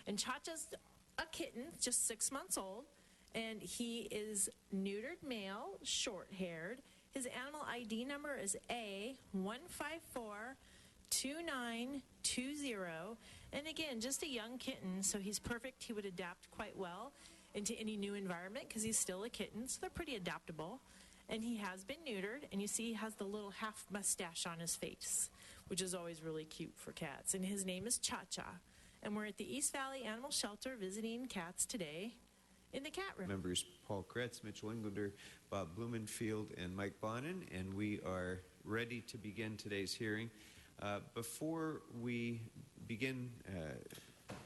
And Cha-Cha's a kitten, just 6 months old, and he is neutered male, short-haired. His animal ID number is A1542920. And again, just a young kitten, so he's perfect. He would adapt quite well into any new environment because he's still a kitten, so they're pretty adaptable. And he has been neutered, and you see he has the little half mustache on his face, which is always really cute for cats. And his name is Cha-Cha. And we're at the East Valley Animal Shelter visiting cats today in the cat room. Members Paul Kretz, Mitchell Englander, Bob Blumenfield, and Mike Bonin, and we are ready to begin today's hearing. Before we begin,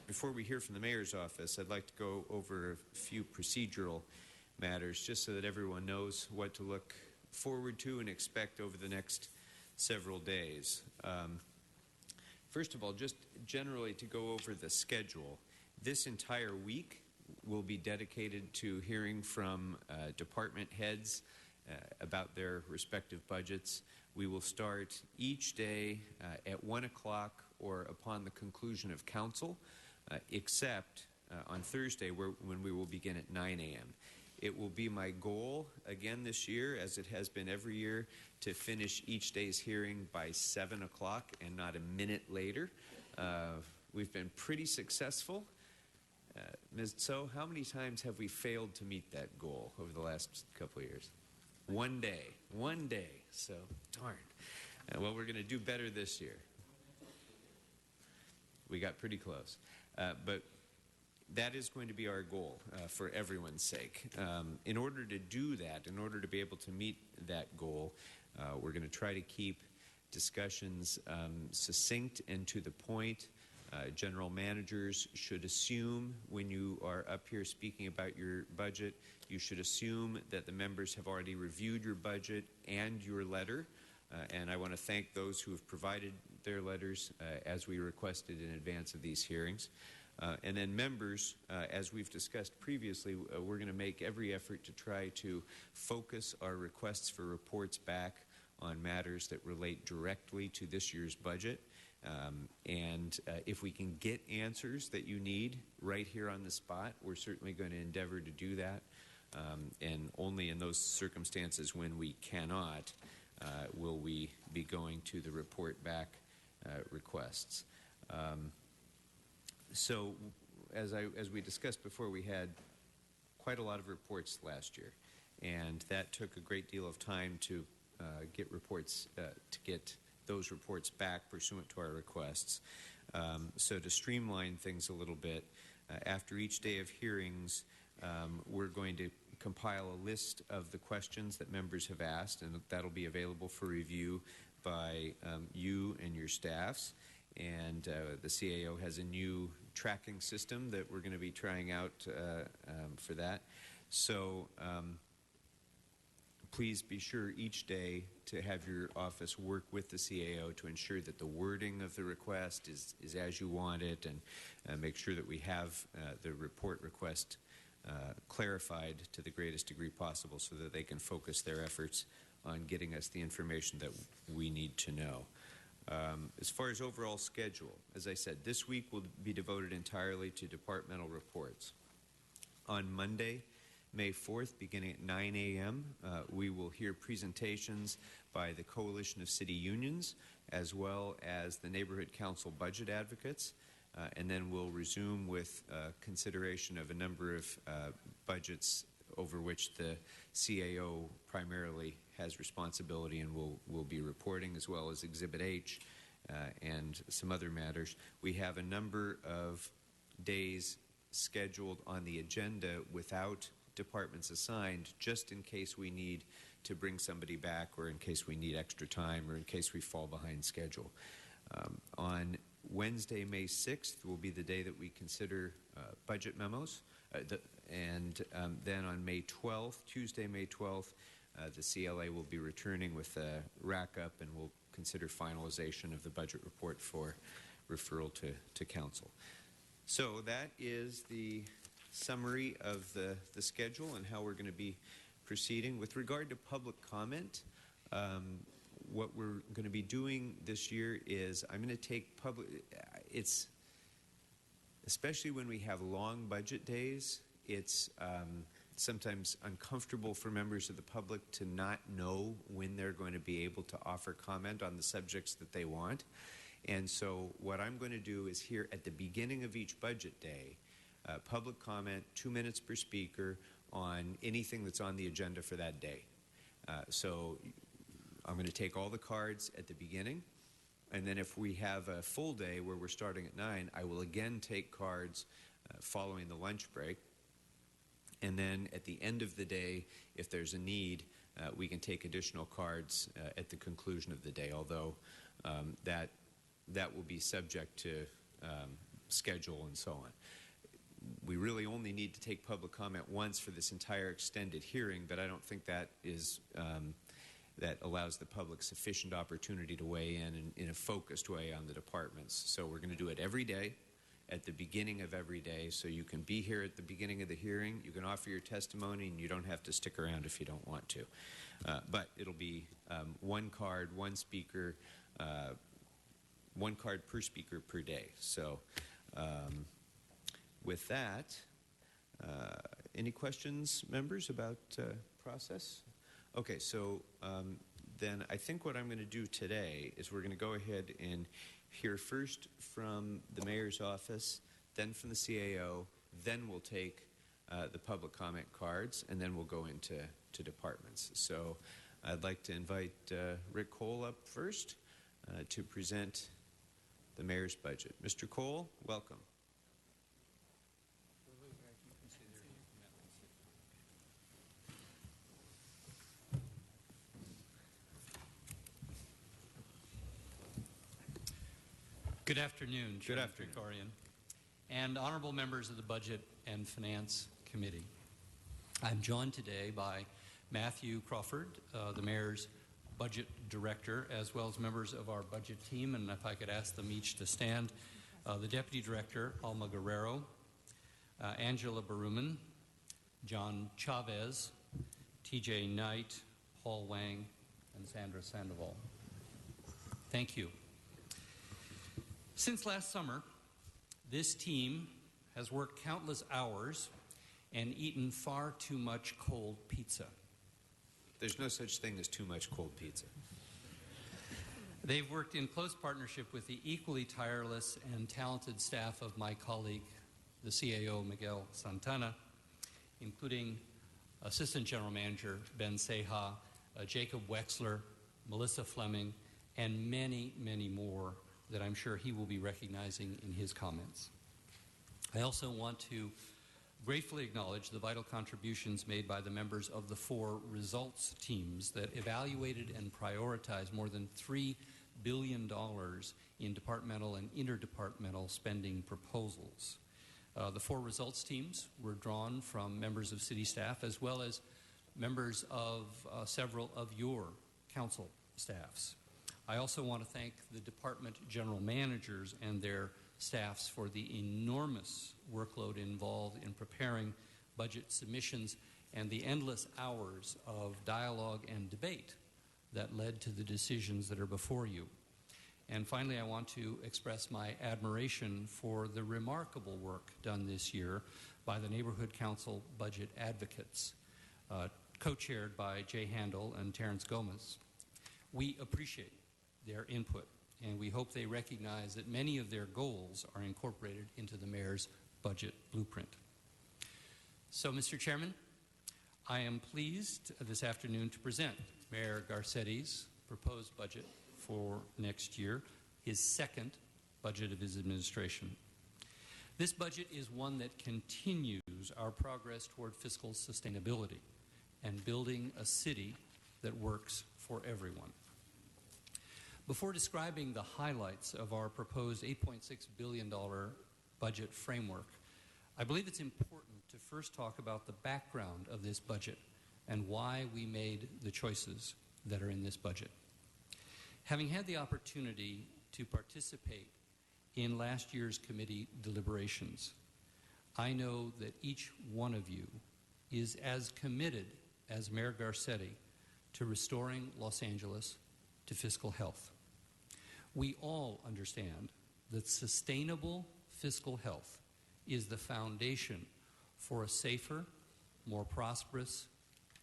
before we hear from the mayor's office, I'd like to go over a few procedural matters just so that everyone knows what to look forward to and expect over the next several days. First of all, just generally to go over the schedule, this entire week will be dedicated to hearing from department heads about their respective budgets. We will start each day at 1 o'clock or upon the conclusion of council, except on Thursday when we will begin at 9 a.m. It will be my goal again this year, as it has been every year, to finish each day's hearing by 7 o'clock and not a minute later. We've been pretty successful. Ms. Tso, how many times have we failed to meet that goal over the last couple of years? One day. So, darn. Well, we're going to do better this year. We got pretty close. But that is going to be our goal for everyone's sake. In order to do that, in order to be able to meet that goal, we're going to try to keep discussions succinct and to the point. General managers should assume when you are up here speaking about your budget, you should assume that the members have already reviewed your budget and your letter. And I want to thank those who have provided their letters as we requested in advance of these hearings. And then members, as we've discussed previously, we're going to make every effort to try to focus our requests for reports back on matters that relate directly to this year's budget. And if we can get answers that you need right here on the spot, we're certainly going to endeavor to do that. And only in those circumstances when we cannot will we be going to the report back requests. So as we discussed before, we had quite a lot of reports last year, and that took a great deal of time to get reports, to get those reports back pursuant to our requests. So to streamline things a little bit, after each day of hearings, we're going to compile a list of the questions that members have asked, and that'll be available for review by you and your staffs. And the CAO has a new tracking system that we're going to be trying out for that. So please be sure each day to have your office work with the CAO to ensure that the wording of the request is as you want it, and make sure that we have the report request clarified to the greatest degree possible so that they can focus their efforts on getting us the information that we need to know. As far as overall schedule, as I said, this week will be devoted entirely to departmental reports. On Monday, May 4th, beginning at 9 a.m., we will hear presentations by the Coalition of City Unions, as well as the Neighborhood Council Budget Advocates, and then we'll resume with consideration of a number of budgets over which the CAO primarily has responsibility and will be reporting, as well as Exhibit H and some other matters. We have a number of days scheduled on the agenda without departments assigned, just in case we need to bring somebody back, or in case we need extra time, or in case we fall behind schedule. On Wednesday, May 6th, will be the day that we consider budget memos. Then on May 12th, Tuesday, May 12th, the CLA will be returning with a rack-up, and we'll consider finalization of the budget report for referral to council. So that is the summary of the schedule and how we're going to be proceeding. With regard to public comment, what we're going to be doing this year is I'm going to take especially when we have long budget days, it's sometimes uncomfortable for members of the public to not know when they're going to be able to offer comment on the subjects that they want. And so what I'm going to do is here at the beginning of each budget day, public comment, 2 minutes per speaker on anything that's on the agenda for that day. So I'm going to take all the cards at the beginning, and then if we have a full day where we're starting at 9, I will again take cards following the lunch break. And then at the end of the day, if there's a need, we can take additional cards at the conclusion of the day, although that will be subject to schedule and so on. We really only need to take public comment once for this entire extended hearing, but I don't think that is that allows the public sufficient opportunity to weigh in a focused way on the departments. So we're going to do it every day at the beginning of every day, so you can be here at the beginning of the hearing, you can offer your testimony, and you don't have to stick around if you don't want to. But it'll be one card, one speaker, one card per speaker per day. So with that, any questions, members, about process? Okay, so then I think what I'm going to do today is we're going to go ahead and hear first from the mayor's office, then from the CAO, then we'll take the public comment cards, and then we'll go into departments. So I'd like to invite Rick Cole up first to present the mayor's budget. Mr. Cole, welcome. Good afternoon, Chairman Krikorian, and honorable members of the Budget and Finance Committee. I'm joined today by Matthew Crawford, the Mayor's Budget Director, as well as members of our budget team, and if I could ask them each to stand, the Deputy Director, Alma Guerrero, Angela Baruman, John Chavez, TJ Knight, Paul Wang, and Sandra Sandoval. Thank you. Since last summer, this team has worked countless hours and eaten far too much cold pizza. There's no such thing as too much cold pizza. They've worked in close partnership with the equally tireless and talented staff of my colleague, the CAO Miguel Santana, including Assistant General Manager Ben Seha, Jacob Wexler, Melissa Fleming, and many, many more that I'm sure he will be recognizing in his comments. I also want to gratefully acknowledge the vital contributions made by the members of the 4 results teams that evaluated and prioritized more than $3 billion in departmental and interdepartmental spending proposals. The 4 results teams were drawn from members of city staff as well as members of several of your council staffs. I also want to thank the department general managers and their staffs for the enormous workload involved in preparing budget submissions and the endless hours of dialogue and debate that led to the decisions that are before you. And finally, I want to express my admiration for the remarkable work done this year by the Neighborhood Council Budget Advocates, co-chaired by Jay Handel and Terrence Gomez. We appreciate their input, and we hope they recognize that many of their goals are incorporated into the mayor's budget blueprint. So, Mr. Chairman, I am pleased this afternoon to present Mayor Garcetti's proposed budget for next year, his second budget of his administration. This budget is one that continues our progress toward fiscal sustainability and building a city that works for everyone. Before describing the highlights of our proposed $8.6 billion budget framework, I believe it's important to first talk about the background of this budget and why we made the choices that are in this budget. Having had the opportunity to participate in last year's committee deliberations, I know that each one of you is as committed as Mayor Garcetti to restoring Los Angeles to fiscal health. We all understand that sustainable fiscal health is the foundation for a safer, more prosperous,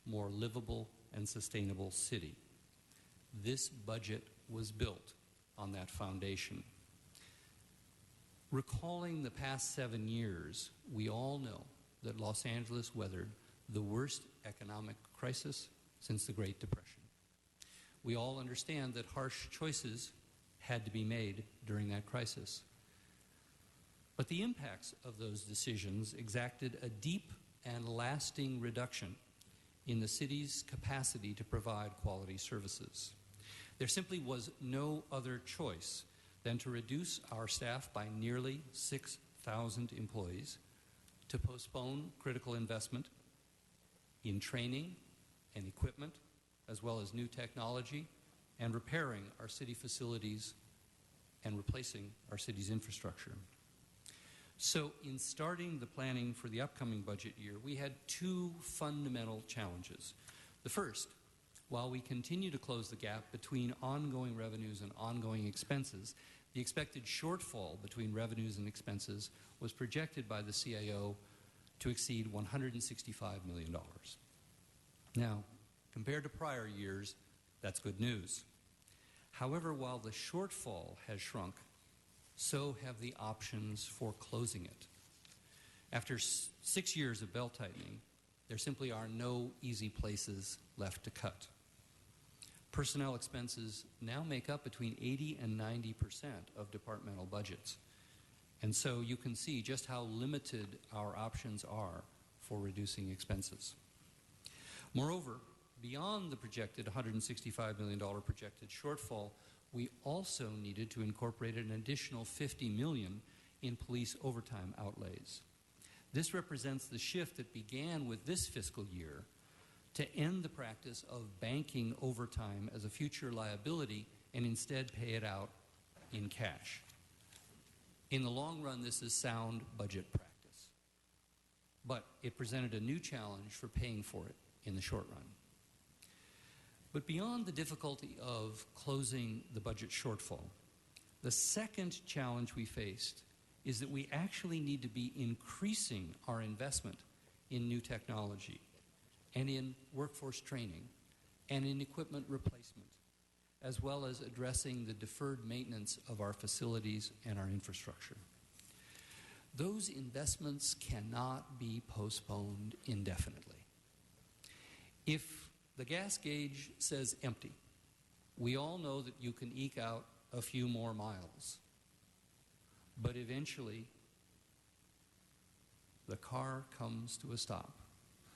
more livable, and sustainable city. This budget was built on that foundation. Recalling the past 7 years, we all know that Los Angeles weathered the worst economic crisis since the Great Depression. We all understand that harsh choices had to be made during that crisis. But the impacts of those decisions exacted a deep and lasting reduction in the city's capacity to provide quality services. There simply was no other choice than to reduce our staff by nearly 6,000 employees, to postpone critical investment in training and equipment, as well as new technology, and repairing our city facilities and replacing our city's infrastructure. So in starting the planning for the upcoming budget year, we had two fundamental challenges. The first, while we continue to close the gap between ongoing revenues and ongoing expenses, the expected shortfall between revenues and expenses was projected by the CAO to exceed $165 million. Now, compared to prior years, that's good news. However, while the shortfall has shrunk, so have the options for closing it. After 6 years of belt-tightening, there simply are no easy places left to cut. Personnel expenses now make up between 80 and 90% of departmental budgets. And so you can see just how limited our options are for reducing expenses. Moreover, beyond the projected $165 million projected shortfall, we also needed to incorporate an additional $50 million in police overtime outlays. This represents the shift that began with this fiscal year to end the practice of banking overtime as a future liability and instead pay it out in cash. In the long run, this is sound budget practice. But it presented a new challenge for paying for it in the short run. But beyond the difficulty of closing the budget shortfall, the second challenge we faced is that we actually need to be increasing our investment in new technology and in workforce training and in equipment replacement, as well as addressing the deferred maintenance of our facilities and our infrastructure. Those investments cannot be postponed indefinitely. If the gas gauge says empty, we all know that you can eke out a few more miles. But eventually, the car comes to a stop.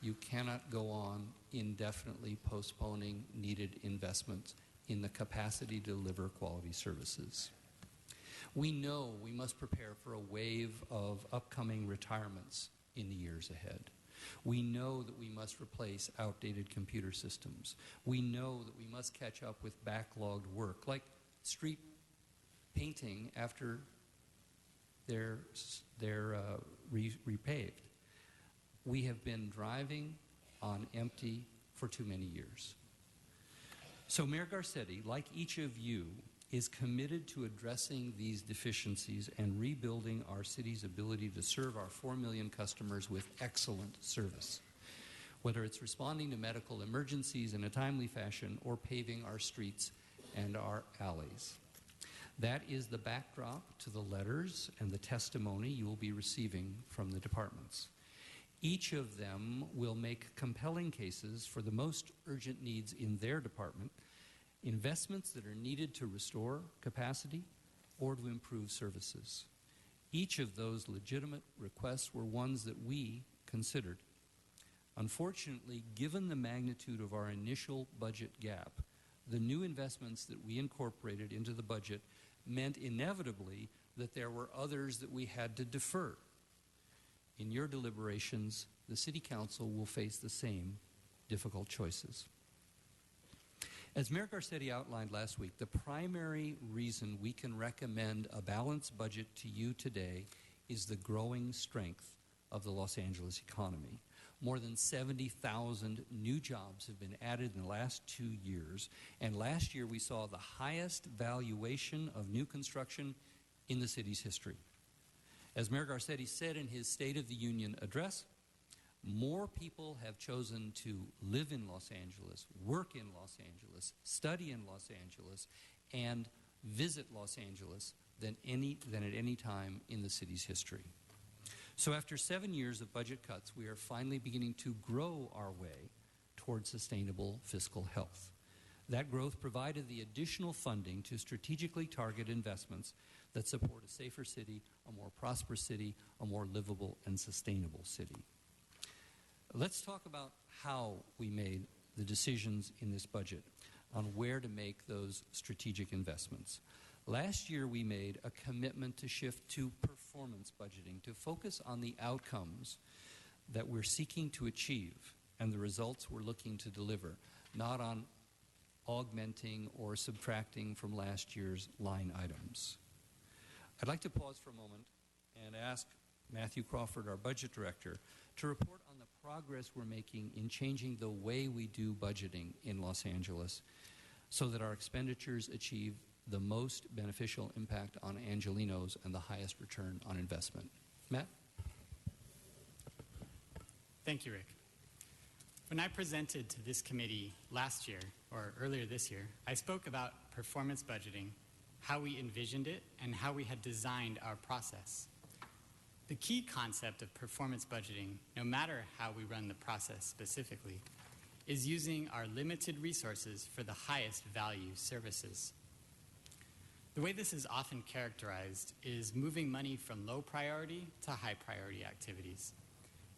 You cannot go on indefinitely postponing needed investments in the capacity to deliver quality services. We know we must prepare for a wave of upcoming retirements in the years ahead. We know that we must replace outdated computer systems. We know that we must catch up with backlogged work, like street painting after they're repaved. We have been driving on empty for too many years. So Mayor Garcetti, like each of you, is committed to addressing these deficiencies and rebuilding our city's ability to serve our 4 million customers with excellent service, whether it's responding to medical emergencies in a timely fashion or paving our streets and our alleys. That is the backdrop to the letters and the testimony you will be receiving from the departments. Each of them will make compelling cases for the most urgent needs in their department, investments that are needed to restore capacity or to improve services. Each of those legitimate requests were ones that we considered. Unfortunately, given the magnitude of our initial budget gap, the new investments that we incorporated into the budget meant inevitably that there were others that we had to defer. In your deliberations, the City Council will face the same difficult choices. As Mayor Garcetti outlined last week, the primary reason we can recommend a balanced budget to you today is the growing strength of the Los Angeles economy. More than 70,000 new jobs have been added in the last 2 years, and last year we saw the highest valuation of new construction in the city's history. As Mayor Garcetti said in his State of the Union address, more people have chosen to live in Los Angeles, work in Los Angeles, study in Los Angeles, and visit Los Angeles than at any time in the city's history. So after 7 years of budget cuts, we are finally beginning to grow our way towards sustainable fiscal health. That growth provided the additional funding to strategically target investments that support a safer city, a more prosperous city, a more livable and sustainable city. Let's talk about how we made the decisions in this budget on where to make those strategic investments. Last year, we made a commitment to shift to performance budgeting, to focus on the outcomes that we're seeking to achieve and the results we're looking to deliver, not on augmenting or subtracting from last year's line items. I'd like to pause for a moment and ask Matthew Crawford, our budget director, to report on the progress we're making in changing the way we do budgeting in Los Angeles so that our expenditures achieve the most beneficial impact on Angelinos and the highest return on investment. Matt? Thank you, Rick. When I presented to this committee last year, or earlier this year, I spoke about performance budgeting, how we envisioned it, and how we had designed our process. The key concept of performance budgeting, no matter how we run the process specifically, is using our limited resources for the highest value services. The way this is often characterized is moving money from low priority to high priority activities.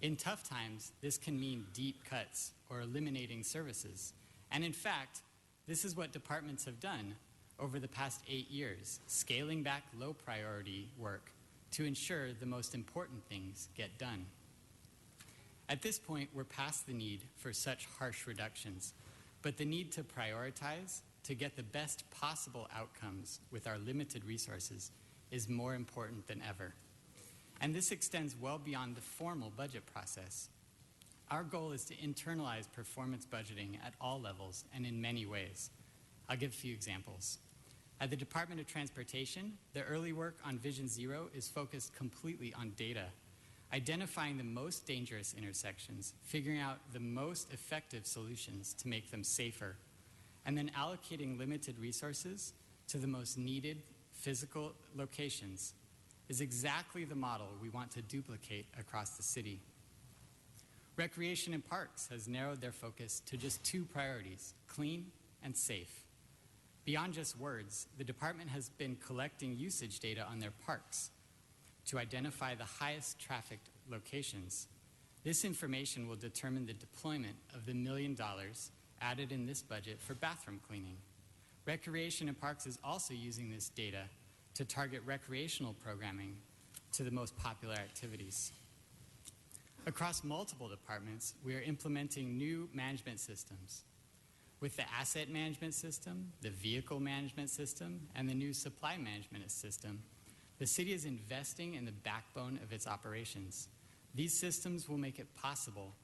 In tough times, this can mean deep cuts or eliminating services. And in fact, this is what departments have done over the past 8 years, scaling back low priority work to ensure the most important things get done. At this point, we're past the need for such harsh reductions, but the need to prioritize to get the best possible outcomes with our limited resources is more important than ever. And this extends well beyond the formal budget process. Our goal is to internalize performance budgeting at all levels and in many ways. I'll give a few examples. At the Department of Transportation, the early work on Vision Zero is focused completely on data, identifying the most dangerous intersections, figuring out the most effective solutions to make them safer, and then allocating limited resources to the most needed physical locations is exactly the model we want to duplicate across the city. Recreation and Parks has narrowed their focus to just 2 priorities, clean and safe. Beyond just words, the department has been collecting usage data on their parks to identify the highest trafficked locations. This information will determine the deployment of the $1 million added in this budget for bathroom cleaning. Recreation and Parks is also using this data to target recreational programming to the most popular activities. Across multiple departments, we are implementing new management systems. With the asset management system, the vehicle management system, and the new supply management system, the city is investing in the backbone of its operations. These systems will make it possible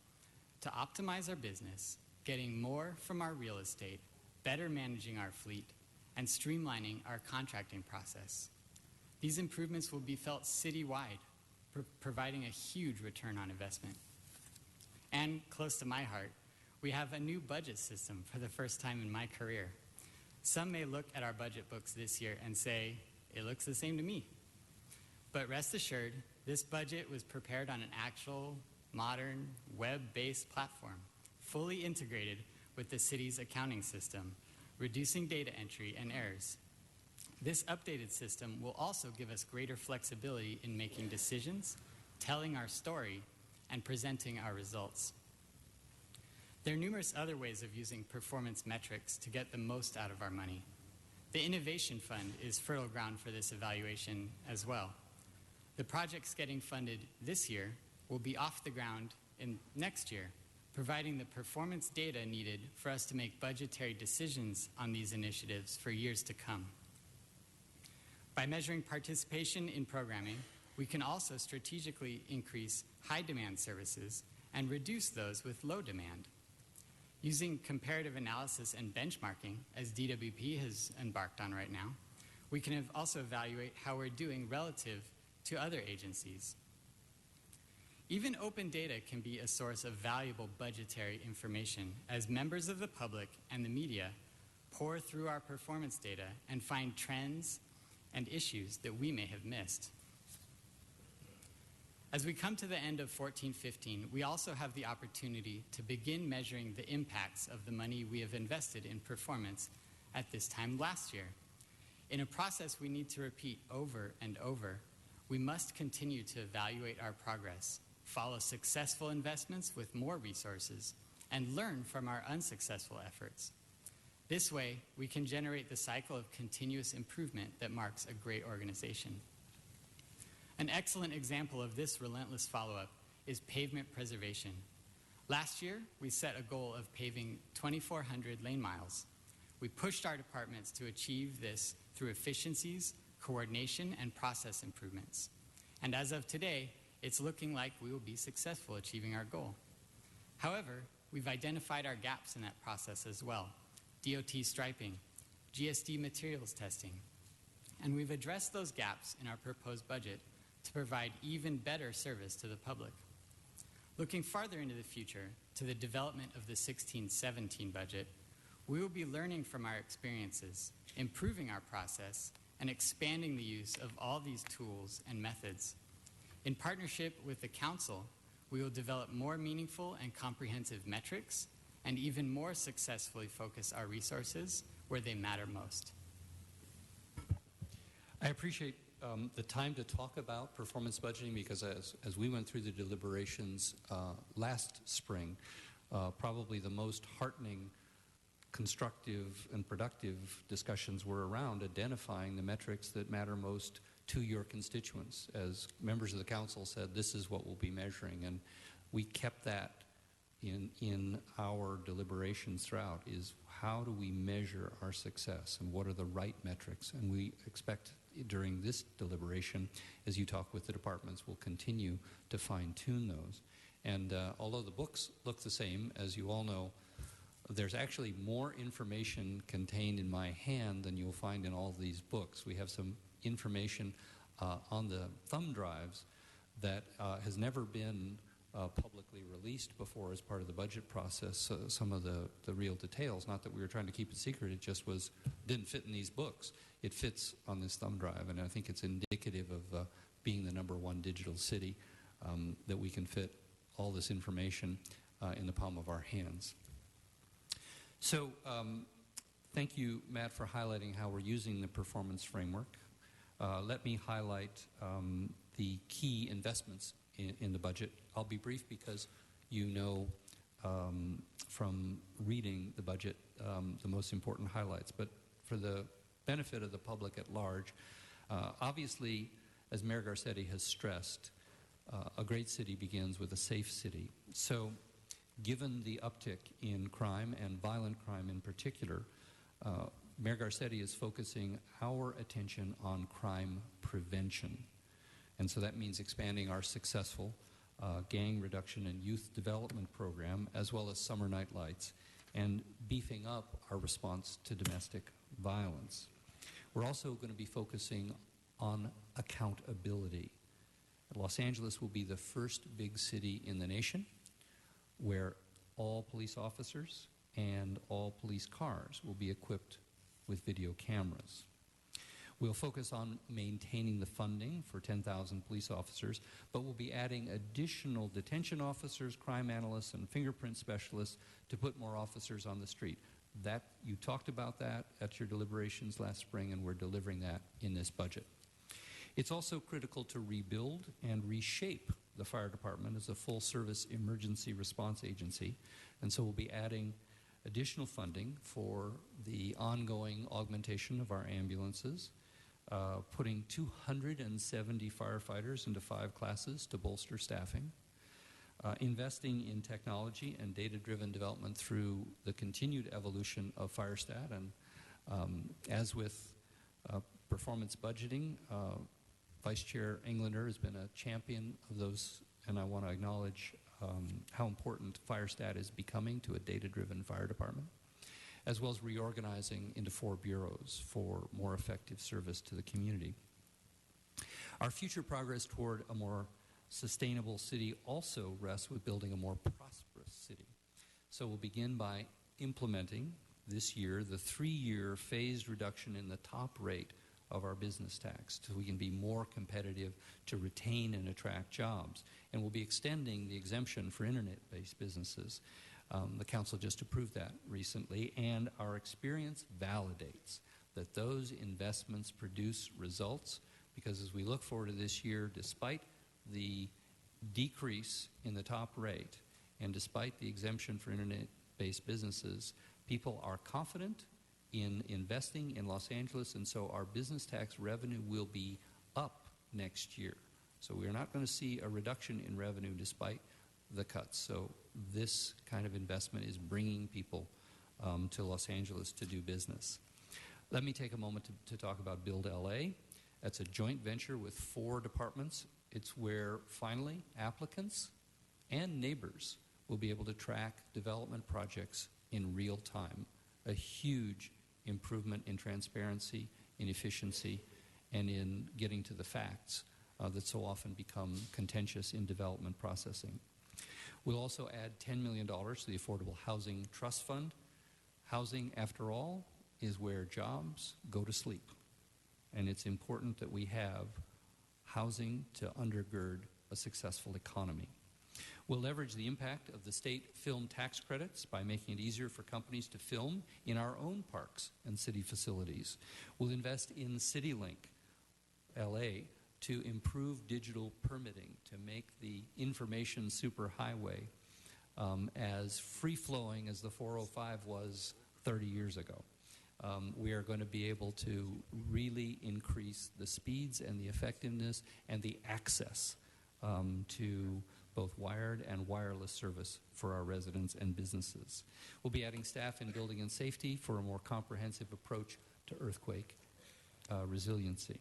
to optimize our business, getting more from our real estate, better managing our fleet, and streamlining our contracting process. These improvements will be felt citywide, providing a huge return on investment. And close to my heart, we have a new budget system for the first time in my career. Some may look at our budget books this year and say, it looks the same to me. But rest assured, this budget was prepared on an actual, modern, web-based platform, fully integrated with the city's accounting system, reducing data entry and errors. This updated system will also give us greater flexibility in making decisions, telling our story, and presenting our results. There are numerous other ways of using performance metrics to get the most out of our money. The Innovation Fund is fertile ground for this evaluation as well. The projects getting funded this year will be off the ground in next year, providing the performance data needed for us to make budgetary decisions on these initiatives for years to come. By measuring participation in programming, we can also strategically increase high-demand services and reduce those with low demand. Using comparative analysis and benchmarking, as DWP has embarked on right now, we can also evaluate how we're doing relative to other agencies. Even open data can be a source of valuable budgetary information as members of the public and the media pore through our performance data and find trends and issues that we may have missed. As we come to the end of 14-15, we also have the opportunity to begin measuring the impacts of the money we have invested in performance at this time last year. In a process we need to repeat over and over, we must continue to evaluate our progress, follow successful investments with more resources, and learn from our unsuccessful efforts. This way, we can generate the cycle of continuous improvement that marks a great organization. An excellent example of this relentless follow-up is pavement preservation. Last year, we set a goal of paving 2,400 lane miles. We pushed our departments to achieve this through efficiencies, coordination, and process improvements. And as of today, it's looking like we will be successful achieving our goal. However, we've identified our gaps in that process as well: DOT striping, GSD materials testing. And we've addressed those gaps in our proposed budget to provide even better service to the public. Looking farther into the future, to the development of the 16-17 budget, we will be learning from our experiences, improving our process, and expanding the use of all these tools and methods. In partnership with the Council, we will develop more meaningful and comprehensive metrics and even more successfully focus our resources where they matter most. I appreciate the time to talk about performance budgeting because as we went through the deliberations last spring, probably the most heartening, constructive, and productive discussions were around identifying the metrics that matter most to your constituents. As members of the council said, this is what we'll be measuring, and we kept that in our deliberations throughout, is how do we measure our success and what are the right metrics? And we expect during this deliberation, as you talk with the departments, we'll continue to fine-tune those. And although the books look the same, as you all know, there's actually more information contained in my hand than you'll find in all these books. We have some information on the thumb drives that has never been publicly released before as part of the budget process. Some of the real details, not that we were trying to keep it secret, it just didn't fit in these books. It fits on this thumb drive, and I think it's indicative of being the #1 digital city, that we can fit all this information in the palm of our hands. So thank you, Matt, for highlighting how we're using the performance framework. Let me highlight the key investments in the budget. I'll be brief because you know from reading the budget the most important highlights. But for the benefit of the public at large, obviously, as Mayor Garcetti has stressed, a great city begins with a safe city. So given the uptick in crime and violent crime in particular, Mayor Garcetti is focusing our attention on crime prevention. And so that means expanding our successful gang reduction and youth development program, as well as summer night lights, and beefing up our response to domestic violence. We're also going to be focusing on accountability. Los Angeles will be the first big city in the nation where all police officers and all police cars will be equipped with video cameras. We'll focus on maintaining the funding for 10,000 police officers, but we'll be adding additional detention officers, crime analysts, and fingerprint specialists to put more officers on the street. That, you talked about that at your deliberations last spring, and we're delivering that in this budget. It's also critical to rebuild and reshape the fire department as a full-service emergency response agency, and so we'll be adding additional funding for the ongoing augmentation of our ambulances, putting 270 firefighters into 5 classes to bolster staffing, investing in technology and data-driven development through the continued evolution of FireStat. And as with performance budgeting, Vice Chair Englander has been a champion of those, and I want to acknowledge how important FireStat is becoming to a data-driven fire department, as well as reorganizing into 4 bureaus for more effective service to the community. Our future progress toward a more sustainable city also rests with building a more prosperous city. So we'll begin by implementing this year the 3-year phased reduction in the top rate of our business tax so we can be more competitive to retain and attract jobs. And we'll be extending the exemption for internet-based businesses. The council just approved that recently, and our experience validates that those investments produce results, because as we look forward to this year, despite the decrease in the top rate and despite the exemption for internet-based businesses, people are confident in investing in Los Angeles, and so our business tax revenue will be up next year. So we're not going to see a reduction in revenue despite the cuts. So this kind of investment is bringing people to Los Angeles to do business. Let me take a moment to talk about Build LA. That's a joint venture with 4 departments. It's where finally applicants and neighbors will be able to track development projects in real time. A huge improvement in transparency, in efficiency, and in getting to the facts that so often become contentious in development processing. We'll also add $10 million to the Affordable Housing Trust Fund. Housing, after all, is where jobs go to sleep. And it's important that we have housing to undergird a successful economy. We'll leverage the impact of the state film tax credits by making it easier for companies to film in our own parks and city facilities. We'll invest in CityLink LA to improve digital permitting, to make the information superhighway as free-flowing as the 405 was 30 years ago. We are going to be able to really increase the speeds and the effectiveness and the access to both wired and wireless service for our residents and businesses. We'll be adding staff in building and safety for a more comprehensive approach to earthquake resiliency.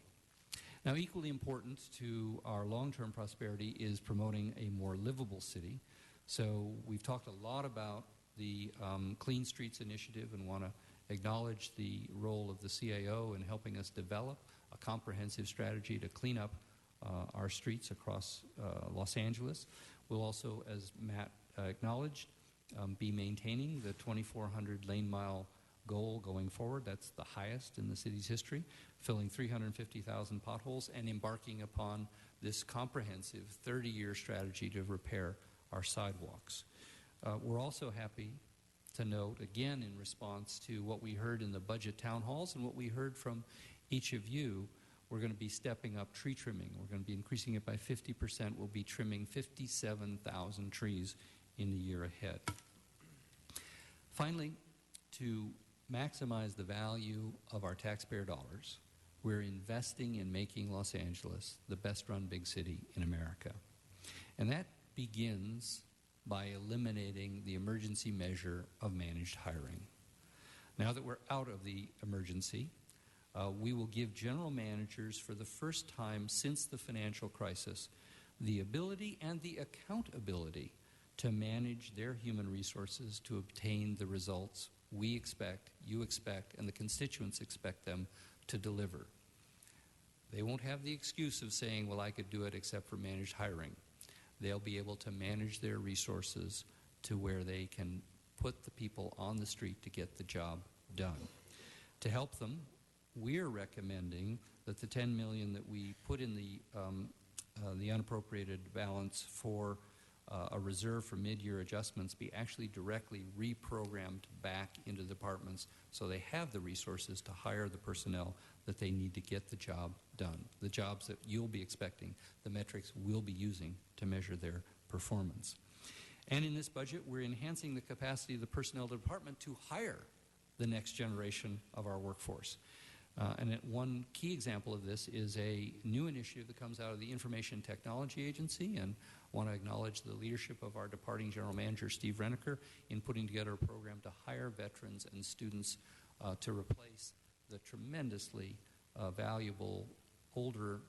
Now, equally important to our long-term prosperity is promoting a more livable city. So we've talked a lot about the Clean Streets Initiative and want to acknowledge the role of the CAO in helping us develop a comprehensive strategy to clean up our streets across Los Angeles. We'll also, as Matt acknowledged, be maintaining the 2,400 lane mile goal going forward. That's the highest in the city's history, filling 350,000 potholes and embarking upon this comprehensive 30-year strategy to repair our sidewalks. We're also happy to note, again, in response to what we heard in the budget town halls and what we heard from each of you, we're going to be stepping up tree trimming. We're going to be increasing it by 50%. We'll be trimming 57,000 trees in the year ahead. Finally, to maximize the value of our taxpayer dollars, we're investing in making Los Angeles the best-run big city in America. And that begins by eliminating the emergency measure of managed hiring. Now that we're out of the emergency, we will give general managers, for the first time since the financial crisis, the ability and the accountability to manage their human resources to obtain the results we expect, you expect, and the constituents expect them to deliver. They won't have the excuse of saying, well, I could do it except for managed hiring. They'll be able to manage their resources to where they can put the people on the street to get the job done. To help them, we're recommending that the $10 million that we put in the unappropriated balance for a reserve for mid-year adjustments be actually directly reprogrammed back into departments so they have the resources to hire the personnel that they need to get the job done, the jobs that you'll be expecting, the metrics we'll be using to measure their performance. And in this budget, we're enhancing the capacity of the personnel department to hire the next generation of our workforce. And one key example of this is a new initiative that comes out of the Information Technology Agency, and I want to acknowledge the leadership of our departing General Manager, Steve Reneker, in putting together a program to hire veterans and students to replace the tremendously valuable older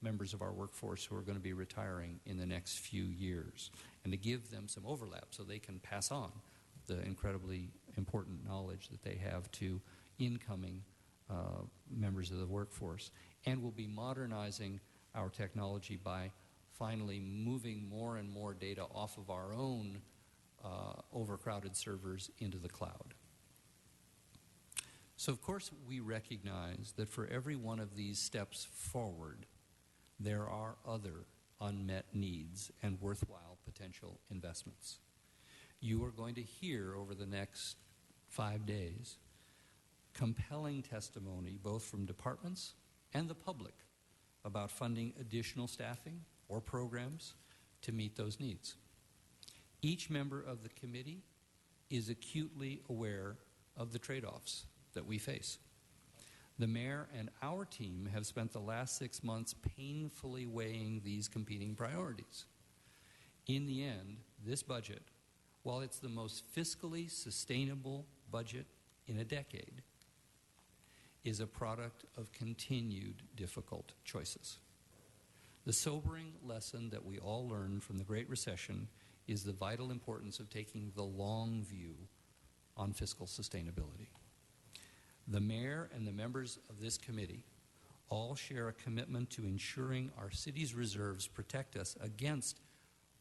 members of our workforce who are going to be retiring in the next few years, and to give them some overlap so they can pass on the incredibly important knowledge that they have to incoming members of the workforce. And we'll be modernizing our technology by finally moving more and more data off of our own overcrowded servers into the cloud. So, of course, we recognize that for every one of these steps forward, there are other unmet needs and worthwhile potential investments. You are going to hear over the next 5 days compelling testimony both from departments and the public about funding additional staffing or programs to meet those needs. Each member of the committee is acutely aware of the trade-offs that we face. The mayor and our team have spent the last 6 months painfully weighing these competing priorities. In the end, this budget, while it's the most fiscally sustainable budget in a decade, is a product of continued difficult choices. The sobering lesson that we all learned from the Great Recession is the vital importance of taking the long view on fiscal sustainability. The mayor and the members of this committee all share a commitment to ensuring our city's reserves protect us against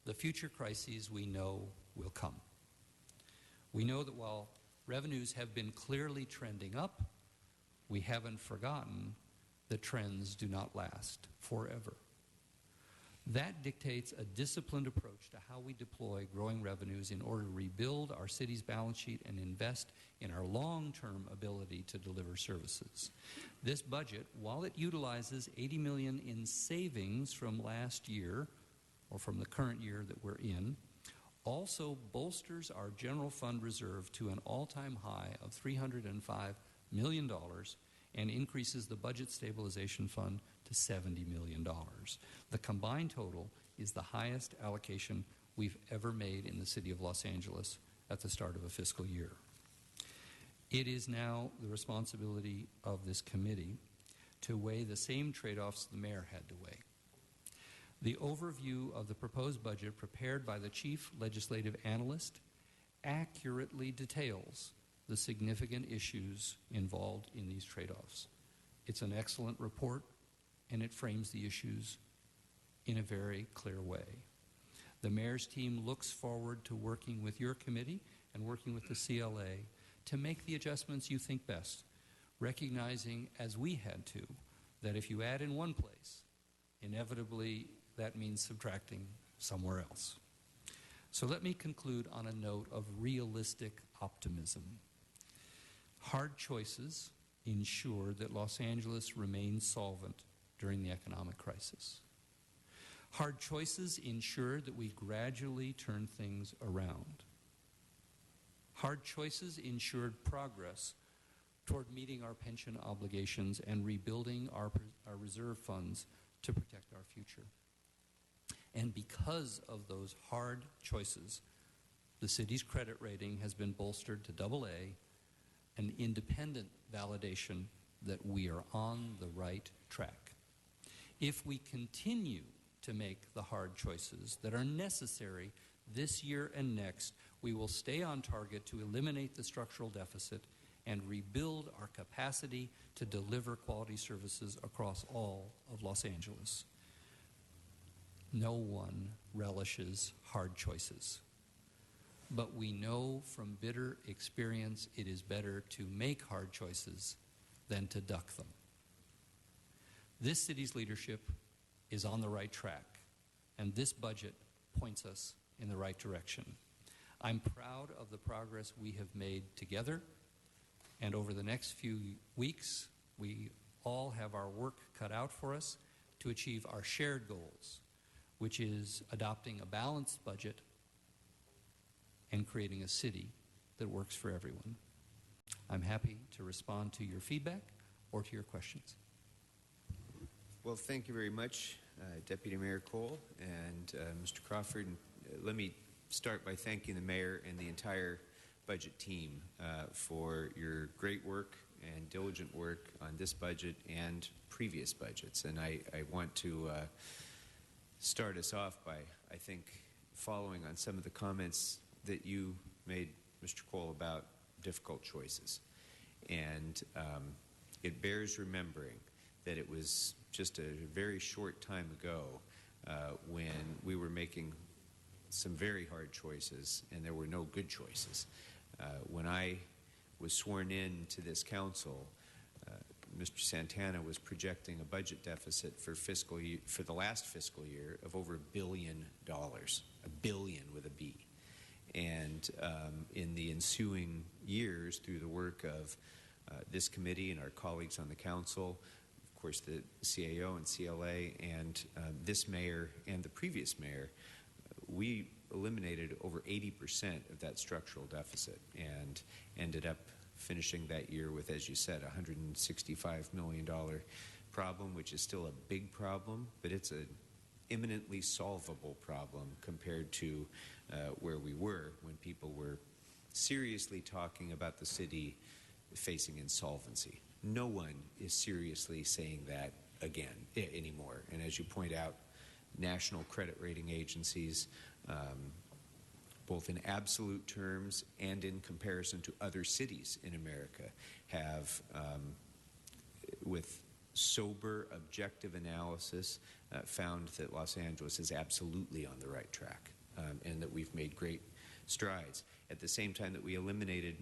the future crises we know will come. We know that while revenues have been clearly trending up, we haven't forgotten that trends do not last forever. That dictates a disciplined approach to how we deploy growing revenues in order to rebuild our city's balance sheet and invest in our long-term ability to deliver services. This budget, while it utilizes $80 million in savings from last year, or from the current year that we're in, also bolsters our general fund reserve to an all-time high of $305 million and increases the budget stabilization fund to $70 million. The combined total is the highest allocation we've ever made in the city of Los Angeles at the start of a fiscal year. It is now the responsibility of this committee to weigh the same trade-offs the mayor had to weigh. The overview of the proposed budget prepared by the chief legislative analyst accurately details the significant issues involved in these trade-offs. It's an excellent report, and it frames the issues in a very clear way. The mayor's team looks forward to working with your committee and working with the CLA to make the adjustments you think best, recognizing, as we had to, that if you add in one place, inevitably that means subtracting somewhere else. So let me conclude on a note of realistic optimism. Hard choices ensure that Los Angeles remains solvent during the economic crisis. Hard choices ensure that we gradually turn things around. Hard choices ensured progress toward meeting our pension obligations and rebuilding our reserve funds to protect our future. And because of those hard choices, the city's credit rating has been bolstered to AA, an independent validation that we are on the right track. If we continue to make the hard choices that are necessary this year and next, we will stay on target to eliminate the structural deficit and rebuild our capacity to deliver quality services across all of Los Angeles. No one relishes hard choices. But we know from bitter experience it is better to make hard choices than to duck them. This city's leadership is on the right track, and this budget points us in the right direction. I'm proud of the progress we have made together, and over the next few weeks, we all have our work cut out for us to achieve our shared goals, which is adopting a balanced budget and creating a city that works for everyone. I'm happy to respond to your feedback or to your questions. Well, thank you very much, Deputy Mayor Cole and Mr. Crawford. And, let me start by thanking the mayor and the entire budget team for your great work and diligent work on this budget and previous budgets. And I want to start us off by, I think, following on some of the comments that you made, Mr. Cole, about difficult choices. And it bears remembering that it was just a very short time ago when we were making some very hard choices, and there were no good choices. When I was sworn in to this council, Mr. Santana was projecting a budget deficit for the last fiscal year of over $1 billion, a billion with a B. And in the ensuing years, through the work of this committee and our colleagues on the council, of course the CAO and CLA, and this mayor and the previous mayor, we eliminated over 80% of that structural deficit and ended up finishing that year with, as you said, a $165 million problem, which is still a big problem, but it's an imminently solvable problem compared to where we were when people were seriously talking about the city facing insolvency. No one is seriously saying that again anymore. And as you point out, national credit rating agencies, both in absolute terms and in comparison to other cities in America, have, with sober, objective analysis, found that Los Angeles is absolutely on the right track, and that we've made great strides. At the same time that we eliminated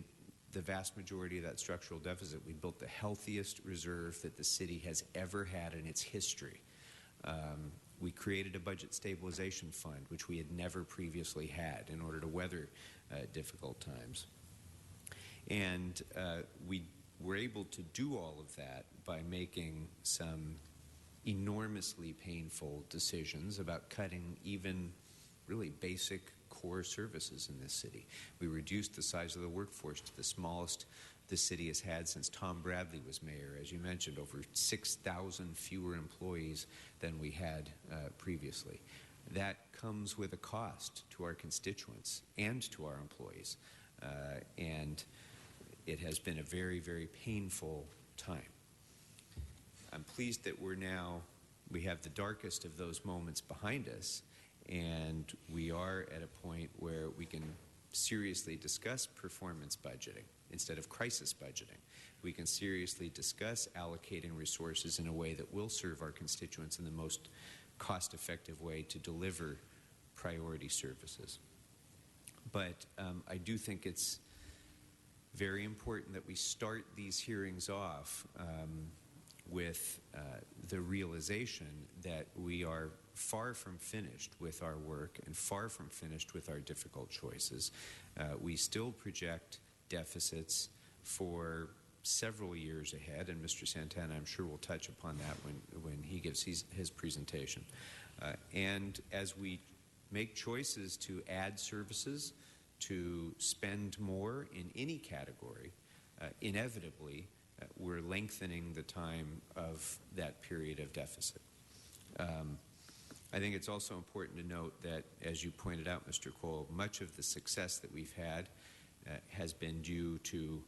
the vast majority of that structural deficit, we built the healthiest reserve that the city has ever had in its history. We created a budget stabilization fund, which we had never previously had, in order to weather difficult times. And we were able to do all of that by making some enormously painful decisions about cutting even really basic core services in this city. We reduced the size of the workforce to the smallest the city has had since Tom Bradley was mayor. As you mentioned, over 6,000 fewer employees than we had previously. That comes with a cost to our constituents and to our employees. And it has been a very, very painful time. I'm pleased that we have the darkest of those moments behind us, and we are at a point where we can seriously discuss performance budgeting instead of crisis budgeting. We can seriously discuss allocating resources in a way that will serve our constituents in the most cost-effective way to deliver priority services. But I do think it's very important that we start these hearings off with the realization that we are far from finished with our work and far from finished with our difficult choices. We still project deficits for several years ahead, and Mr. Santana, I'm sure, will touch upon that when he gives his presentation. And as we make choices to add services, to spend more in any category, inevitably, we're lengthening the time of that period of deficit. I think it's also important to note that, as you pointed out, Mr. Cole, much of the success that we've had has been due to,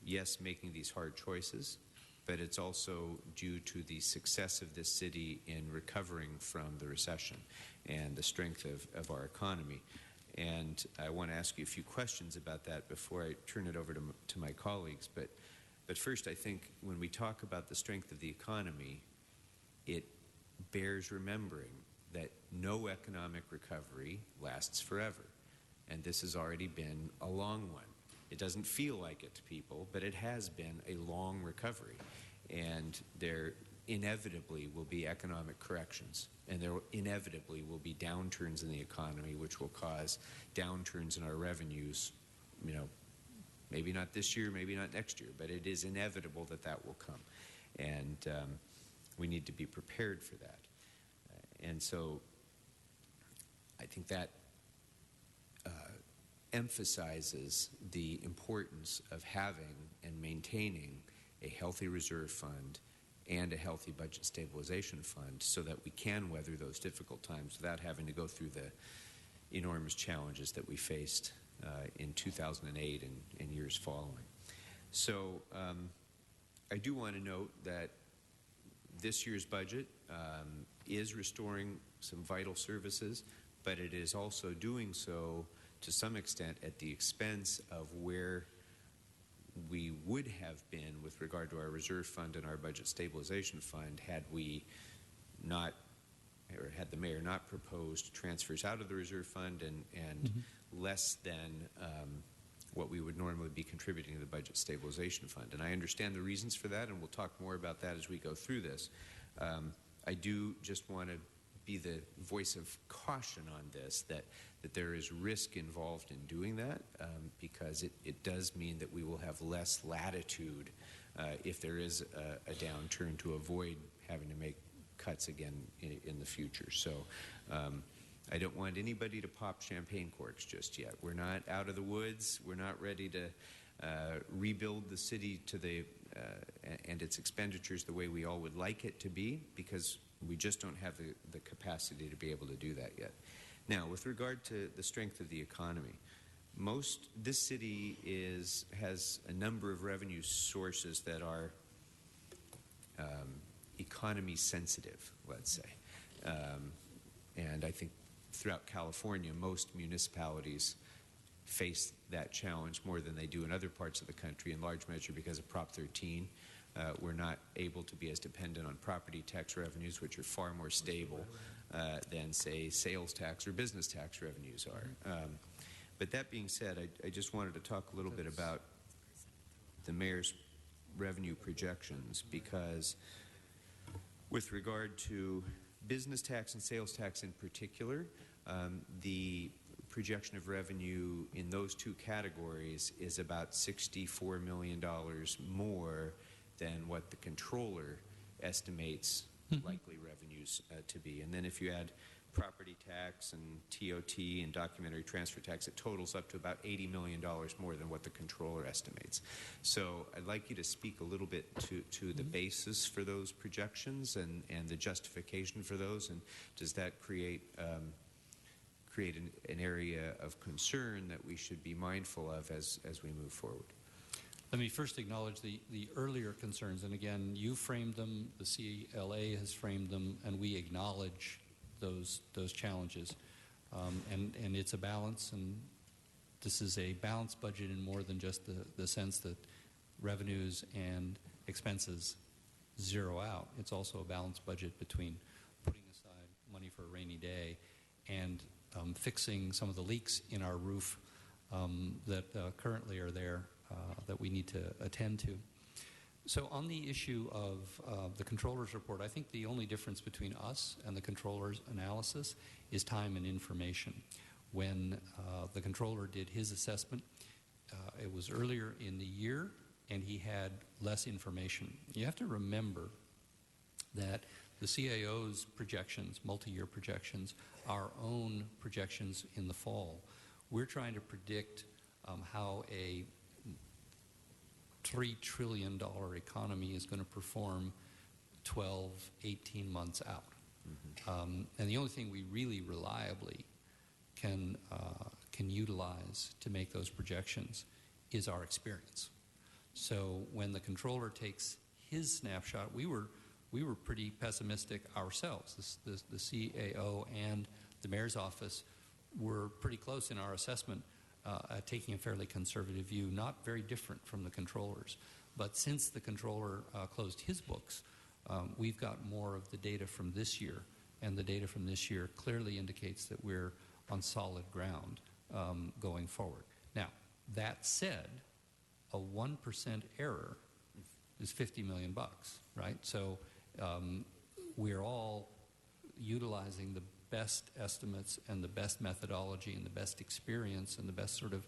yes, making these hard choices, but it's also due to the success of this city in recovering from the recession and the strength of our economy. And I want to ask you a few questions about that before I turn it over to my colleagues. But first, I think when we talk about the strength of the economy, it bears remembering that no economic recovery lasts forever. And this has already been a long one. It doesn't feel like it to people, but it has been a long recovery. And there inevitably will be economic corrections, and there inevitably will be downturns in the economy, which will cause downturns in our revenues, maybe not this year, maybe not next year, but it is inevitable that that will come. And we need to be prepared for that. And so I think that emphasizes the importance of having and maintaining a healthy reserve fund and a healthy budget stabilization fund so that we can weather those difficult times without having to go through the enormous challenges that we faced in 2008 and years following. So I do want to note that this year's budget is restoring some vital services, but it is also doing so to some extent at the expense of where we would have been with regard to our reserve fund and our budget stabilization fund had we not, or had the mayor not proposed transfers out of the reserve fund and less than what we would normally be contributing to the budget stabilization fund. And I understand the reasons for that, and we'll talk more about that as we go through this. I do just want to be the voice of caution on this, that there is risk involved in doing that, because it does mean that we will have less latitude if there is a downturn to avoid having to make cuts again in the future. So I don't want anybody to pop champagne corks just yet. We're not out of the woods. We're not ready to rebuild the city to the and its expenditures the way we all would like it to be, because we just don't have the capacity to be able to do that yet. Now, with regard to the strength of the economy, this city has a number of revenue sources that are economy sensitive, let's say. And I think throughout California, most municipalities face that challenge more than they do in other parts of the country, in large measure because of Prop 13. We're not able to be as dependent on property tax revenues, which are far more stable than, say, sales tax or business tax revenues are. But that being said, I just wanted to talk a little bit about the mayor's revenue projections, because with regard to business tax and sales tax in particular, the projection of revenue in those two categories is about $64 million more than what the controller estimates likely revenues to be. And then if you add property tax and TOT and documentary transfer tax, it totals up to about $80 million more than what the controller estimates. So I'd like you to speak a little bit to the basis for those projections and the justification for those, and does that create an area of concern that we should be mindful of as we move forward? Let me first acknowledge the earlier concerns, and again, you framed them, the CLA has framed them, and we acknowledge those challenges. And it's a balance, and this is a balanced budget in more than just the sense that revenues and expenses zero out. It's also a balanced budget between putting aside money for a rainy day and fixing some of the leaks in our roof that currently are there that we need to attend to. So on the issue of the controller's report, I think the only difference between us and the controller's analysis is time and information. When the controller did his assessment, it was earlier in the year, and he had less information. You have to remember that the CAO's projections, multi-year projections, our own projections in the fall, we're trying to predict how a $3 trillion economy is going to perform 12, 18 months out. And the only thing we really reliably can utilize to make those projections is our experience. So when the controller takes his snapshot, we were pretty pessimistic ourselves. The CAO and the mayor's office were pretty close in our assessment, taking a fairly conservative view, not very different from the controllers. But since the controller closed his books, we've got more of the data from this year, and the data from this year clearly indicates that we're on solid ground going forward. Now, that said, a 1% error is $50 million, right? So we're all utilizing the best estimates and the best methodology and the best experience and the best sort of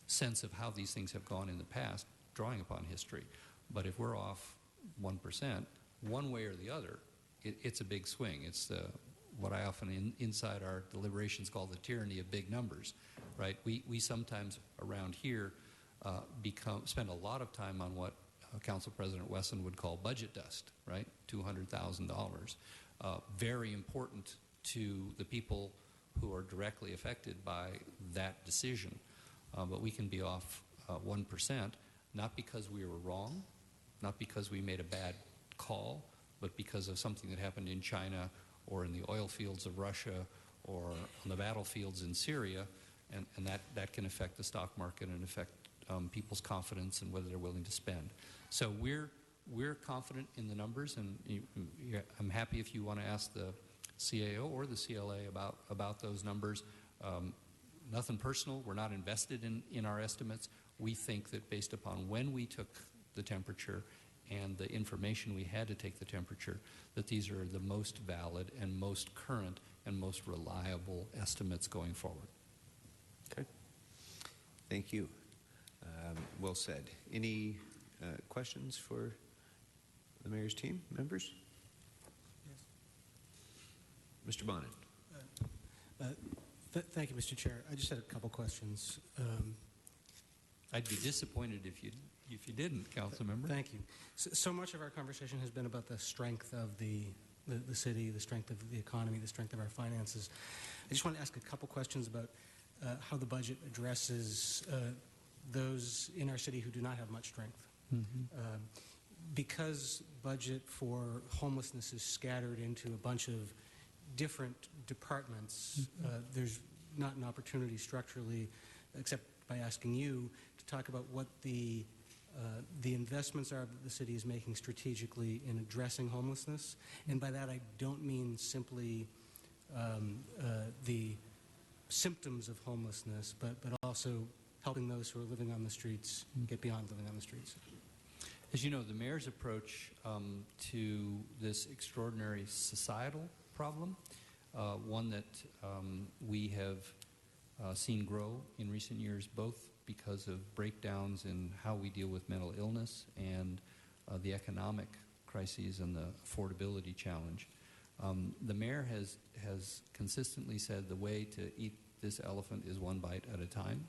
sense of how these things have gone in the past, drawing upon history. But if we're off 1%, one way or the other, it's a big swing. It's what I often inside our deliberations call the tyranny of big numbers, right? We sometimes around here spend a lot of time on what Council President Wesson would call budget dust, right? $200,000. Very important to the people who are directly affected by that decision. But we can be off 1%, not because we were wrong, not because we made a bad call, but because of something that happened in China or in the oil fields of Russia or on the battlefields in Syria, and that can affect the stock market and affect people's confidence and whether they're willing to spend. So we're confident in the numbers, and I'm happy if you want to ask the CAO or the CLA about those numbers. Nothing personal. We're not invested in our estimates. We think that based upon when we took the temperature and the information we had to take the temperature, that these are the most valid and most current and most reliable estimates going forward. Okay. Thank you. Well said. Any questions for the mayor's team members? Yes. Mr. Bonnet. Thank you, Mr. Chair. I just had a couple questions. I'd be disappointed if you didn't, Council Member. Thank you. So much of our conversation has been about the strength of the city, the strength of the economy, the strength of our finances. I just want to ask a couple questions about how the budget addresses those in our city who do not have much strength. Mm-hmm. Because budget for homelessness is scattered into a bunch of different departments, there's not an opportunity structurally, except by asking you, to talk about what the investments are that the city is making strategically in addressing homelessness. And by that, I don't mean simply the symptoms of homelessness, but also helping those who are living on the streets get beyond living on the streets. As you know, the mayor's approach to this extraordinary societal problem, one that we have seen grow in recent years, both because of breakdowns in how we deal with mental illness and the economic crises and the affordability challenge. The mayor has consistently said the way to eat this elephant is one bite at a time.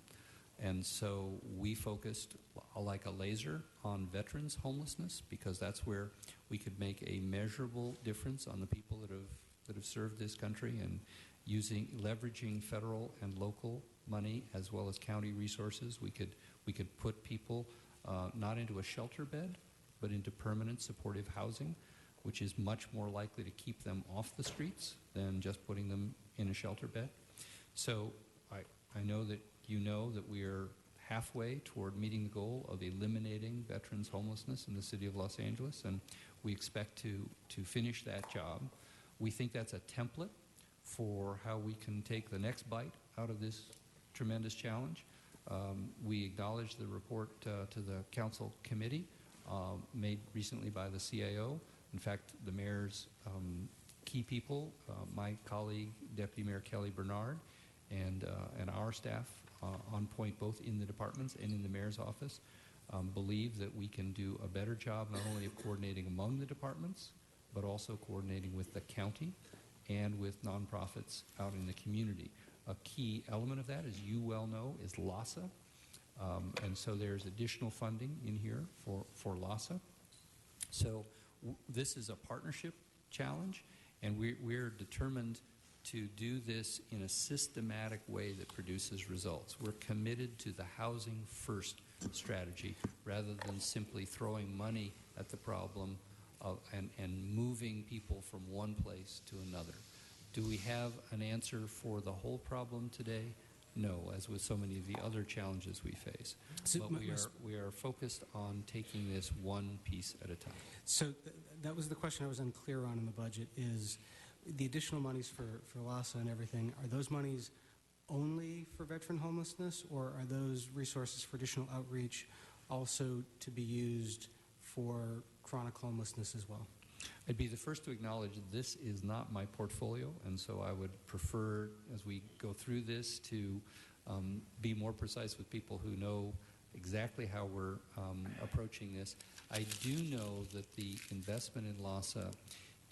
And so we focused like a laser on veterans homelessness, because that's where we could make a measurable difference on the people that have served this country, and leveraging federal and local money as well as county resources, we could put people not into a shelter bed, but into permanent supportive housing, which is much more likely to keep them off the streets than just putting them in a shelter bed. So I know that you know that we are halfway toward meeting the goal of eliminating veterans homelessness in the city of Los Angeles, and we expect to finish that job. We think that's a template for how we can take the next bite out of this tremendous challenge. We acknowledge the report to the council committee made recently by the CAO. In fact, the mayor's key people, my colleague, Deputy Mayor Kelly Bernard, and our staff on point both in the departments and in the mayor's office, believe that we can do a better job not only of coordinating among the departments, but also coordinating with the county and with nonprofits out in the community. A key element of that, as you well know, is LASA. And so there's additional funding in here for LASA. So this is a partnership challenge, and we're determined to do this in a systematic way that produces results. We're committed to the housing first strategy rather than simply throwing money at the problem and moving people from one place to another. Do we have an answer for the whole problem today? No, as with so many of the other challenges we face. So but we are focused on taking this one piece at a time. So that was the question I was unclear on in the budget, is the additional monies for LASA and everything, are those monies only for veteran homelessness, or are those resources for additional outreach also to be used for chronic homelessness as well? I'd be the first to acknowledge this is not my portfolio, and so I would prefer, as we go through this, to be more precise with people who know exactly how we're approaching this. I do know that the investment in LASA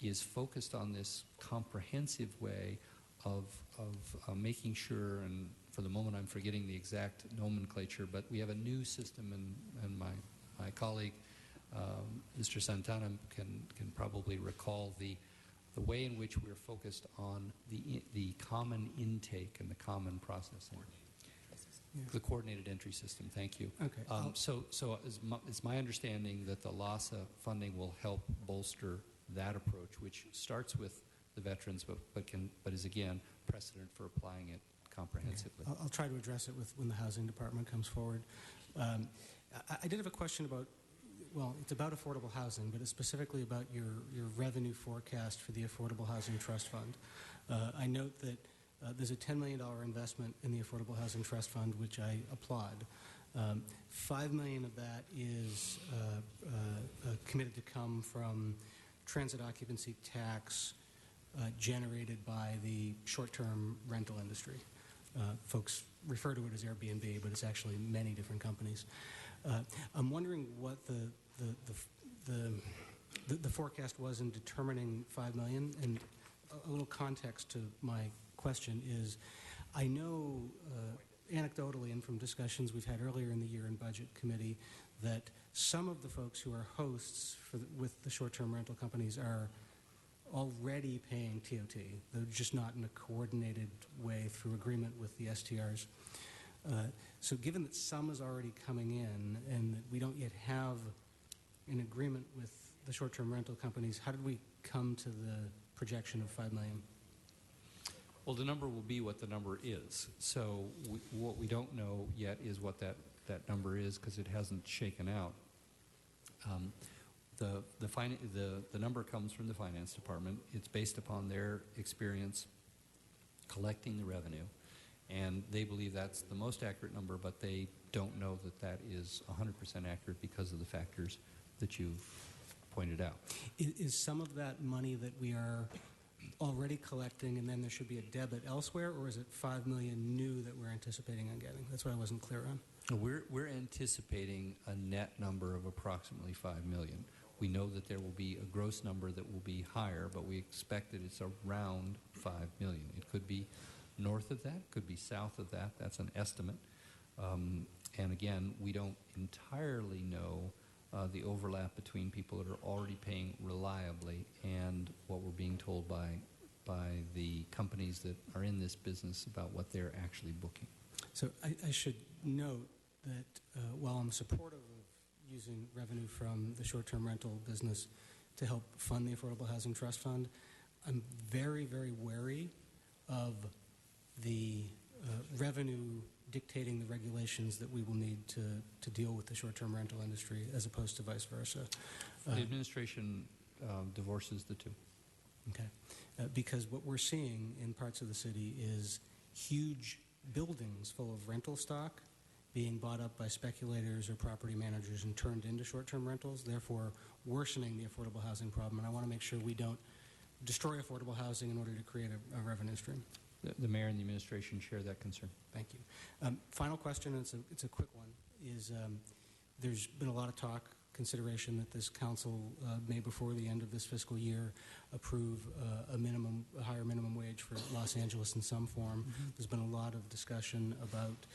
is focused on this comprehensive way of making sure, and for the moment I'm forgetting the exact nomenclature, but we have a new system, and my colleague, Mr. Santana, can probably recall the way in which we're focused on the common intake and the common processing. Yeah. The coordinated entry system, thank you. Okay. So it's my understanding that the LASA funding will help bolster that approach, which starts with the veterans, but is again precedent for applying it comprehensively. comprehensively. I'll try to address it when the housing department comes forward. I did have a question about, well, it's about affordable housing, but it's specifically about your revenue forecast for the Affordable Housing Trust Fund. I note that there's a $10 million investment in the Affordable Housing Trust Fund, which I applaud. $5 million of that is committed to come from transit occupancy tax generated by the short-term rental industry. Folks refer to it as Airbnb, but it's actually many different companies. I'm wondering what the forecast was in determining $5 million, and a little context to my question is, I know anecdotally and from discussions we've had earlier in the year in Budget Committee that some of the folks who are hosts with the short-term rental companies are already paying TOT. They're just not in a coordinated way through agreement with the STRs. So given that some is already coming in and that we don't yet have an agreement with the short-term rental companies, how did we come to the projection of $5 million? Well, the number will be what the number is. So what we don't know yet is what that number is because it hasn't shaken out. The number comes from the finance department. It's based upon their experience collecting the revenue, and they believe that's the most accurate number, but they don't know that that is 100% accurate because of the factors that you've pointed out. Is some of that money that we are already collecting and then there should be a debit elsewhere, or is it $5 million new that we're anticipating on getting? That's what I wasn't clear on. We're anticipating a net number of approximately $5 million. We know that there will be a gross number that will be higher, but we expect that it's around $5 million. It could be north of that, could be south of that. That's an estimate. And again, we don't entirely know the overlap between people that are already paying reliably and what we're being told by the companies that are in this business about what they're actually booking. So I should note that while I'm supportive of using revenue from the short-term rental business to help fund the Affordable Housing Trust Fund, I'm very, very wary of the revenue dictating the regulations that we will need to deal with the short-term rental industry as opposed to vice versa. The administration divorces the two. Okay. Because what we're seeing in parts of the city is huge buildings full of rental stock being bought up by speculators or property managers and turned into short-term rentals, therefore worsening the affordable housing problem. And I want to make sure we don't destroy affordable housing in order to create a revenue stream. The mayor and the administration share that concern. Thank you. Final question, and it's a quick one, is there's been a lot of talk, consideration that this council may before the end of this fiscal year approve a higher minimum wage for Los Angeles in some form. Mm-hmm. There's been a lot of discussion about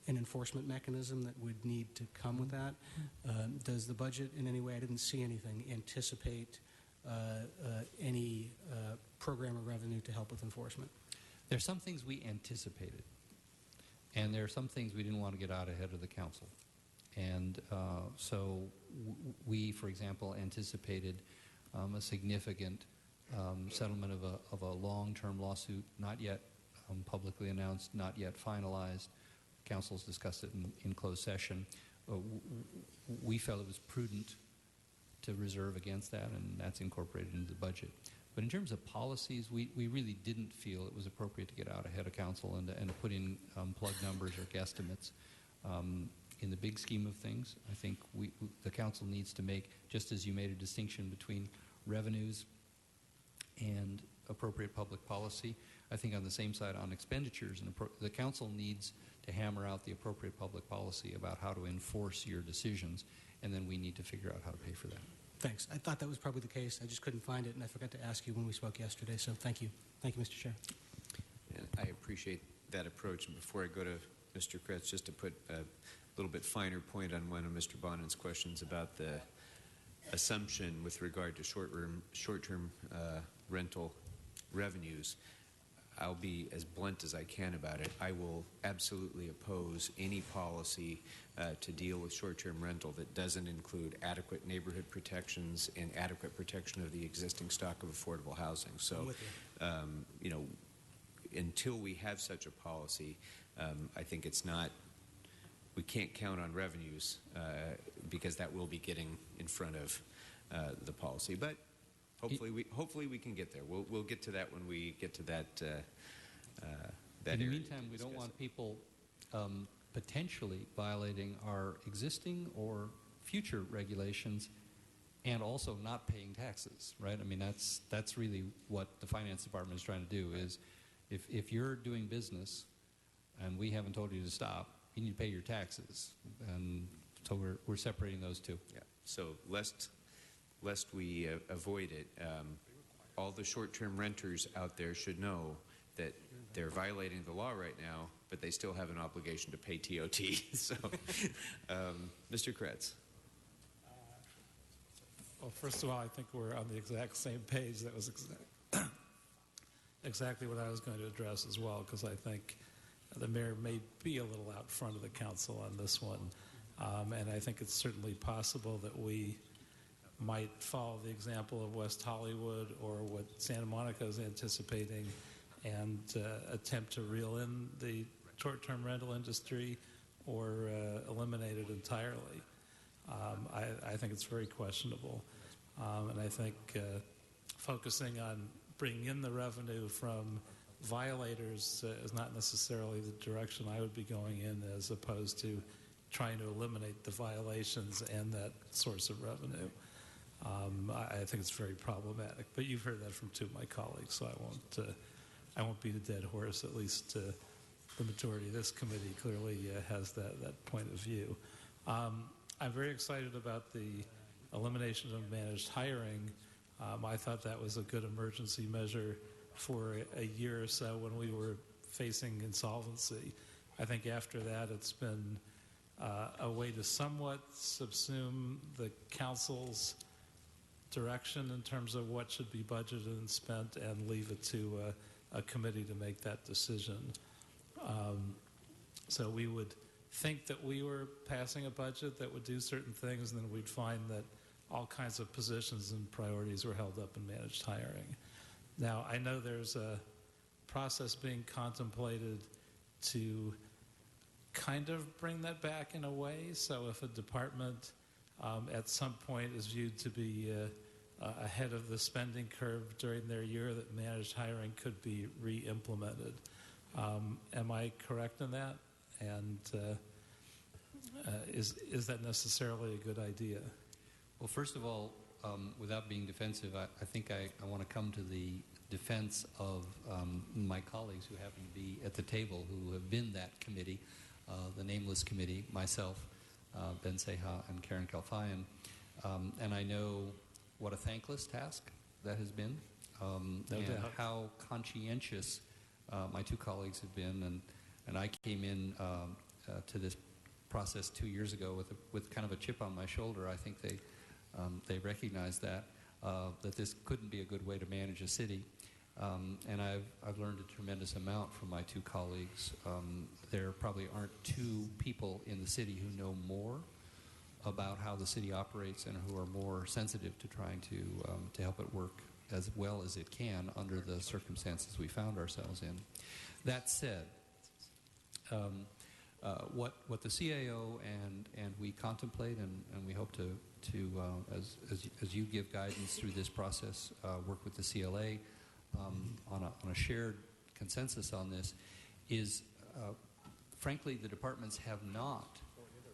an enforcement mechanism that would need to come with that. Does the budget in any way, I didn't see anything, anticipate any program or revenue to help with enforcement? There are some things we anticipated, and there are some things we didn't want to get out ahead of the council. And so we, for example, anticipated a significant settlement of a long-term lawsuit, not yet publicly announced, not yet finalized. Council's discussed it in closed session. We felt it was prudent to reserve against that, and that's incorporated into the budget. But in terms of policies, we really didn't feel it was appropriate to get out ahead of council and to put in plug numbers or guesstimates. In the big scheme of things, I think the council needs to make, just as you made a distinction between revenues and appropriate public policy, I think on the same side on expenditures, the council needs to hammer out the appropriate public policy about how to enforce your decisions, and then we need to figure out how to pay for that. Thanks. I thought that was probably the case. I just couldn't find it, and I forgot to ask you when we spoke yesterday, so thank you. Thank you, Mr. Chair. And I appreciate that approach. And before I go to Mr. Kretz, just to put a little bit finer point on one of Mr. Bonin's questions about the assumption with regard to short-term rental revenues, I'll be as blunt as I can about it. I will absolutely oppose any policy to deal with short-term rental that doesn't include adequate neighborhood protections and adequate protection of the existing stock of affordable housing. So, until we have such a policy, I think it's not. We can't count on revenues because that will be getting in front of the policy. But hopefully we can get there. We'll get to that when we get to that. In the meantime, we don't want people potentially violating our existing or future regulations and also not paying taxes, right? I mean, that's really what the finance department is trying to do. Is if you're doing business and we haven't told you to stop, you need to pay your taxes, and so we're separating those two. Yeah. So lest we avoid it, all the short-term renters out there should know that they're violating the law right now, but they still have an obligation to pay TOT. So, Mr. Kretz. Well, first of all, I think we're on the exact same page. That was exactly what I was going to address as well, because I think the mayor may be a little out front of the council on this one. And I think it's certainly possible that we might follow the example of West Hollywood or what Santa Monica is anticipating and attempt to reel in the short-term rental industry or eliminate it entirely. I think it's very questionable. And I think focusing on bringing in the revenue from violators is not necessarily the direction I would be going in, as opposed to trying to eliminate the violations and that source of revenue. I think it's very problematic. But you've heard that from two of my colleagues, so I won't beat a dead horse. At least the majority of this committee clearly has that point of view. I'm very excited about the elimination of managed hiring. I thought that was a good emergency measure for a year or so when we were facing insolvency. I think after that it's been a way to somewhat subsume the council's direction in terms of what should be budgeted and spent, and leave it to a committee to make that decision. So we would think that we were passing a budget that would do certain things, and then we'd find that all kinds of positions and priorities were held up in managed hiring. Now, I know there's a process being contemplated to kind of bring that back in a way. So if a department at some point is viewed to be ahead of the spending curve during their year, that managed hiring could be re-implemented. Am I correct in that? And is that necessarily a good idea? Well, first of all, without being defensive, I think I want to come to the defense of my colleagues who happen to be at the table, who have been that committee, the Nameless Committee, myself, Ben Seha, and Karen Kalfayan. And I know what a thankless task that has been, No and doubt. how conscientious my two colleagues have been. And I came in to this process 2 years ago with kind of a chip on my shoulder. I think they recognized that this couldn't be a good way to manage a city. And I've learned a tremendous amount from my two colleagues. There probably aren't two people in the city who know more about how the city operates and who are more sensitive to trying to help it work as well as it can under the circumstances we found ourselves in. That said, what the CAO and we contemplate and we hope to as you give guidance through this process, work with the CLA on a shared consensus on this, is frankly the departments have not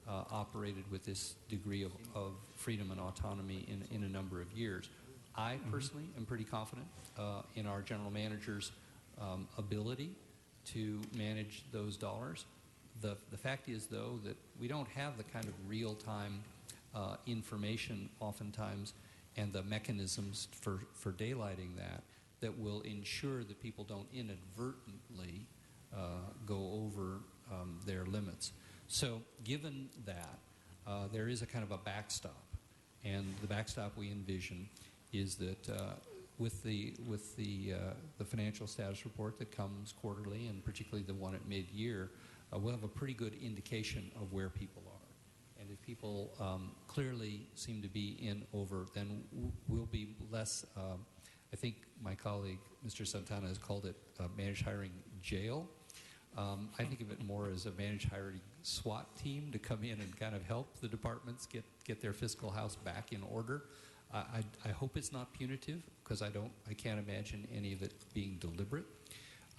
operated with this degree of freedom and autonomy in a number of years. I personally am pretty confident in our general manager's ability to manage those dollars. The fact is, though, that we don't have the kind of real-time information oftentimes and the mechanisms for daylighting that will ensure that people don't inadvertently go over their limits. So given that, there is a kind of a backstop. And the backstop we envision is that with the financial status report that comes quarterly, and particularly the one at mid-year, we'll have a pretty good indication of where people are. And if people clearly seem to be in over, then we'll be less I think my colleague, Mr. Santana, has called it managed hiring jail. I think of it more as a managed hiring SWAT team to come in and kind of help the departments get their fiscal house back in order. I hope it's not punitive, because I can't imagine any of it being deliberate.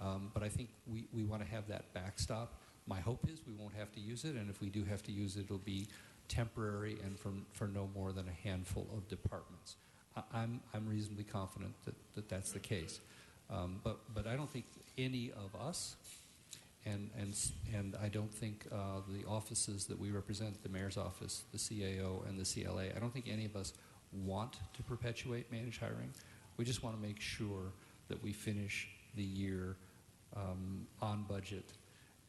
But I think we want to have that backstop. My hope is we won't have to use it, and if we do have to use it, it'll be temporary and for no more than a handful of departments. I'm reasonably confident that that's the case. But I don't think any of us, and I don't think the offices that we represent, the mayor's office, the CAO, and the CLA, I don't think any of us want to perpetuate managed hiring. We just want to make sure that we finish the year on budget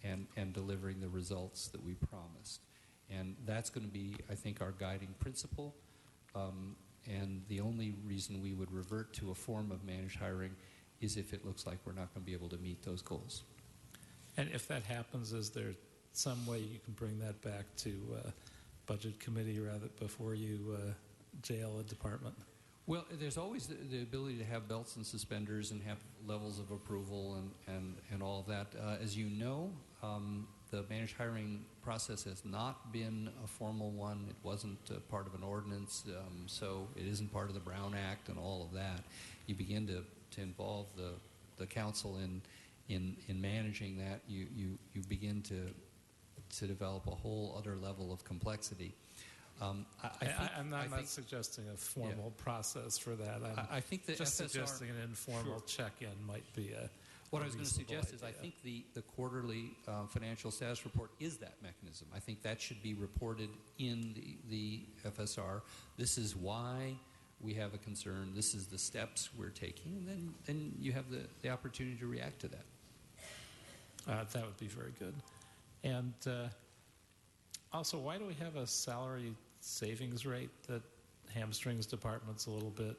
and delivering the results that we promised. And that's going to be, I think, our guiding principle. And the only reason we would revert to a form of managed hiring is if it looks like we're not going to be able to meet those goals. And if that happens, is there some way you can bring that back to budget committee rather before you jail a department? Well, there's always the ability to have belts and suspenders and have levels of approval and all of that. As you know, the managed hiring process has not been a formal one. It wasn't part of an ordinance, so it isn't part of the Brown Act and all of that. You begin to involve the council in managing that. You begin to develop a whole other level of complexity. I'm not suggesting a formal process for that. I think that just FSR, suggesting an informal check-in might be a what I was going to suggest idea. is I think the quarterly financial status report is that mechanism. I think that should be reported in the FSR. This is why we have a concern. This is the steps we're taking. And then you have the opportunity to react to that. That would be very good. And also, why do we have a salary savings rate that hamstrings departments a little bit?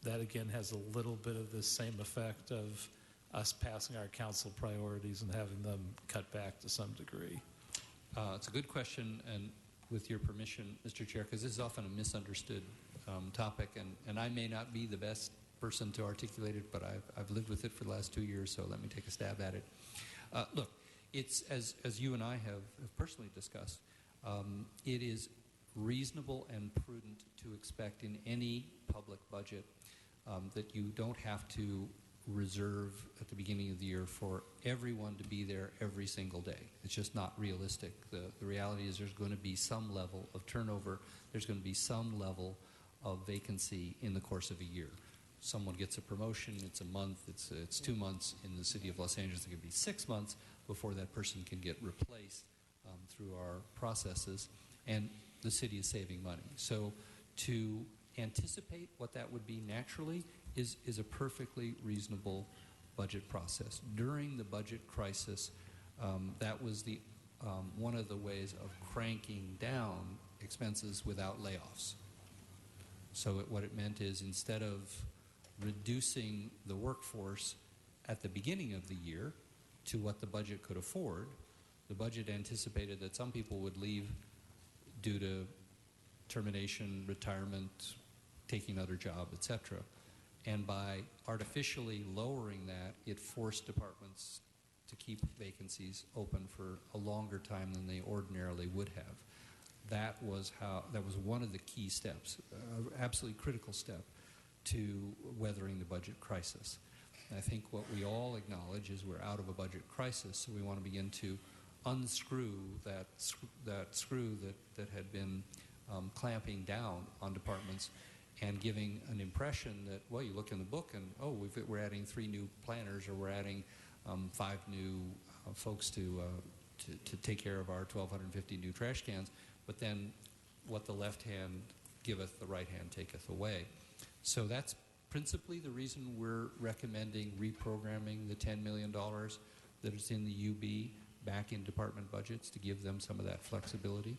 That, again, has a little bit of the same effect of us passing our council priorities and having them cut back to some degree. It's a good question, and with your permission, Mr. Chair, because this is often a misunderstood topic, and I may not be the best person to articulate it, but I've lived with it for the last 2 years, so let me take a stab at it. Look, it's, as you and I have personally discussed, it is reasonable and prudent to expect in any public budget that you don't have to reserve at the beginning of the year for everyone to be there every single day. It's just not realistic. The reality is there's going to be some level of turnover. There's going to be some level of vacancy in the course of a year. Someone gets a promotion, it's a month, it's 2 months. In the city of Los Angeles, it could be 6 months before that person can get replaced through our processes, and the city is saving money. So to anticipate what that would be naturally is a perfectly reasonable budget process. During the budget crisis, that was the one of the ways of cranking down expenses without layoffs. So what it meant is instead of reducing the workforce at the beginning of the year to what the budget could afford, the budget anticipated that some people would leave due to termination, retirement, taking another job, etc. And by artificially lowering that, it forced departments to keep vacancies open for a longer time than they ordinarily would have. That was one of the key steps, absolutely critical step to weathering the budget crisis. And I think what we all acknowledge is we're out of a budget crisis, so we want to begin to unscrew that screw that had been clamping down on departments and giving an impression that, well, you look in the book and, oh, we're adding 3 new planners, or we're adding 5 new folks to take care of our 1,250 new trash cans, but then what the left hand giveth, the right hand taketh away. So that's principally the reason we're recommending reprogramming the $10 million that is in the UB back in department budgets to give them some of that flexibility.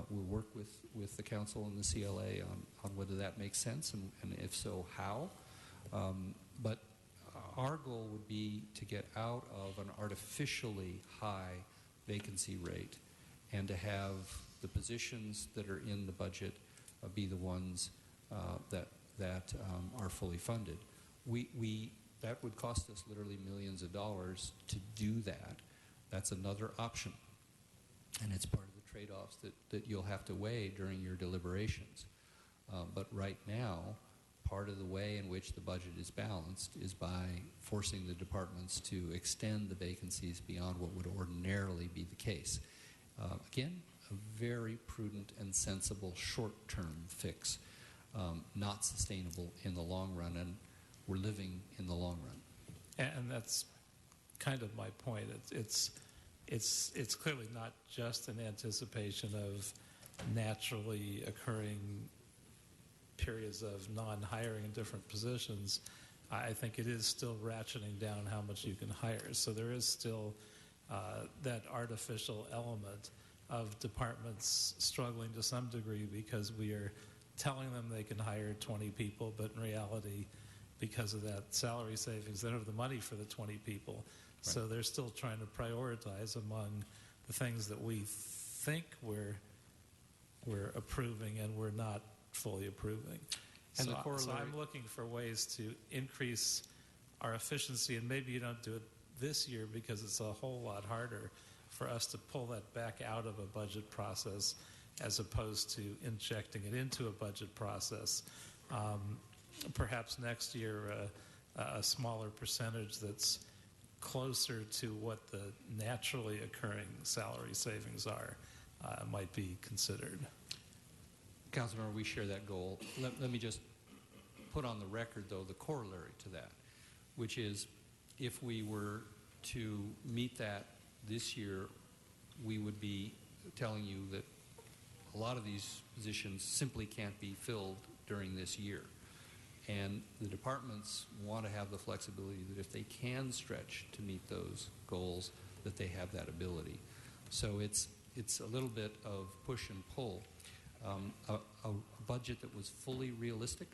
We'll work with the council and the CLA on whether that makes sense, and if so, how. But our goal would be to get out of an artificially high vacancy rate and to have the positions that are in the budget be the ones that that are fully funded. That would cost us literally millions of dollars to do that. That's another option. And it's part of the trade-offs that you'll have to weigh during your deliberations. But right now, part of the way in which the budget is balanced is by forcing the departments to extend the vacancies beyond what would ordinarily be the case. Again, a very prudent and sensible short-term fix, not sustainable in the long run, and we're living in the long run. And that's kind of my point. It's clearly not just an anticipation of naturally occurring periods of non-hiring in different positions. I think it is still ratcheting down how much you can hire. So there is still that artificial element of departments struggling to some degree because we are telling them they can hire 20 people, but in reality, because of that salary savings, they don't have the money for the 20 people. Right. So they're still trying to prioritize among the things that we think we're approving and we're not fully approving. And so, the corollary, so I'm looking for ways to increase our efficiency, and maybe you don't do it this year because it's a whole lot harder for us to pull that back out of a budget process as opposed to injecting it into a budget process. Perhaps next year a smaller percentage that's closer to what the naturally occurring salary savings are might be considered. Councilmember, we share that goal. Let me just put on the record, though, the corollary to that, which is if we were to meet that this year, we would be telling you that a lot of these positions simply can't be filled during this year. And the departments want to have the flexibility that if they can stretch to meet those goals, that they have that ability. So it's a little bit of push and pull. A budget that was fully realistic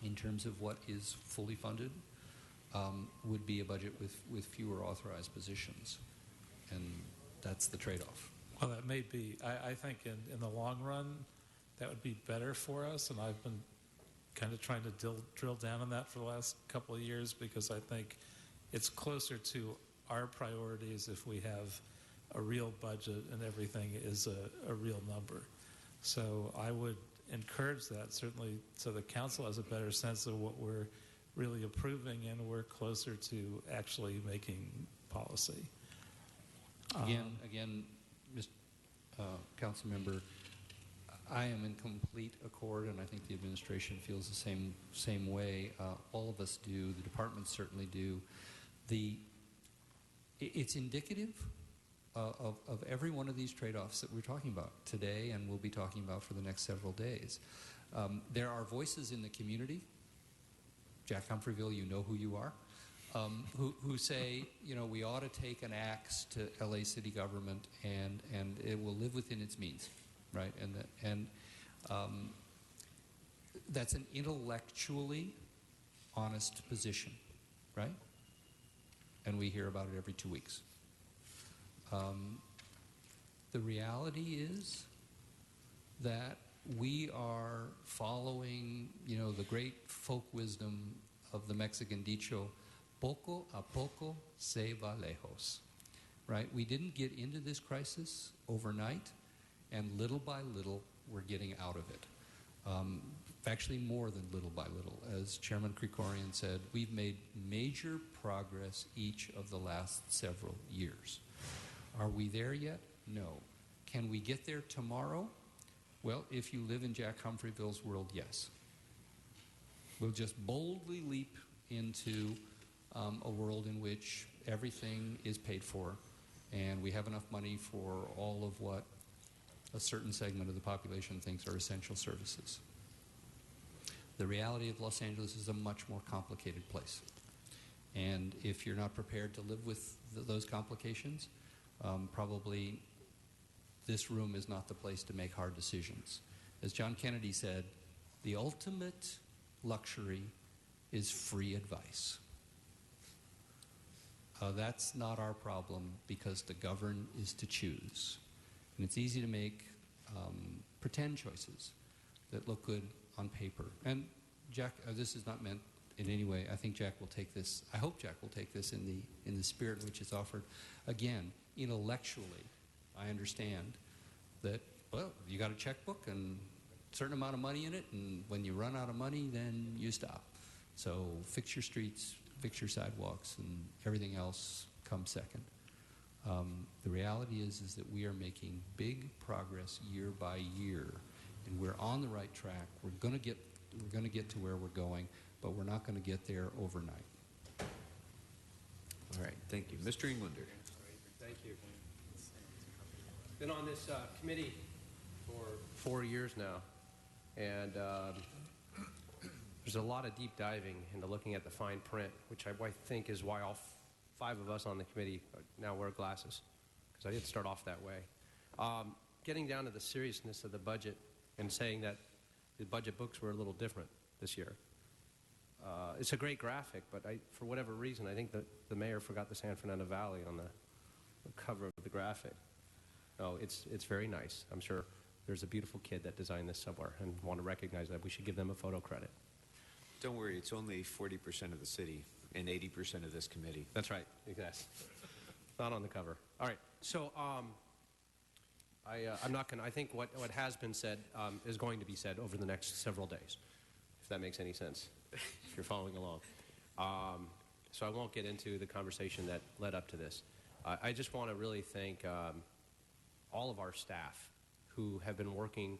in terms of what is fully funded would be a budget with fewer authorized positions. And that's the trade-off. Well, that may be. I think in the long run, that would be better for us, and I've been kind of trying to drill down on that for the last couple of years because I think it's closer to our priorities if we have a real budget and everything is a real number. So I would encourage that, certainly, so the council has a better sense of what we're really approving and we're closer to actually making policy. Again, Mr. Council Member, I am in complete accord, and I think the administration feels the same way. All of us do. The departments certainly do. It's indicative of every one of these trade-offs that we're talking about today and we'll be talking about for the next several days. There are voices in the community, Jack Humphreyville, you know who you are, who say, we ought to take an axe to LA city government and it will live within its means, right? And that's an intellectually honest position, right? And we hear about it every 2 weeks. The reality is that we are following, the great folk wisdom of the Mexican dicho, poco a poco se va lejos, right? We didn't get into this crisis overnight, and little by little, we're getting out of it. Actually, more than little by little. As Chairman Krikorian said, we've made major progress each of the last several years. Are we there yet? No. Can we get there tomorrow? Well, if you live in Jack Humphreyville's world, yes. We'll just boldly leap into a world in which everything is paid for and we have enough money for all of what a certain segment of the population thinks are essential services. The reality of Los Angeles is a much more complicated place. And if you're not prepared to live with those complications, probably this room is not the place to make hard decisions. As John Kennedy said, the ultimate luxury is free advice. That's not our problem because to govern is to choose. And it's easy to make pretend choices that look good on paper. And Jack, this is not meant in any way. I think Jack will take this. I hope Jack will take this in the spirit in which it's offered. Again, intellectually, I understand that. Well, you got a checkbook and a certain amount of money in it, and when you run out of money, then you stop. So fix your streets, fix your sidewalks, and everything else comes second. The reality is that we are making big progress year by year, and we're on the right track. We're going to get to where we're going, but we're not going to get there overnight. All right, thank you. Mr. Englander. Thank you. Been on this committee for 4 years now, and there's a lot of deep diving into looking at the fine print, which I think is why all 5 of us on the committee now wear glasses, because I didn't start off that way. Getting down to the seriousness of the budget and saying that the budget books were a little different this year. It's a great graphic, but for whatever reason, I think that the mayor forgot the San Fernando Valley on the cover of the graphic. No, it's very nice. I'm sure there's a beautiful kid that designed this somewhere, and want to recognize that. We should give them a photo credit. Don't worry, it's only 40% of the city and 80% of this committee. That's right. Yes. Not on the cover. All right. So I'm not going to. I think what has been said is going to be said over the next several days, if that makes any sense, if you're following along. So I won't get into the conversation that led up to this. I just want to really thank all of our staff who have been working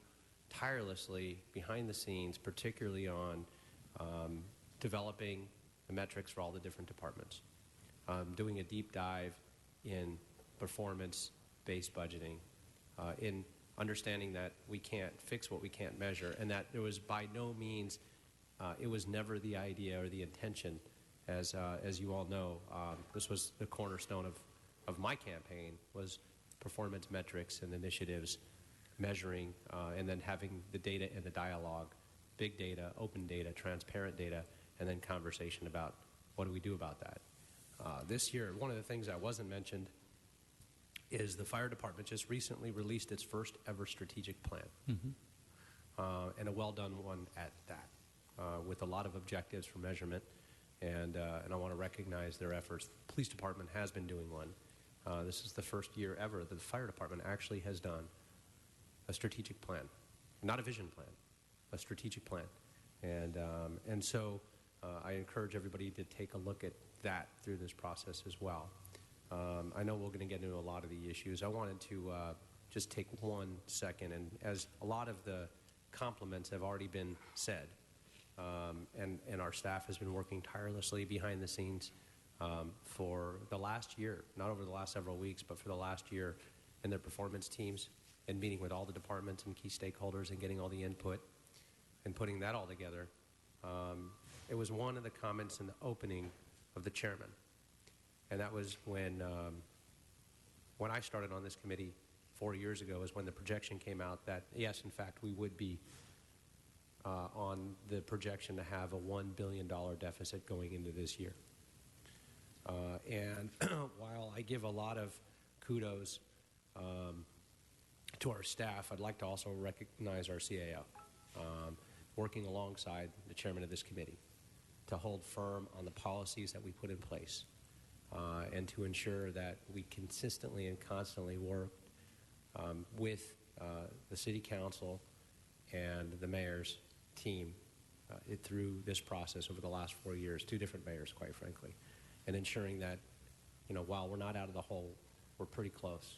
tirelessly behind the scenes, particularly on developing the metrics for all the different departments, doing a deep dive in performance-based budgeting, in understanding that we can't fix what we can't measure, and that there was by no means, it was never the idea or the intention, as you all know, this was the cornerstone of my campaign, was performance metrics and initiatives, measuring, and then having the data and the dialogue, big data, open data, transparent data, and then conversation about what do we do about that. This year, one of the things that wasn't mentioned is the fire department just recently released its first ever strategic plan, and a well-done one at that, with a lot of objectives for measurement, and I want to recognize their efforts. The police department has been doing one. This is the first year ever that the fire department actually has done a strategic plan, not a vision plan, a strategic plan, and so I encourage everybody to take a look at that through this process as well. I know we're going to get into a lot of the issues. I wanted to just take 1 second, and as a lot of the compliments have already been said, and our staff has been working tirelessly behind the scenes for the last year, not over the last several weeks, but for the last year, in their performance teams and meeting with all the departments and key stakeholders and getting all the input and putting that all together. It was one of the comments in the opening of the chairman, and that was when I started on this committee 4 years ago, is when the projection came out that, yes, in fact, we would be on the projection to have a $1 billion deficit going into this year. And while I give a lot of kudos to our staff, I'd like to also recognize our CAO, working alongside the chairman of this committee to hold firm on the policies that we put in place, and to ensure that we consistently and constantly work with the city council and the mayor's team through this process over the last 4 years, 2 different mayors, quite frankly, and ensuring that, while we're not out of the hole, we're pretty close,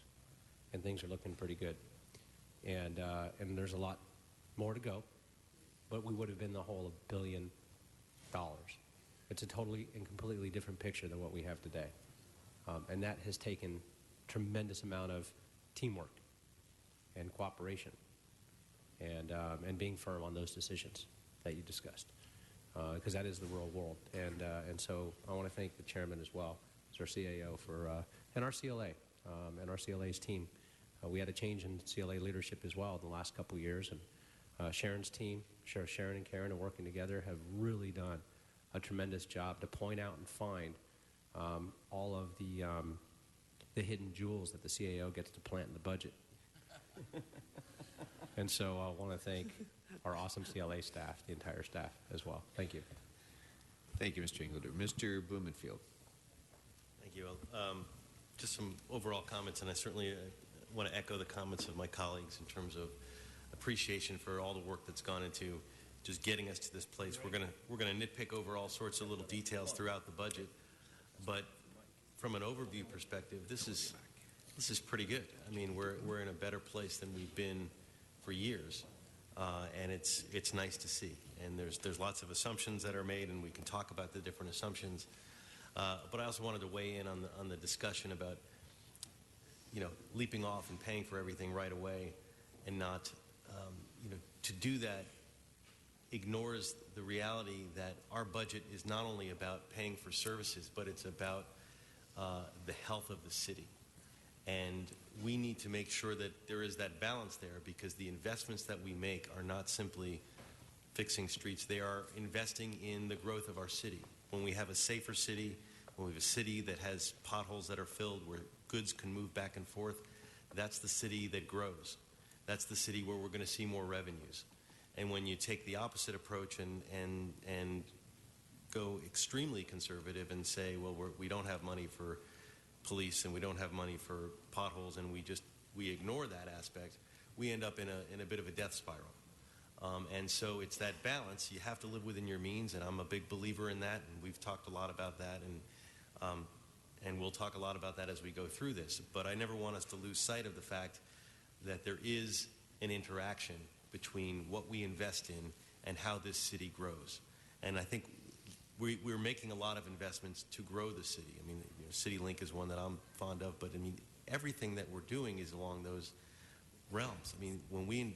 and things are looking pretty good. And there's a lot more to go, but we would have been the whole $1 billion. It's a totally and completely different picture than what we have today. And that has taken tremendous amount of teamwork and cooperation and being firm on those decisions that you discussed, because that is the real world. And so I want to thank the chairman as well as our CAO and our CLA and our CLA's team. We had a change in CLA leadership as well in the last couple of years, and Sharon's team, Sharon and Karen, are working together, have really done a tremendous job to point out and find all of the hidden jewels that the CAO gets to plant in the budget. And so I want to thank our awesome CLA staff, the entire staff as well. Thank you. Thank you, Mr. Englander. Mr. Blumenfield. Thank you. Just some overall comments, and I certainly want to echo the comments of my colleagues in terms of appreciation for all the work that's gone into just getting us to this place. We're gonna nitpick over all sorts of little details throughout the budget, but from an overview perspective, this is pretty good. I mean, we're in a better place than we've been for years, and it's nice to see. And there's lots of assumptions that are made, and we can talk about the different assumptions. But I also wanted to weigh in on the discussion about, leaping off and paying for everything right away, and not, to do that ignores the reality that our budget is not only about paying for services, but it's about the health of the city. And we need to make sure that there is that balance there, because the investments that we make are not simply fixing streets. They are investing in the growth of our city. When we have a safer city, when we have a city that has potholes that are filled, where goods can move back and forth, that's the city that grows. That's the city where we're going to see more revenues. And when you take the opposite approach and go extremely conservative and say, well, we don't have money for police and we don't have money for potholes, and we ignore that aspect, we end up in a bit of a death spiral. And so it's that balance. You have to live within your means, and I'm a big believer in that, and we've talked a lot about that, and we'll talk a lot about that as we go through this. But I never want us to lose sight of the fact that there is an interaction between what we invest in and how this city grows. And I think we're making a lot of investments to grow the city. I mean, CityLink is one that I'm fond of, but I mean, everything that we're doing is along those realms. I mean, when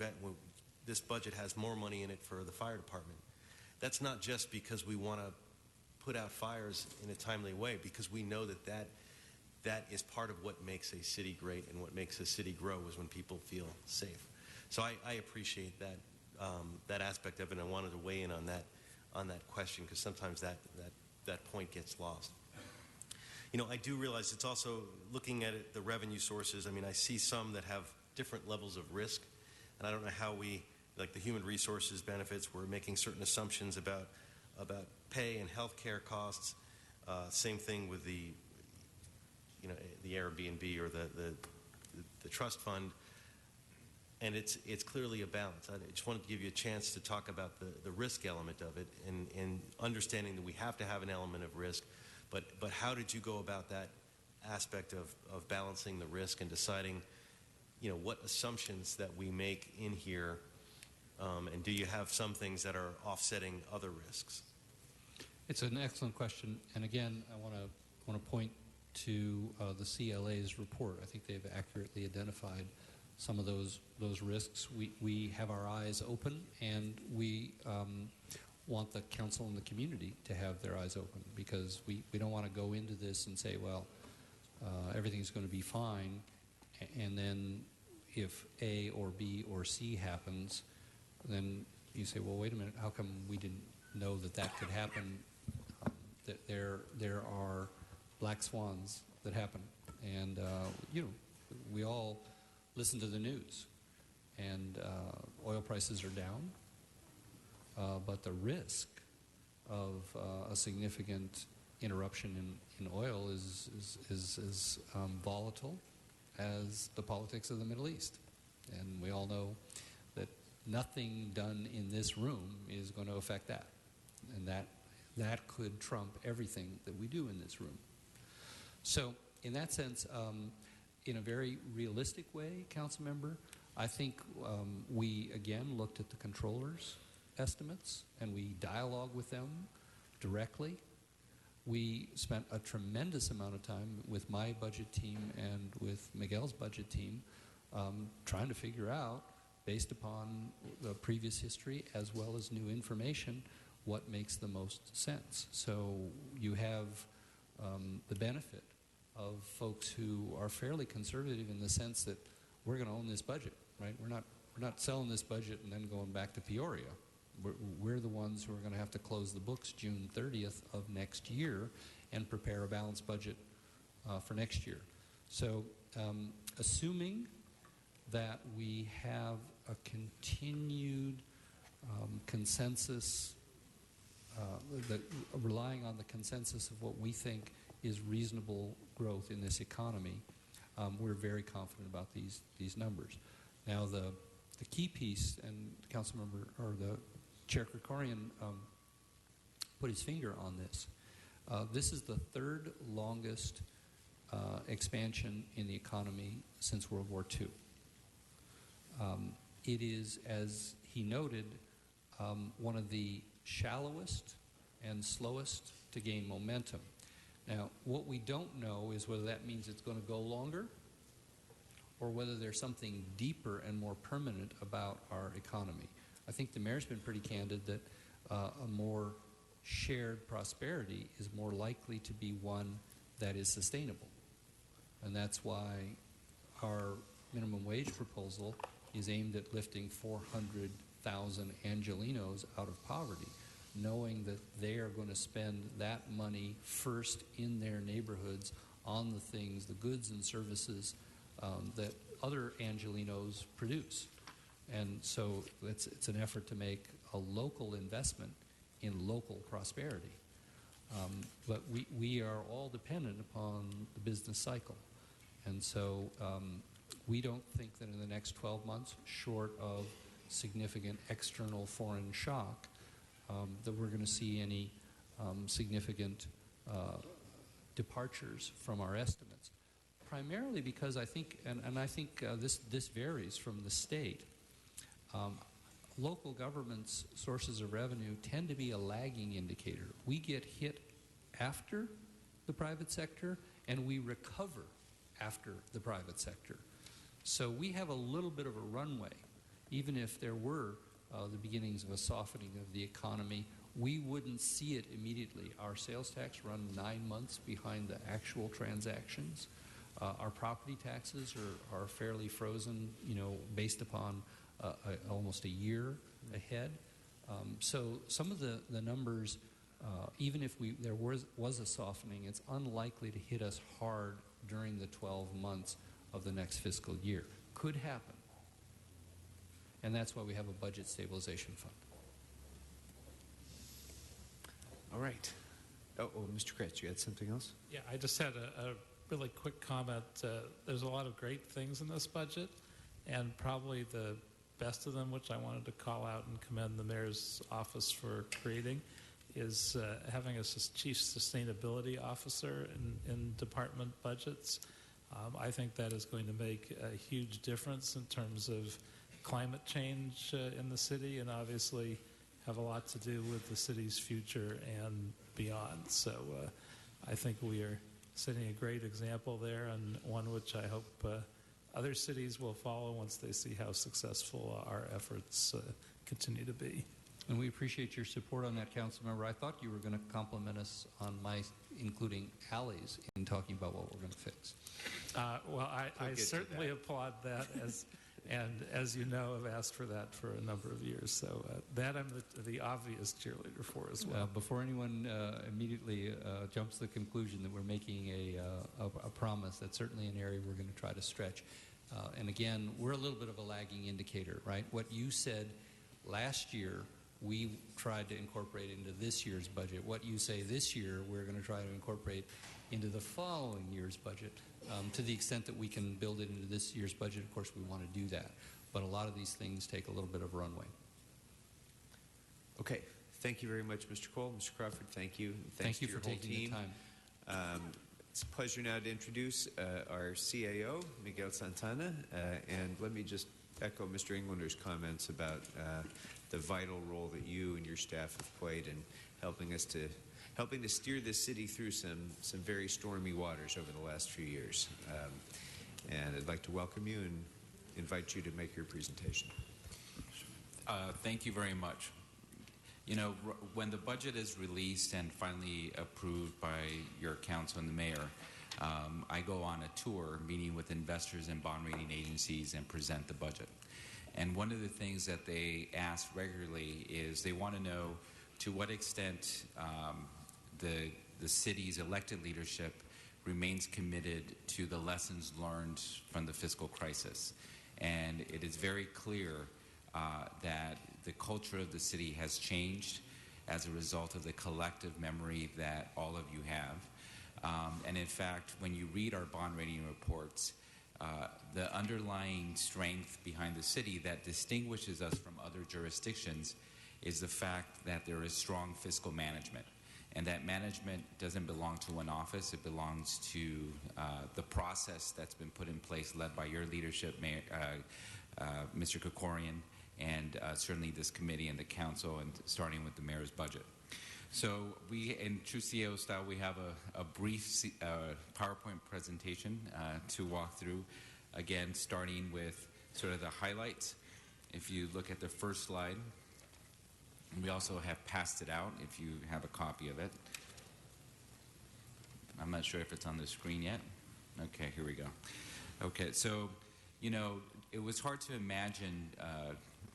this budget has more money in it for the fire department, that's not just because we want to put out fires in a timely way, because we know that is part of what makes a city great and what makes a city grow, is when people feel safe. So I appreciate that aspect of it, and I wanted to weigh in on that question, because sometimes that point gets lost. I do realize it's also looking at the revenue sources. I mean, I see some that have different levels of risk, and I don't know how we, like the human resources benefits, we're making certain assumptions about pay and health care costs. Same thing with the Airbnb or the trust fund. And it's clearly a balance. I just wanted to give you a chance to talk about the risk element of it, and understanding that we have to have an element of risk. But how did you go about that aspect of balancing the risk and deciding, what assumptions that we make in here, and do you have some things that are offsetting other risks? It's an excellent question, and again, I want to point to the CLA's report. I think they've accurately identified some of those risks. We have our eyes open, and we want the council and the community to have their eyes open, because we don't want to go into this and say, well, everything's going to be fine, and then if A or B or C happens, then you say, well, wait a minute, how come we didn't know that could happen? That there are black swans that happen, and we all listen to the news, and oil prices are down, but the risk of a significant interruption in oil is volatile as the politics of the Middle East. And we all know that nothing done in this room is going to affect that. And that could trump everything that we do in this room. So in that sense, in a very realistic way, council member, I think we again looked at the controller's estimates, and we dialogue with them directly. We spent a tremendous amount of time with my budget team and with Miguel's budget team trying to figure out, based upon the previous history as well as new information, what makes the most sense. So you have the benefit of folks who are fairly conservative in the sense that we're going to own this budget, right? We're not selling this budget and then going back to Peoria. We're the ones who are going to have to close the books June 30th of next year and prepare a balanced budget for next year. So assuming that we have a continued consensus, relying on the consensus of what we think is reasonable growth in this economy, we're very confident about these numbers. Now, the key piece, and Councilmember or the Chair Krikorian put his finger on this. This is the third longest expansion in the economy since World War II. It is, as he noted, one of the shallowest and slowest to gain momentum. Now, what we don't know is whether that means it's going to go longer or whether there's something deeper and more permanent about our economy. I think the mayor's been pretty candid that a more shared prosperity is more likely to be one that is sustainable. And that's why our minimum wage proposal is aimed at lifting 400,000 Angelenos out of poverty, knowing that they are going to spend that money first in their neighborhoods on the things, the goods and services that other Angelenos produce. And so it's an effort to make a local investment in local prosperity. But we are all dependent upon the business cycle. And so we don't think that in the next 12 months, short of significant external foreign shock, that we're going to see any significant departures from our estimates. Primarily because I think, and I think this varies from the state, local governments' sources of revenue tend to be a lagging indicator. We get hit after the private sector, and we recover after the private sector. So we have a little bit of a runway. Even if there were the beginnings of a softening of the economy, we wouldn't see it immediately. Our sales tax run 9 months behind the actual transactions. Our property taxes are fairly frozen, based upon almost a year ahead. So some of the numbers, even if there was a softening, it's unlikely to hit us hard during the 12 months of the next fiscal year. Could happen. And that's why we have a budget stabilization fund. All right. Oh, Mr. Kretz, you had something else? Yeah, I just had a really quick comment. There's a lot of great things in this budget, and probably the best of them, which I wanted to call out and commend the mayor's office for creating, is having a chief sustainability officer in department budgets. I think that is going to make a huge difference in terms of climate change in the city, and obviously have a lot to do with the city's future and beyond. So I think we are setting a great example there, and one which I hope other cities will follow once they see how successful our efforts continue to be. And we appreciate your support on that, Councilmember. I thought you were going to compliment us on my including alleys in talking about what we're going to fix. Well, I certainly applaud that, as you know, I've asked for that for a number of years. So that I'm the obvious cheerleader for as well. Before anyone immediately jumps to the conclusion that we're making a promise, that's certainly an area we're going to try to stretch. And again, we're a little bit of a lagging indicator, right? What you said last year, we tried to incorporate into this year's budget. What you say this year, we're going to try to incorporate into the following year's budget. To the extent that we can build it into this year's budget, of course, we want to do that. But a lot of these things take a little bit of runway. Okay. Thank you very much, Mr. Cole. Mr. Crawford, thank you. Thank you to your for whole taking team. the time. It's a pleasure now to introduce our CAO, Miguel Santana. And let me just echo Mr. Englander's comments about the vital role that you and your staff have played in helping to steer this city through some very stormy waters over the last few years. And I'd like to welcome you and invite you to make your presentation. Thank you very much. You know, when the budget is released and finally approved by your council and the mayor, I go on a tour meeting with investors and bond rating agencies and present the budget. And one of the things that they ask regularly is they want to know to what extent the city's elected leadership remains committed to the lessons learned from the fiscal crisis. And it is very clear that the culture of the city has changed as a result of the collective memory that all of you have. And in fact, when you read our bond rating reports, the underlying strength behind the city that distinguishes us from other jurisdictions is the fact that there is strong fiscal management. And that management doesn't belong to one office. It belongs to the process that's been put in place, led by your leadership, Mayor, Mr. Kokorian, and certainly this committee and the council, and starting with the mayor's budget. So we, in true CAO style, we have a brief PowerPoint presentation to walk through, again, starting with sort of the highlights. If you look at the first slide, we also have passed it out if you have a copy of it. I'm not sure if it's on the screen yet. Okay, here we go. Okay, so, you know, it was hard to imagine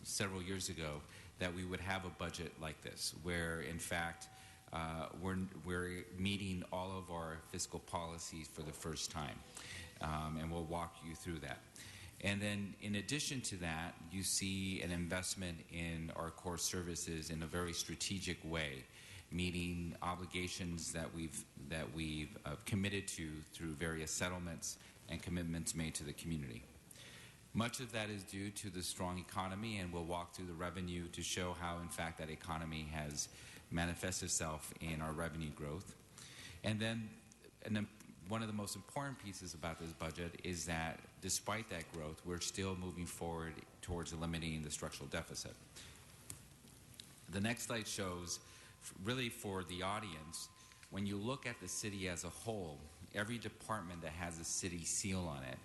several years ago that we would have a budget like this, where in fact we're meeting all of our fiscal policies for the first time, and we'll walk you through that. And then in addition to that, you see an investment in our core services in a very strategic way, meeting obligations that we've committed to through various settlements and commitments made to the community. Much of that is due to the strong economy, and we'll walk through the revenue to show how, in fact, that economy has manifested itself in our revenue growth. And then one of the most important pieces about this budget is that despite that growth, we're still moving forward towards eliminating the structural deficit. The next slide shows, really for the audience, when you look at the city as a whole, every department that has a city seal on it,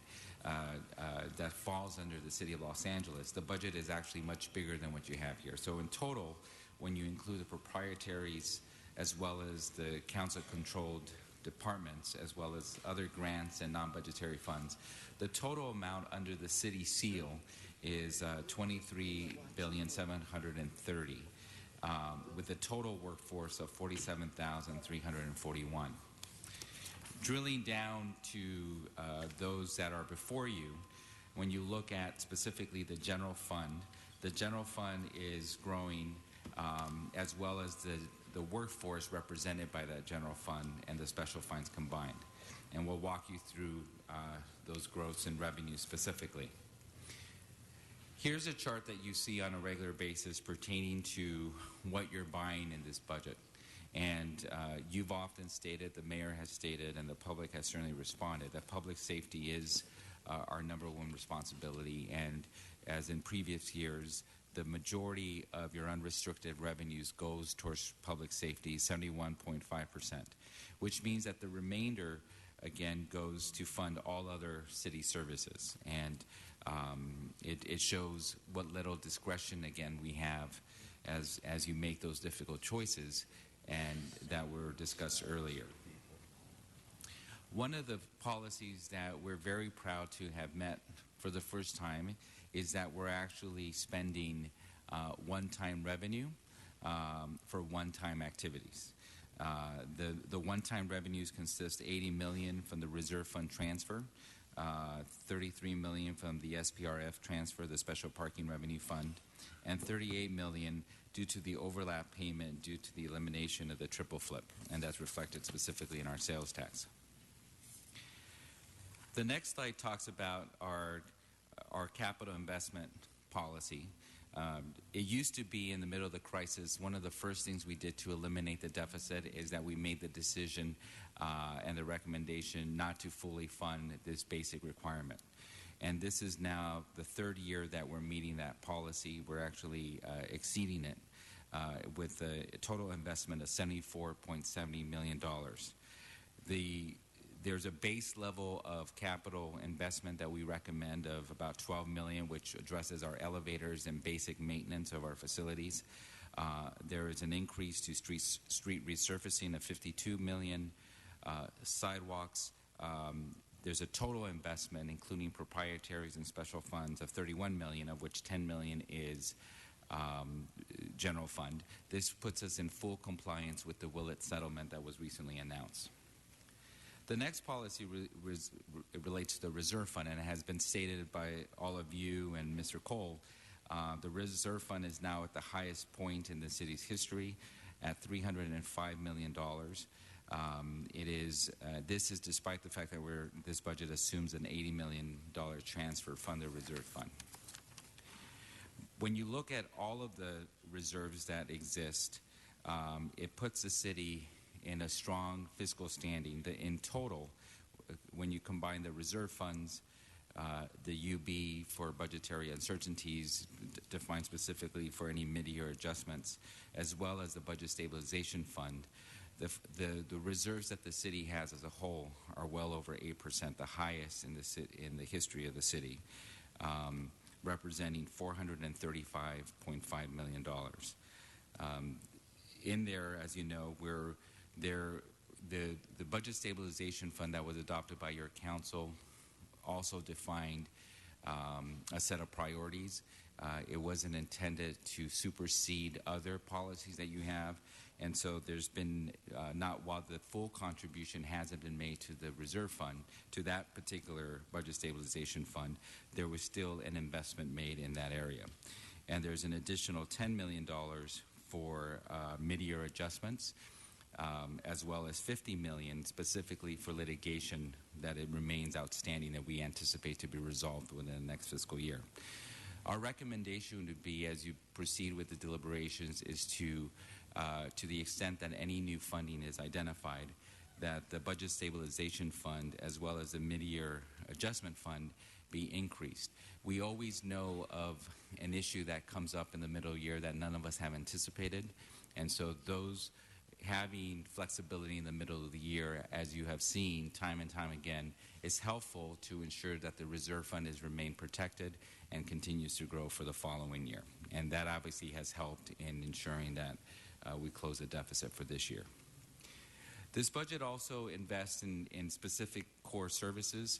that falls under the City of Los Angeles, the budget is actually much bigger than what you have here. So in total, when you include the proprietaries as well as the council-controlled departments, as well as other grants and non-budgetary funds, the total amount under the city seal is $23,730,000, with a total workforce of 47,341. Drilling down to those that are before you, when you look at specifically the general fund is growing as well as the workforce represented by that general fund and the special funds combined. And we'll walk you through those growths in revenue specifically. Here's a chart that you see on a regular basis pertaining to what you're buying in this budget. And you've often stated, the mayor has stated, and the public has certainly responded, that public safety is our number one responsibility. And as in previous years, the majority of your unrestricted revenues goes towards public safety, 71.5%, which means that the remainder, again, goes to fund all other city services. And it shows what little discretion, again, we have as you make those difficult choices and that were discussed earlier. One of the policies that we're very proud to have met for the first time is that we're actually spending one-time revenue for one-time activities. The one-time revenues consist $80 million from the reserve fund transfer, $33 million from the SPRF transfer, the special parking revenue fund, and $38 million due to the overlap payment due to the elimination of the triple flip, and that's reflected specifically in our sales tax. The next slide talks about our capital investment policy. It used to be in the middle of the crisis, one of the first things we did to eliminate the deficit is that we made the decision and the recommendation not to fully fund this basic requirement. And this is now the third year that we're meeting that policy. We're actually exceeding it with a total investment of $74.70 million. There's a base level of capital investment that we recommend of about $12 million, which addresses our elevators and basic maintenance of our facilities. There is an increase to street resurfacing of $52 million, sidewalks. There's a total investment, including proprietaries and special funds, of $31 million, of which $10 million is general fund. This puts us in full compliance with the Willett settlement that was recently announced. The next policy relates to the reserve fund, and it has been stated by all of you and Mr. Cole. The reserve fund is now at the highest point in the city's history at $305 million. This is despite the fact that this budget assumes an $80 million transfer from the reserve fund. When you look at all of the reserves that exist, it puts the city in a strong fiscal standing. In total, when you combine the reserve funds, the UB for budgetary uncertainties defined specifically for any mid-year adjustments, as well as the budget stabilization fund, the reserves that the city has as a whole are well over 8%, the highest in the history of the city, representing $435.5 million. In there, as you know, the budget stabilization fund that was adopted by your council also defined a set of priorities. It wasn't intended to supersede other policies that you have, and so there's been while the full contribution hasn't been made to the reserve fund, to that particular budget stabilization fund, there was still an investment made in that area. And there's an additional $10 million for mid-year adjustments, as well as $50 million specifically for litigation that it remains outstanding that we anticipate to be resolved within the next fiscal year. Our recommendation would be, as you proceed with the deliberations, is to the extent that any new funding is identified, that the budget stabilization fund as well as the mid-year adjustment fund be increased. We always know of an issue that comes up in the middle year that none of us have anticipated, and so those having flexibility in the middle of the year, as you have seen time and time again, is helpful to ensure that the reserve fund is remained protected and continues to grow for the following year. And that obviously has helped in ensuring that we close the deficit for this year. This budget also invests in specific core services.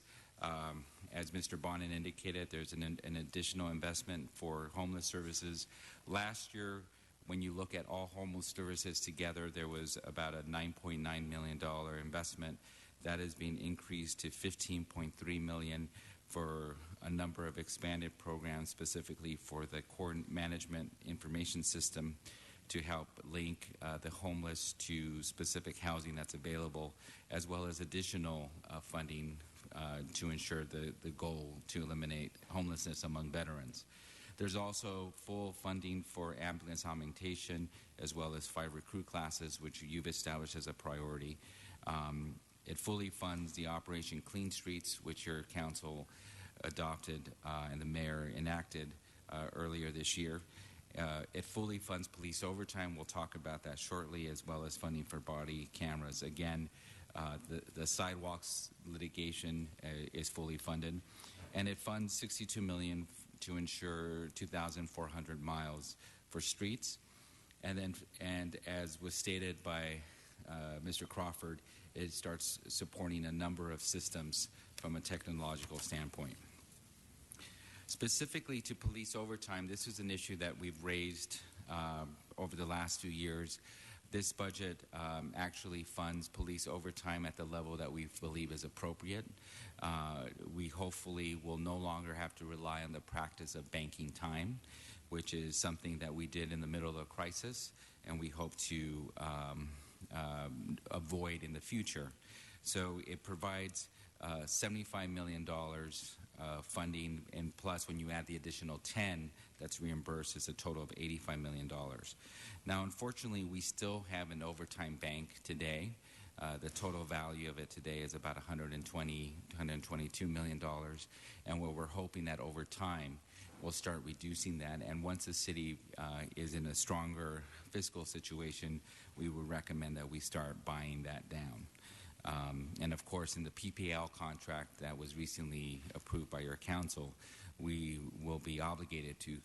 As Mr. Bonin indicated, there's an additional investment for homeless services. Last year, when you look at all homeless services together, there was about a $9.9 million investment. That is being increased to $15.3 million for a number of expanded programs, specifically for the core management information system to help link the homeless to specific housing that's available, as well as additional funding to ensure the goal to eliminate homelessness among veterans. There's also full funding for ambulance augmentation, as well as 5 recruit classes, which you've established as a priority. It fully funds the Operation Clean Streets, which your council adopted and the mayor enacted earlier this year. It fully funds police overtime. We'll talk about that shortly, as well as funding for body cameras. Again, the sidewalks litigation is fully funded, and it funds $62 million to ensure 2,400 miles for streets. And as was stated by Mr. Crawford, it starts supporting a number of systems from a technological standpoint. Specifically to police overtime, this is an issue that we've raised over the last few years. This budget actually funds police overtime at the level that we believe is appropriate. We hopefully will no longer have to rely on the practice of banking time, which is something that we did in the middle of a crisis, and we hope to avoid in the future. So it provides $75 million funding, and plus when you add the additional 10 that's reimbursed, it's a total of $85 million. Now, unfortunately, we still have an overtime bank today. The total value of it today is about $122 million, and what we're hoping that over time we'll start reducing that, and once the city is in a stronger fiscal situation, we would recommend that we start buying that down. And of course, in the PPL contract that was recently approved by your council, we will be obligated to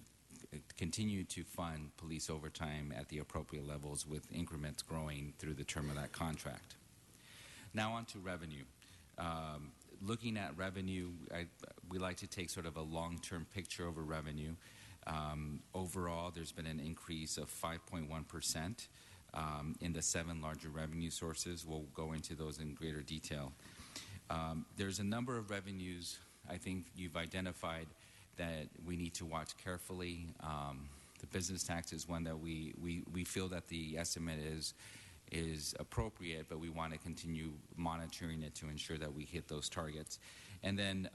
continue to fund police overtime at the appropriate levels, with increments growing through the term of that contract. Now on to revenue. Looking at revenue, we like to take sort of a long-term picture over revenue. Overall, there's been an increase of 5.1% in the 7 larger revenue sources. We'll go into those in greater detail. There's a number of revenues I think you've identified that we need to watch carefully. The business tax is one that we feel that the estimate is appropriate, but we want to continue monitoring it to ensure that we hit those targets. And then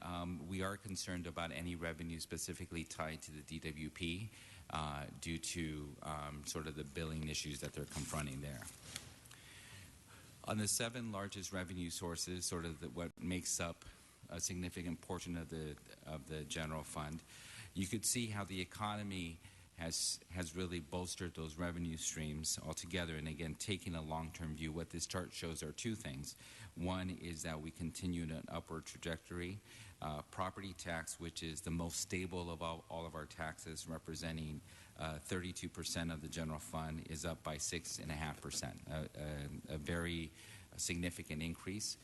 we are concerned about any revenue specifically tied to the DWP due to sort of the billing issues that they're confronting there. On the 7 largest revenue sources, sort of what makes up a significant portion of the general fund, you could see how the economy has really bolstered those revenue streams altogether. And again, taking a long-term view, what this chart shows are 2 things. One is that we continue in an upward trajectory. Property tax, which is the most stable of all of our taxes, representing 32% of the general fund, is up by 6.5%, a very significant increase.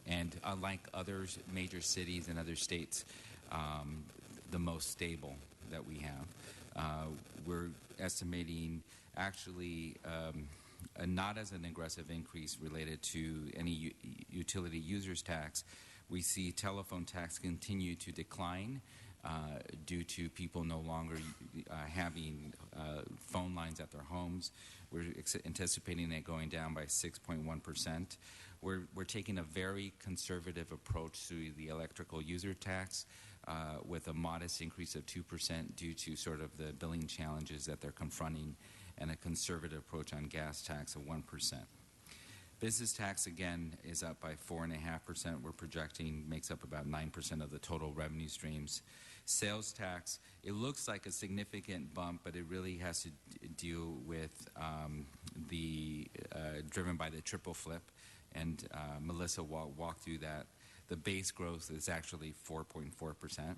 And unlike other major cities and other states, the most stable that we have. We're estimating actually not as an aggressive increase related to any utility users tax. We see telephone tax continue to decline due to people no longer having phone lines at their homes. We're anticipating it going down by 6.1%. We're taking a very conservative approach to the electrical user tax with a modest increase of 2% due to sort of the billing challenges that they're confronting, and a conservative approach on gas tax of 1%. Business tax, again, is up by 4.5%. We're projecting makes up about 9% of the total revenue streams. Sales tax, it looks like a significant bump, but it really has to deal with driven by the triple flip, and Melissa will walk through that. The base growth is actually 4.4%.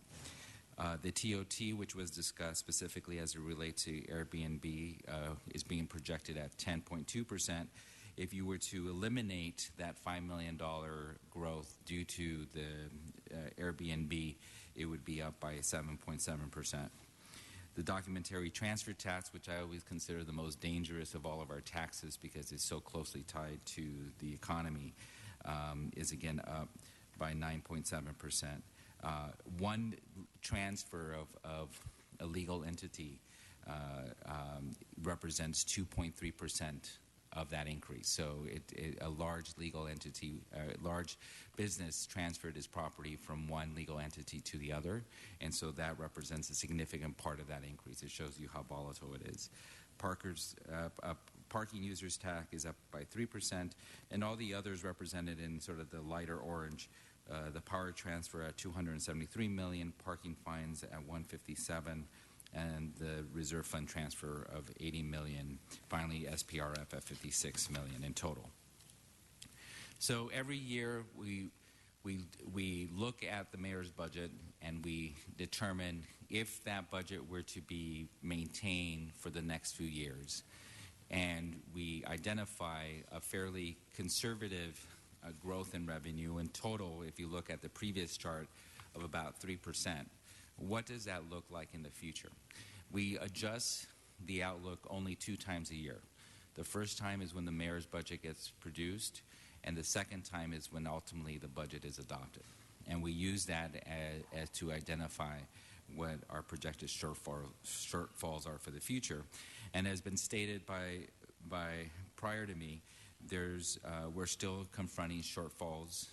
The TOT, which was discussed specifically as it relates to Airbnb, is being projected at 10.2%. If you were to eliminate that $5 million growth due to the Airbnb, it would be up by 7.7%. The documentary transfer tax, which I always consider the most dangerous of all of our taxes because it's so closely tied to the economy, is again up by 9.7%. One transfer of a legal entity represents 2.3% of that increase. So a large legal entity, a large business transferred its property from one legal entity to the other, and so that represents a significant part of that increase. It shows you how volatile it is. Parking users tax is up by 3%, and all the others represented in sort of the lighter orange. The power transfer at $273 million, parking fines at $157, and the reserve fund transfer of $80 million. Finally, SPRF at $56 million in total. So every year we look at the mayor's budget and we determine if that budget were to be maintained for the next few years, and we identify a fairly conservative growth in revenue in total. If you look at the previous chart of about 3%, what does that look like in the future? We adjust the outlook only 2 times a year. The first time is when the mayor's budget gets produced, and the second time is when ultimately the budget is adopted. And we use that as to identify what our projected shortfalls are for the future. And as been stated by prior to me, we're still confronting shortfalls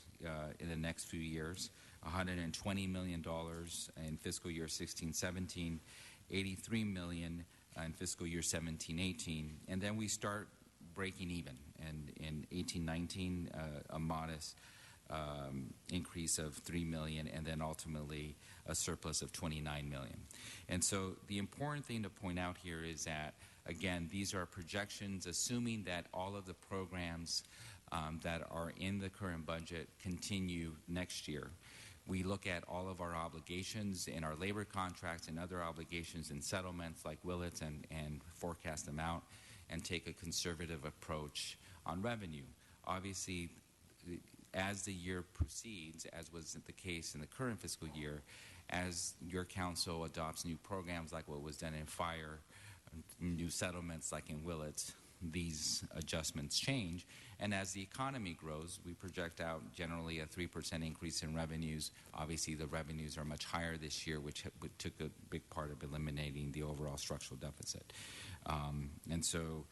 in the next few years. $120 million in fiscal year 16-17, $83 million in fiscal year 17-18, and then we start breaking even. And in 18-19, a modest increase of $3 million, and then ultimately a surplus of $29 million. And so the important thing to point out here is that, again, these are projections assuming that all of the programs that are in the current budget continue next year. We look at all of our obligations in our labor contracts and other obligations and settlements like Willits and forecast them out and take a conservative approach on revenue. Obviously, as the year proceeds, as was the case in the current fiscal year, as your council adopts new programs like what was done in fire, new settlements like in Willits, these adjustments change. And as the economy grows, we project out generally a 3% increase in revenues. Obviously, the revenues are much higher this year, which took a big part of eliminating the overall structural deficit. And so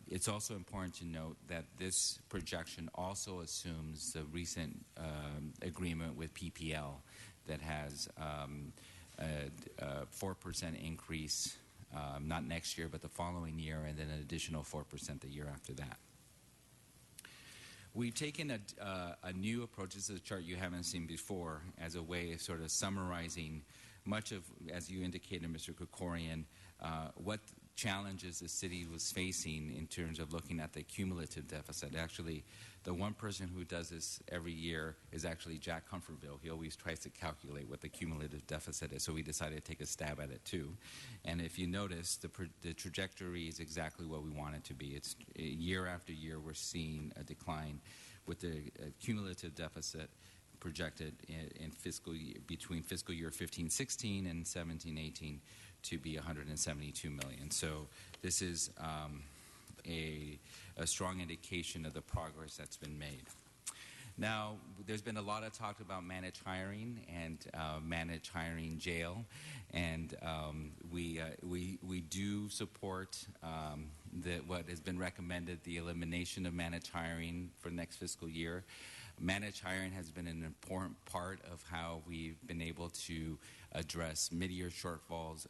it's also important to note that this projection also assumes the recent agreement with PPL that has a 4% increase, not next year, but the following year, and then an additional 4% the year after that. We've taken a new approach. This is a chart you haven't seen before as a way of sort of summarizing much of, as you indicated, Mr. Krikorian, what challenges the city was facing in terms of looking at the cumulative deficit. Actually, the one person who does this every year is actually Jack Comfortville. He always tries to calculate what the cumulative deficit is, so we decided to take a stab at it too. And if you notice, the trajectory is exactly what we want it to be. It's year after year we're seeing a decline with the cumulative deficit projected in fiscal year, between fiscal year 15-16 and 17-18 to be $172 million. So this is a strong indication of the progress that's been made. Now, there's been a lot of talk about managed hiring and managed hiring jail, and we do support what has been recommended, the elimination of managed hiring for next fiscal year. Managed hiring has been an important part of how we've been able to address mid-year shortfalls,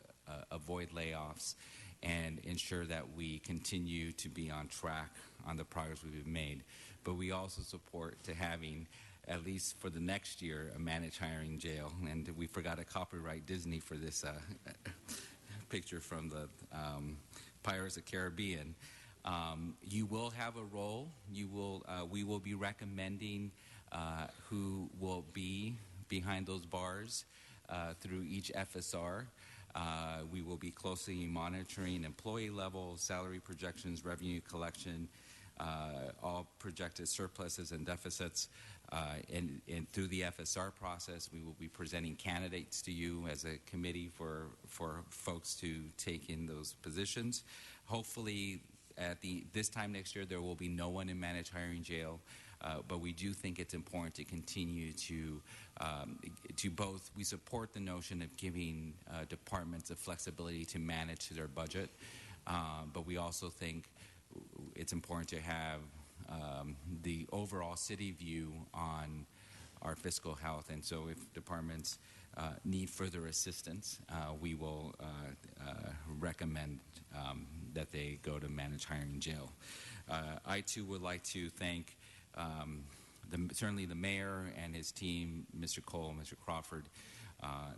avoid layoffs, and ensure that we continue to be on track on the progress we've made. But we also support to having, at least for the next year, a managed hiring jail. And we forgot to copyright Disney for this picture from the Pirates of the Caribbean. You will have a role. We will be recommending who will be behind those bars through each FSR. We will be closely monitoring employee levels, salary projections, revenue collection, all projected surpluses and deficits. And through the FSR process, we will be presenting candidates to you as a committee for folks to take in those positions. Hopefully, at this time next year, there will be no one in managed hiring jail. But we do think it's important to continue to both, we support the notion of giving departments the flexibility to manage their budget, but we also think it's important to have the overall city view on our fiscal health. And so if departments need further assistance, we will recommend that they go to managed hiring jail. I too would like to thank certainly the mayor and his team, Mr. Cole, Mr. Crawford,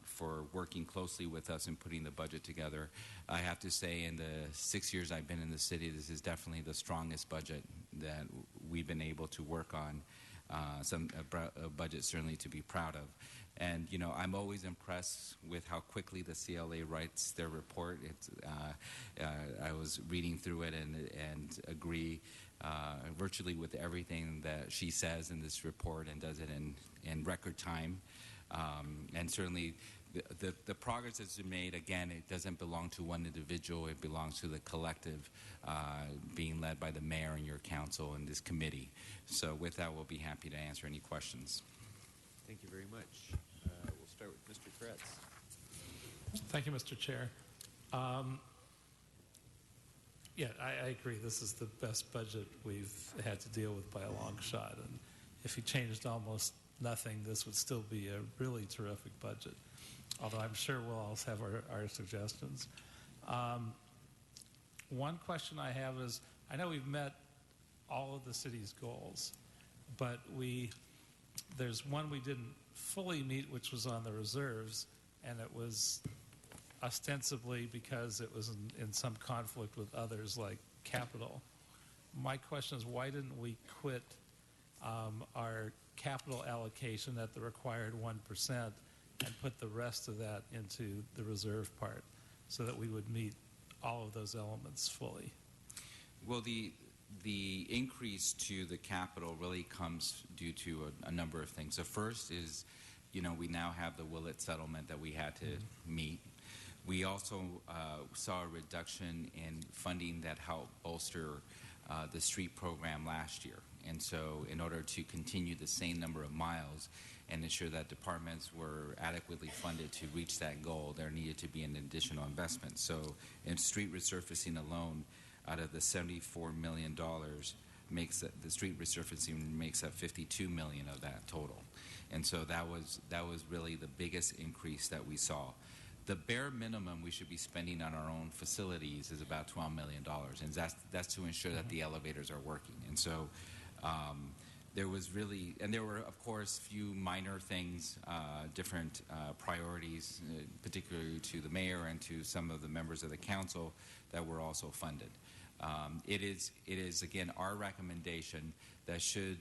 for working closely with us and putting the budget together. I have to say, in the 6 years I've been in the city, this is definitely the strongest budget that we've been able to work on, a budget certainly to be proud of. And, you know, I'm always impressed with how quickly the CLA writes their report. I was reading through it and agree virtually with everything that she says in this report, and does it in record time. And certainly the progress that's been made, again, it doesn't belong to one individual. It belongs to the collective, being led by the mayor and your council and this committee. So with that, we'll be happy to answer any questions. Thank you very much. We'll start with Mr. Kretz. Thank you, Mr. Chair. Yeah, I agree. This is the best budget we've had to deal with by a long shot. And if you changed almost nothing, this would still be a really terrific budget. Although I'm sure we'll all have our suggestions. One question I have is, I know we've met all of the city's goals, but there's one we didn't fully meet, which was on the reserves, and it was ostensibly because it was in some conflict with others like capital. My question is, why didn't we quit our capital allocation at the required 1% and put the rest of that into the reserve part so that we would meet all of those elements fully? Well, the increase to the capital really comes due to a number of things. The first is, you know, we now have the Willett settlement that we had to meet. We also saw a reduction in funding that helped bolster the street program last year. And so in order to continue the same number of miles and ensure that departments were adequately funded to reach that goal, there needed to be an additional investment. So in street resurfacing alone, out of the $74 million, the street resurfacing makes up $52 million of that total. And so that was really the biggest increase that we saw. The bare minimum we should be spending on our own facilities is about $12 million, and that's to ensure that the elevators are working. And so there were, of course, few minor things, different priorities, particularly to the mayor and to some of the members of the council that were also funded. It is, again, our recommendation that should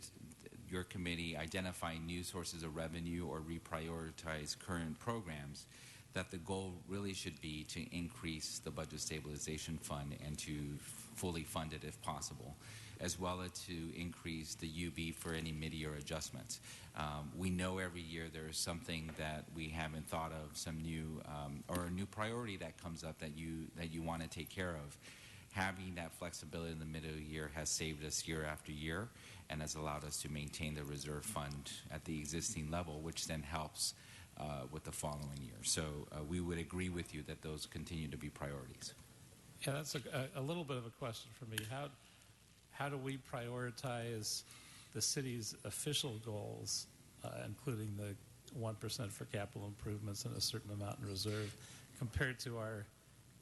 your committee identify new sources of revenue or reprioritize current programs, that the goal really should be to increase the budget stabilization fund and to fully fund it if possible, as well as to increase the UB for any mid-year adjustments. We know every year there is something that we haven't thought of, some new or a new priority that comes up that you want to take care of. Having that flexibility in the middle of the year has saved us year after year and has allowed us to maintain the reserve fund at the existing level, which then helps with the following year. So we would agree with you that those continue to be priorities. Yeah, that's a little bit of a question for me. How do we prioritize the city's official goals, including the 1% for capital improvements and a certain amount in reserve, compared to our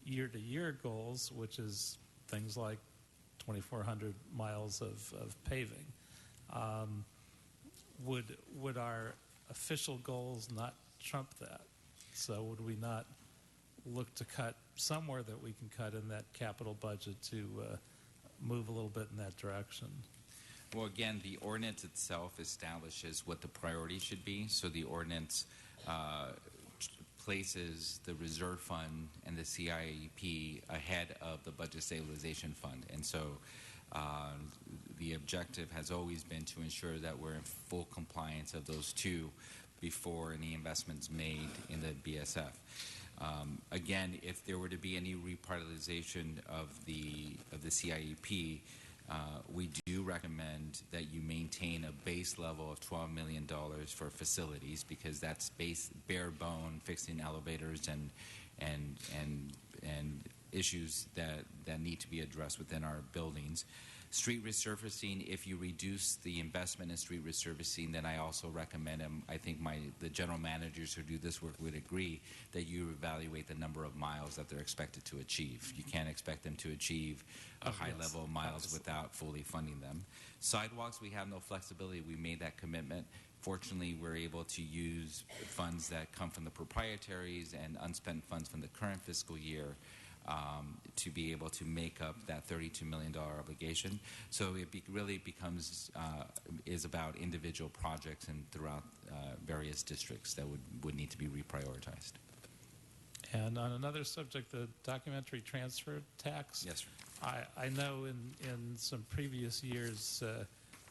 year-to-year goals, which is things like 2,400 miles of paving? Would our official goals not trump that? So would we not look to cut somewhere that we can cut in that capital budget to move a little bit in that direction? Well, again, the ordinance itself establishes what the priority should be. So the ordinance places the reserve fund and the CIEP ahead of the budget stabilization fund. And so the objective has always been to ensure that we're in full compliance of those two before any investments made in the BSF. Again, if there were to be any reprioritization of the CIEP, we do recommend that you maintain a base level of $12 million for facilities, because that's bare bone fixing elevators and issues that need to be addressed within our buildings. Street resurfacing, if you reduce the investment in street resurfacing, then I also recommend, and I think the general managers who do this work would agree, that you evaluate the number of miles that they're expected to achieve. You can't expect them to achieve a high level of miles without fully funding them. Sidewalks, we have no flexibility. We made that commitment. Fortunately, we're able to use funds that come from the proprietaries and unspent funds from the current fiscal year to be able to make up that $32 million obligation. So it really becomes is about individual projects and throughout various districts that would need to be reprioritized. And on another subject, the documentary transfer tax. Yes, sir. I know in some previous years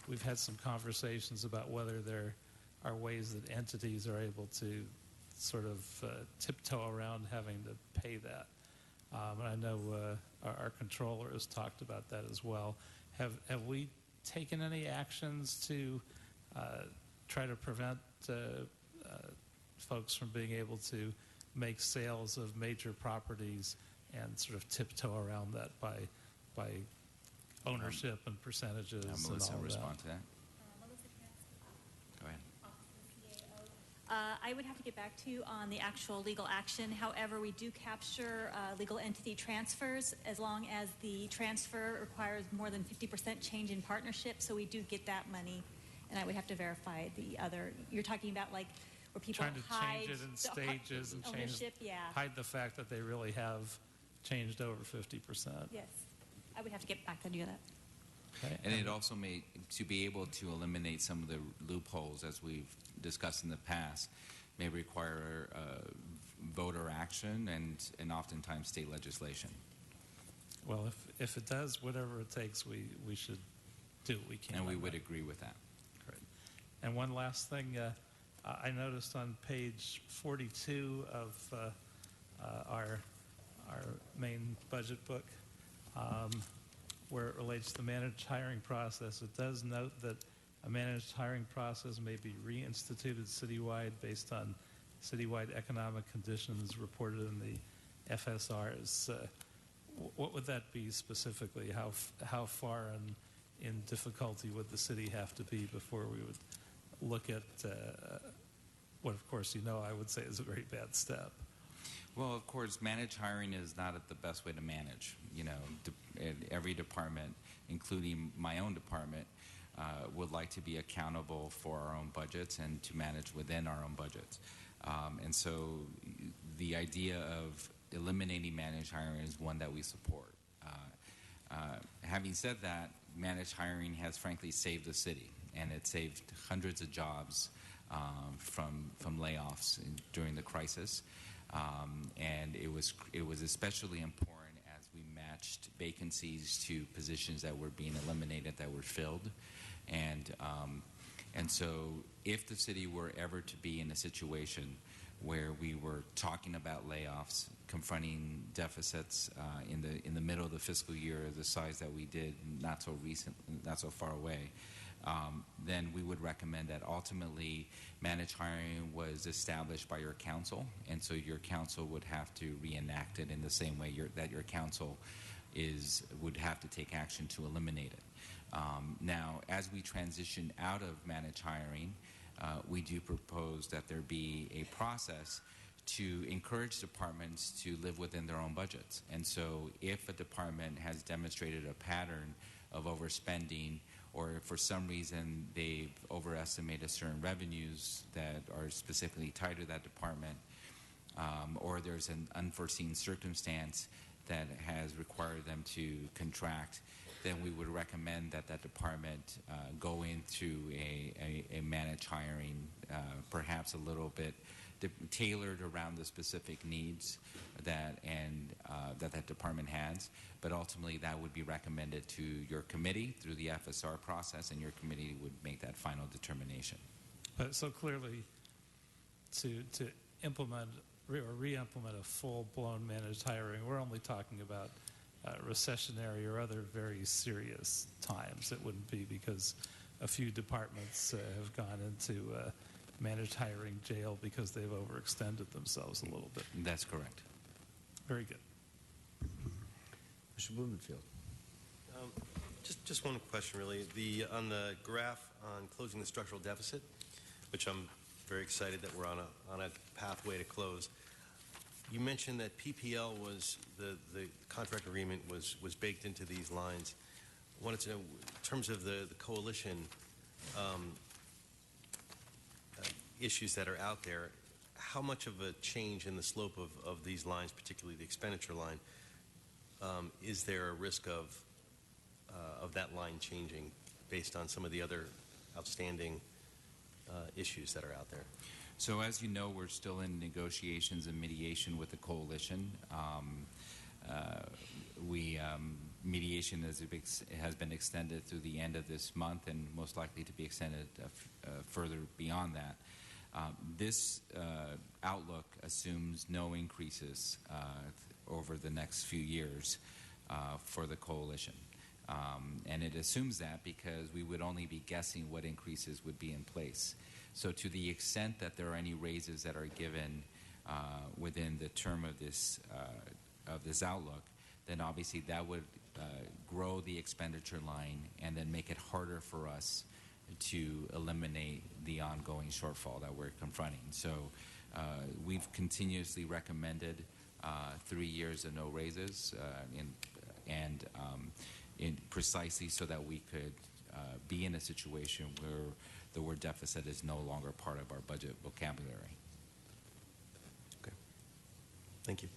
we've had some conversations about whether there are ways that entities are able to sort of tiptoe around having to pay that. And I know our controller has talked about that as well. Have we taken any actions to try to prevent folks from being able to make sales of major properties and sort of tiptoe around that by ownership and percentages and all Melissa, that? respond to that. Go ahead. I would have to get back to you on the actual legal action. However, we do capture legal entity transfers as long as the transfer requires more than 50% change in partnership. So we do get that money, and I would have to verify the other. You're talking about like where people Trying to hide change it in stages and ownership. hide the fact that they really have changed over 50%. Yes, I would have to get back to you on that. Okay. And it also may, to be able to eliminate some of the loopholes, as we've discussed in the past, may require voter action and oftentimes state legislation. Well, if it does, whatever it takes, we should do what we can. And we would agree with that. Great. And one last thing, I noticed on page 42 our main budget book, where it relates to the managed hiring process. It does note that a managed hiring process may be reinstituted citywide based on citywide economic conditions reported in the FSRs. What would that be specifically? How far in difficulty would the city have to be before we would look at what, of course, I would say is a very bad step? Well, of course, managed hiring is not the best way to manage. Every department, including my own department, would like to be accountable for our own budgets and to manage within our own budgets. And so the idea of eliminating managed hiring is one that we support. Having said that, managed hiring has frankly saved the city, and it saved hundreds of jobs from layoffs during the crisis. And it was especially important as we matched vacancies to positions that were being eliminated that were filled. And so if the city were ever to be in a situation where we were talking about layoffs, confronting deficits in the middle of the fiscal year, the size that we did not so far away, then we would recommend that ultimately managed hiring was established by your council, and so your council would have to reenact it in the same way that your council would have to take action to eliminate it. Now, as we transition out of managed hiring, we do propose that there be a process to encourage departments to live within their own budgets. And so if a department has demonstrated a pattern of overspending, or if for some reason they've overestimated certain revenues that are specifically tied to that department, or there's an unforeseen circumstance that has required them to contract, then we would recommend that department go into a managed hiring, perhaps a little bit tailored around the specific needs that department has. But ultimately, that would be recommended to your committee through the FSR process, and your committee would make that final determination. But so clearly, to implement or re-implement a full-blown managed hiring, we're only talking about recessionary or other very serious times. It wouldn't be because a few departments have gone into managed hiring jail because they've overextended themselves a little bit. That's correct. Very good. Mr. Blumenfield. Just one question, really. On the graph on closing the structural deficit, which I'm very excited that we're on a pathway to close. You mentioned that PPL was the contract agreement was baked into these lines. I wanted to know, in terms of the coalition issues that are out there, how much of a change in the slope of these lines, particularly the expenditure line, is there a risk of that line changing based on some of the other outstanding issues that are out there? So as you know, we're still in negotiations and mediation with the coalition. Mediation has been extended through the end of this month and most likely to be extended further beyond that. This outlook assumes no increases over the next few years for the coalition. And it assumes that because we would only be guessing what increases would be in place. So to the extent that there are any raises that are given within the term of this outlook, then obviously that would grow the expenditure line and then make it harder for us to eliminate the ongoing shortfall that we're confronting. So we've continuously recommended 3 years of no raises, precisely so that we could be in a situation where the word deficit is no longer part of our budget vocabulary. Okay. Thank you.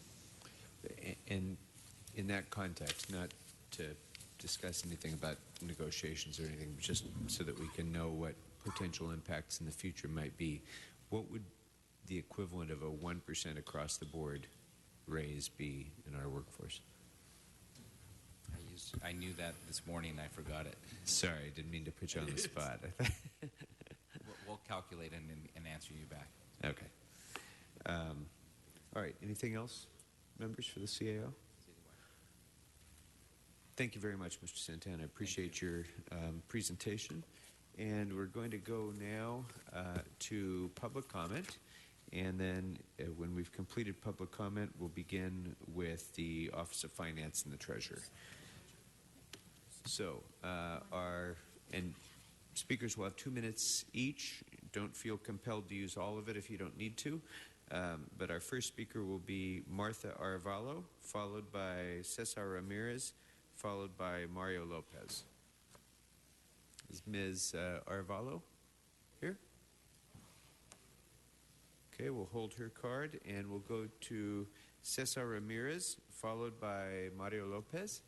And in that context, not to discuss anything about negotiations or anything, but just so that we can know what potential impacts in the future might be, what would the equivalent of a 1% across the board raise be in our workforce? I knew that this morning, I forgot it. Sorry, I didn't mean to put you on the spot. We'll calculate and answer you back. Okay. All right, anything else? members for the CAO? Thank you very much, Mr. Santana. I appreciate your presentation. And we're going to go now to public comment. And then when we've completed public comment, we'll begin with the Office of Finance and the Treasurer. So and speakers will have 2 minutes each. Don't feel compelled to use all of it if you don't need to. But our first speaker will be Martha Arevalo, followed by Cesar Ramirez, followed by Mario Lopez. Is Ms. Arevalo here? Okay, we'll hold her card, and we'll go to Cesar Ramirez, followed by Mario Lopez.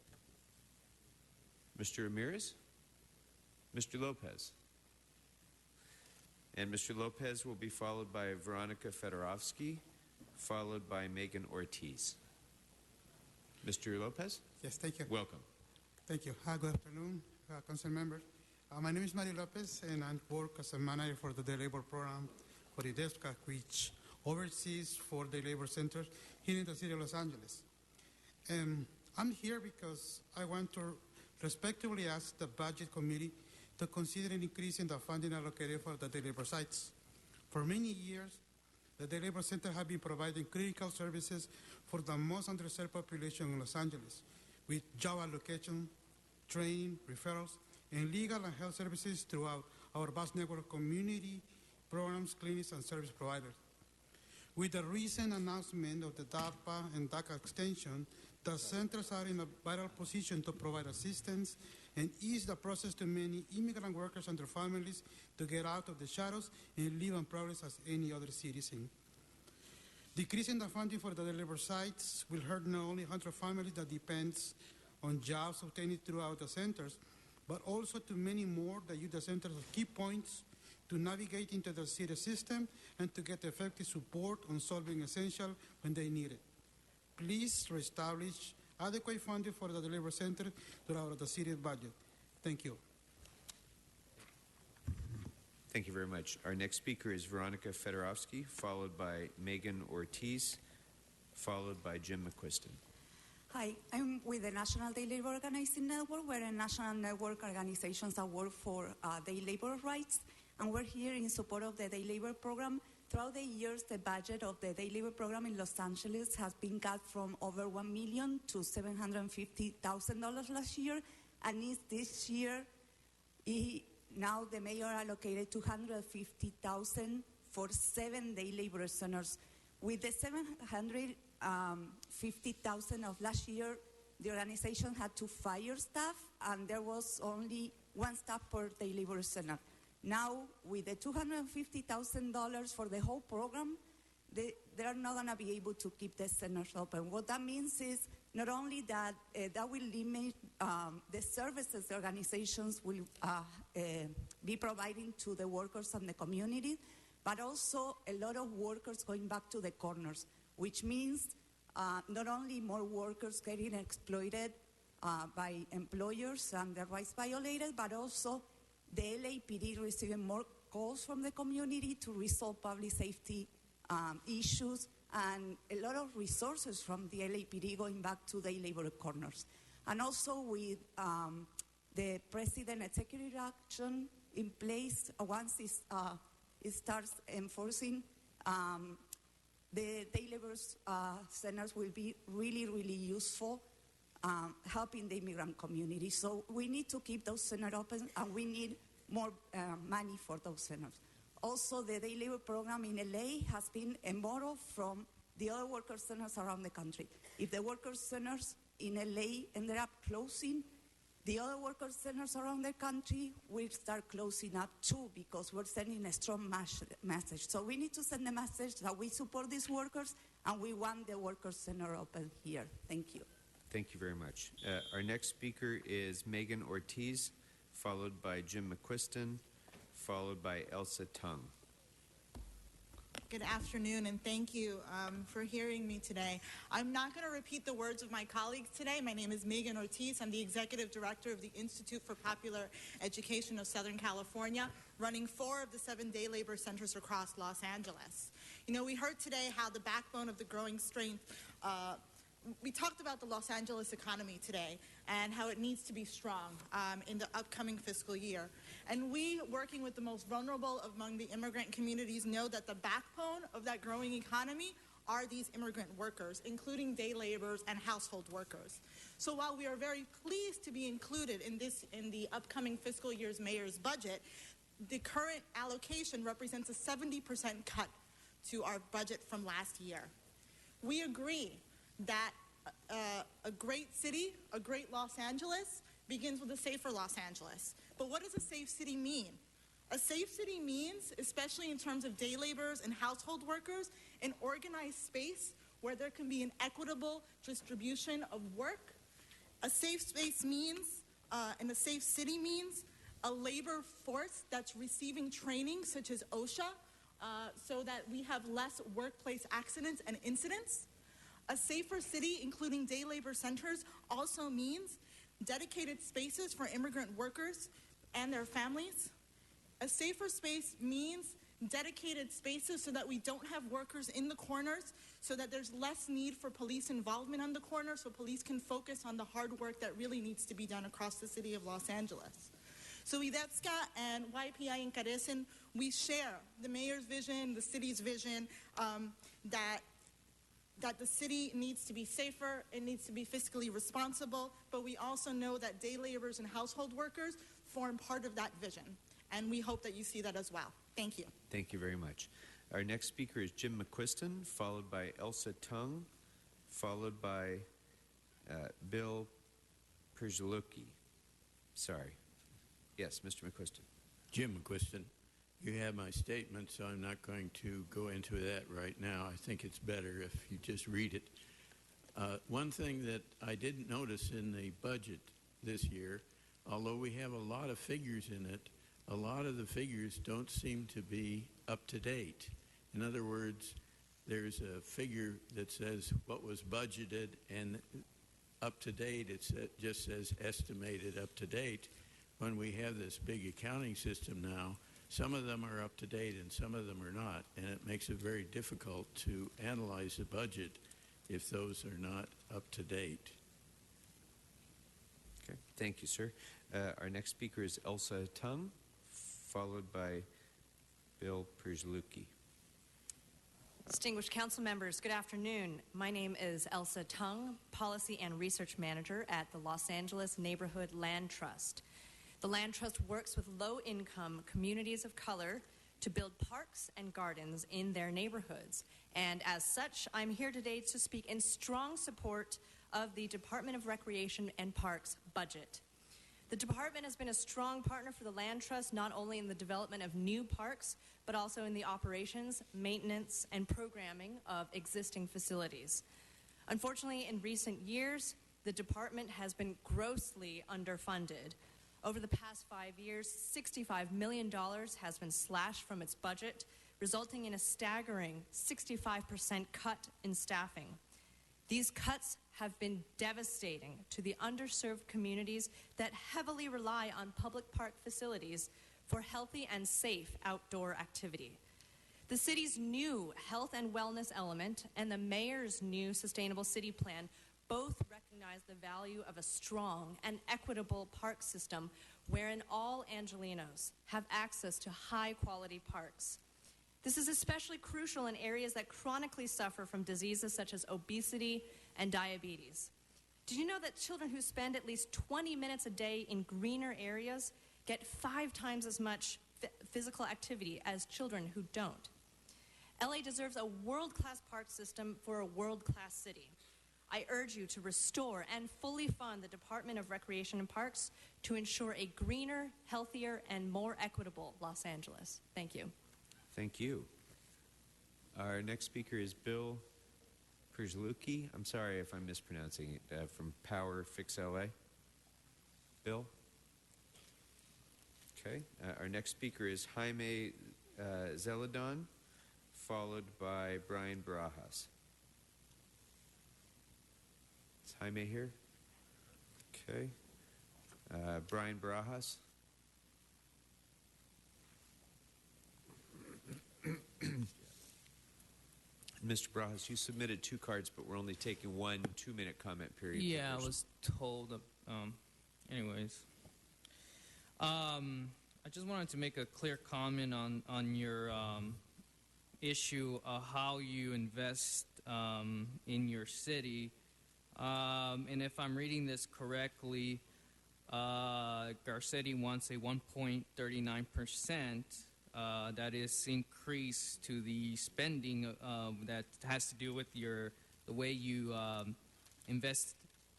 Mr. Ramirez? Mr. Lopez? And Mr. Lopez will be followed by Veronica Fedorovsky, followed by Megan Ortiz. Mr. Lopez? Yes, thank you. Welcome. Thank you. Good afternoon, council members. My name is Mario Lopez, and I work as a manager for the Day Labor Program for IDESCA, which oversees 4 day labor centers here in the city of Los Angeles. I'm here because I want to respectively ask the Budget Committee to consider an increase in the funding allocated for the day labor sites. For many years, the Day Labor Center have been providing critical services for the most underserved population in Los Angeles, with job allocation, training, referrals, and legal and health services throughout our vast network of community programs, clinics, and service providers. With the recent announcement of the DAPA and DACA extension, the centers are in a vital position to provide assistance and ease the process to many immigrant workers and their families to get out of the shadows and live and progress as any other citizen. Decreasing the funding for the labor sites will hurt not only 100 families that depends on jobs obtained throughout the centers, but also to many more that use the centers as key points to navigate into the city system and to get effective support on solving essential when they need it. Please reestablish adequate funding for the labor center throughout the city's budget. Thank you. Thank you very much. Our next speaker is Veronica Fedorovsky, followed by Megan Ortiz, followed by Jim McQuiston. Hi, I'm with the National Day Labor Organizing Network. We're a national network organizations that work for day labor rights, and we're here in support of the Day Labor Program. Throughout the years, the budget of the Day Labor Program in Los Angeles has been cut from over $1 million to $750,000 last year, and this year, now the mayor allocated $250,000 for 7 day labor centers. With the $750,000 of last year, the organization had to fire staff, and there was only 1 staff per day labor center. Now, with the $250,000 for the whole program, they are not going to be able to keep the centers open. What that means is not only that that will limit the services the organizations will be providing to the workers and the community, but also a lot of workers going back to the corners, which means not only more workers getting exploited by employers and their rights violated, but also the LAPD receiving more calls from the community to resolve public safety issues, and a lot of resources from the LAPD going back to the labor corners. And also with the President executive action in place, once it starts enforcing, the day labor centers will be really, really useful helping the immigrant community. So we need to keep those centers open, and we need more money for those centers. Also, the day labor program in LA has been a model from the other worker centers around the country. If the worker centers in LA ended up closing, the other worker centers around the country will start closing up too, because we're sending a strong message. So we need to send a message that we support these workers and we want the worker center open here. Thank you. Thank you very much. Our next speaker is Megan Ortiz, followed by Jim McQuiston, followed by Elsa Tung. Good afternoon, and thank you for hearing me today. I'm not going to repeat the words of my colleagues today. My name is Megan Ortiz. I'm the Executive Director of the Institute for Popular Education of Southern California, running 4 of the 7 day labor centers across Los Angeles. You know, we heard today how the backbone of the growing strength we talked about the Los Angeles economy today and how it needs to be strong in the upcoming fiscal year. And we, working with the most vulnerable among the immigrant communities, know that the backbone of that growing economy are these immigrant workers, including day laborers and household workers. So while we are very pleased to be included in the upcoming fiscal year's mayor's budget, the current allocation represents a 70% cut to our budget from last year. We agree that a great city, a great Los Angeles, begins with a safer Los Angeles. But what does a safe city mean? A safe city means, especially in terms of day laborers and household workers, an organized space where there can be an equitable distribution of work. A safe space means, and a safe city means, a labor force that's receiving training such as OSHA, so that we have less workplace accidents and incidents. A safer city, including day labor centers, also means dedicated spaces for immigrant workers and their families. A safer space means dedicated spaces so that we don't have workers in the corners, so that there's less need for police involvement on the corner, so police can focus on the hard work that really needs to be done across the city of Los Angeles. So IDETSCA and YPI Encarecen, we share the mayor's vision, the city's vision, that the city needs to be safer, it needs to be fiscally responsible, but we also know that day laborers and household workers form part of that vision. And we hope that you see that as well. Thank you. Thank you very much. Our next speaker is Jim McQuiston, followed by Elsa Tung, followed by Bill Przylewski. Sorry. Yes, Mr. McQuiston. Jim McQuiston. You have my statement, so I'm not going to go into that right now. I think it's better if you just read it. One thing that I didn't notice in the budget this year, although we have a lot of figures in it, a lot of the figures don't seem to be up to date. In other words, there's a figure that says what was budgeted, and up to date, it just says estimated up to date. When we have this big accounting system now, some of them are up to date and some of them are not, and it makes it very difficult to analyze the budget if those are not up to date. Okay, thank you, sir. Our next speaker is Elsa Tung, followed by Bill Przylewski. Distinguished council members, good afternoon. My name is Elsa Tung, Policy and Research Manager at the Los Angeles Neighborhood Land Trust. The Land Trust works with low-income communities of color to build parks and gardens in their neighborhoods. And as such, I'm here today to speak in strong support of the Department of Recreation and Parks budget. The department has been a strong partner for the Land Trust, not only in the development of new parks, but also in the operations, maintenance, and programming of existing facilities. Unfortunately, in recent years, the department has been grossly underfunded. Over the past 5 years, $65 million has been slashed from its budget, resulting in a staggering 65% cut in staffing. These cuts have been devastating to the underserved communities that heavily rely on public park facilities for healthy and safe outdoor activity. The city's new health and wellness element and the mayor's new sustainable city plan both recognize the value of a strong and equitable park system wherein all Angelenos have access to high-quality parks. This is especially crucial in areas that chronically suffer from diseases such as obesity and diabetes. Did you know that children who spend at least 20 minutes a day in greener areas get 5 times as much physical activity as children who don't? LA deserves a world-class park system for a world-class city. I urge you to restore and fully fund the Department of Recreation and Parks to ensure a greener, healthier, and more equitable Los Angeles. Thank you. Thank you. Our next speaker is Bill Przylewski. I'm sorry if I'm mispronouncing it, from Power Fix LA. Bill? Okay. Our next speaker is Jaime Zeledon, followed by Brian Barajas. Is Jaime here? Okay. Brian Barajas. Mr. Barajas, you submitted 2 cards, but we're only taking 1 2-minute comment period. Yeah, I was told. Anyways, I just wanted to make a clear comment on your issue of how you invest in your city. And if I'm reading this correctly, Garcetti wants a 1.39%. That is increased to the spending that has to do with the way you invest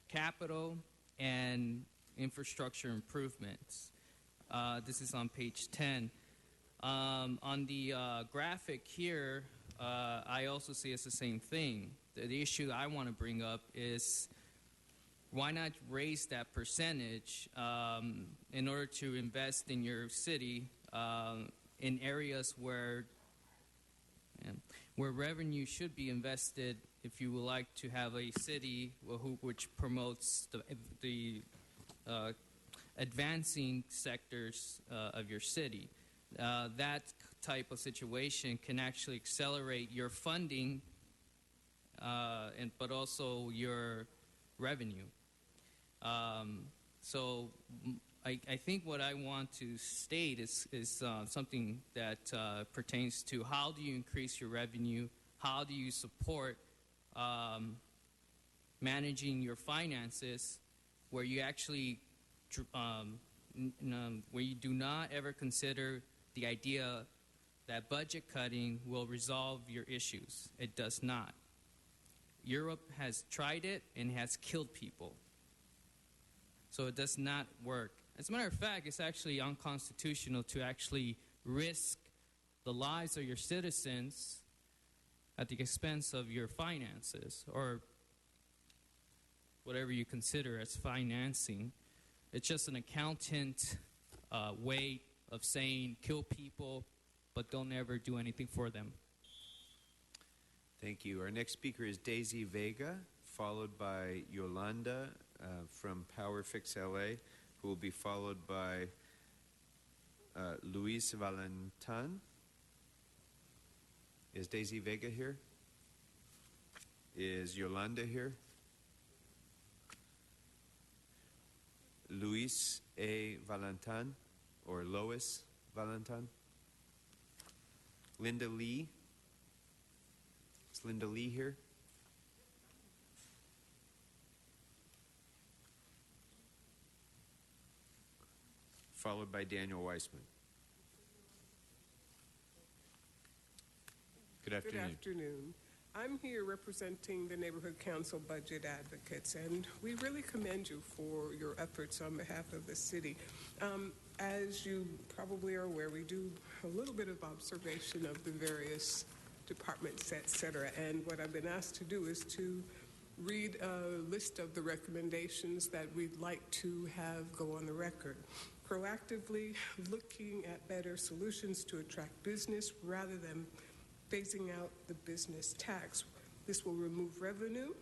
capital and infrastructure improvements. This is on page 10. On the graphic here, I also see it's the same thing. The issue I want to bring up is why not raise that percentage in order to invest in your city in areas where revenue should be invested if you would like to have a city which promotes the advancing sectors of your city. That type of situation can actually accelerate your funding but also your revenue. So I think what I want to state is something that pertains to how do you increase your revenue, how do you support managing your finances where you actually where you do not ever consider the idea that budget cutting will resolve your issues. It does not. Europe has tried it and has killed people. So it does not work. As a matter of fact, it's actually unconstitutional to actually risk the lives of your citizens at the expense of your finances or whatever you consider as financing. It's just an accountant way of saying kill people, but don't ever do anything for them. Thank you. Our next speaker is Daisy Vega, followed by Yolanda from Power Fix LA, who will be followed by Luis Valentin. Is Daisy Vega here? Is Yolanda here? Luis A. Valentin or Lois Valentin? Linda Lee? Is Linda Lee here? Followed by Daniel Weissman. Good afternoon. Good afternoon. I'm here representing the Neighborhood Council Budget Advocates, and we really commend you for your efforts on behalf of the city. As you probably are aware, we do a little bit of observation of the various departments, et cetera, and what I've been asked to do is to read a list of the recommendations that we'd like to have go on the record. Proactively looking at better solutions to attract business rather than phasing out the business tax. This will remove revenue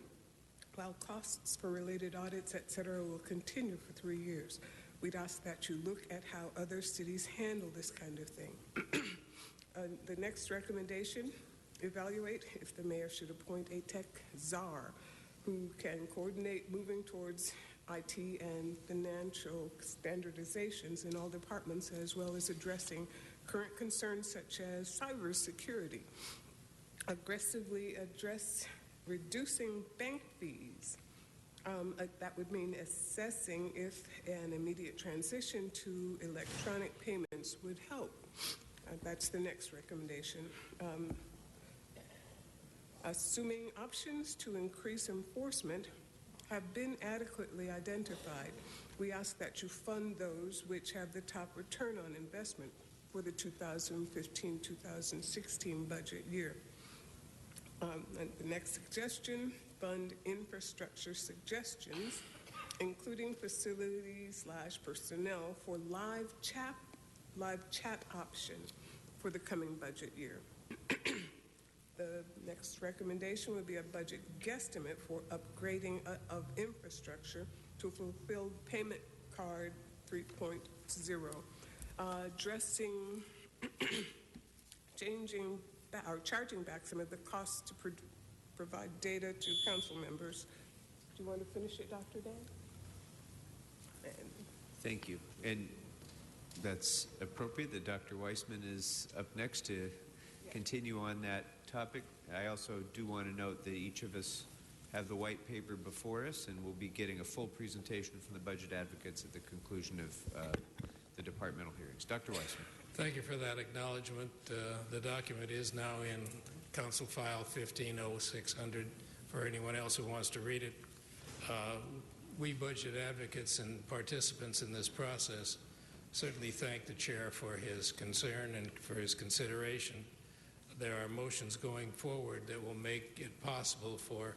while costs for related audits, et cetera, will continue for 3 years. We'd ask that you look at how other cities handle this kind of thing. The next recommendation, evaluate if the mayor should appoint a tech czar who can coordinate moving towards IT and financial standardizations in all departments, as well as addressing current concerns such as cybersecurity. Aggressively address reducing bank fees. That would mean assessing if an immediate transition to electronic payments would help. That's the next recommendation. Assuming options to increase enforcement have been adequately identified, we ask that you fund those which have the top return on investment for the 2015-2016 budget year. And the next suggestion, fund infrastructure suggestions, including facilities/personnel for live chat option for the coming budget year. The next recommendation would be a budget guesstimate for upgrading of infrastructure to fulfill payment card 3.0, addressing changing or charging back some of the costs to provide data to council members. Do you want to finish it, Dr. Dan? Thank you. And that's appropriate that Dr. Weissman is up next to continue on that topic. I also do want to note that each of us have the white paper before us, and we'll be getting a full presentation from the budget advocates at the conclusion of the departmental hearings. Dr. Weissman. Thank you for that acknowledgement. The document is now in Council File 150600 for anyone else who wants to read it. We budget advocates and participants in this process certainly thank the chair for his concern and for his consideration. There are motions going forward that will make it possible for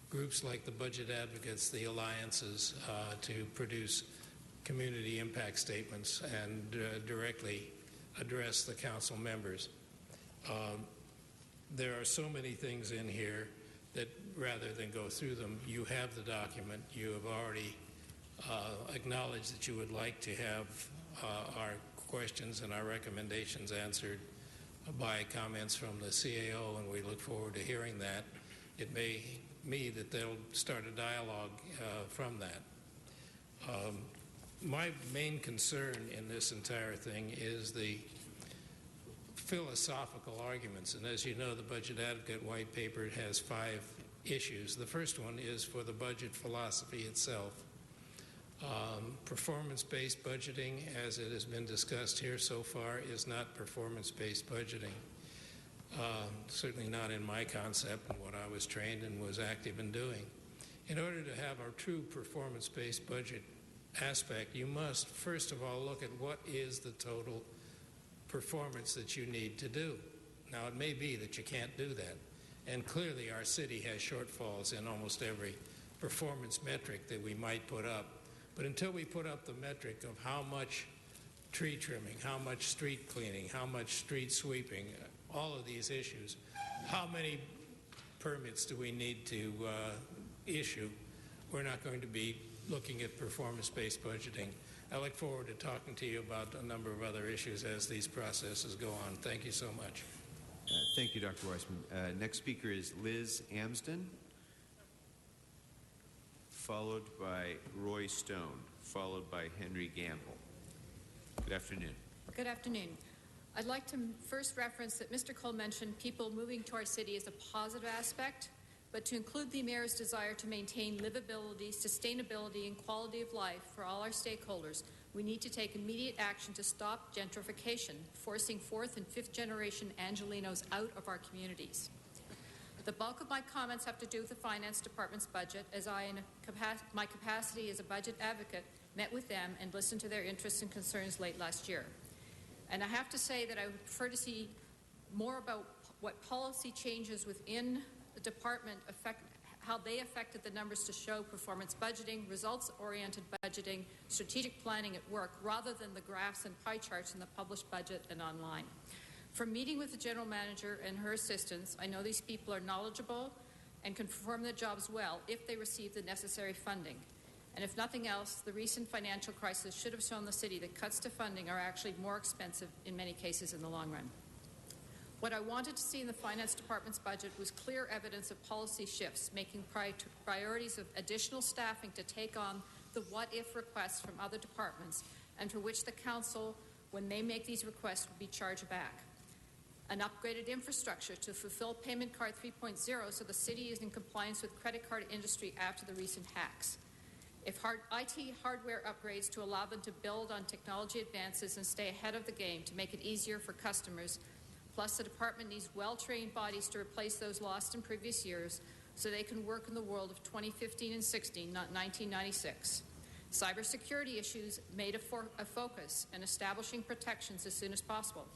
groups like the budget advocates, the alliances, to produce community impact statements and directly address the council members. There are so many things in here that rather than go through them, you have the document. You have already acknowledged that you would like to have our questions and our recommendations answered by comments from the CAO, and we look forward to hearing that. It may be that they'll start a dialogue from that. My main concern in this entire thing is the philosophical arguments, and as you know, the Budget Advocate White Paper has 5 issues. The first one is for the budget philosophy itself. Performance-based budgeting, as it has been discussed here so far, is not performance-based budgeting. Certainly not in my concept and what I was trained and was active in doing. In order to have a true performance-based budget aspect, you must first of all look at what is the total performance that you need to do. Now, it may be that you can't do that, and clearly our city has shortfalls in almost every performance metric that we might put up. But until we put up the metric of how much tree trimming, how much street cleaning, how much street sweeping, all of these issues, how many permits do we need to issue, we're not going to be looking at performance-based budgeting. I look forward to talking to you about a number of other issues as these processes go on. Thank you so much. Thank you, Dr. Weissman. Next speaker is Liz Amsden, followed by Roy Stone, followed by Henry Gamble. Good afternoon. Good afternoon. I'd like to first reference that Mr. Cole mentioned people moving to our city as a positive aspect, but to include the mayor's desire to maintain livability, sustainability, and quality of life for all our stakeholders, we need to take immediate action to stop gentrification, forcing 4th and 5th generation Angelenos out of our communities. The bulk of my comments have to do with the Finance Department's budget, as I, in my capacity as a budget advocate, met with them and listened to their interests and concerns late last year. And I have to say that I would prefer to see more about what policy changes within the department how they affected the numbers to show performance budgeting, results-oriented budgeting, strategic planning at work, rather than the graphs and pie charts in the published budget and online. From meeting with the general manager and her assistants, I know these people are knowledgeable and can perform their jobs well if they receive the necessary funding. And if nothing else, the recent financial crisis should have shown the city that cuts to funding are actually more expensive in many cases in the long run. What I wanted to see in the Finance Department's budget was clear evidence of policy shifts, making priorities of additional staffing to take on the what-if requests from other departments, and for which the Council, when they make these requests, will be charged back. An upgraded infrastructure to fulfill Payment Card 3.0 so the city is in compliance with credit card industry after the recent hacks. If IT hardware upgrades to allow them to build on technology advances and stay ahead of the game to make it easier for customers. Plus, the department needs well-trained bodies to replace those lost in previous years so they can work in the world of 2015 and 16, not 1996. Cybersecurity issues made a focus and establishing protections as soon as possible.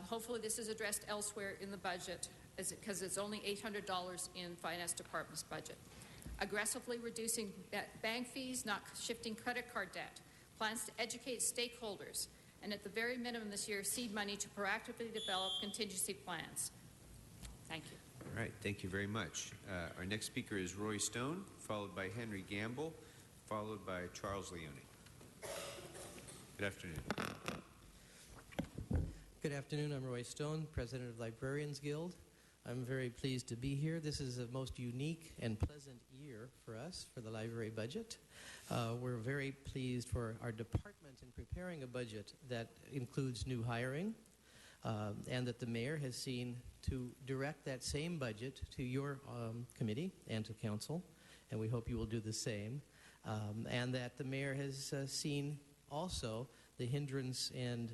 Hopefully this is addressed elsewhere in the budget because it's only $800 in Finance Department's budget. Aggressively reducing bank fees, not shifting credit card debt. Plans to educate stakeholders. And at the very minimum this year, seed money to proactively develop contingency plans. Thank you. All right, thank you very much. Our next speaker is Roy Stone, followed by Henry Gamble, followed by Charles Leone. Good afternoon. Good afternoon. I'm Roy Stone, President of Librarians Guild. I'm very pleased to be here. This is a most unique and pleasant year for us for the library budget. We're very pleased for our department in preparing a budget that includes new hiring, and that the mayor has seen to direct that same budget to your committee and to council, and we hope you will do the same, and that the mayor has seen also the hindrance and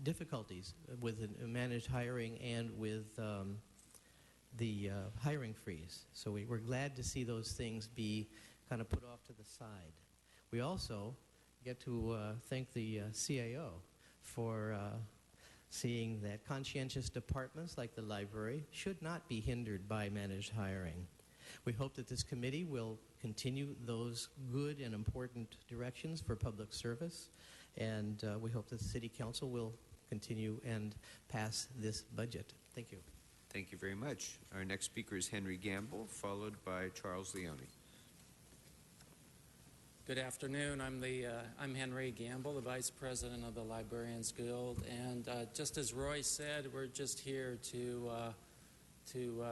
difficulties with managed hiring and with the hiring freeze. So we're glad to see those things be kind of put off to the side. We also get to thank the CAO for seeing that conscientious departments like the library should not be hindered by managed hiring. We hope that this committee will continue those good and important directions for public service, and we hope that the City Council will continue and pass this budget. Thank you. Thank you very much. Our next speaker is Henry Gamble, followed by Charles Leone. Good afternoon. I'm Henry Gamble, the Vice President of the Librarians Guild, and just as Roy said, we're just here to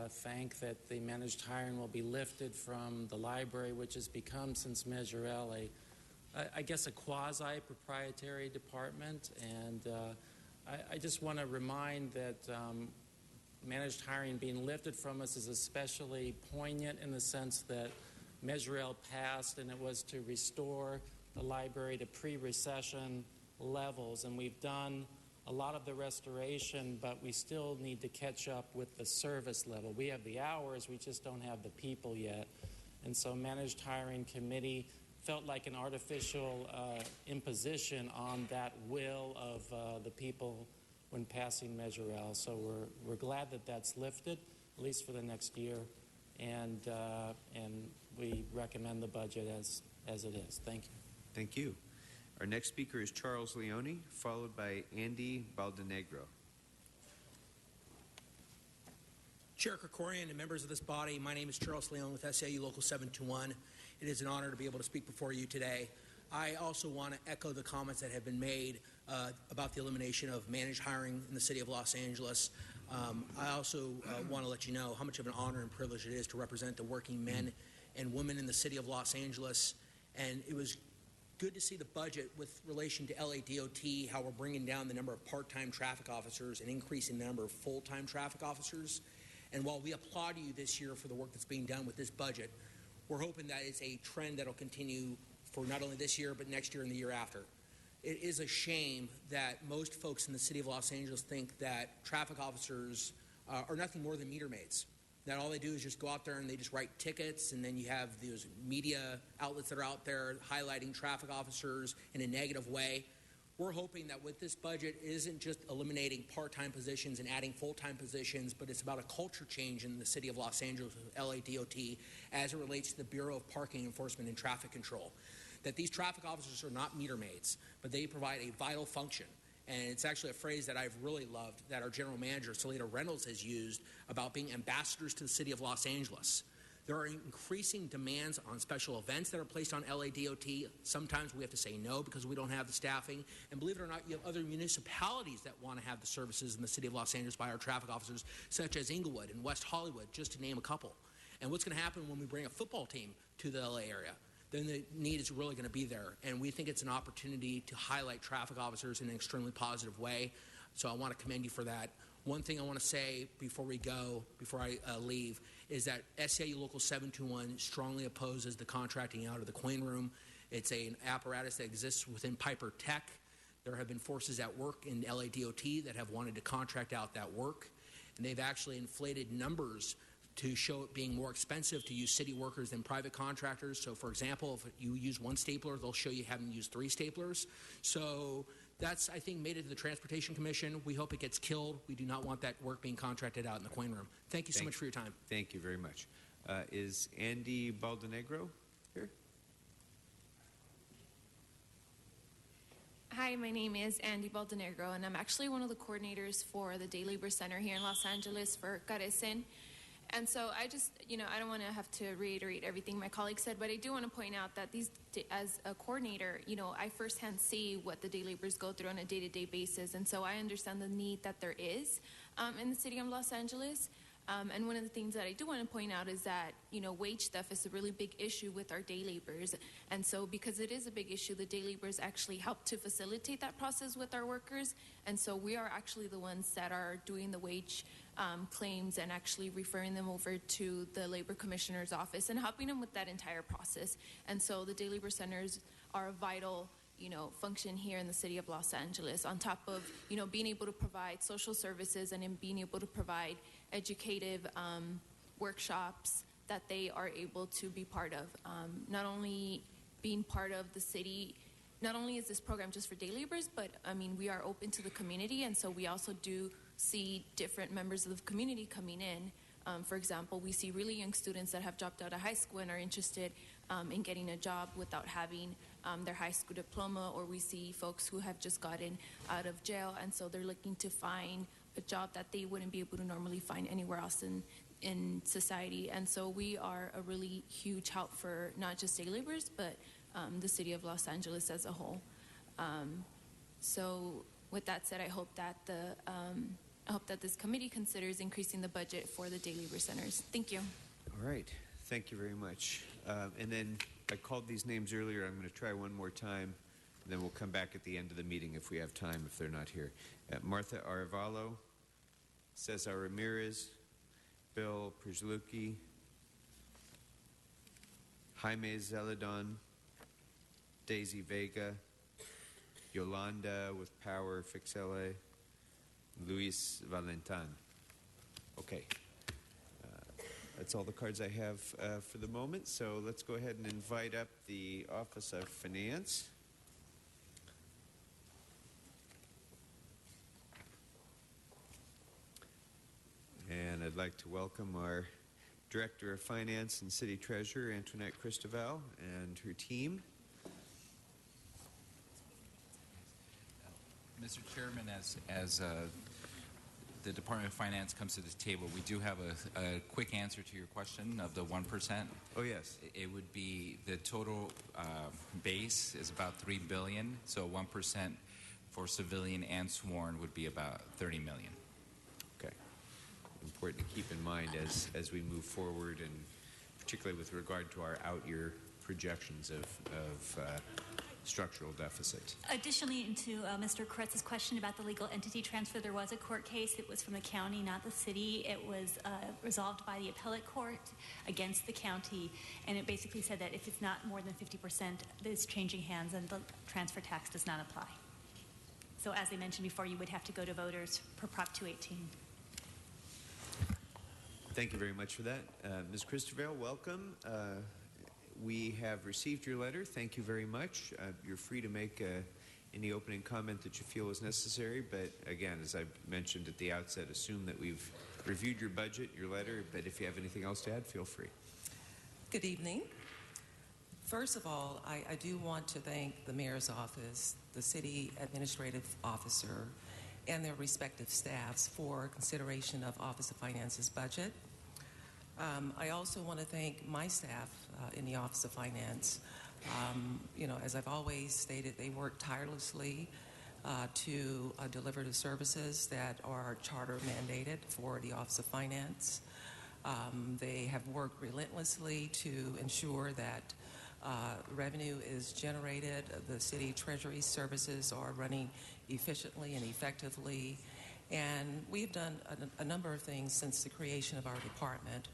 thank that the managed hiring will be lifted from the library, which has become, since Measure L, I guess a quasi-proprietary department, and I just want to remind that managed hiring being lifted from us is especially poignant in the sense that Measure L passed, and it was to restore the library to pre-recession levels, and we've done a lot of the restoration, but we still need to catch up with the service level. We have the hours, we just don't have the people yet, and so managed hiring committee felt like an artificial imposition on that will of the people when passing Measure L. So we're glad that that's lifted, at least for the next year, and we recommend the budget as it is. Thank you. Thank you. Our next speaker is Charles Leone, followed by Andy Baldenegro. Chair Krikorian and members of this body, my name is Charles Leone with SAU Local 721. It is an honor to be able to speak before you today. I also want to echo the comments that have been made about the elimination of managed hiring in the city of Los Angeles. I also want to let you know how much of an honor and privilege it is to represent the working men and women in the city of Los Angeles. And it was good to see the budget with relation to LADOT, how we're bringing down the number of part-time traffic officers and increasing the number of full-time traffic officers. And while we applaud you this year for the work that's being done with this budget, we're hoping that it's a trend that'll continue for not only this year, but next year and the year after. It is a shame that most folks in the city of Los Angeles think that traffic officers are nothing more than meter maids, that all they do is just go out there and they just write tickets, and then you have those media outlets that are out there highlighting traffic officers in a negative way. We're hoping that with this budget, it isn't just eliminating part-time positions and adding full-time positions, but it's about a culture change in the city of Los Angeles with LADOT as it relates to the Bureau of Parking Enforcement and Traffic Control. That these traffic officers are not meter maids, but they provide a vital function. And it's actually a phrase that I've really loved that our general manager, Salita Reynolds, has used about being ambassadors to the city of Los Angeles. There are increasing demands on special events that are placed on LADOT. Sometimes we have to say no because we don't have the staffing. And believe it or not, you have other municipalities that want to have the services in the city of Los Angeles by our traffic officers, such as Inglewood and West Hollywood, just to name a couple. And what's going to happen when we bring a football team to the LA area? Then the need is really going to be there. And we think it's an opportunity to highlight traffic officers in an extremely positive way. So I want to commend you for that. One thing I want to say before I leave, is that SAU Local 721 strongly opposes the contracting out of the Queen Room. It's an apparatus that exists within Piper Tech. There have been forces at work in LADOT that have wanted to contract out that work, and they've actually inflated numbers to show it being more expensive to use city workers than private contractors. So, for example, if you use one stapler, they'll show you having to use 3 staplers. So that's, I think, made it to the Transportation Commission. We hope it gets killed. We do not want that work being contracted out in the Queen Room. Thank you so much for your time. Thank you very much. Is Andy Baldenegro here? Hi, my name is Andy Baldenegro, and I'm actually one of the coordinators for the Day Labor Center here in Los Angeles for Carecen. And so I just, I don't want to have to reiterate everything my colleague said, but I do want to point out that as a coordinator, I firsthand see what the day laborers go through on a day-to-day basis. And so I understand the need that there is in the city of Los Angeles. And one of the things that I do want to point out is that, wage theft is a really big issue with our day laborers. And so because it is a big issue, the day laborers actually help to facilitate that process with our workers. And so we are actually the ones that are doing the wage claims and actually referring them over to the labor commissioner's office and helping them with that entire process. And so the day labor centers are a vital function here in the city of Los Angeles, on top of, being able to provide social services and in being able to provide educative workshops that they are able to be part of. Not only being part of the city, not only is this program just for day laborers, but we are open to the community, and so we also do see different members of the community coming in. For example, we see really young students that have dropped out of high school and are interested in getting a job without having their high school diploma, or we see folks who have just gotten out of jail, and so they're looking to find a job that they wouldn't be able to normally find anywhere else in society. And so we are a really huge help for not just day laborers, but the city of Los Angeles as a whole. So with that said, I hope that this committee considers increasing the budget for the day labor centers. Thank you. All right. Thank you very much. And then I called these names earlier. I'm going to try one more time, and then we'll come back at the end of the meeting if we have time, if they're not here. Martha Arevalo, Cesar Ramirez, Bill Przluki, Jaime Zeledon, Daisy Vega, Yolanda with Power Fixele, Luis Valentin. Okay. That's all the cards I have for the moment, so let's go ahead and invite up the Office of Finance. And I'd like to welcome our Director of Finance and City Treasurer, Antoinette Cristoval, and her team. Mr. Chairman, as the Department of Finance comes to the table, we do have a quick answer to your question of the 1%. Oh, yes. It would be the total base is about $3 billion, so 1% for civilian and sworn would be about $30 million. Okay. Important to keep in mind as we move forward, and particularly with regard to our out-year projections of structural deficit. Additionally, into Mr. Koretz's question about the legal entity transfer, there was a court case. It was from the county, not the city. It was resolved by the appellate court against the county, and it basically said that if it's not more than 50%, it's changing hands and the transfer tax does not apply. So as I mentioned before, you would have to go to voters per Prop 218. Thank you very much for that. Ms. Cristoval, welcome. We have received your letter. Thank you very much. You're free to make any opening comment that you feel is necessary, but again, as I mentioned at the outset, assume that we've reviewed your budget, your letter, but if you have anything else to add, feel free. Good evening. First of all, I do want to thank the Mayor's Office, the City Administrative Officer, and their respective staffs for consideration of Office of Finance's budget. I also want to thank my staff in the Office of Finance. As I've always stated, they work tirelessly to deliver the services that are charter mandated for the Office of Finance. They have worked relentlessly to ensure that revenue is generated, the city treasury services are running efficiently and effectively. And we've done a number of things since the creation of our department.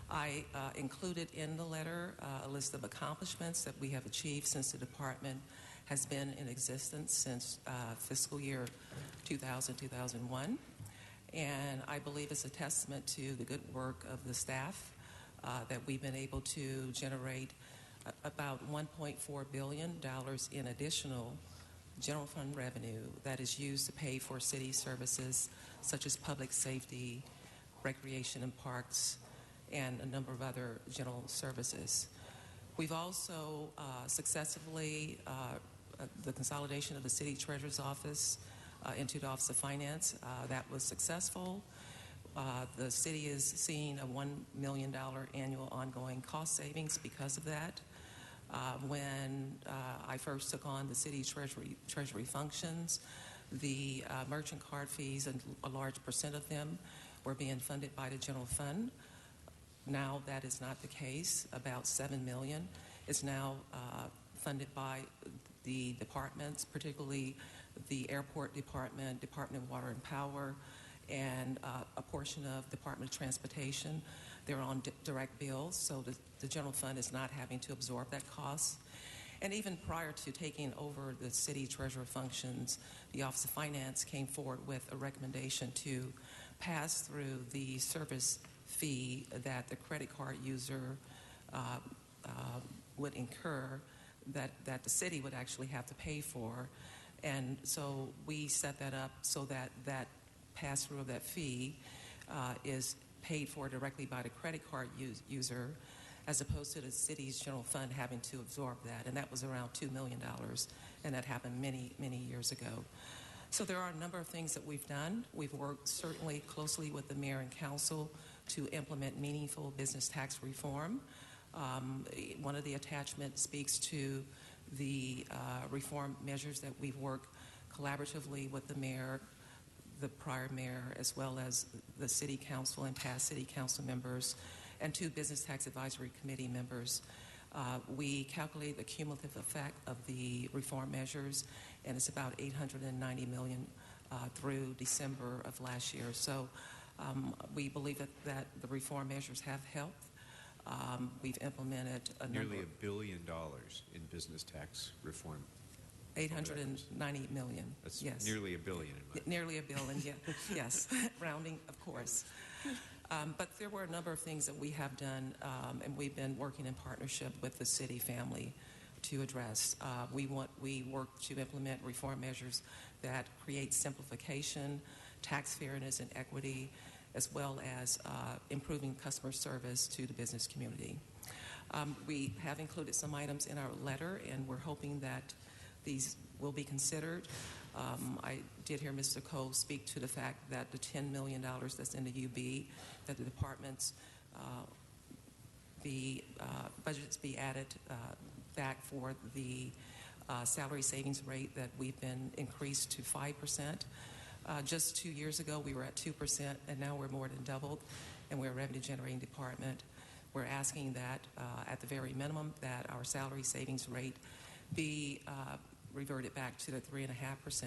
I included in the letter a list of accomplishments that we have achieved since the department has been in existence since fiscal year 2000-2001. And I believe it's a testament to the good work of the staff that we've been able to generate about $1.4 billion in additional general fund revenue that is used to pay for city services such as public safety, recreation and parks, and a number of other general services. We've also successfully, the consolidation of the city treasurer's office into the Office of Finance, that was successful. The city is seeing a $1 million annual ongoing cost savings because of that. When I first took on the city treasury functions, the merchant card fees, and a large percent of them were being funded by the general fund. Now that is not the case. About $7 million is now funded by the departments, particularly the airport department, Department of Water and Power, and a portion of Department of Transportation. They're on direct bills, so the general fund is not having to absorb that cost. And even prior to taking over the city treasurer functions, the Office of Finance came forward with a recommendation to pass through the service fee that the credit card user would incur, that the city would actually have to pay for. And so we set that up so that that pass-through of that fee is paid for directly by the credit card user, as opposed to the city's general fund having to absorb that. And that was around $2 million, and that happened many, many years ago. So there are a number of things that we've done. We've worked certainly closely with the mayor and council to implement meaningful business tax reform. One of the attachments speaks to the reform measures that we've worked collaboratively with the mayor, the prior mayor, as well as the city council and past city council members, and 2 business tax advisory committee members. We calculate the cumulative effect of the reform measures, and it's about $890 million through December of last year. So we believe that the reform measures have helped. We've implemented nearly $1 billion in business tax reform. 890 million. That's yes. Nearly $1 billion. Nearly $1 billion, yeah. Yes, rounding, of course. But there were a number of things that we have done, and we've been working in partnership with the city family to address. We work to implement reform measures that create simplification, tax fairness, and equity, as well as improving customer service to the business community. We have included some items in our letter, and we're hoping that these will be considered. I did hear Mr. Cole speak to the fact that the $10 million that's in the UB, that the departments, the budgets be added back for the salary savings rate that we've been increased to 5%. Just 2 years ago, we were at 2%, and now we're more than doubled, and we're a revenue-generating department. We're asking that, at the very minimum, that our salary savings rate be reverted back to the 3.5%,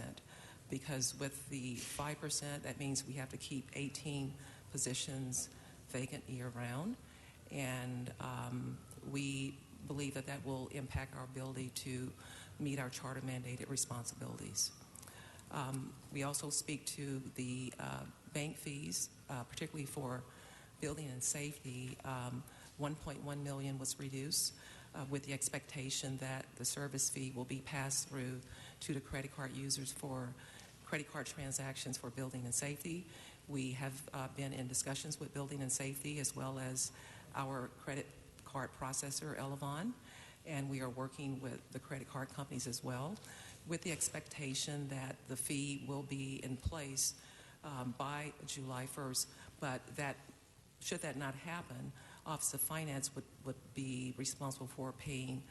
because with the 5%, that means we have to keep 18 positions vacant year-round, and we believe that that will impact our ability to meet our charter-mandated responsibilities. We also speak to the bank fees, particularly for building and safety. $1.1 million was reduced with the expectation that the service fee will be passed through to the credit card users for credit card transactions for building and safety. We have been in discussions with building and safety, as well as our credit card processor, Elevon, and we are working with the credit card companies as well, with the expectation that the fee will be in place by July 1st, but that should that not happen, Office of Finance would be responsible for paying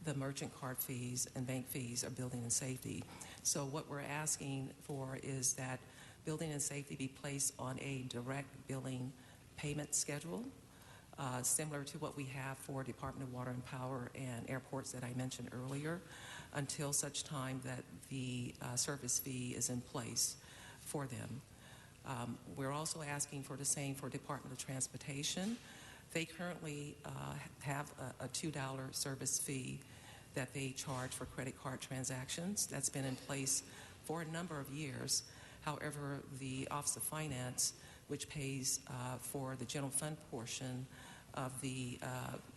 the merchant card fees and bank fees of building and safety. So what we're asking for is that building and safety be placed on a direct billing payment schedule, similar to what we have for Department of Water and Power and airports that I mentioned earlier, until such time that the service fee is in place for them. We're also asking for the same for Department of Transportation. They currently have a $2 service fee that they charge for credit card transactions. That's been in place for a number of years. However, the Office of Finance, which pays for the general fund portion of the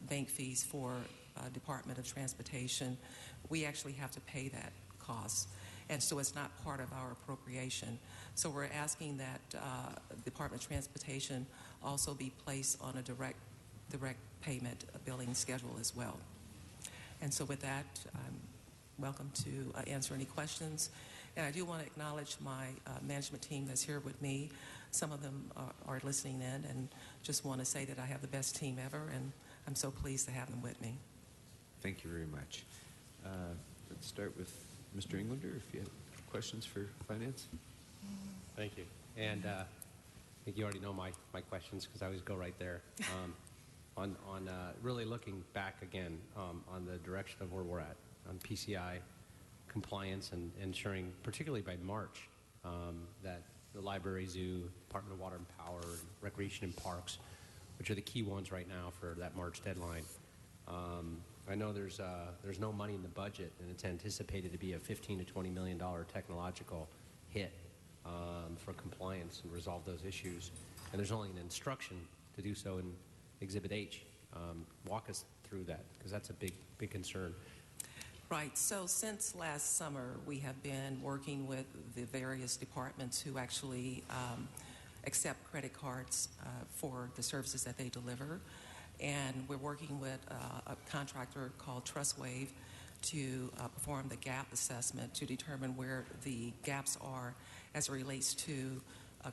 bank fees for Department of Transportation, we actually have to pay that cost. And so it's not part of our appropriation. So we're asking that Department of Transportation also be placed on a direct payment billing schedule as well. And so with that, I'm welcome to answer any questions. And I do want to acknowledge my management team that's here with me. some of them are listening in, and just want to say that I have the best team ever, and I'm so pleased to have them with me. Thank you very much. Let's start with Mr. Englander, if you have questions for finance. Thank you. And I think you already know my questions because I always go right there. On really looking back again on the direction of where we're at on PCI compliance and ensuring, particularly by March, that the library, zoo, Department of Water and Power, Recreation and Parks, which are the key ones right now for that March deadline. I know there's no money in the budget, and it's anticipated to be a $15 to $20 million technological hit for compliance and resolve those issues. And there's only an instruction to do so in Exhibit H. Walk us through that, because that's a big concern. Right. So since last summer, we have been working with the various departments who actually accept credit cards for the services that they deliver. And we're working with a contractor called TrustWave to perform the gap assessment to determine where the gaps are as it relates to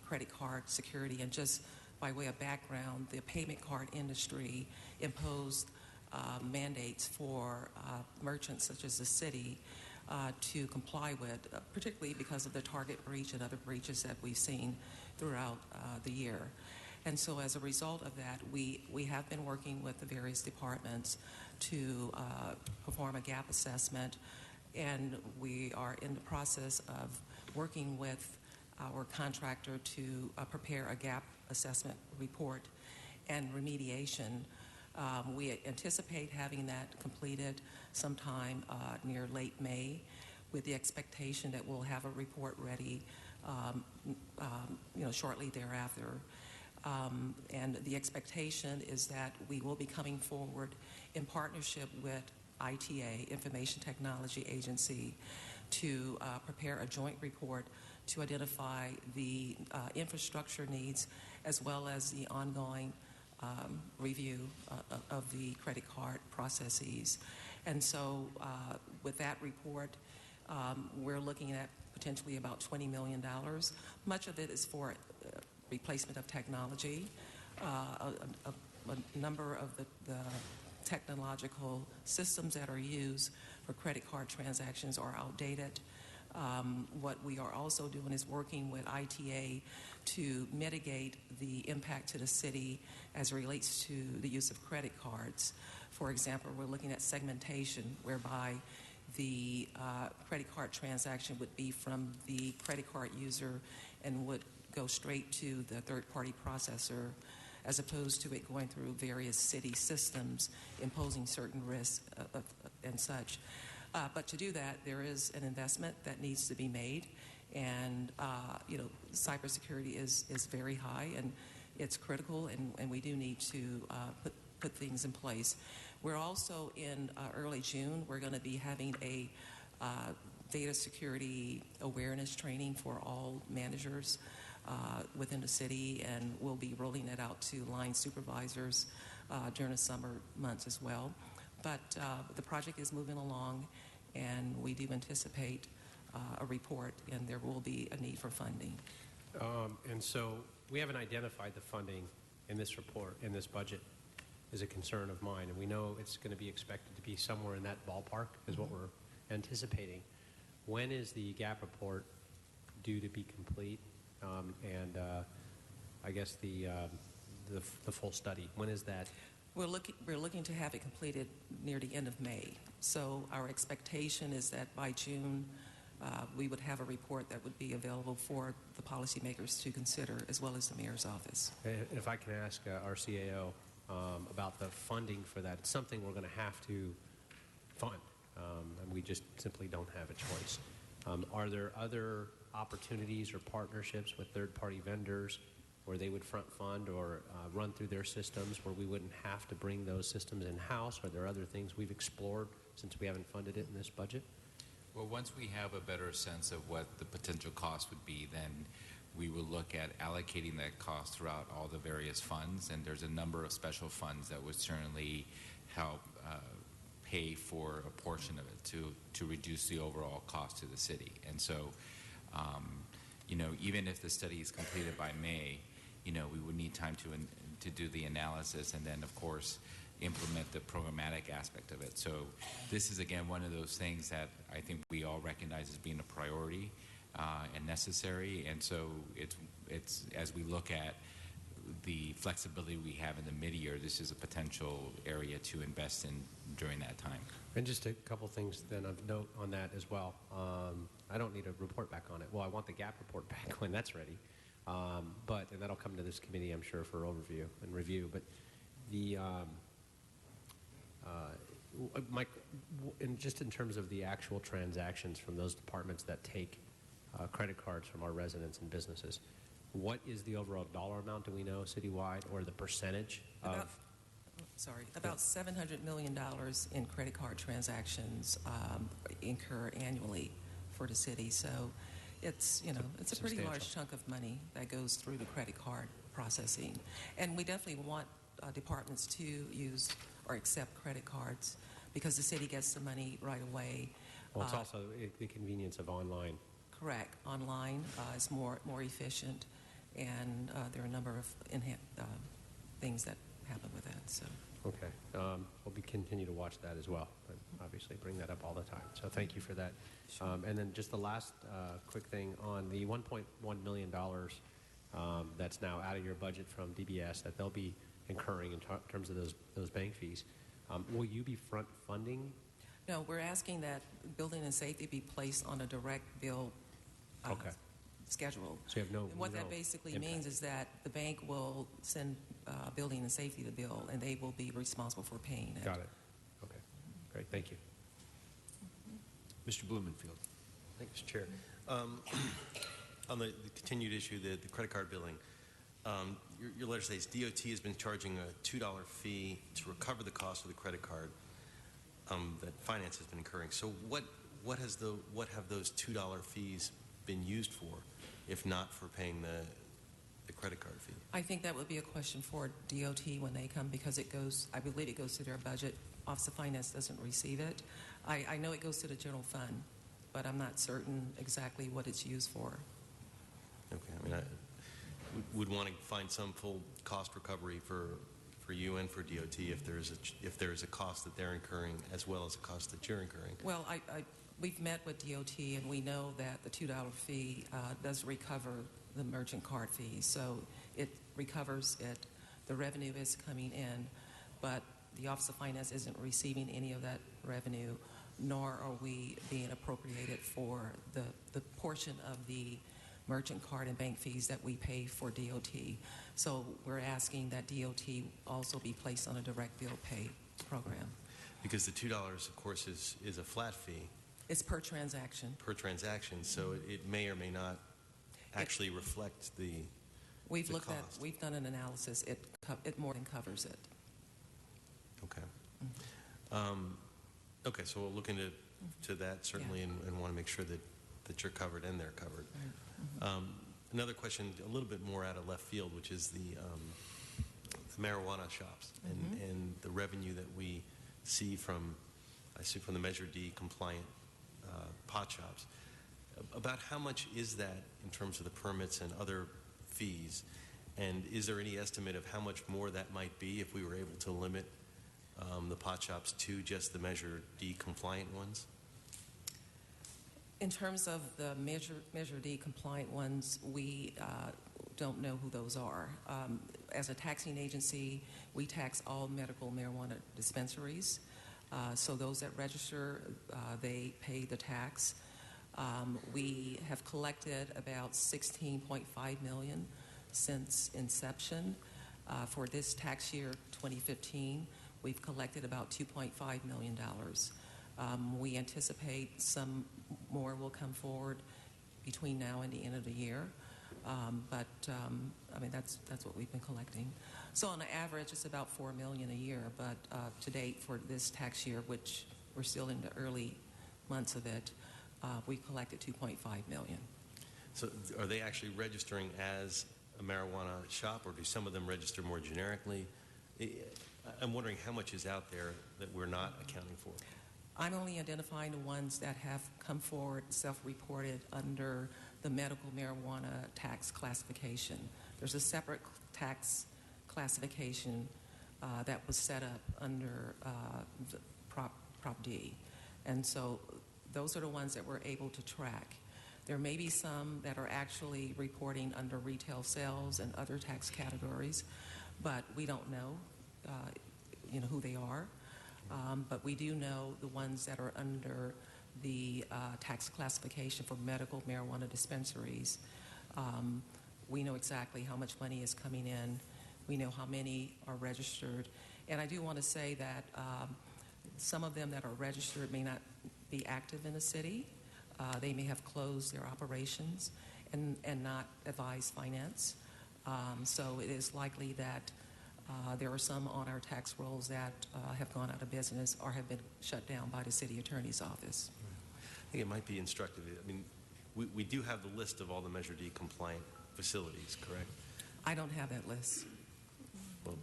credit card security. And just by way of background, the payment card industry imposed mandates for merchants such as the city to comply with, particularly because of the Target breach and other breaches that we've seen throughout the year. And so as a result of that, we have been working with the various departments to perform a gap assessment, and we are in the process of working with our contractor to prepare a gap assessment report and remediation. We anticipate having that completed sometime near late May, with the expectation that we'll have a report ready shortly thereafter. And the expectation is that we will be coming forward in partnership with ITA, Information Technology Agency, to prepare a joint report to identify the infrastructure needs as well as the ongoing review of the credit card processes. And so with that report, we're looking at potentially about $20 million. Much of it is for replacement of technology. A number of the technological systems that are used for credit card transactions are outdated. What we are also doing is working with ITA to mitigate the impact to the city as it relates to the use of credit cards. For example, we're looking at segmentation, whereby the credit card transaction would be from the credit card user and would go straight to the third-party processor, as opposed to it going through various city systems, imposing certain risks and such. But to do that, there is an investment that needs to be made, and cybersecurity is very high, and it's critical, and we do need to put things in place. We're also in early June, we're going to be having a data security awareness training for all managers within the city, and we'll be rolling it out to line supervisors during the summer months as well. But the project is moving along, and we do anticipate a report, and there will be a need for funding. And so we haven't identified the funding in this report, in this budget, is a concern of mine, and we know it's going to be expected to be somewhere in that ballpark is what we're anticipating. When is the gap report due to be complete? And I guess the full study, when is that? We're looking to have it completed near the end of May. So our expectation is that by June, we would have a report that would be available for the policymakers to consider, as well as the mayor's office. If I can ask our CAO about the funding for that, it's something we're going to have to fund, and we just simply don't have a choice. Are there other opportunities or partnerships with third-party vendors where they would front fund or run through their systems where we wouldn't have to bring those systems in-house? Are there other things we've explored since we haven't funded it in this budget? Well, once we have a better sense of what the potential cost would be, then we will look at allocating that cost throughout all the various funds, and there's a number of special funds that would certainly help pay for a portion of it to reduce the overall cost to the city. And so, even if the study is completed by May, we would need time to do the analysis and then, of course, implement the programmatic aspect of it. So this is, again, one of those things that I think we all recognize as being a priority and necessary. And so it's as we look at the flexibility we have in the mid-year, this is a potential area to invest in during that time. And just a couple things then of note on that as well. I don't need a report back on it. Well, I want the gap report back when that's ready. And that'll come to this committee, I'm sure, for overview and review. But the Mike, just in terms of the actual transactions from those departments that take credit cards from our residents and businesses, what is the overall dollar amount, do we know, citywide, or the percentage of? About $700 million in credit card transactions incur annually for the city. So it's a pretty large chunk of money that goes through the credit card processing. And we definitely want departments to use or accept credit cards because the city gets the money right away. Well, it's also the convenience of online. Correct. Online is more efficient, and there are a number of things that happen with that. So. Okay. We'll continue to watch that as well, but obviously bring that up all the time. So thank you for that. Sure. And then just the last quick thing on the $1.1 million that's now out of your budget from DBS that they'll be incurring in terms of those bank fees. Will you be front funding? No, we're asking that building and safety be placed on a direct bill schedule. So you have no. And what that basically impact. means is that the bank will send building and safety the bill, and they will be responsible for paying it. Got it. Okay. Great. Thank you. Mr. Blumenfield. Thank you, Mr. Chair. On the continued issue, the credit card billing, your letter says DOT has been charging a $2 fee to recover the cost of the credit card that finance has been incurring. So what have those $2 fees been used for, if not for paying the credit card fee? I think that would be a question for DOT when they come because I believe it goes to their budget. Office of Finance doesn't receive it. I know it goes to the general fund, but I'm not certain exactly what it's used for. Okay. I mean, I would want to find some full cost recovery for you and for DOT if there is a cost that they're incurring as well as a cost that you're incurring. Well, we've met with DOT, and we know that the $2 fee does recover the merchant card fee. So it recovers it. The revenue is coming in, but the Office of Finance isn't receiving any of that revenue, nor are we being appropriated for the portion of the merchant card and bank fees that we pay for DOT. So we're asking that DOT also be placed on a direct bill pay program. Because the $2, of course, is a flat fee. It's per transaction. Per transaction, so it may or may not actually reflect the We've the looked cost. at, we've done an analysis. It more than covers it. Okay. Okay, so we'll look into that certainly, and want to make sure that you're covered and they're covered. Another question, a little bit more out of left field, which is the marijuana shops and the revenue that we see from, I see from the Measure D compliant pot shops. About how much is that in terms of the permits and other fees? And is there any estimate of how much more that might be if we were able to limit the pot shops to just the Measure D compliant ones? In terms of the Measure D compliant ones, we don't know who those are. As a taxing agency, we tax all medical marijuana dispensaries. So those that register, they pay the tax. We have collected about $16.5 million since inception. For this tax year, 2015, we've collected about $2.5 million. We anticipate some more will come forward between now and the end of the year. But I mean, that's what we've been collecting. So on average, it's about $4 million a year. But to date, for this tax year, which we're still in the early months of it, we collected $2.5 million. So are they actually registering as a marijuana shop, or do some of them register more generically? I'm wondering how much is out there that we're not accounting for. I'm only identifying the ones that have come forward, self-reported under the medical marijuana tax classification. There's a separate tax classification that was set up under the Prop D. And so those are the ones that we're able to track. There may be some that are actually reporting under retail sales and other tax categories, but we don't know, who they are. But we do know the ones that are under the tax classification for medical marijuana dispensaries. We know exactly how much money is coming in. We know how many are registered. And I do want to say that some of them that are registered may not be active in the city. They may have closed their operations and not advise finance. So it is likely that there are some on our tax rolls that have gone out of business or have been shut down by the city attorney's office. I think it might be instructive. I mean, we do have the list of all the Measure D compliant facilities, correct? I don't have that list. Well,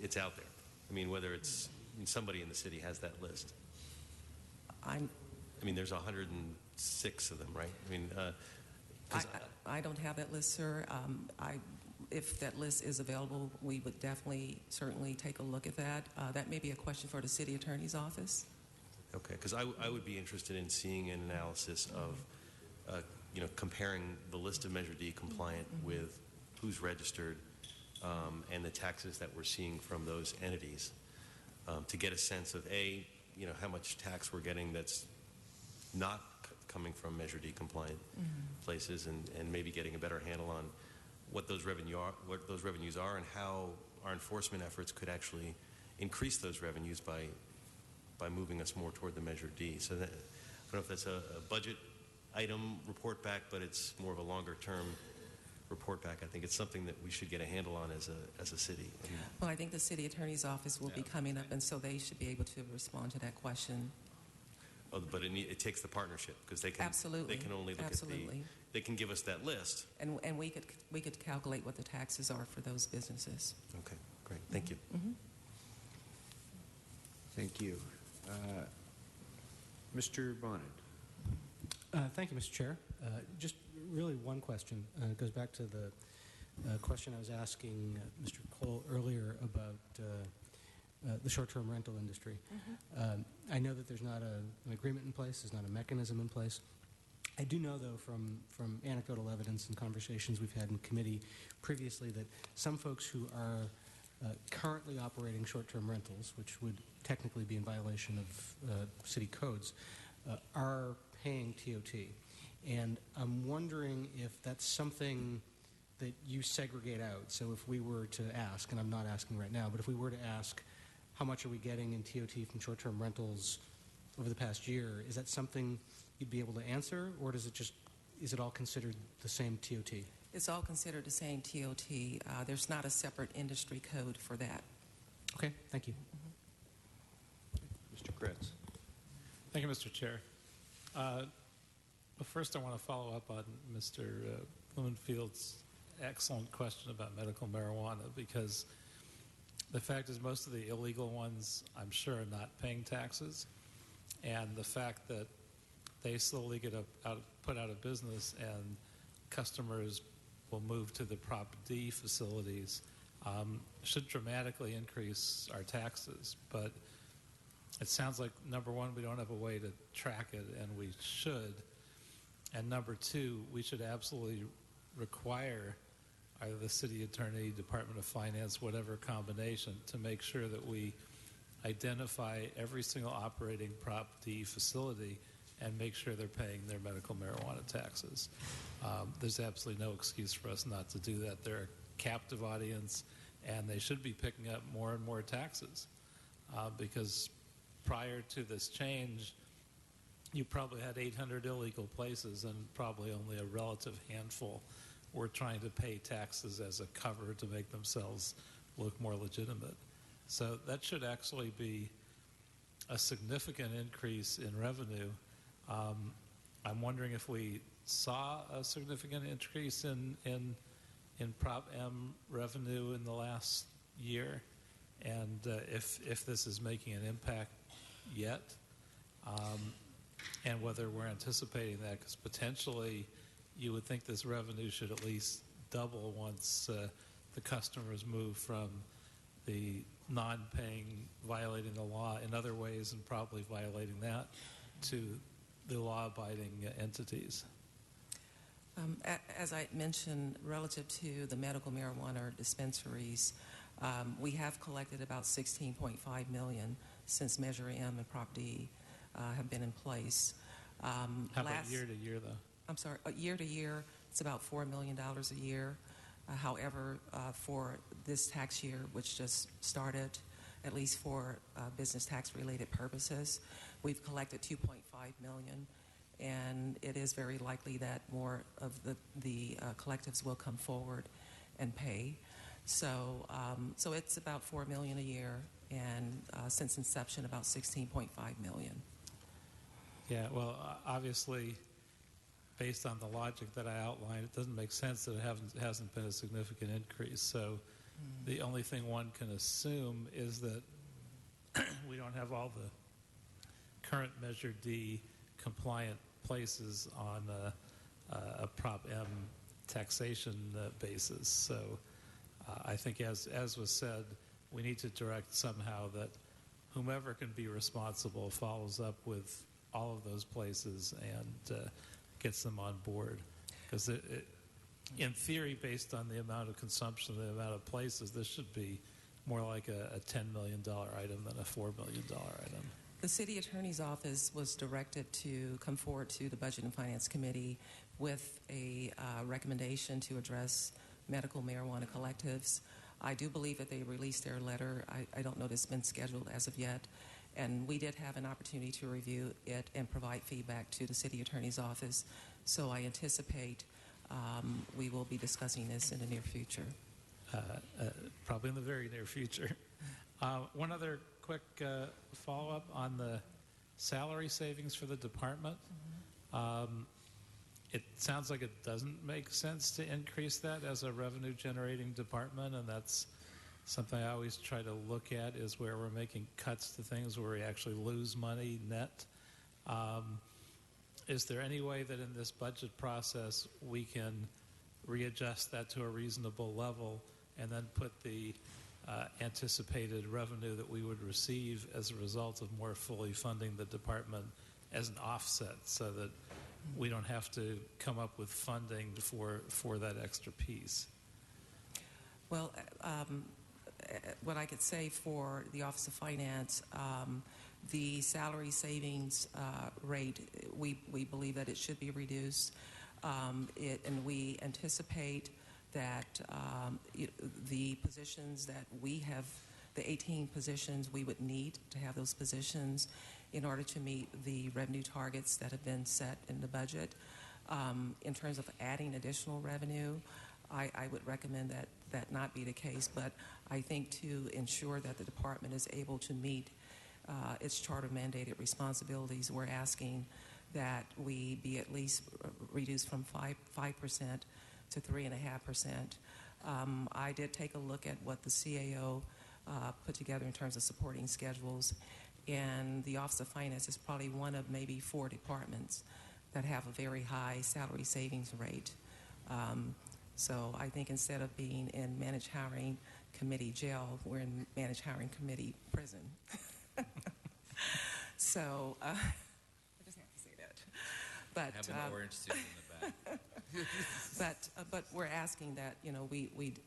it's out there. I mean, whether it's somebody in the city has that list. I mean, there's 106 of them, right? I mean, I don't have that list, sir. If that list is available, we would certainly take a look at that. That may be a question for the city attorney's office. Okay, because I would be interested in seeing an analysis of, comparing the list of Measure D compliant with who's registered and the taxes that we're seeing from those entities to get a sense of, how much tax we're getting that's not coming from Measure D compliant places, and maybe getting a better handle on what those revenues are, and how our enforcement efforts could actually increase those revenues by moving us more toward the Measure D. So that, I don't know if that's a budget item report back, but it's more of a longer term report back. I think it's something that we should get a handle on as a city. Well, I think the city attorney's office will be coming up, and so they should be able to respond to that question. Oh, but it takes the partnership, because they can Absolutely. They can only look Absolutely. at they can give us that list. And we could calculate what the taxes are for those businesses. Okay, great. Thank you. Thank you. Mr. Bonnet. Thank you, Mr. Chair. Just really one question. It goes back to the question I was asking Mr. Cole earlier about the short-term rental industry. I know that there's not an agreement in place, there's not a mechanism in place. I do know, though, from anecdotal evidence and conversations we've had in committee previously, that some folks who are currently operating short-term rentals, which would technically be in violation of city codes, are paying TOT. And I'm wondering if that's something that you segregate out. So if we were to ask, and I'm not asking right now, but if we were to ask, how much are we getting in TOT from short-term rentals over the past year, is that something you'd be able to answer, or is it all considered the same TOT? It's all considered the same TOT. There's not a separate industry code for that. Okay, thank you. Mr. Kretz. Thank you, Mr. Chair. Well, first I want to follow up on Mr. Blumenfield's excellent question about medical marijuana, because the fact is most of the illegal ones, I'm sure, are not paying taxes. And the fact that they slowly get put out of business and customers will move to the Prop D facilities should dramatically increase our taxes. But it sounds like, number one, we don't have a way to track it, and we should. And number two, we should absolutely require either the city attorney, Department of Finance, whatever combination, to make sure that we identify every single operating Prop D facility and make sure they're paying their medical marijuana taxes. There's absolutely no excuse for us not to do that. They're a captive audience, and they should be picking up more and more taxes because prior to this change, you probably had 800 illegal places, and probably only a relative handful were trying to pay taxes as a cover to make themselves look more legitimate. So that should actually be a significant increase in revenue. I'm wondering if we saw a significant increase in Prop M revenue in the last year, and if this is making an impact yet, and whether we're anticipating that, because potentially you would think this revenue should at least double once the customers move from the non-paying, violating the law in other ways and probably violating that, to the law-abiding entities. As I mentioned, relative to the medical marijuana dispensaries, we have collected about $16.5 million since Measure M and Prop D have been in place. How about year to year, though? I'm sorry, year to year, it's about $4 million a year. However, for this tax year, which just started, at least for business tax-related purposes, we've collected $2.5 million, and it is very likely that more of the collectives will come forward and pay. So, so it's about $4 million a year, and since inception, about $16.5 million. Yeah, well, obviously, based on the logic that I outlined, it doesn't make sense that it hasn't been a significant increase. So the only thing one can assume is that we don't have all the current Measure D compliant places on a Prop M taxation basis. So I think, as was said, we need to direct somehow that whomever can be responsible follows up with all of those places and gets them on board. Because in theory, based on the amount of consumption, the amount of places, this should be more like a $10 million item than a $4 million item. The City Attorney's Office was directed to come forward to the Budget and Finance Committee with a recommendation to address medical marijuana collectives. I do believe that they released their letter. I don't know that it's been scheduled as of yet. And we did have an opportunity to review it and provide feedback to the City Attorney's Office. So I anticipate we will be discussing this in the near future. Probably in the very near future. One other quick follow-up on the salary savings for the department. It sounds like it doesn't make sense to increase that as a revenue-generating department, and that's something I always try to look at, is where we're making cuts to things where we actually lose money net. Is there any way that in this budget process we can readjust that to a reasonable level and then put the anticipated revenue that we would receive as a result of more fully funding the department as an offset, so that we don't have to come up with funding for that extra piece? Well, what I could say for the Office of Finance, the salary savings rate, we believe that it should be reduced, and we anticipate that the positions that we have, the 18 positions, we would need to have those positions in order to meet the revenue targets that have been set in the budget. In terms of adding additional revenue, I would recommend that not be the case, but I think to ensure that the department is able to meet its charter-mandated responsibilities, we're asking that we be at least reduced from 5% to 3.5%. I did take a look at what the CAO put together in terms of supporting schedules, and the Office of Finance is probably one of maybe 4 departments that have a very high salary savings rate. So I think instead of being in Managed Hiring Committee jail, we're in Managed Hiring Committee prison. So I just have to say that. But have an orange suit in the back. but we're asking that, you know,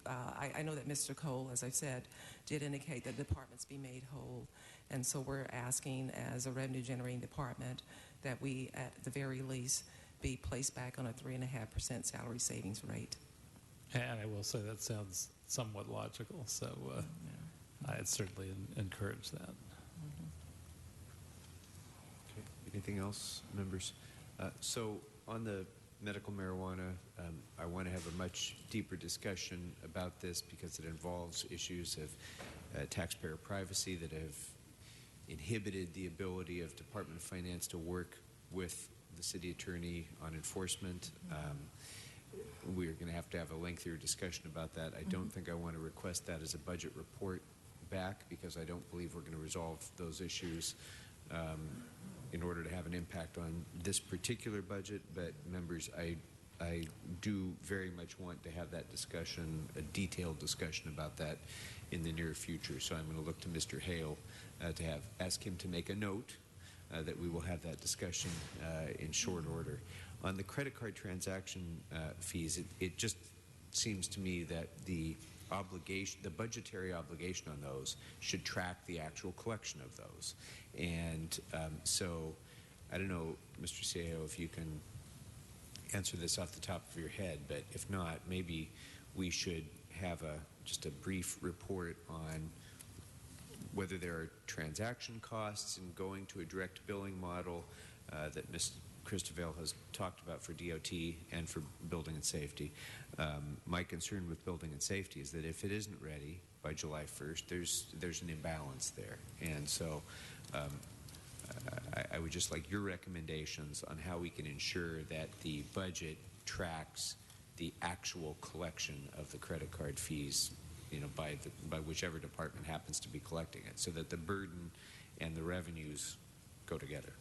I know that Mr. Cole, as I said, did indicate that departments be made whole, and so we're asking, as a revenue-generating department, that we, at the very least, be placed back on a 3.5% salary savings rate. And I will say that sounds somewhat logical, so I'd certainly encourage that. Okay. Anything else, members? So on the medical marijuana, I want to have a much deeper discussion about this because it involves issues of taxpayer privacy that have inhibited the ability of Department of Finance to work with the city attorney on enforcement. We're going to have a lengthier discussion about that. I don't think I want to request that as a budget report back, because I don't believe we're going to resolve those issues in order to have an impact on this particular budget. But members, I I do very much want to have that discussion, a detailed discussion about that in the near future. So I'm going to look to Mr. Hale to ask him to make a note that we will have that discussion in short order. On the credit card transaction fees, it just seems to me that the budgetary obligation on those should track the actual collection of those. And so I don't know, Mr. CEO, if you can answer this off the top of your head, but if not, maybe we should have just a brief report on whether there are transaction costs in going to a direct billing model that Ms. Christovel has talked about for DOT and for building and safety. My concern with building and safety is that if it isn't ready by July 1st, there's an imbalance there. And so I would just like your recommendations on how we can ensure that the budget tracks the actual collection of the credit card fees, by whichever department happens to be collecting it, so that the burden and the revenues go together.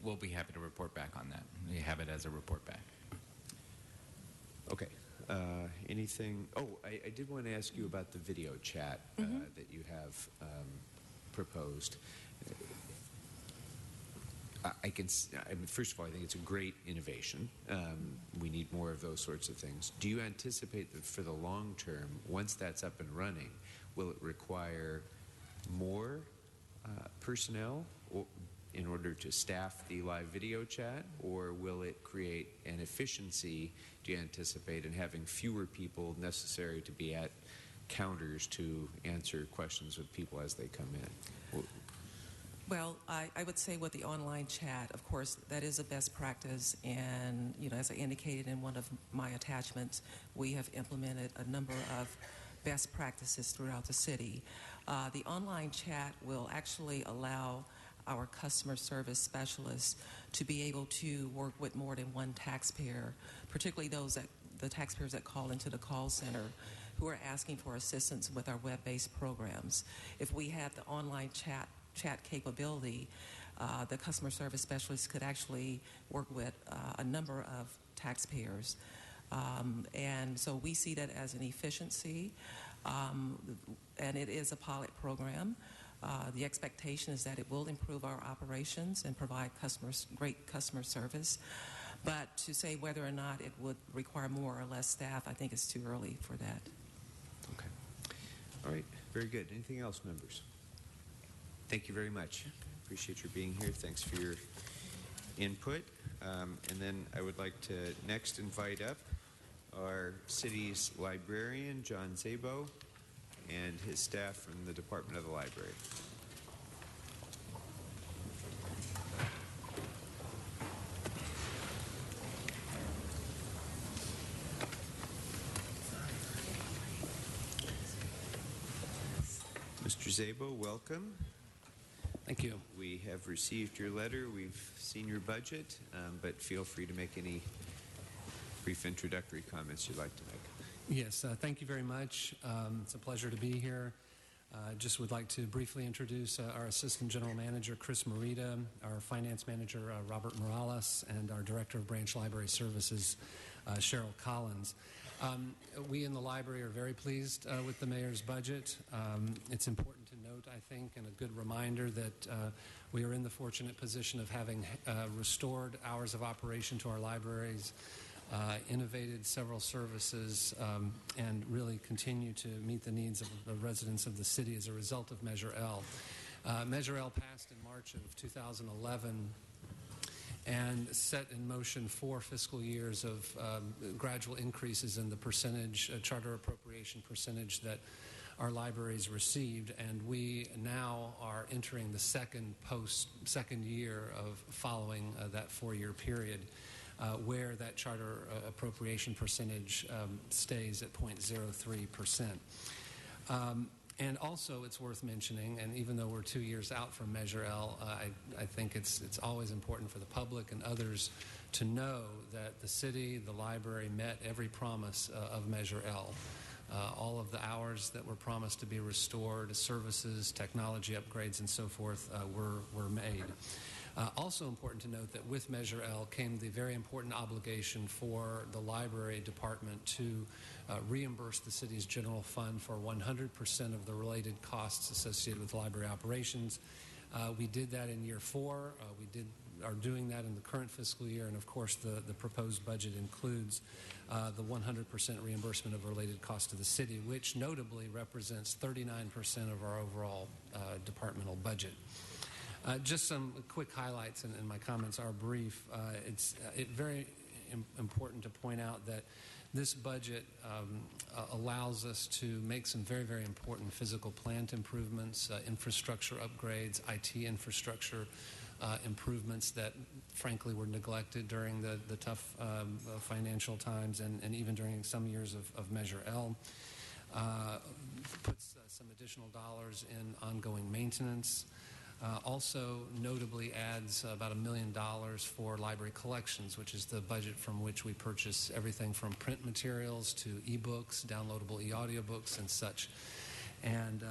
We'll be happy to report back on that. We have it as a report back. Okay. Anything? Oh, I did want to ask you about the video chat that you have proposed. First of all, I think it's a great innovation. We need more of those sorts of things. Do you anticipate that for the long term, once that's up and running, will it require more personnel in order to staff the live video chat, or will it create an efficiency, do you anticipate, in having fewer people necessary to be at counters to answer questions with people as they come in? Well, I would say with the online chat, of course, that is a best practice. And, as I indicated in one of my attachments, we have implemented a number of best practices throughout the city. The online chat will actually allow our customer service specialists to be able to work with more than one taxpayer, particularly the taxpayers that call into the call center who are asking for assistance with our web-based programs. If we had the online chat capability, the customer service specialists could actually work with a number of taxpayers. And so we see that as an efficiency, and it is a pilot program. The expectation is that it will improve our operations and provide great customer service. But to say whether or not it would require more or less staff, I think it's too early for that. Okay. All right. Very good. Anything else, members? Thank you very much. Appreciate your being here. Thanks for your input. And then I would like to next invite up our city's librarian, John Szabo, and his staff from the Department of the Library. Mr. Szabo, welcome. Thank you. We have received your letter. We've seen your budget, but feel free to make any brief introductory comments you'd like to make. Yes, thank you very much. It's a pleasure to be here. Just would like to briefly introduce our Assistant General Manager, Chris Morita, our Finance Manager, Robert Morales, and our Director of Branch Library Services, Cheryl Collins. We in the library are very pleased with the mayor's budget. It's important to note, I think, and a good reminder that we are in the fortunate position of having restored hours of operation to our libraries, innovated several services, and really continue to meet the needs of the residents of the city as a result of Measure L. Measure L passed in March of 2011 and set in motion 4 fiscal years of gradual increases in the percentage, charter appropriation percentage that our libraries received, and we now are entering the second year of following that 4-year period, where that charter appropriation percentage stays at 0.03%. And also, it's worth mentioning, and even though we're 2 years out from Measure L, I think it's always important for the public and others to know that the city, the library, met every promise of Measure L. All of the hours that were promised to be restored, services, technology upgrades, and so forth were made. Also important to note that with Measure L came the very important obligation for the library department to reimburse the city's general fund for 100% of the related costs associated with library operations. We did that in year 4. We are doing that in the current fiscal year, and of course the proposed budget includes the 100% reimbursement of related costs to the city, which notably represents 39% of our overall departmental budget. Just some quick highlights, and my comments are brief. It's very important to point out that this budget allows us to make some very, very important physical plant improvements, infrastructure upgrades, IT infrastructure improvements that, frankly, were neglected during the tough financial times and even during some years of Measure L. Puts some additional dollars in ongoing maintenance. Also notably adds about $1 million for library collections, which is the budget from which we purchase everything from print materials to e-books, downloadable e-audiobooks, and such. And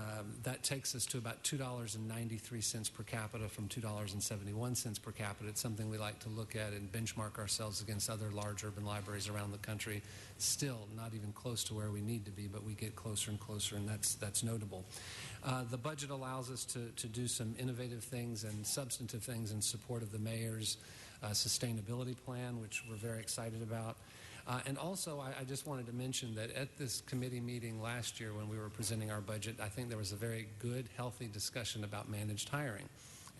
that takes us to about $2.93 per capita from $2.71 per capita. It's something we like to look at and benchmark ourselves against other large urban libraries around the country. Still not even close to where we need to be, but we get closer and closer, and that's notable. The budget allows us to do some innovative things and substantive things in support of the mayor's sustainability plan, which we're very excited about. And also, I just wanted to mention that at this committee meeting last year when we were presenting our budget, I think there was a very good, healthy discussion about managed hiring.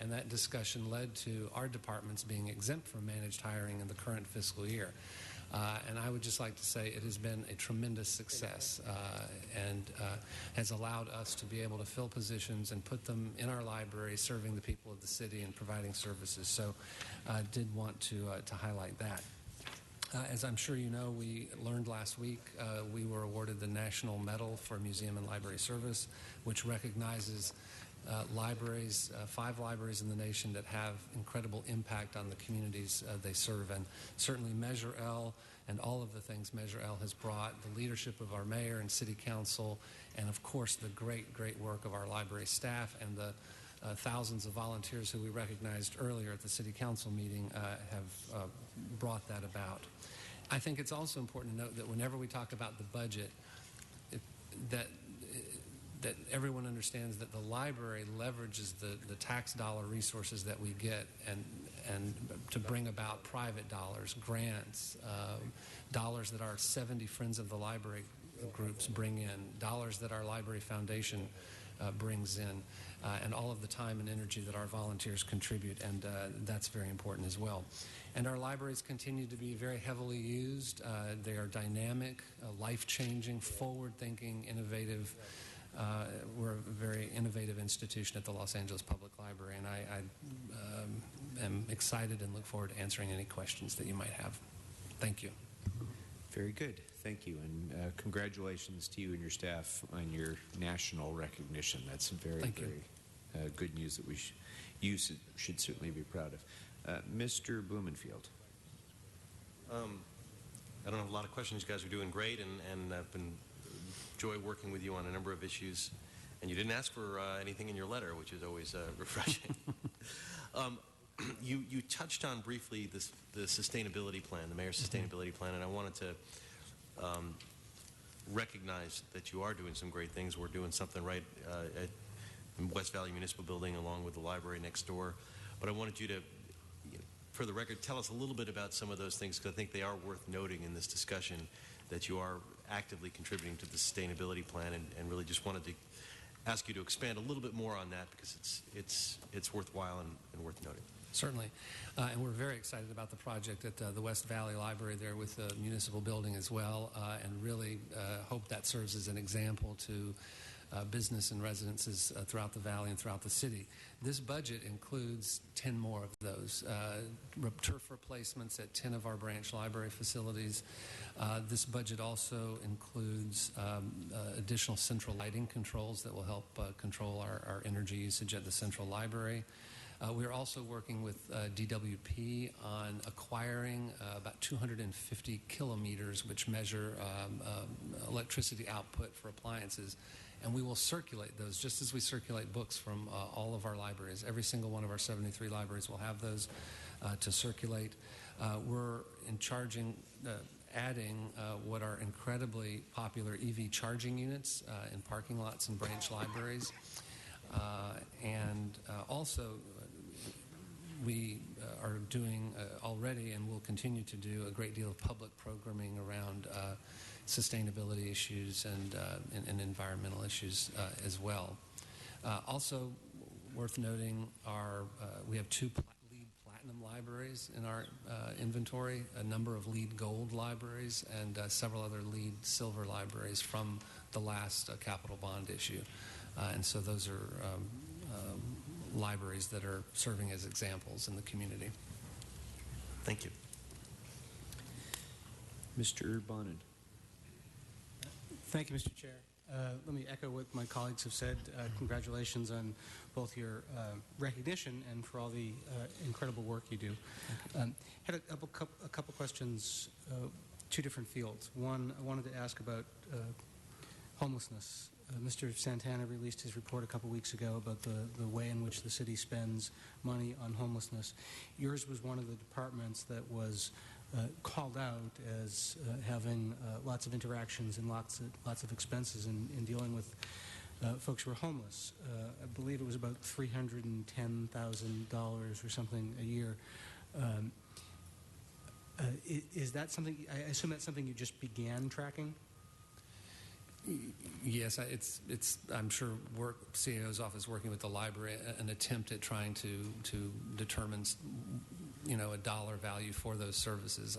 And that discussion led to our departments being exempt from managed hiring in the current fiscal year. And I would just like to say it has been a tremendous success and has allowed us to be able to fill positions and put them in our library, serving the people of the city and providing services. So I did want to highlight that. As I'm sure you know, we learned last week we were awarded the National Medal for Museum and Library Service, which recognizes libraries, 5 libraries in the nation that have incredible impact on the communities they serve. And certainly Measure L and all of the things Measure L has brought, the leadership of our mayor and city council, and of course the great, great work of our library staff and the thousands of volunteers who we recognized earlier at the city council meeting have brought that about. I think it's also important to note that whenever we talk about the budget, that everyone understands that the library leverages the tax dollar resources that we get and to bring about private dollars, grants, dollars that our 70 Friends of the Library groups bring in, dollars that our Library Foundation brings in, and all of the time and energy that our volunteers contribute, and that's very important as well. And our libraries continue to be very heavily used. They are dynamic, life-changing, forward-thinking, innovative. We're a very innovative institution at the Los Angeles Public Library, and I am excited and look forward to answering any questions that you might have. Thank you. Very good. Thank you. And congratulations to you and your staff on your national recognition. That's very, very good news that you should certainly be proud of. Mr. Blumenfield. I don't have a lot of questions. You guys are doing great, and I've been enjoy working with you on a number of issues. And you didn't ask for anything in your letter, which is always refreshing. You touched on briefly the sustainability plan, the mayor's sustainability plan, and I wanted to recognize that you are doing some great things. We're doing something right at West Valley Municipal Building along with the library next door. But I wanted you to, for the record, tell us a little bit about some of those things, because I think they are worth noting in this discussion, that you are actively contributing to the sustainability plan, and really just wanted to ask you to expand a little bit more on that, because it's worthwhile and worth noting. Certainly. And we're very excited about the project at the West Valley Library there with the municipal building as well, and really hope that serves as an example to business and residences throughout the valley and throughout the city. This budget includes 10 more of those. Turf replacements at 10 of our branch library facilities. This budget also includes additional central lighting controls that will help control our energy usage at the central library. We're also working with DWP on acquiring about 250 kilometers, which measure electricity output for appliances. and we will circulate those just as we circulate books from all of our libraries. Every single one of our 73 libraries will have those to circulate. We're adding what are incredibly popular EV charging units in parking lots and branch libraries. And also, we are doing already and will continue to do a great deal of public programming around sustainability issues and environmental issues as well. Also worth noting we have 2 lead platinum libraries in our inventory, a number of lead gold libraries, and several other lead silver libraries from the last capital bond issue. And so those are libraries that are serving as examples in the community. Thank you. Mr. Bonin. Thank you, Mr. Chair. Let me echo what my colleagues have said. Congratulations on both your recognition and for all the incredible work you do. Had a couple questions, 2 different fields. One, I wanted to ask about homelessness. Mr. Santana released his report a couple weeks ago about the way in which the city spends money on homelessness. Yours was one of the departments that was called out as having lots of interactions and lots of expenses in dealing with folks who are homeless. I believe it was about $310,000 or something a year. Is that something? I assume that's something you just began tracking. Yes, I'm sure CAO's office working with the library, an attempt at trying to determine, a dollar value for those services.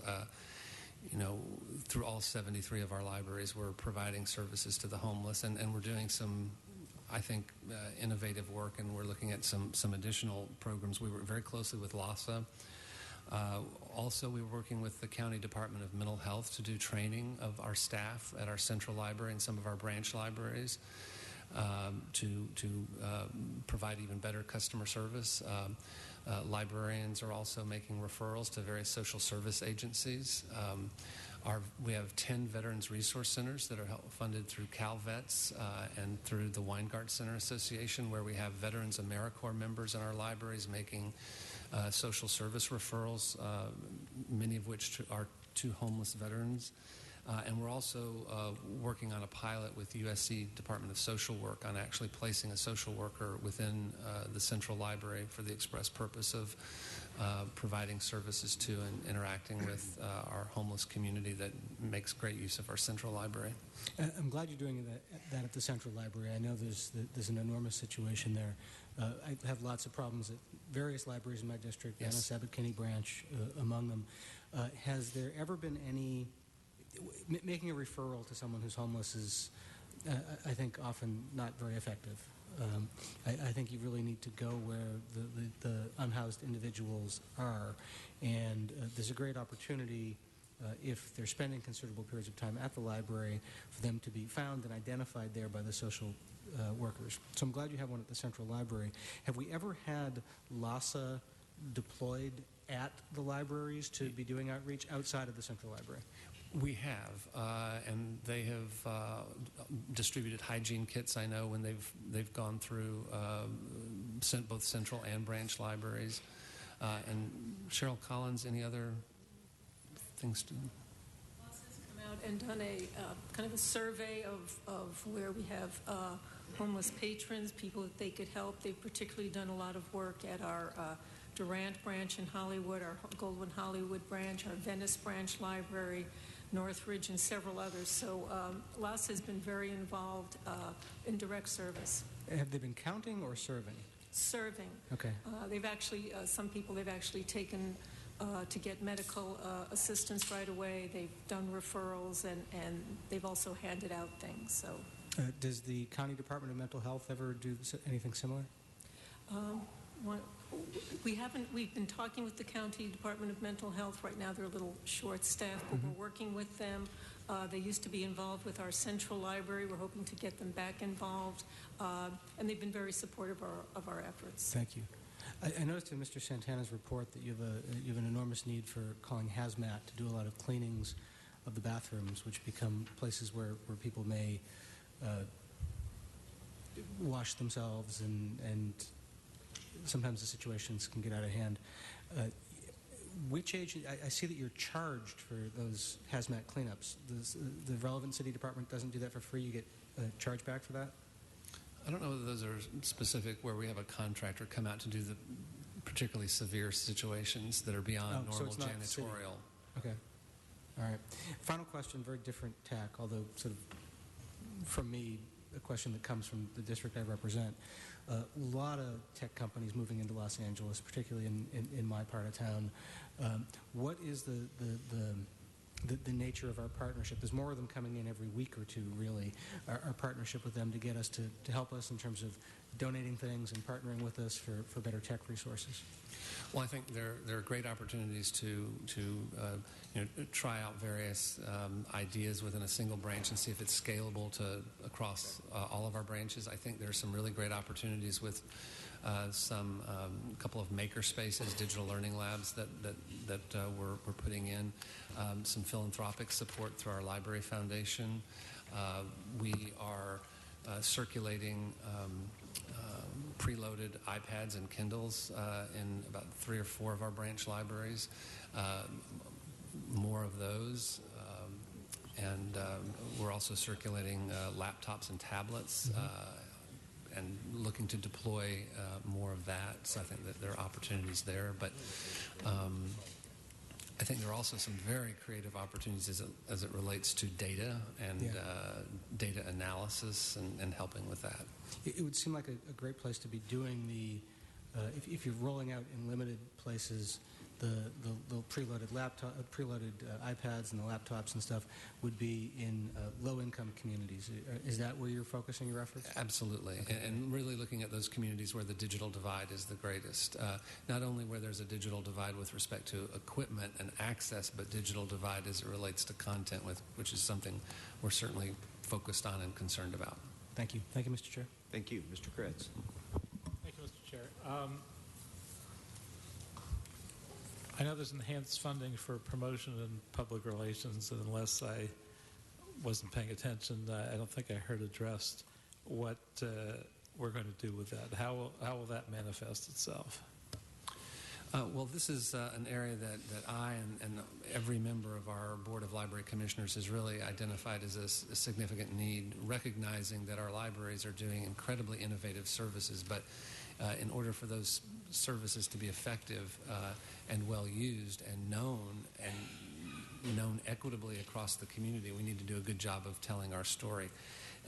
Through all 73 of our libraries, we're providing services to the homeless, and we're doing some, I think, innovative work, and we're looking at some additional programs. We work very closely with LASA. Also, we were working with the County Department of Mental Health to do training of our staff at our central library and some of our branch libraries to provide even better customer service. Librarians are also making referrals to various social service agencies. We have 10 Veterans Resource Centers that are funded through CalVets and through the Weingart Center Association, where we have Veterans AmeriCorps members in our libraries making social service referrals, many of which are to homeless veterans. And we're also working on a pilot with USC Department of Social Work on actually placing a social worker within the Central Library for the express purpose of providing services to and interacting with our homeless community that makes great use of our Central Library. I'm glad you're doing that at the Central Library. I know there's an enormous situation there. I have lots of problems at various libraries in my district, Yes. Anna Abbott Kinney Branch among them. Has there ever been any, making a referral to someone who's homeless is, I think, often not very effective. I think you really need to go where the unhoused individuals are, and there's a great opportunity if they're spending considerable periods of time at the library for them to be found and identified there by the social workers. So I'm glad you have one at the Central Library. Have we ever had LASA deployed at the libraries to be doing outreach outside of the Central Library? We have, and they have distributed hygiene kits, I know, when they've gone through both central and branch libraries. And Cheryl Collins, any other things to... has come out and done a kind of a survey of where we have homeless patrons, people that they could help. They've particularly done a lot of work at our Durant branch in Hollywood, our Goldwyn Hollywood branch, our Venice branch library, Northridge, and several others. So LAS has been very involved in direct service. Have they been counting or serving? Serving. Okay. They've actually, some people they've actually taken to get medical assistance right away. They've done referrals, and they've also handed out things. So. Does the County Department of Mental Health ever do anything similar? We've been talking with the County Department of Mental Health. Right now they're a little short-staffed, but we're working with them. They used to be involved with our Central Library. We're hoping to get them back involved, and they've been very supportive of our efforts. Thank you. I noticed in Mr. Santana's report that you have an enormous need for calling hazmat to do a lot of cleanings of the bathrooms, which become places where people may wash themselves, and sometimes the situations can get out of hand. Which agency? I see that you're charged for those hazmat cleanups. The relevant city department doesn't do that for free. You get charged back for that? I don't know whether those are specific where we have a contractor come out to do the particularly severe situations that are beyond so normal it's not city. janitorial. Okay. All right. Final question, very different tack, although sort of from me, a question that comes from the district I represent. A lot of tech companies moving into Los Angeles, particularly in my part of town. What is the nature of our partnership? There's more of them coming in every week or two, really. Our partnership with them to get us to help us in terms of donating things and partnering with us for better tech resources. Well, I think there are great opportunities to try out various ideas within a single branch and see if it's scalable to across all of our branches. I think there are some really great opportunities with some couple of maker spaces, digital learning labs that we're putting in, some philanthropic support through our library foundation. We are circulating preloaded iPads and Kindles in about 3 or 4 of our branch libraries. More of those. And we're also circulating laptops and tablets and looking to deploy more of that. So I think that there are opportunities there. But I think there are also some very creative opportunities as it relates to data and data analysis and helping with that. It would seem like a great place to be doing if you're rolling out in limited places the preloaded iPads and the laptops and stuff would be in low-income communities. Is that where you're focusing your efforts? Absolutely, okay. and really looking at those communities where the digital divide is the greatest. Not only where there's a digital divide with respect to equipment and access, but digital divide as it relates to content, which is something we're certainly focused on and concerned about. Thank you. Thank you, Mr. Chair. Thank you. Mr. Kretz. Thank you, Mr. Chair. I know there's enhanced funding for promotion and public relations, and unless I wasn't paying attention, I don't think I heard addressed what we're going to do with that. How will that manifest itself? Well, this is an area that I and every member of our Board of Library Commissioners has really identified as a significant need, recognizing that our libraries are doing incredibly innovative services, but in order for those services to be effective and well used and known equitably across the community, we need to do a good job of telling our story.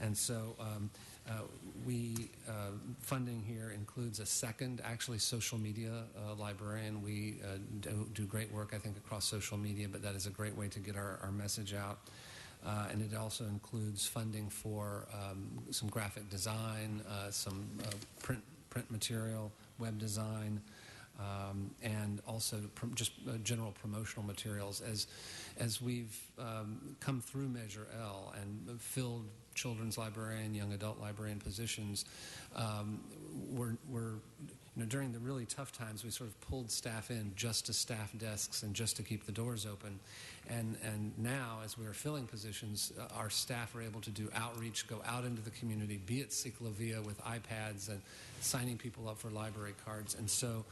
And so funding here includes a second, actually, social media librarian. We do great work, I think, across social media, but that is a great way to get our message out. And it also includes funding for some graphic design, some print material, web design, and also just general promotional materials. As we've come through Measure L and filled children's librarian, young adult librarian positions, during the really tough times, we sort of pulled staff in just to staff desks and just to keep the doors open. And now, as we are filling positions, our staff are able to do outreach, go out into the community, be at Ciclovia with iPads and signing people up for library cards. And so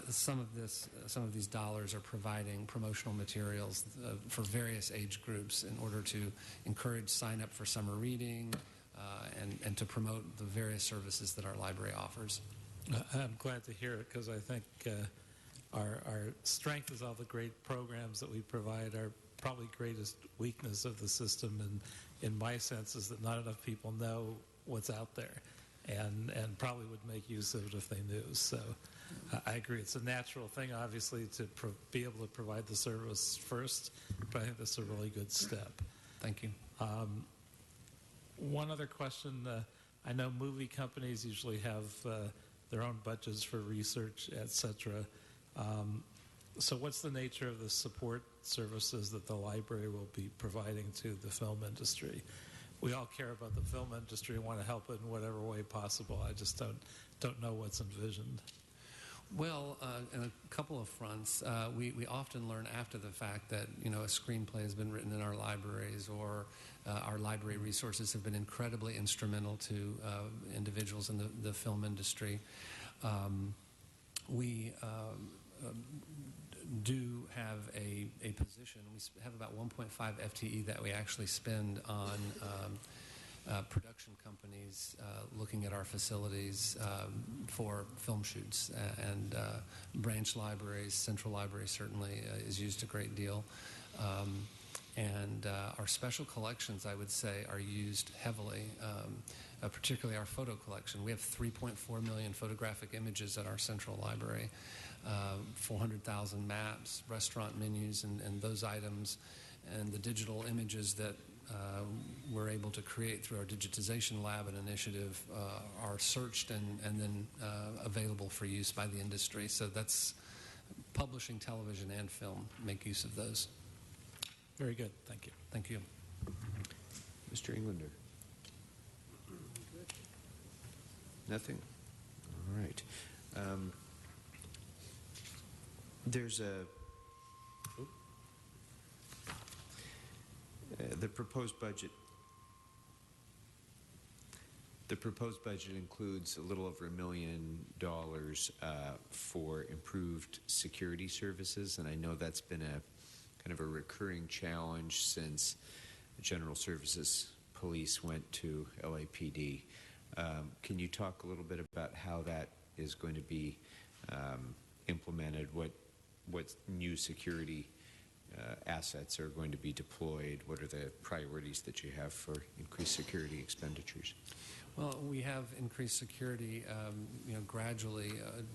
some of these dollars are providing promotional materials for various age groups in order to encourage sign up for summer reading and to promote the various services that our library offers. I'm glad to hear it, because I think our strength is all the great programs that we provide. Our probably greatest weakness of the system, and in my sense, is that not enough people know what's out there and probably would make use of it if they knew. So I agree. It's a natural thing, obviously, to be able to provide the service first, but I think that's a really good step. Thank you. One other question. I know movie companies usually have their own budgets for research, etc. So what's the nature of the support services that the library will be providing to the film industry? We all care about the film industry and want to help it in whatever way possible. I just don't know what's envisioned. Well, in a couple of fronts, we often learn after the fact that a screenplay has been written in our libraries, or our library resources have been incredibly instrumental to individuals in the film industry. We do have a position. We have about 1.5 FTE that we actually spend on production companies looking at our facilities for film shoots, and branch libraries, central library certainly is used a great deal. And our special collections, I would say, are used heavily, particularly our photo collection. We have 3.4 million photographic images at our central library, 400,000 maps, restaurant menus, and those items, and the digital images that we're able to create through our digitization lab and initiative are searched and then available for use by the industry. So that's publishing, television, and film make use of those. Very good. Thank you. Thank you. Mr. Englander? Nothing? All right. There's the proposed budget. The proposed budget includes a little over $1 million for improved security services, and I know that's been a kind of a recurring challenge since General Services Police went to LAPD. Can you talk a little bit about how that is going to be implemented? What new security assets are going to be deployed? What are the priorities that you have for increased security expenditures? Well, we have increased security, gradually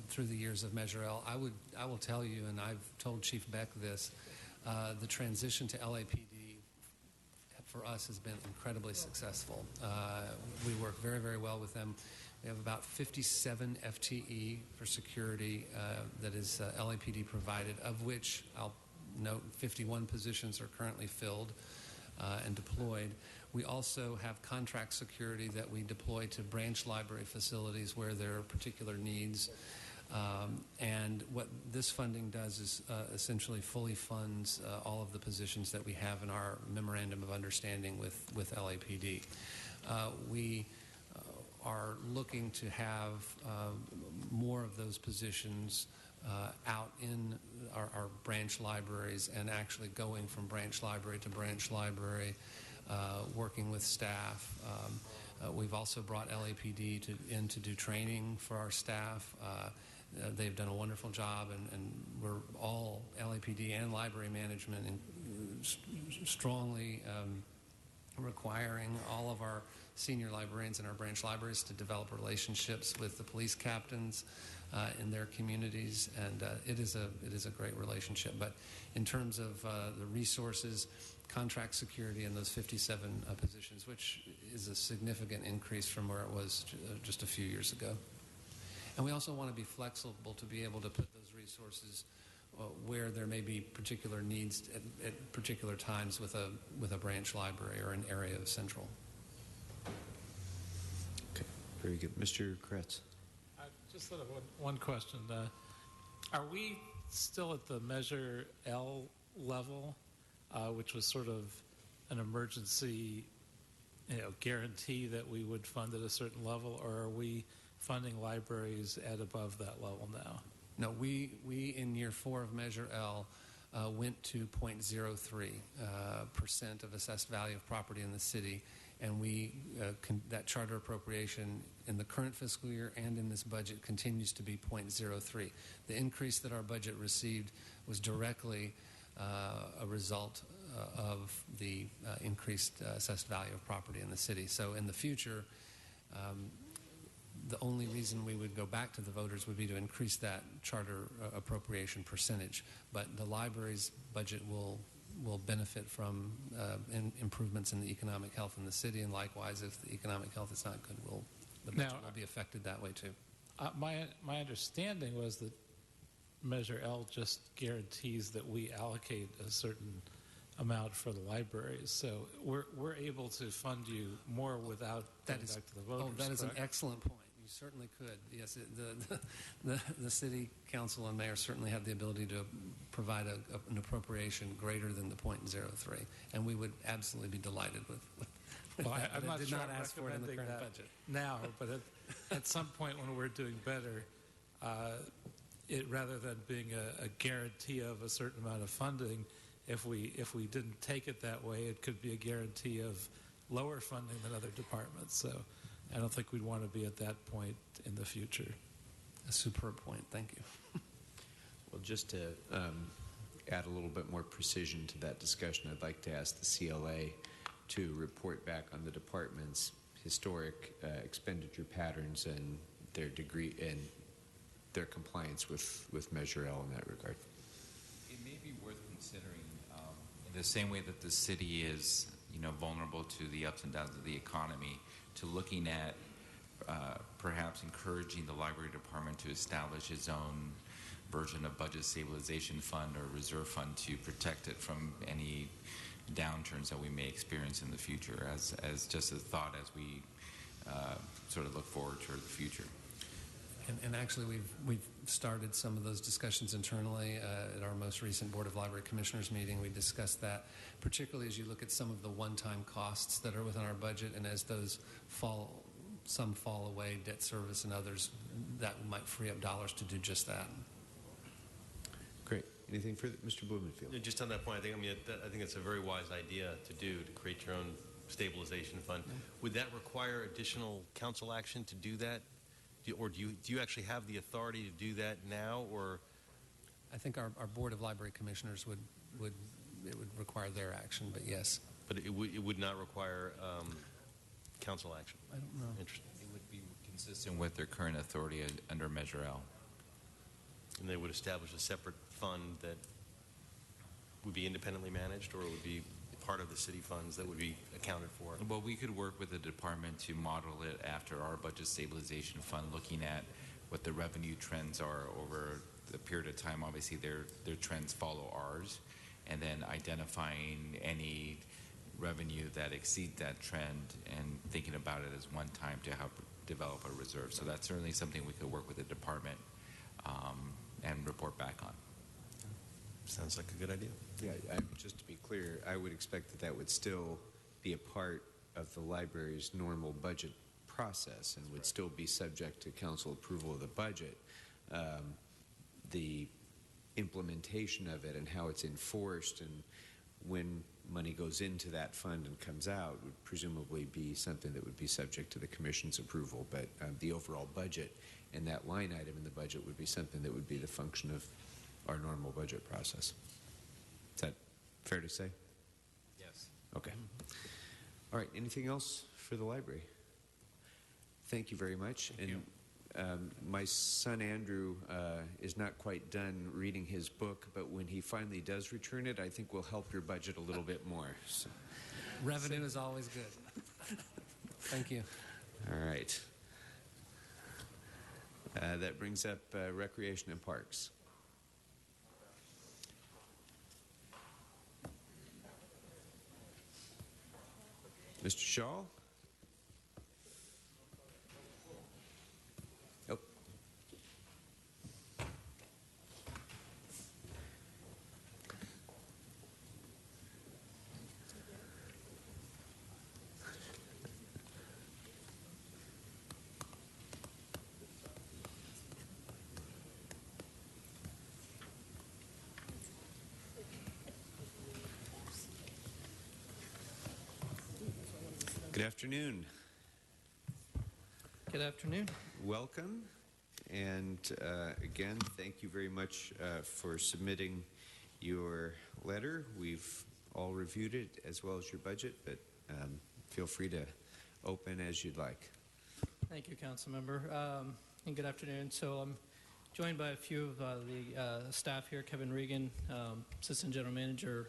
through the years of Measure L. I will tell you, and I've told Chief Beck this, the transition to LAPD for us has been incredibly successful. We work very, very well with them. We have about 57 FTE for security that is LAPD provided, of which I'll note 51 positions are currently filled and deployed. We also have contract security that we deploy to branch library facilities where there are particular needs. And what this funding does is essentially fully funds all of the positions that we have in our memorandum of understanding with LAPD. We are looking to have more of those positions out in our branch libraries, and actually going from branch library to branch library, working with staff. We've also brought LAPD in to do training for our staff. They've done a wonderful job, and we're all, LAPD and library management, strongly requiring all of our senior librarians in our branch libraries to develop relationships with the police captains in their communities, and it is a great relationship. But in terms of the resources, contract security, and those 57 positions, which is a significant increase from where it was just a few years ago. And we also want to be flexible to be able to put those resources where there may be particular needs at particular times with a branch library or an area of central. Okay, very good. Mr. Kretz. Just sort of one question. Are we still at the Measure L level, which was sort of an emergency guarantee that we would fund at a certain level, or are we funding libraries at above that level now? No, we in year 4 of Measure L went to 0.03% of assessed value of property in the city, and that charter appropriation in the current fiscal year and in this budget continues to be 0.03. The increase that our budget received was directly a result of the increased assessed value of property in the city. So in the future, the only reason we would go back to the voters would be to increase that charter appropriation percentage. But the library's budget will benefit from improvements in the economic health in the city, and likewise, if the economic health is not good, the budget will be affected that way too. My understanding was that Measure L just guarantees that we allocate a certain amount for the libraries, so we're able to fund you more without going back to the voters. Oh, that is an excellent point. You You certainly could. Yes, the city council and mayor certainly have the ability to provide an appropriation greater than the .03, and we would absolutely be delighted with Well, that. I'm But not did sure not I'm ask for it in the recommending current that budget. now, but at some point when we're doing better, rather than being a guarantee of a certain amount of funding, if we didn't take it that way, it could be a guarantee of lower funding than other departments. So I don't think we'd want to be at that point in the future. A superb point. Thank you. Well, just to add a little bit more precision to that discussion, I'd like to ask the CLA to report back on the department's historic expenditure patterns and their degree and their compliance with Measure L in that regard. It may be worth considering, in the same way that the city is, vulnerable to the ups and downs of the economy, to looking at perhaps encouraging the library department to establish its own version of budget stabilization fund or reserve fund to protect it from any downturns that we may experience in the future, as just a thought as we sort of look forward to the future. And actually, we've started some of those discussions internally at our most recent Board of Library Commissioners meeting. We discussed that, particularly as you look at some of the one-time costs that are within our budget, and as those some fall away, debt service and others, that might free up dollars to do just that. Great. Anything further, Mr. Blumenfield? Just on that point, I think it's a very wise idea to create your own stabilization fund. Would that require additional council action to do that? Or do you actually have the authority to do that now? Or I think our Board of Library Commissioners would require their action, but yes. But it would not require council action. I don't know. Interesting. It would be consistent with their current authority under Measure L. And they would establish a separate fund that would be independently managed, or it would be part of the city funds that would be accounted for? Well, we could work with the department to model it after our budget stabilization fund, looking at what the revenue trends are over the period of time. Obviously, their trends follow ours, and then identifying any revenue that exceed that trend and thinking about it as one time to help develop a reserve. So that's certainly something we could work with the department and report back on. Sounds like a good idea. Yeah, just to be clear, I would expect that would still be a part of the library's normal budget process and would still be subject to council approval of the budget. The implementation of it and how it's enforced and when money goes into that fund and comes out would presumably be something that would be subject to the commission's approval. But the overall budget and that line item in the budget would be something that would be the function of our normal budget process. Is that fair to say? Yes. Okay. All right. Anything else for the library? Thank you very much. Thank you. My son Andrew is not quite done reading his book, but when he finally does return it, I think we'll help your budget a little bit more. So. Revenue is always good. Thank you. All right. That brings up Recreation and Parks. Mr. Shaw? Oh. Good afternoon. Good afternoon. Welcome. And again, thank you very much for submitting your letter. We've all reviewed it as well as your budget, but feel free to open as you'd like. Thank you, Council Member. And good afternoon. So I'm joined by a few of the staff here, Kevin Regan, Assistant General Manager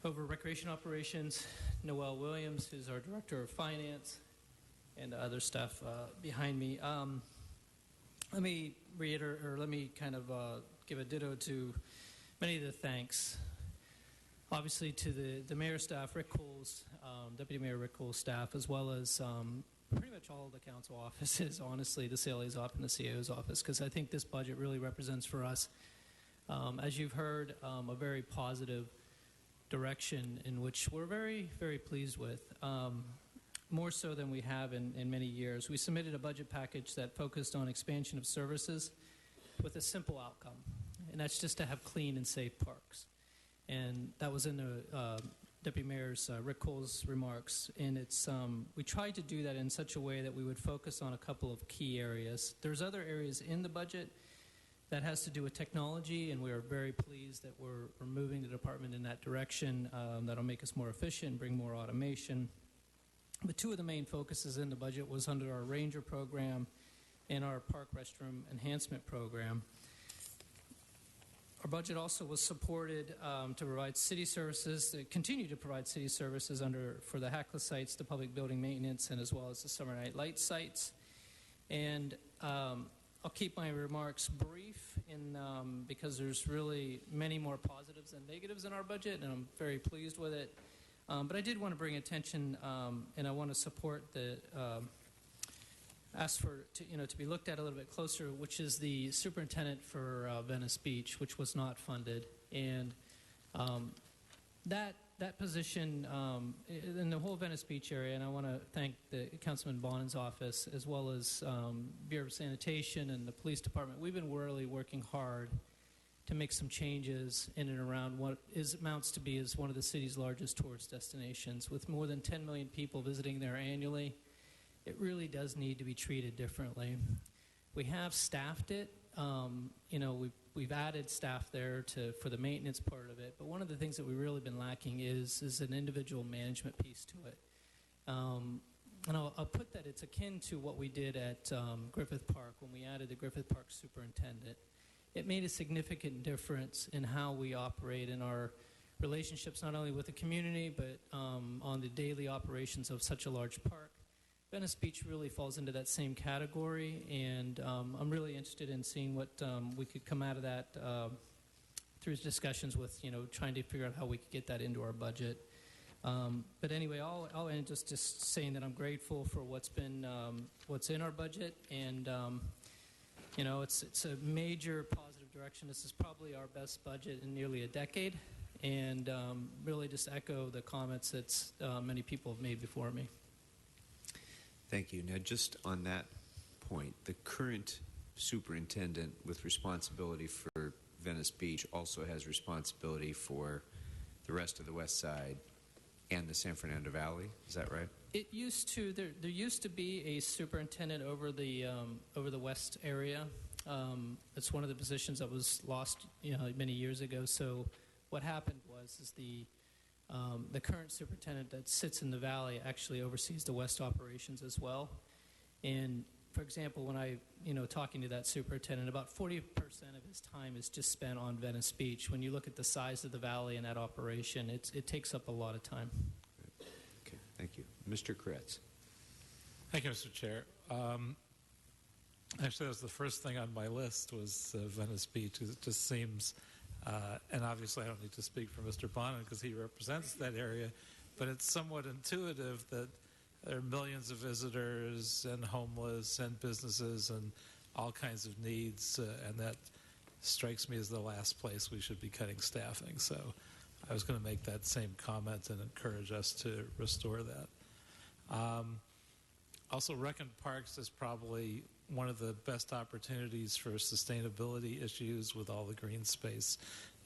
over Recreation Operations, Noel Williams, who's our Director of Finance, and other staff behind me. Let me reiterate, or let me kind of give a ditto to many of the thanks. Obviously to the mayor staff, Rick Cole's, Deputy Mayor Rick Cole's staff, as well as pretty much all of the council offices, honestly, the CLA's office and the CAO's office, because I think this budget really represents for us, as you've heard, a very positive direction in which we're very, very pleased with, more so than we have in many years. We submitted a budget package that focused on expansion of services with a simple outcome, and that's just to have clean and safe parks. And that was in the Deputy Mayor's Rick Cole's remarks, and it's we tried to do that in such a way that we would focus on a couple of key areas. There's other areas in the budget that has to do with technology, and we are very pleased that we're moving the department in that direction. That'll make us more efficient, bring more automation. But two of the main focuses in the budget was under our Ranger program and our Park Restroom Enhancement program. Our budget also was supported to provide city services, to continue to provide city services for the HACLA sites, the public building maintenance, and as well as the summer night light sites. And I'll keep my remarks brief because there's really many more positives than negatives in our budget, and I'm very pleased with it. But I did want to bring attention, and I want to support the asked for to be looked at a little bit closer, which is the superintendent for Venice Beach, which was not funded, and that position in the whole Venice Beach area. And I want to thank the Councilman Bonin's office as well as Bureau of Sanitation and the police department. We've been really working hard to make some changes in and around what amounts to be as one of the city's largest tourist destinations, with more than 10 million people visiting there annually. It really does need to be treated differently. We have staffed it. We've added staff there for the maintenance part of it. But one of the things that we've really been lacking is an individual management piece to it. And I'll put that it's akin to what we did at Griffith Park when we added the Griffith Park superintendent. It made a significant difference in how we operate in our relationships, not only with the community, but on the daily operations of such a large park. Venice Beach really falls into that same category, and I'm really interested in seeing what we could come out of that through discussions with, trying to figure out how we could get that into our budget. But anyway, I'll end just saying that I'm grateful for what's in our budget, and it's a major positive direction. This is probably our best budget in nearly a decade, and really just echo the comments that many people have made before me. Thank you. Now, just on that point, the current superintendent with responsibility for Venice Beach also has responsibility for the rest of the West Side and the San Fernando Valley. Is that right? It used to. There used to be a superintendent over the West area. It's one of the positions that was lost, many years ago. So, what happened was the current superintendent that sits in the valley actually oversees the West operations as well. And for example, when I, talking to that superintendent, about 40% of his time is just spent on Venice Beach. When you look at the size of the valley and that operation, it takes up a lot of time. Okay, thank you. Mr. Kretz. Thank you, Mr. Chair. Actually, that was the first thing on my list was Venice Beach. It just seems, and obviously I don't need to speak for Mr. Bonin because he represents that area, but it's somewhat intuitive that there are millions of visitors and homeless and businesses and all kinds of needs, and that strikes me as the last place we should be cutting staffing. So I was going to make that same comment and encourage us to restore that. Also, Rec and Parks is probably one of the best opportunities for sustainability issues with all the green space,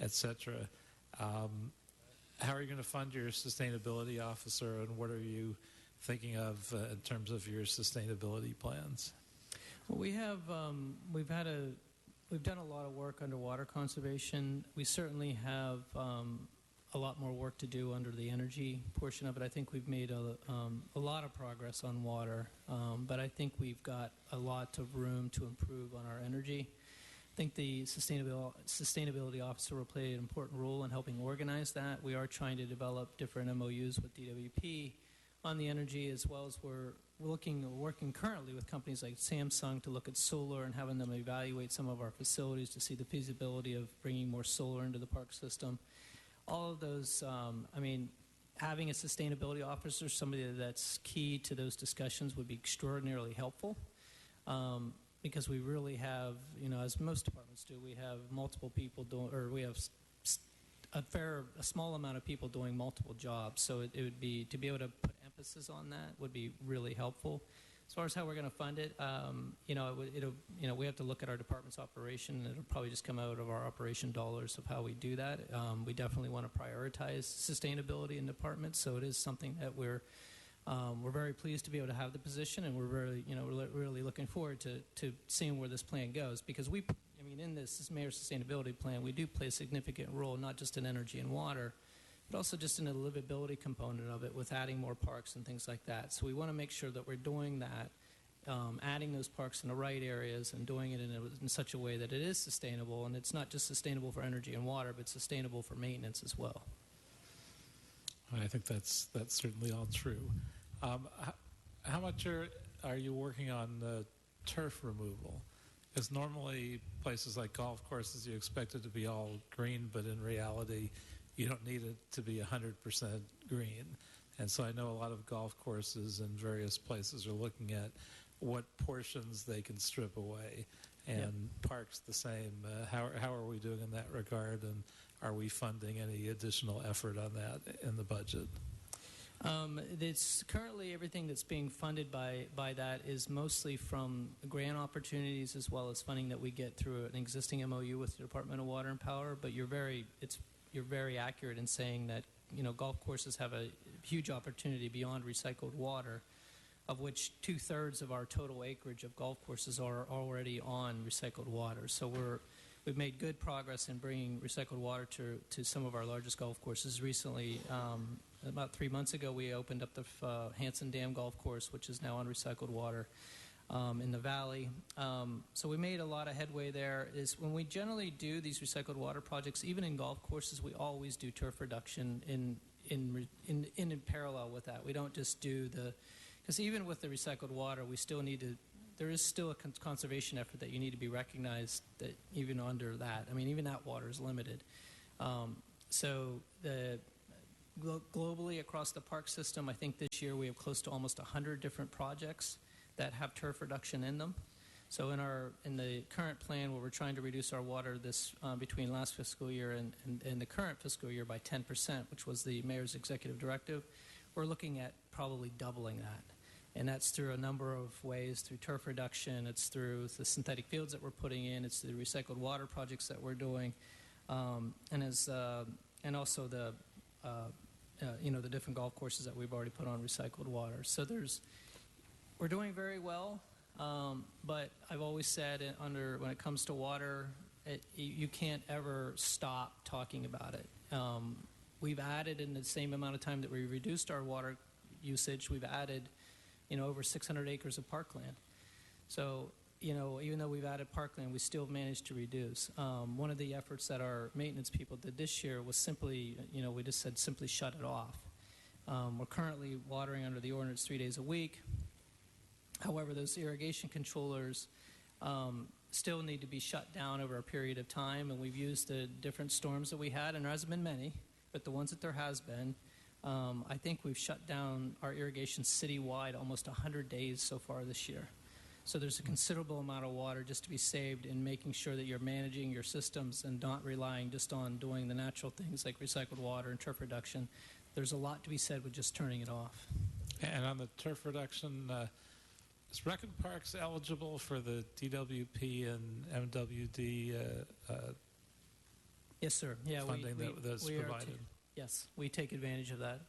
et cetera. How are you going to fund your sustainability officer, and what are you thinking of in terms of your sustainability plans? Well, we've done a lot of work under water conservation. We certainly have a lot more work to do under the energy portion of it. I think we've made a lot of progress on water, but I think we've got a lot of room to improve on our energy. I think the sustainability officer will play an important role in helping organize that. We are trying to develop different MOUs with DWP on the energy, as well as we're working currently with companies like Samsung to look at solar and having them evaluate some of our facilities to see the feasibility of bringing more solar into the park system. All of those, having a sustainability officer, somebody that's key to those discussions, would be extraordinarily helpful. Because we really have, as most departments do, we have multiple people doing, or we have a small amount of people doing multiple jobs. So it would be, to be able to put emphasis on that would be really helpful. As far as how we're going to fund it, we have to look at our department's operation, and it'll probably just come out of our operation dollars of how we do that. We definitely want to prioritize sustainability in departments, so it is something that we're very pleased to be able to have the position, and we're really looking forward to seeing where this plan goes, because in this mayor's sustainability plan, we do play a significant role, not just in energy and water, but also just in the livability component of it with adding more parks and things like that. So we want to make sure that we're doing that, adding those parks in the right areas and doing it in such a way that it is sustainable, and it's not just sustainable for energy and water, but sustainable for maintenance as well. I think that's certainly all true. How much are you working on turf removal? Because normally places like golf courses, you expect it to be all green, but in reality, you don't need it to be 100% green. And so I know a lot of golf courses in various places are looking at what portions they can strip away, and parks the same. How are we doing in that regard, and are we funding any additional effort on that in the budget? It's currently everything that's being funded by that is mostly from grant opportunities, as well as funding that we get through an existing MOU with the Department of Water and Power. But you're very accurate in saying that golf courses have a huge opportunity beyond recycled water, of which 2/3 of our total acreage of golf courses are already on recycled water. So we've made good progress in bringing recycled water to some of our largest golf courses. Recently, about 3 months ago, we opened up the Hanson Dam Golf Course, which is now on recycled water in the valley. So we made a lot of headway there. Is when we generally do these recycled water projects, even in golf courses, we always do turf reduction in parallel with that. We don't just do because even with the recycled water, we still need to. There is still a conservation effort that you need to be recognized that even under that. Even that water is limited. So globally across the park system, I think this year we have close to almost 100 different projects that have turf reduction in them. So in the current plan, where we're trying to reduce our water between last fiscal year and the current fiscal year by 10%, which was the mayor's executive directive, we're looking at probably doubling that. And that's through a number of ways, through turf reduction, it's through the synthetic fields that we're putting in, it's the recycled water projects that we're doing, and also the different golf courses that we've already put on recycled water. So we're doing very well, but I've always said when it comes to water, you can't ever stop talking about it. We've added, in the same amount of time that we reduced our water usage, we've added over 600 acres of parkland. So, even though we've added parkland, we still managed to reduce. One of the efforts that our maintenance people did this year was simply, we just said simply shut it off. We're currently watering under the ordinance 3 days a week. However, those irrigation controllers still need to be shut down over a period of time, and we've used the different storms that we had, and there hasn't been many, but the ones that there has been, I think we've shut down our irrigation citywide almost 100 days so far this year. So there's a considerable amount of water just to be saved in making sure that you're managing your systems and not relying just on doing the natural things like recycled water and turf reduction. There's a lot to be said with just turning it off. And on the turf reduction, is Recon Parks eligible for the DWP and MWD yes, sir. Yeah, funding that's provided? Yes, we take advantage of that.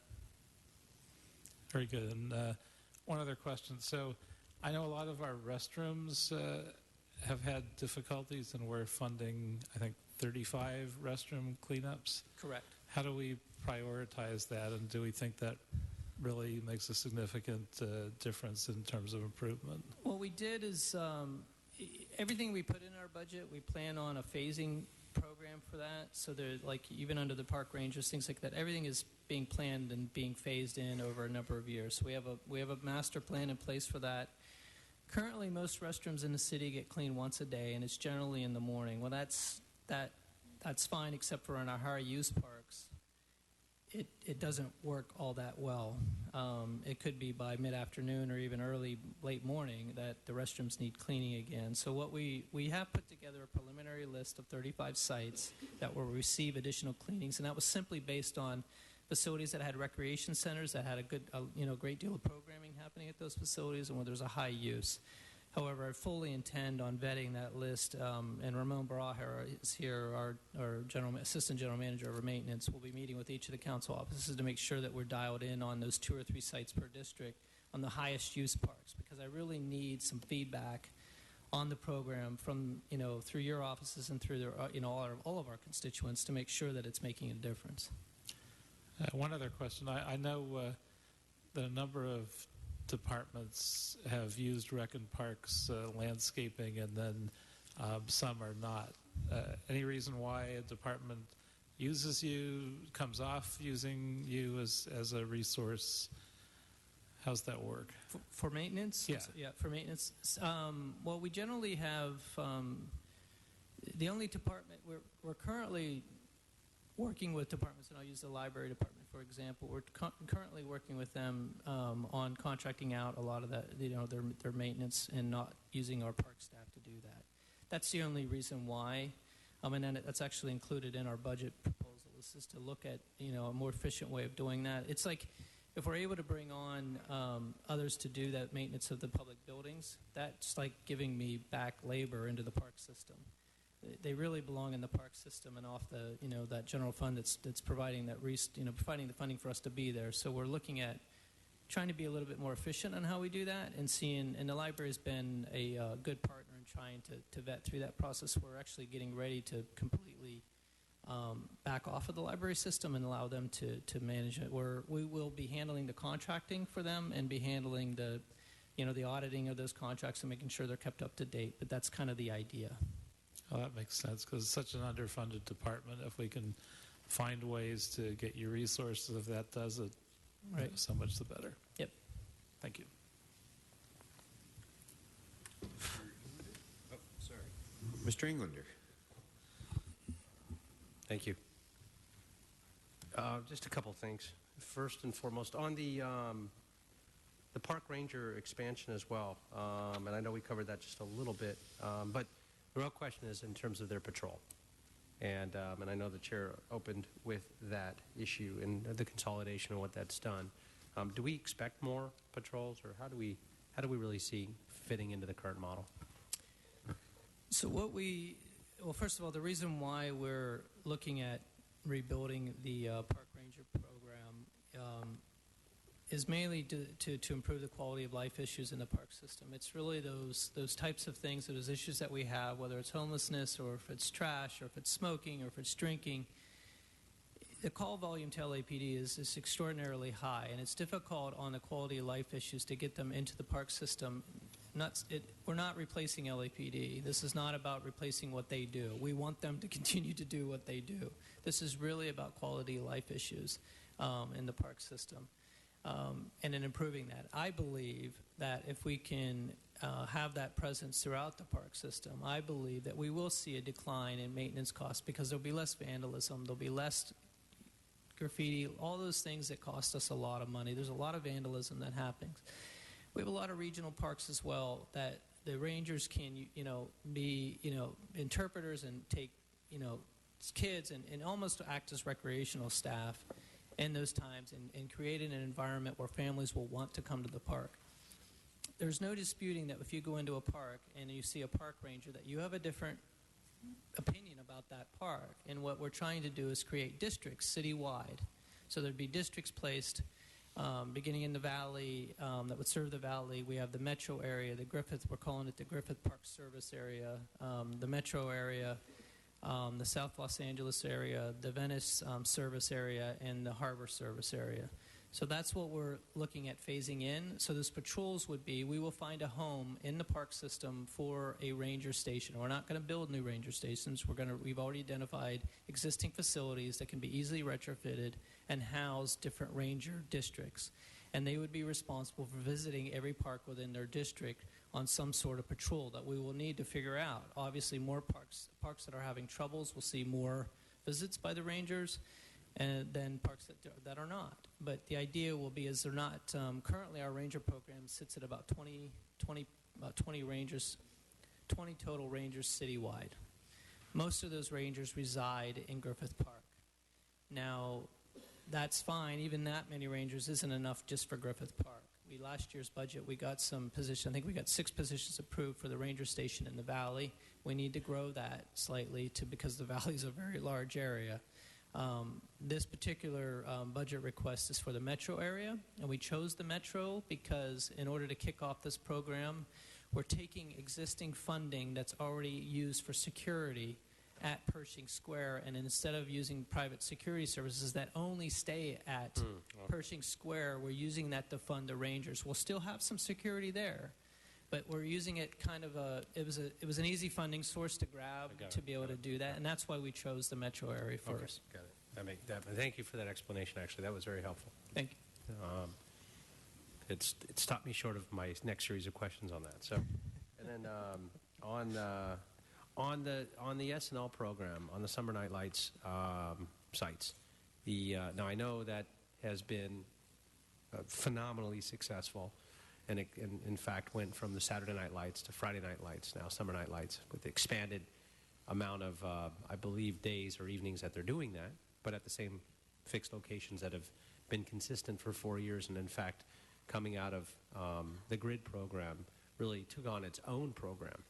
Very good. And one other question. So I know a lot of our restrooms have had difficulties, and we're funding, I think, 35 restroom cleanups. Correct. How do we prioritize that, and do we think that really makes a significant difference in terms of improvement? What we did is everything we put in our budget, we plan on a phasing program for that. So even under the park rangers, things like that, everything is being planned and being phased in over a number of years. So we have a master plan in place for that. Currently, most restrooms in the city get cleaned once a day, and it's generally in the morning. Well, that's fine, except for in our higher use parks. it doesn't work all that well. It could be by mid-afternoon or even late morning that the restrooms need cleaning again. So what we have put together a preliminary list of 35 sites that will receive additional cleanings, and that was simply based on facilities that had recreation centers that had a great deal of programming happening at those facilities and where there's a high use. However, I fully intend on vetting that list, and Ramon Baraja is here, our assistant general manager of maintenance. Will be meeting with each of the council offices to make sure that we're dialed in on those 2 or 3 sites per district on the highest use parks, because I really need some feedback on the program from through your offices and through all of our constituents to make sure that it's making a difference. One other question. I know that a number of departments have used Rec and Parks landscaping, and then some are not. Any reason why a department uses you, comes off using you as a resource? How's that work? For maintenance? Yeah, for maintenance. Well, we generally have the only department we're currently working with departments, and I'll use the library department for example. We're currently working with them on contracting out a lot of that, their maintenance, and not using our park staff to do that. That's the only reason why, and then that's actually included in our budget proposal. Is just to look at a more efficient way of doing that. It's like if we're able to bring on others to do that maintenance of the public buildings, that's like giving me back labor into the park system. They really belong in the park system and off the that general fund that's providing that providing the funding for us to be there. So we're looking at trying to be a little bit more efficient on how we do that, and the library has been a good partner in trying to vet through that process. We're actually getting ready to completely back off of the library system and allow them to manage it. We will be handling the contracting for them and be handling the the auditing of those contracts and making sure they're kept up to date. But that's kind of the idea. Oh, that makes sense, because it's such an underfunded department. If we can find ways to get you resources, if that does it, right, so much the better. Yep. Thank you. Oh, sorry. Mr. Englander. Thank you. Just a couple things. First and foremost, on the park ranger expansion as well, and I know we covered that just a little bit, but the real question is in terms of their patrol. And I know the chair opened with that issue and the consolidation and what that's done. Do we expect more patrols, or how do we really see fitting into the current model? So well, first of all, the reason why we're looking at rebuilding the park ranger program is mainly to improve the quality of life issues in the park system. It's really those types of things, those issues that we have, whether it's homelessness or if it's trash or if it's smoking or if it's drinking. The call volume to LAPD is extraordinarily high, and it's difficult on the quality of life issues to get them into the park system. We're not replacing LAPD. This is not about replacing what they do. We want them to continue to do what they do. This is really about quality of life issues in the park system. And in improving that. I believe that if we can have that presence throughout the park system, I believe that we will see a decline in maintenance costs, because there'll be less vandalism, there'll be less graffiti, all those things that cost us a lot of money. There's a lot of vandalism that happens. We have a lot of regional parks as well that the rangers can, be, interpreters and take, kids and almost act as recreational staff in those times and creating an environment where families will want to come to the park. There's no disputing that if you go into a park and you see a park ranger, that you have a different opinion about that park. And what we're trying to do is create districts citywide. So there'd be districts placed beginning in the valley that would serve the valley. We have the metro area, we're calling it the Griffith Park Service area, the metro area, the South Los Angeles area, the Venice service area, and the Harbor service area. So that's what we're looking at phasing in. So those patrols would be, we will find a home in the park system for a ranger station. We're not going to build new ranger stations. We've already identified existing facilities that can be easily retrofitted and house different ranger districts. And they would be responsible for visiting every park within their district on some sort of patrol that we will need to figure out. Obviously, more parks that are having troubles will see more visits by the rangers. and then parks that are not. But the idea will be is they're not, currently our ranger program sits at about 20 rangers, 20 total rangers citywide. Most of those rangers reside in Griffith Park. Now, that's fine. Even that many rangers isn't enough just for Griffith Park. Last year's budget, we got some positions. I think we got 6 positions approved for the ranger station in the valley. We need to grow that slightly because the valley is a very large area. This particular budget request is for the metro area, and we chose the metro because in order to kick off this program, we're taking existing funding that's already used for security at Pershing Square, and instead of using private security services that only stay at Pershing Square, we're using that to fund the rangers. We'll still have some security there, but we're using it kind of it was an easy funding source to grab to be able to do that, and that's why we chose the metro area first. Okay, got it. Thank you for that explanation. Actually, that was very helpful. Thank you. It's stopped me short of my next series of questions on that. So, and then on the SNL program, on the Summer Night Lights sites, now I know that has been phenomenally successful, and it, in fact, went from the Saturday Night Lights to Friday Night Lights, now Summer Night Lights, with the expanded amount of, I believe, days or evenings that they're doing that, but at the same fixed locations that have been consistent for 4 years, and in fact, coming out of the GRID program, really took on its own program.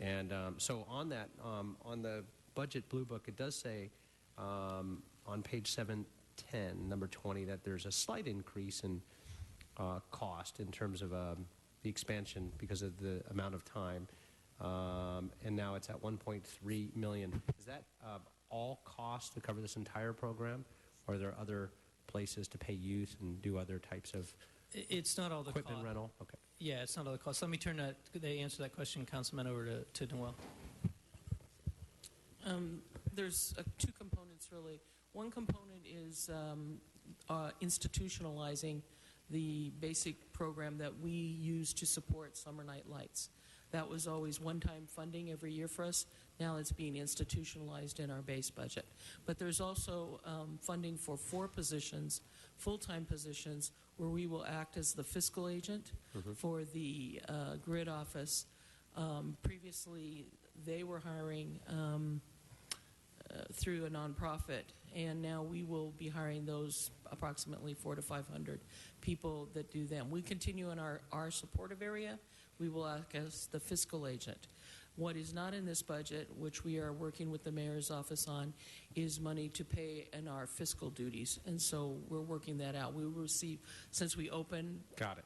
And so on that, on the budget blue book, it does say on page 710, number 20, that there's a slight increase in cost in terms of the expansion because of the amount of time. And now it's at $1.3 million. Is that all cost to cover this entire program? Or are there other places to pay youth and do other types of It's not all the equipment cost. rental? Okay. Yeah, it's not all the cost. Let me turn the answer to that question, Councilman, over to Noel. There's 2 components, really. One component is institutionalizing the basic program that we use to support Summer Night Lights. That was always one-time funding every year for us. Now it's being institutionalized in our base budget. But there's also funding for 4 positions, full-time positions, where we will act as the fiscal agent for the GRID office. Previously, they were hiring through a nonprofit, and now we will be hiring those approximately 400 to 500 people that do them. We continue in our supportive area. We will act as the fiscal agent. What is not in this budget, which we are working with the mayor's office on, is money to pay in our fiscal duties. And so we're working that out. We will receive, since we open. Got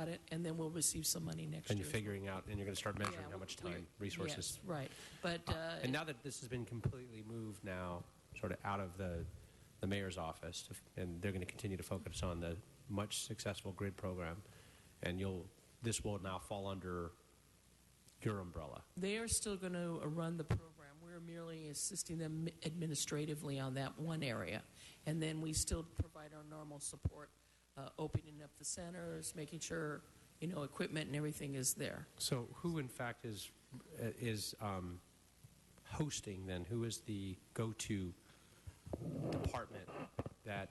it. And then we'll receive some money next year. And you're figuring out, and you're going to start measuring how much time, resources. Yes, right. But and now that this has been completely moved now, sort of out of the mayor's office, and they're going to continue to focus on the much successful GRID program, and this will now fall under your umbrella. they are still going to run the program. We're merely assisting them administratively on that one area. And then we still provide our normal support, opening up the centers, making sure, equipment and everything is there. So who, in fact, is hosting then? Who is the go-to department that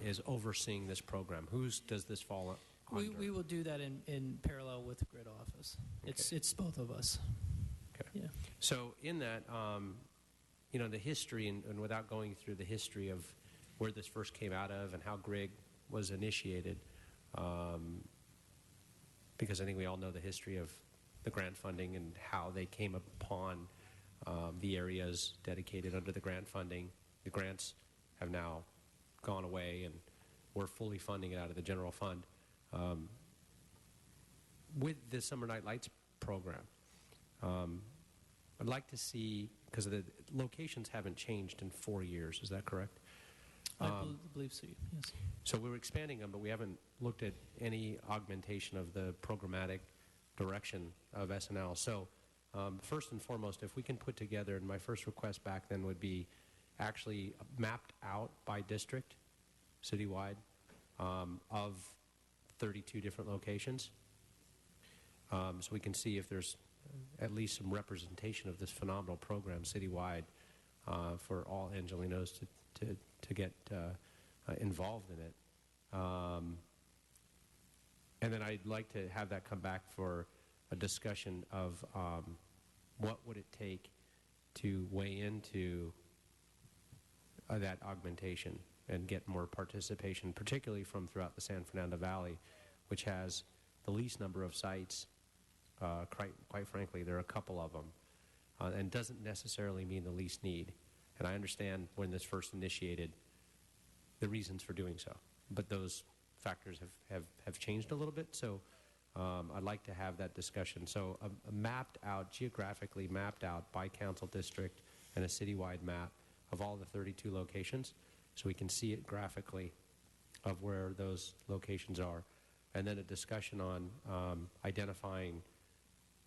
is overseeing this program? Does this fall under? We will do that in parallel with the GRID office. Okay. It's both of us. Okay. Yeah. So in that, the history, and without going through the history of where this first came out of and how GRID was initiated, because I think we all know the history of the grant funding and how they came upon the areas dedicated under the grant funding. The grants have now gone away, and we're fully funding it out of the general fund. With the Summer Night Lights program, I'd like to see, because the locations haven't changed in 4 years, is that correct? I believe so, yes. So we're expanding them, but we haven't looked at any augmentation of the programmatic direction of SNL. So first and foremost, if we can put together, and my first request back then would be actually mapped out by district, citywide, of 32 different locations, so we can see if there's at least some representation of this phenomenal program citywide. for all Angelinos to get involved in it. And then I'd like to have that come back for a discussion of what would it take to weigh into that augmentation and get more participation, particularly from throughout the San Fernando Valley, which has the least number of sites. Quite frankly, there are a couple of them, and doesn't necessarily mean the least need. And I understand when this first initiated, the reasons for doing so, but those factors have changed a little bit. So I'd like to have that discussion. So a mapped out, geographically mapped out by council district, and a citywide map of all the 32 locations, so we can see it graphically of where those locations are. And then a discussion on identifying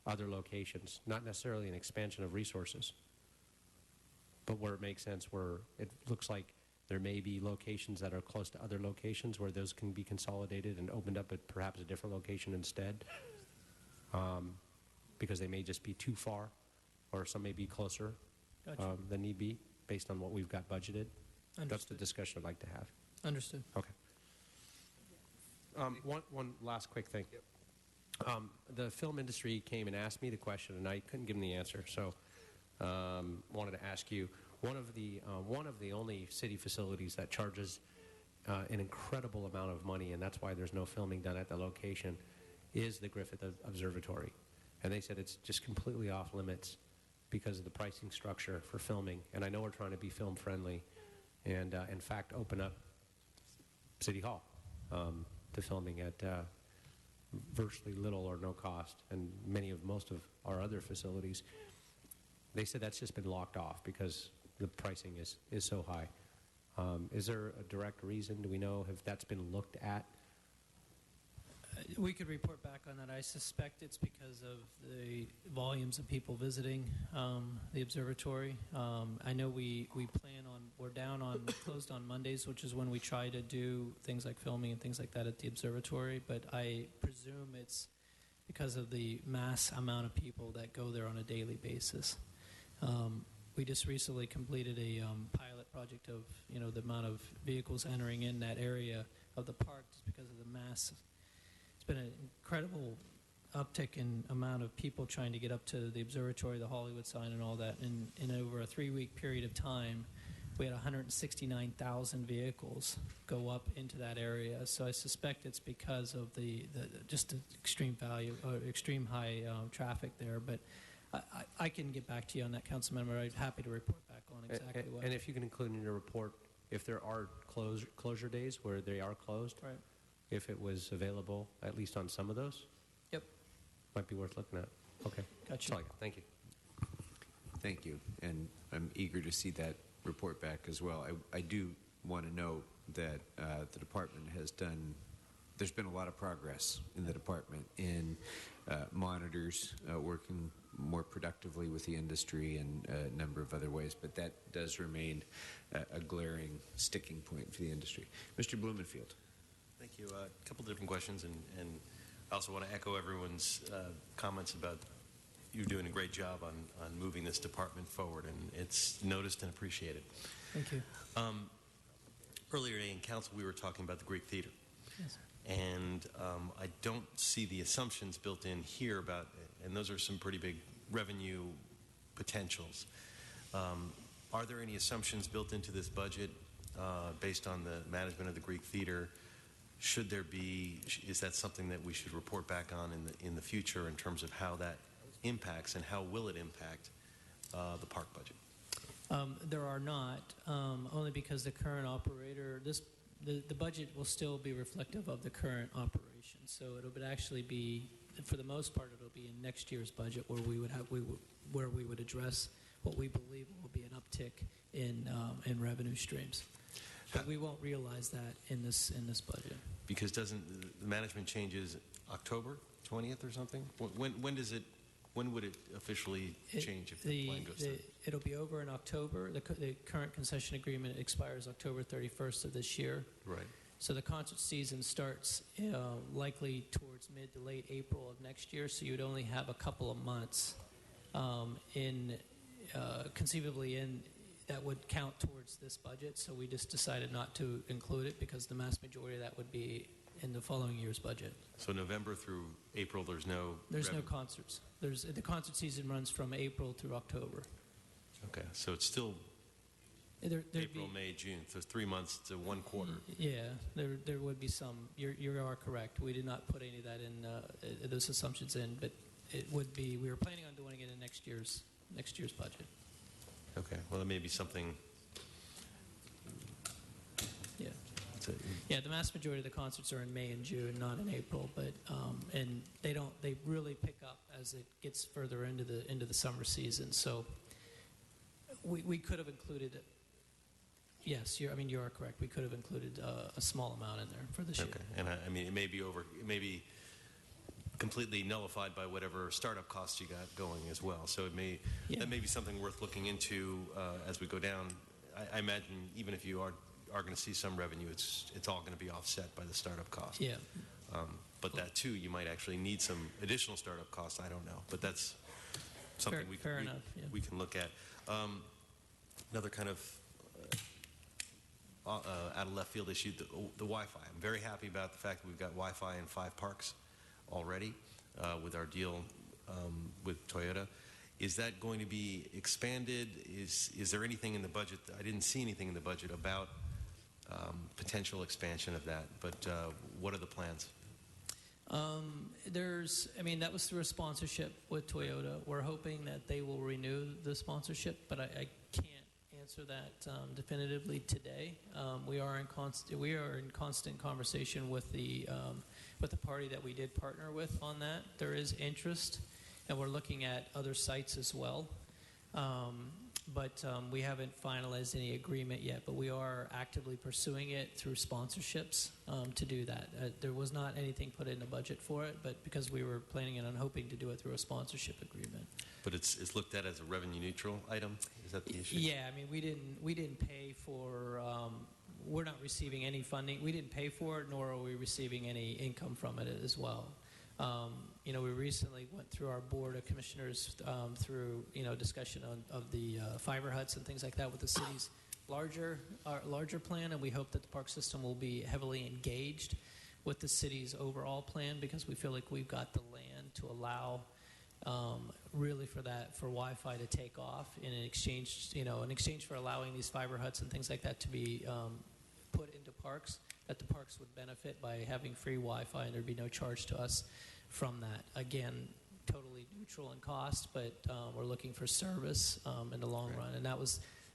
other locations, not necessarily an expansion of resources, but where it makes sense, where it looks like there may be locations that are close to other locations where those can be consolidated and opened up at perhaps a different location instead, because they may just be too far, or some may be closer than need be, based on what we've got budgeted. Understood. That's the discussion I'd like to have. Understood. Okay. One last quick thing. The film industry came and asked me the question, and I couldn't give them the answer, so wanted to ask you. One of the only city facilities that charges an incredible amount of money, and that's why there's no filming done at the location, is the Griffith Observatory. And they said it's just completely off limits because of the pricing structure for filming. And I know we're trying to be film friendly and, in fact, open up City Hall to filming at virtually little or no cost, and most of our other facilities. They said that's just been locked off because the pricing is so high. Is there a direct reason? Do we know if that's been looked at? We could report back on that. I suspect it's because of the volumes of people visiting the observatory. I know we're closed on Mondays, which is when we try to do things like filming and things like that at the observatory, but I presume it's because of the mass amount of people that go there on a daily basis. We just recently completed a pilot project of the amount of vehicles entering in that area of the park just because of the mass. It's been an incredible uptick in amount of people trying to get up to the observatory, the Hollywood sign, and all that. And in over a 3-week period of time, we had 169,000 vehicles go up into that area. So I suspect it's because of the extreme value or extreme high traffic there. But I can get back to you on that, council member. I'm happy to report back on exactly what. And if you can include in your report if there are closure days where they are closed, right? If it was available at least on some of those. Yep. Might be worth looking at. Okay. Gotcha. That's all I got. Thank you. Thank you, and I'm eager to see that report back as well. I do want to note that the department has done. There's been a lot of progress in the department in monitors working more productively with the industry and a number of other ways, but that does remain a glaring sticking point for the industry. Mr. Blumenfield. Thank you. A couple different questions, and I also want to echo everyone's comments about you doing a great job on moving this department forward, and it's noticed and appreciated. Thank you. Earlier today in council, we were talking about the Greek Theater. Yes. And I don't see the assumptions built in here about, and those are some pretty big revenue potentials. Are there any assumptions built into this budget based on the management of the Greek Theater? Should there be, is that something that we should report back on in the future in terms of how that impacts and how will it impact the park budget? There are not, only because the current operator, the budget will still be reflective of the current operation. So it would actually be, for the most part, it'll be in next year's budget where we would address what we believe will be an uptick in revenue streams. But we won't realize that in this budget. Because doesn't the management changes October 20th or something? When would it officially change if the plan goes through? It'll be over in October. The current concession agreement expires October 31st of this year. Right. So the concert season starts likely towards mid to late April of next year. So you'd only have a couple of months conceivably in that would count towards this budget, so we just decided not to include it because the mass majority of that would be in the following year's budget. So November through April, there's no no concerts. The concert season runs from April through October. Okay, so it's still April, May, June. So 3 months to 1 quarter. Yeah, there would be some. You are correct. We did not put any of that in those assumptions in, but it would be. We were planning on doing it in next year's budget. Okay, well, that may be something. Yeah. Yeah, the vast majority of the concerts are in May and June, not in April. But and they really pick up as it gets further into the summer season. So we could have included it. Yes, you are correct. We could have included a small amount in there for this year. Okay, and I mean it may be completely nullified by whatever startup costs you got going as well. So that may be something worth looking into as we go down. I imagine even if you are going to see some revenue, it's all going to be offset by the startup cost. Yeah. But that too, you might actually need some additional startup costs. I don't know, but that's something we can look at. Another kind of out of left field issue, the Wi-Fi. I'm very happy about the fact that we've got Wi-Fi in 5 parks already with our deal with Toyota. Is that going to be expanded? Is there anything in the budget? I didn't see anything in the budget about potential expansion of that, but what are the plans? That was through a sponsorship with Toyota. We're hoping that they will renew the sponsorship, but I can't answer that definitively today. We are in constant conversation with the party that we did partner with on that. There is interest, and we're looking at other sites as well. But we haven't finalized any agreement yet, but we are actively pursuing it through sponsorships to do that. There was not anything put in the budget for it, but because we were planning and hoping to do it through a sponsorship agreement. But it's looked at as a revenue neutral item? Is that the issue? Yeah, I mean, we didn't pay for, we're not receiving any funding. We didn't pay for it, nor are we receiving any income from it as well. We recently went through our board of commissioners through discussion of the fiber huts and things like that with the city's larger plan, and we hope that the park system will be heavily engaged with the city's overall plan because we feel like we've got the land to allow really for Wi-Fi to take off in exchange for allowing these fiber huts and things like that to be put into parks. That the parks would benefit by having free Wi-Fi, and there'd be no charge to us from that. Again, totally neutral in cost, but we're looking for service in the long run, and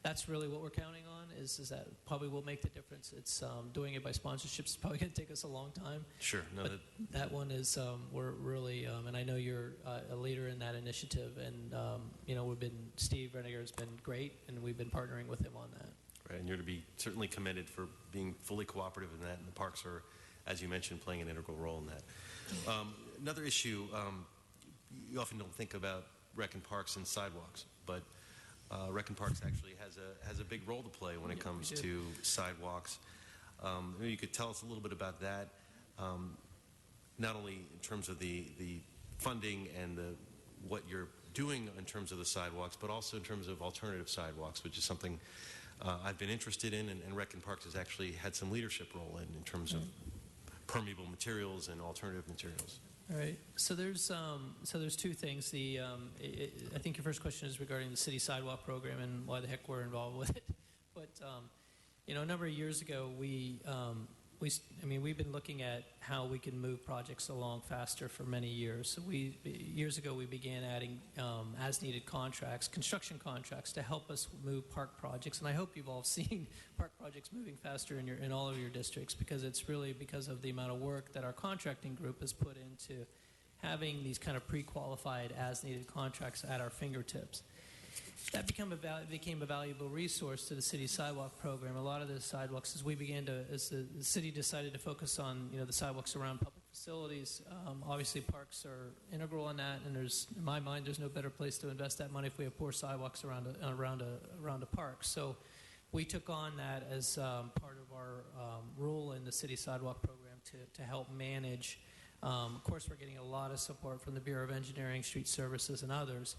that's really what we're counting on. Is that probably will make the difference. It's doing it by sponsorships is probably going to take us a long time. Sure, but that one is we're really, and I know you're a leader in that initiative, and Steve Reniger has been great, and we've been partnering with him on that. Right, and you're to be certainly commended for being fully cooperative in that, and the parks are, as you mentioned, playing an integral role in that. Another issue, you often don't think about rec and parks and sidewalks, but rec and parks actually has a big role to play when it comes to sidewalks. Maybe you could tell us a little bit about that, not only in terms of the funding and what you're doing in terms of the sidewalks, but also in terms of alternative sidewalks, which is something I've been interested in, and Rec and Parks has actually had some leadership role in terms of permeable materials and alternative materials. All right. So there's two things. I think your first question is regarding the city sidewalk program and why the heck we're involved with it. But a number of years ago, we've been looking at how we can move projects along faster for many years. So years ago we began adding as-needed contracts, construction contracts, to help us move park projects. And I hope you've all seen park projects moving faster in all of your districts, because it's really because of the amount of work that our contracting group has put into having these kind of pre-qualified as-needed contracts at our fingertips. That became a valuable resource to the city sidewalk program. A lot of the sidewalks, as the city decided to focus on the sidewalks around public facilities, obviously parks are integral in that, and in my mind, there's no better place to invest that money if we have poor sidewalks around a park. So we took on that as part of our role in the city sidewalk program to help manage. Of course, we're getting a lot of support from the Bureau of Engineering, Street Services, and others.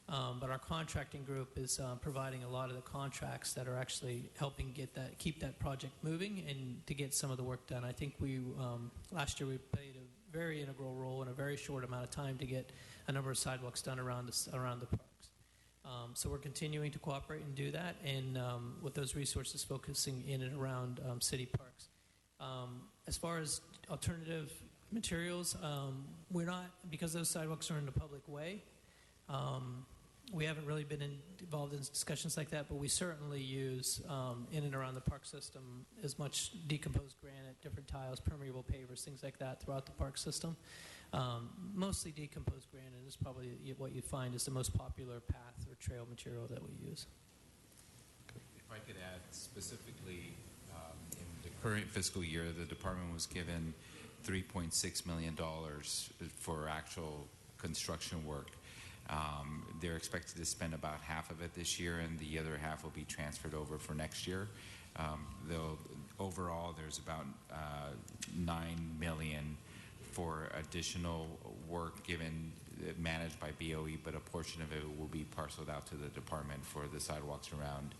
But our contracting group is providing a lot of the contracts that are actually helping keep that project moving and to get some of the work done. I think last year we played a very integral role in a very short amount of time to get a number of sidewalks done around the parks. So we're continuing to cooperate and do that, and with those resources focusing in and around city parks. As far as alternative materials, we're not, because those sidewalks are in the public way, we haven't really been involved in discussions like that, but we certainly use in and around the park system as much decomposed granite, different tiles, permeable pavers, things like that throughout the park system. Mostly decomposed granite is probably what you find is the most popular path or trail material that we use. If I could add specifically, in the current fiscal year, the department was given $3.6 million for actual construction work. They're expected to spend about half of it this year, and the other half will be transferred over for next year. Overall, there's about $9 million for additional work managed by BOE, but a portion of it will be parceled out to the department for the sidewalks around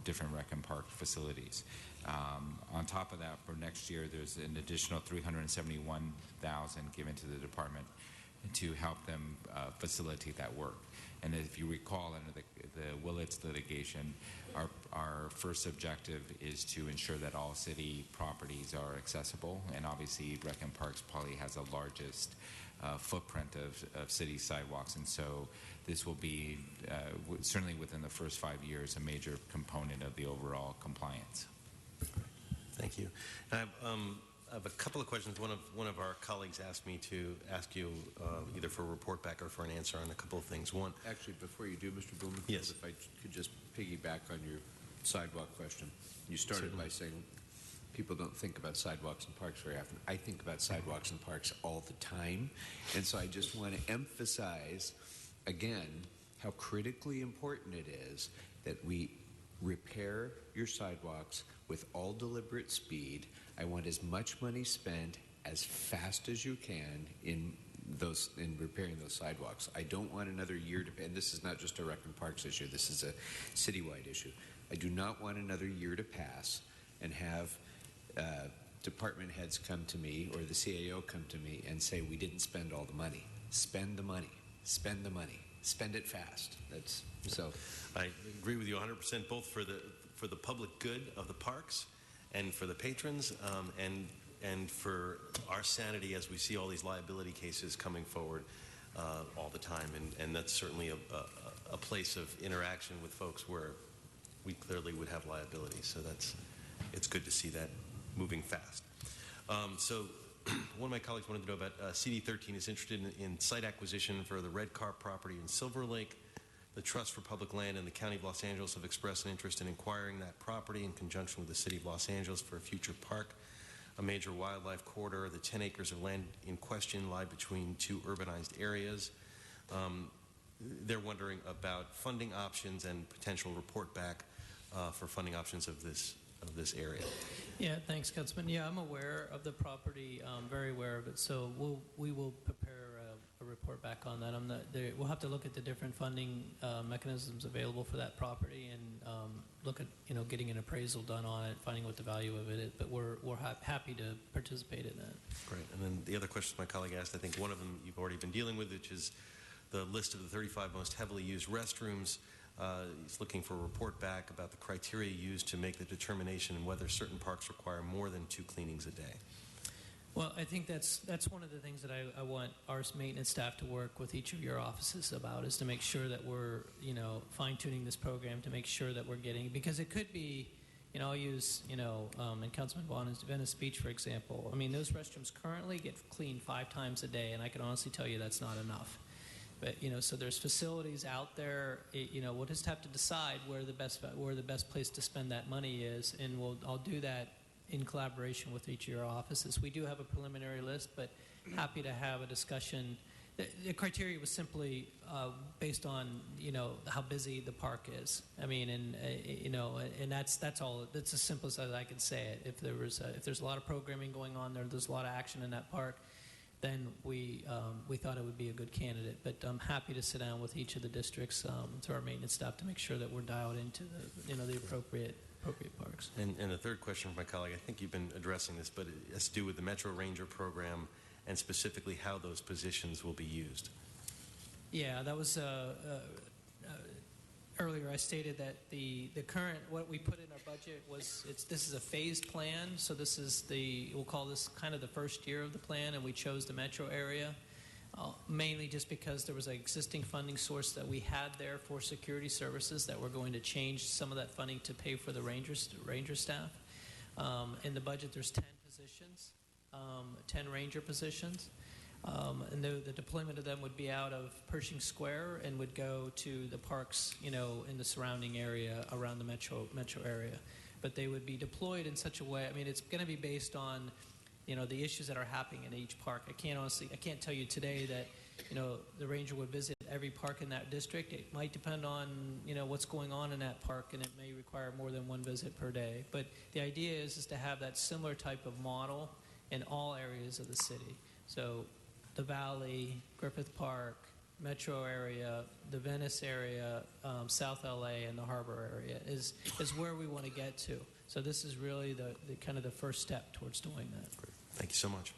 different rec and park facilities. On top of that, for next year, there's an additional $371,000 given to the department to help them facilitate that work. And if you recall, under the Willits litigation, our first objective is to ensure that all city properties are accessible, and obviously Rec and Parks probably has the largest footprint of city sidewalks, and so this will be certainly within the first 5 years a major component of the overall compliance. Thank you. I have a couple of questions. One of our colleagues asked me to ask you either for a report back or for an answer on a couple of things. One, actually, before you do, Mr. Blumenfeld, yes, if I could just piggyback on your sidewalk question. You started certainly by saying people don't think about sidewalks and parks very often. I think about sidewalks and parks all the time, and so I just want to emphasize again how critically important it is that we repair your sidewalks with all deliberate speed. I want as much money spent as fast as you can in repairing those sidewalks. I don't want another year and this is not just a Rec and Parks issue, this is a citywide issue. I do not want another year to pass and have department heads come to me or the CAO come to me and say we didn't spend all the money. Spend the money. Spend the money. Spend it fast. I agree with you 100%, both for the public good of the parks and for the patrons, and for our sanity as we see all these liability cases coming forward all the time. And that's certainly a place of interaction with folks where we clearly would have liability. So it's good to see that moving fast. So one of my colleagues wanted to know about CD13 is interested in site acquisition for the Red Car property in Silver Lake. The Trust for Public Land and the County of Los Angeles have expressed an interest in acquiring that property in conjunction with the City of Los Angeles for a future park, a major wildlife corridor. The 10 acres of land in question lie between two urbanized areas. They're wondering about funding options and potential report back for funding options of this area. Yeah, thanks, Councilman. Yeah, I'm aware of the property, very aware of it. So we will prepare a report back on that. We'll have to look at the different funding mechanisms available for that property and look at getting an appraisal done on it, finding what the value of it is. But we're happy to participate in that. Great. And then the other questions my colleague asked, I think one of them you've already been dealing with, which is the list of the 35 most heavily used restrooms. He's looking for a report back about the criteria used to make the determination whether certain parks require more than 2 cleanings a day. Well, I think that's one of the things that I want our maintenance staff to work with each of your offices about, is to make sure that we're fine-tuning this program to make sure that we're getting, because it could be, I'll use and Councilman Vaughn has given a speech, for example. I mean, those restrooms currently get cleaned 5 times a day, and I can honestly tell you that's not enough. But so there's facilities out there. We'll just have to decide where the best place to spend that money is, and I'll do that in collaboration with each of your offices. We do have a preliminary list, but happy to have a discussion. The criteria was simply based on how busy the park is. I mean, and that's all. That's as simple as I can say it. If there's a lot of programming going on there's a lot of action in that park. then we thought it would be a good candidate. But I'm happy to sit down with each of the districts, to our maintenance staff, to make sure that we're dialed into the appropriate parks. And a third question from my colleague, I think you've been addressing this, but it has to do with the Metro Ranger program and specifically how those positions will be used. Yeah, that was earlier. I stated that the current, what we put in our budget was, this is a phased plan. So this is we'll call this kind of the first year of the plan, and we chose the metro area. Mainly just because there was an existing funding source that we had there for security services that we're going to change some of that funding to pay for the ranger staff. In the budget, there's 10 positions, 10 ranger positions. And the deployment of them would be out of Pershing Square and would go to the parks, in the surrounding area around the metro area. But they would be deployed in such a way, it's going to be based on the issues that are happening in each park. I can't tell you today that, the ranger would visit every park in that district. It might depend on, what's going on in that park, and it may require more than one visit per day. But the idea is to have that similar type of model in all areas of the city. So the Valley, Griffith Park, metro area, the Venice area, South LA, and the harbor area is where we want to get to. So this is really the kind of the first step towards doing that. Great. Thank you so much.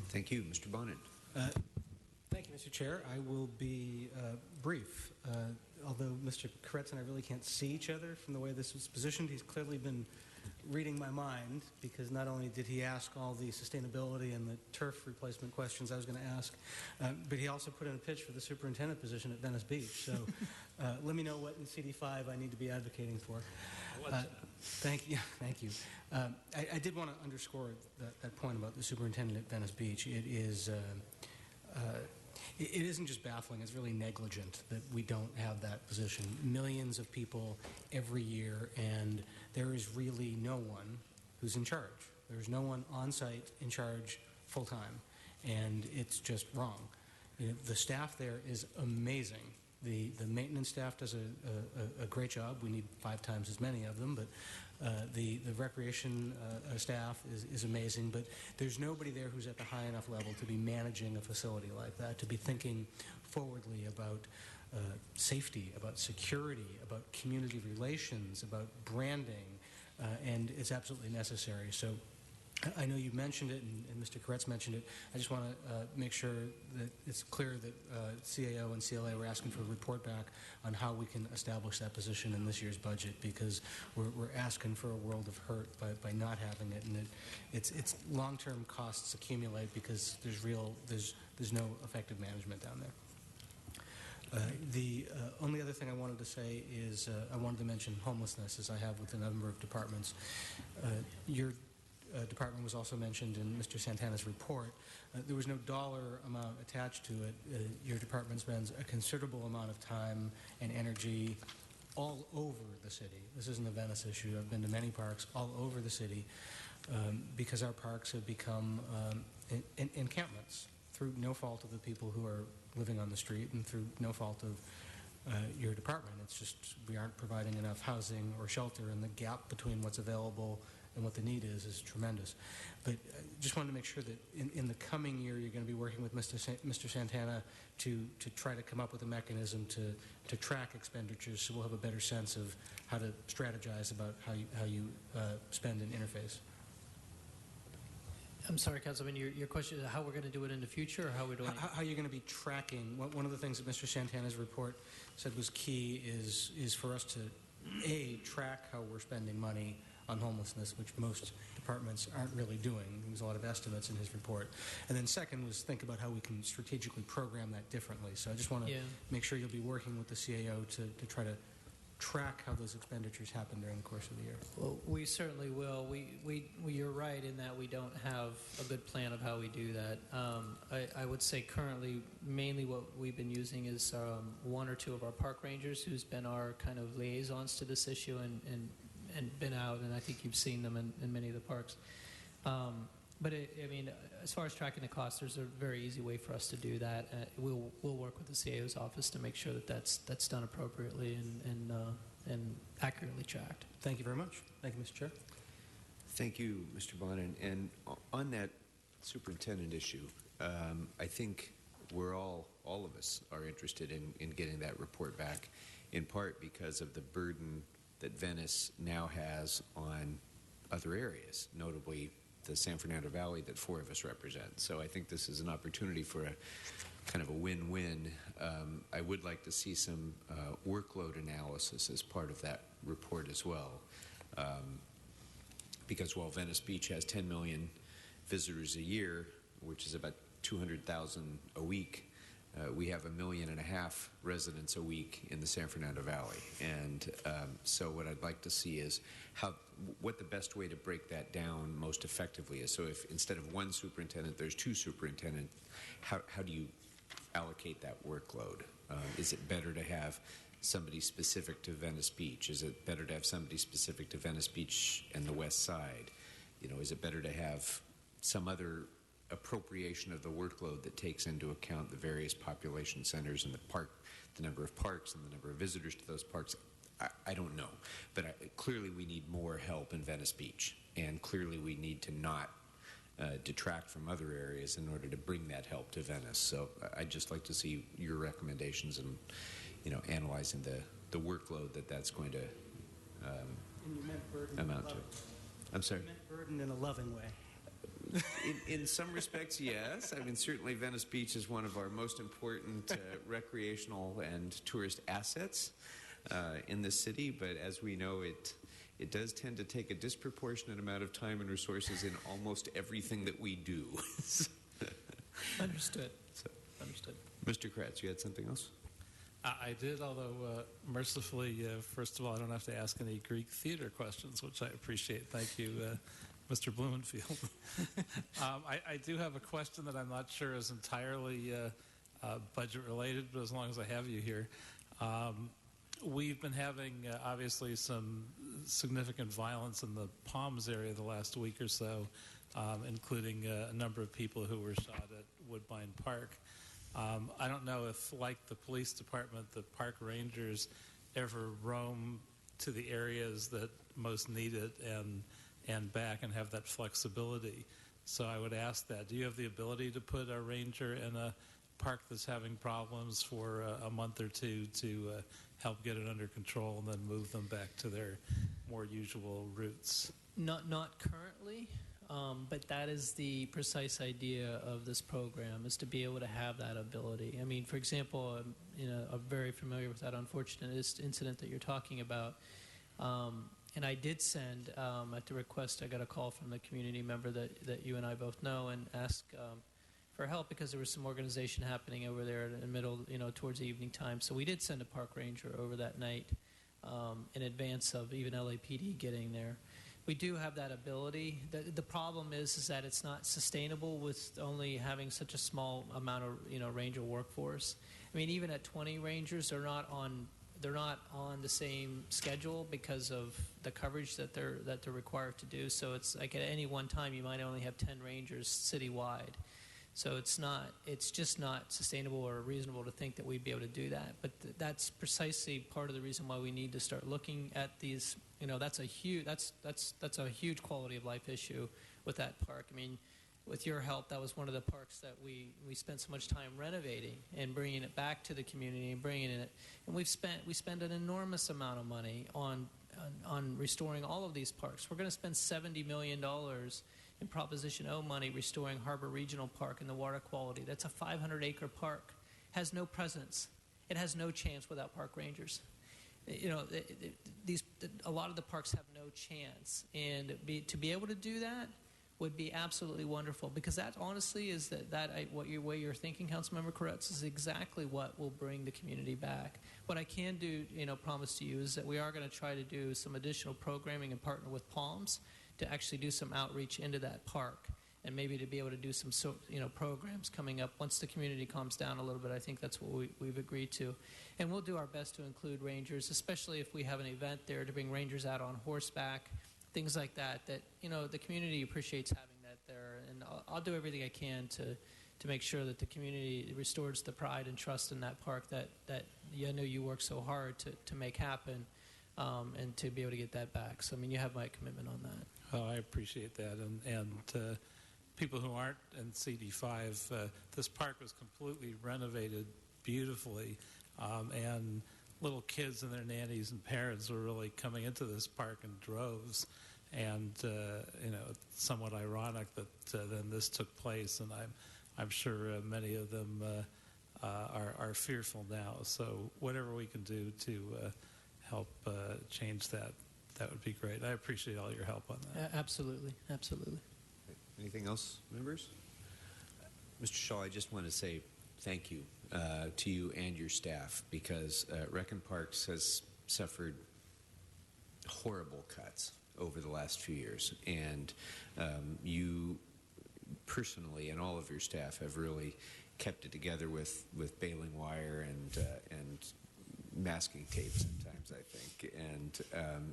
Thank you. Mr. Bonin. Thank you, Mr. Chair. I will be brief. Although Mr. Koretz and I really can't see each other from the way this was positioned, he's clearly been reading my mind, because not only did he ask all the sustainability and the turf replacement questions I was going to ask, but he also put in a pitch for the superintendent position at Venice Beach. So let me know what in CD5 I need to be advocating for. Thank you. Thank you. I did want to underscore that point about the superintendent at Venice Beach. It isn't just baffling, it's really negligent that we don't have that position. Millions of people every year, and there is really no one who's in charge. There's no one on site in charge full time, and it's just wrong. The staff there is amazing. The maintenance staff does a great job. We need 5 times as many of them, but the recreation staff is amazing. But there's nobody there who's at the high enough level to be managing a facility like that, to be thinking forwardly about safety, about security, about community relations, about branding, and it's absolutely necessary. So I know you mentioned it, and Mr. Koretz mentioned it. I just want to make sure that it's clear that CAO and CLA were asking for a report back on how we can establish that position in this year's budget, because we're asking for a world of hurt by not having it, and it's long-term costs accumulate because there's no effective management down there. The only other thing I wanted to say is I wanted to mention homelessness, as I have with a number of departments. Your department was also mentioned in Mr. Santana's report. There was no dollar amount attached to it. Your department spends a considerable amount of time and energy all over the city. This isn't a Venice issue. I've been to many parks all over the city because our parks have become encampments through no fault of the people who are living on the street and through no fault of your department. It's just we aren't providing enough housing or shelter, and the gap between what's available and what the need is tremendous. But just wanted to make sure that in the coming year you're going to be working with Mr. Santana to try to come up with a mechanism to track expenditures, so we'll have a better sense of how to strategize about how you spend and interface. I'm sorry, Councilman, your question is how we're going to do it in the future, or how we're doing it? How you're going to be tracking. One of the things that Mr. Santana's report said was key is for us to, track how we're spending money on homelessness, which most departments aren't really doing. There's a lot of estimates in his report. And then second was think about how we can strategically program that differently. So I just want to make sure you'll be working with the CAO to try to track how those expenditures happen during the course of the year. Well, we certainly will. You're right in that we don't have a good plan of how we do that. I would say currently, mainly what we've been using is one or two of our park rangers who's been our kind of liaisons to this issue and been out, and I think you've seen them in many of the parks. But as far as tracking the costs, there's a very easy way for us to do that. We'll work with the CAO's office to make sure that that's done appropriately and accurately tracked. Thank you very much. Thank you, Mr. Chair. Thank you, Mr. Bonin. And on that superintendent issue. I think we're all of us are interested in getting that report back, in part because of the burden that Venice now has on other areas, notably the San Fernando Valley that four of us represent. So I think this is an opportunity for a kind of a win-win. I would like to see some workload analysis as part of that report as well. Because while Venice Beach has 10 million visitors a year, which is about 200,000 a week, we have 1.5 million residents a week in the San Fernando Valley. And so what I'd like to see is what the best way to break that down most effectively is. So if instead of one superintendent, there's two superintendents, how do you allocate that workload? Is it better to have somebody specific to Venice Beach? Is it better to have somebody specific to Venice Beach and the West Side? Is it better to have some other appropriation of the workload that takes into account the various population centers and the number of parks and the number of visitors to those parks? I don't know, but clearly we need more help in Venice Beach, and clearly we need to not detract from other areas in order to bring that help to Venice. So I'd just like to see your recommendations and analyzing the workload that's going to and you meant burden amount to. I'm sorry? You meant burden in a loving way. In some respects, yes. I mean, certainly Venice Beach is one of our most important recreational and tourist assets in the city, but as we know, it does tend to take a disproportionate amount of time and resources in almost everything that we do. Understood. So, Understood. Mr. Kratz, you had something else? I did, although mercifully, first of all, I don't have to ask any Greek theater questions, which I appreciate. Thank you, Mr. Blumenfield. I do have a question that I'm not sure is entirely budget related, but as long as I have you here. We've been having, obviously, some significant violence in the Palms area the last week or so, including a number of people who were shot at Woodbine Park. I don't know if, like the police department, the park rangers ever roam to the areas that most need it and back and have that flexibility. So I would ask that. Do you have the ability to put a ranger in a park that's having problems for a month or two to help get it under control and then move them back to their more usual routes? Not currently. But that is the precise idea of this program, is to be able to have that ability. I mean, for example, I'm very familiar with that unfortunate incident that you're talking about. And I did send, at the request, I got a call from the community member that you and I both know and asked for help because there was some organization happening over there in the middle, towards the evening time. So we did send a park ranger over that night in advance of even LAPD getting there. We do have that ability. The problem is that it's not sustainable with only having such a small amount of ranger workforce. I mean, even at 20 rangers, they're not on the same schedule because of the coverage that they're required to do. So it's like at any one time you might only have 10 rangers citywide. So it's just not sustainable or reasonable to think that we'd be able to do that. But that's precisely part of the reason why we need to start looking at these. That's a huge quality of life issue with that park. I mean, with your help, that was one of the parks that we spent so much time renovating and bringing it back to the community and bringing it. And we spend an enormous amount of money on restoring all of these parks. We're going to spend $70 million in Proposition O money restoring Harbor Regional Park and the water quality. That's a 500-acre park. Has no presence. It has no chance without park rangers. A lot of the parks have no chance, and to be able to do that would be absolutely wonderful, because that honestly is what your way you're thinking, Councilmember Koretz, is exactly what will bring the community back. What I can do, promise to you, is that we are going to try to do some additional programming and partner with Palms to actually do some outreach into that park, and maybe to be able to do some programs coming up once the community calms down a little bit. I think that's what we've agreed to. And we'll do our best to include rangers, especially if we have an event there, to bring rangers out on horseback, things like that, the community appreciates having that there. And I'll do everything I can to make sure that the community restores the pride and trust in that park that I know you work so hard to make happen, and to be able to get that back. So, I mean, you have my commitment on that. Oh, I appreciate that. And people who aren't in CD5, this park was completely renovated beautifully, and little kids and their nannies and parents were really coming into this park in droves. And it's somewhat ironic that then this took place, and I'm sure many of them are fearful now. So whatever we can do to help change that would be great. I appreciate all your help on that. Absolutely, absolutely. Anything else, members? Mr. Shaw, I just want to say thank you to you and your staff, because Rec and Parks has suffered horrible cuts over the last few years, and you personally and all of your staff have really kept it together with baling wire and masking tape sometimes, I think, and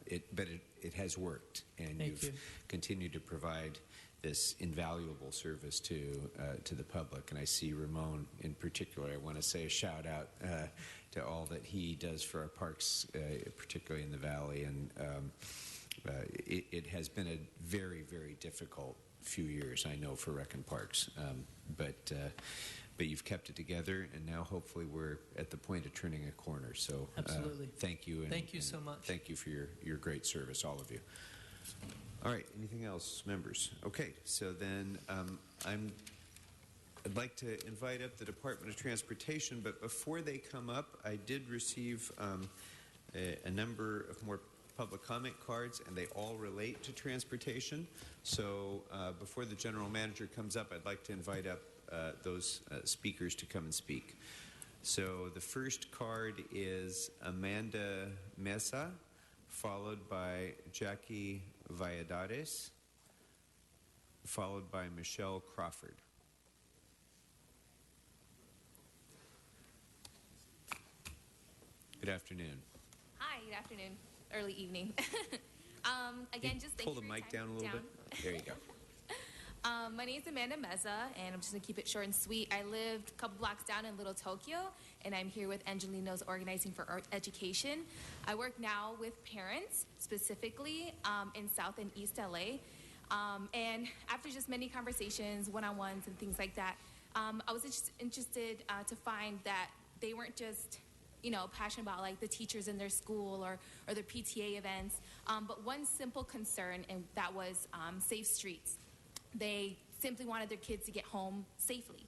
it has worked, and you've continued to provide this invaluable service to the public. And I see Ramon in particular. I want to say a shout out to all that he does for our parks, particularly in the Valley. And it has been a very, very difficult few years, I know, for Rec and Parks. But you've kept it together, and now hopefully we're at the point of turning a corner. So absolutely, thank you. Thank you so much. Thank you for your great service, all of you. All right, anything else, members? Okay, so then I'd like to invite up the Department of Transportation, but before they come up, I did receive a number of more public comment cards, and they all relate to transportation. So before the General Manager comes up, I'd like to invite up those speakers to come and speak. So the first card is Amanda Mesa, followed by Jackie Valladares, followed by Michelle Crawford. Good afternoon. Hi, good afternoon, early evening. Again, just thank pull you the for your mic time. down a little bit. There you go. My name is Amanda Meza, and I'm just going to keep it short and sweet. I lived a couple blocks down in Little Tokyo, and I'm here with Angelino's Organizing for Education. I work now with parents, specifically in South and East LA. And after just many conversations, one-on-ones, and things like that, I was interested to find that they weren't just passionate about like the teachers in their school or their PTA events, but one simple concern, and that was safe streets. They simply wanted their kids to get home safely.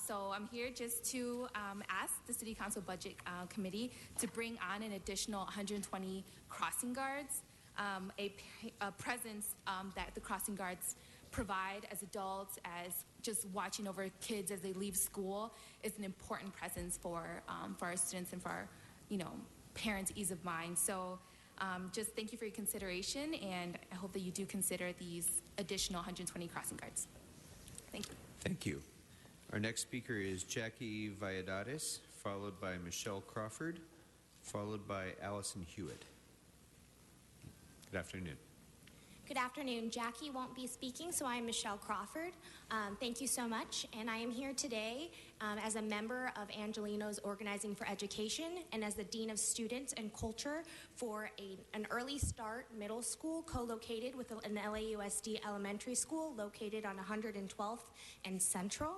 So I'm here just to ask the City Council Budget Committee to bring on an additional 120 crossing guards, a presence that the crossing guards provide as adults, as just watching over kids as they leave school, is an important presence for our students and for our parents' ease of mind. So just thank you for your consideration, and I hope that you do consider these additional 120 crossing guards. Thank you. Thank you. Our next speaker is Jackie Valladares, followed by Michelle Crawford, followed by Allison Hewitt. Good afternoon. Good afternoon. Jackie won't be speaking, so I'm Michelle Crawford. Thank you so much. And I am here today as a member of Angelino's Organizing for Education and as the Dean of Students and Culture for an early start middle school co-located with an LAUSD elementary school located on 112th and Central.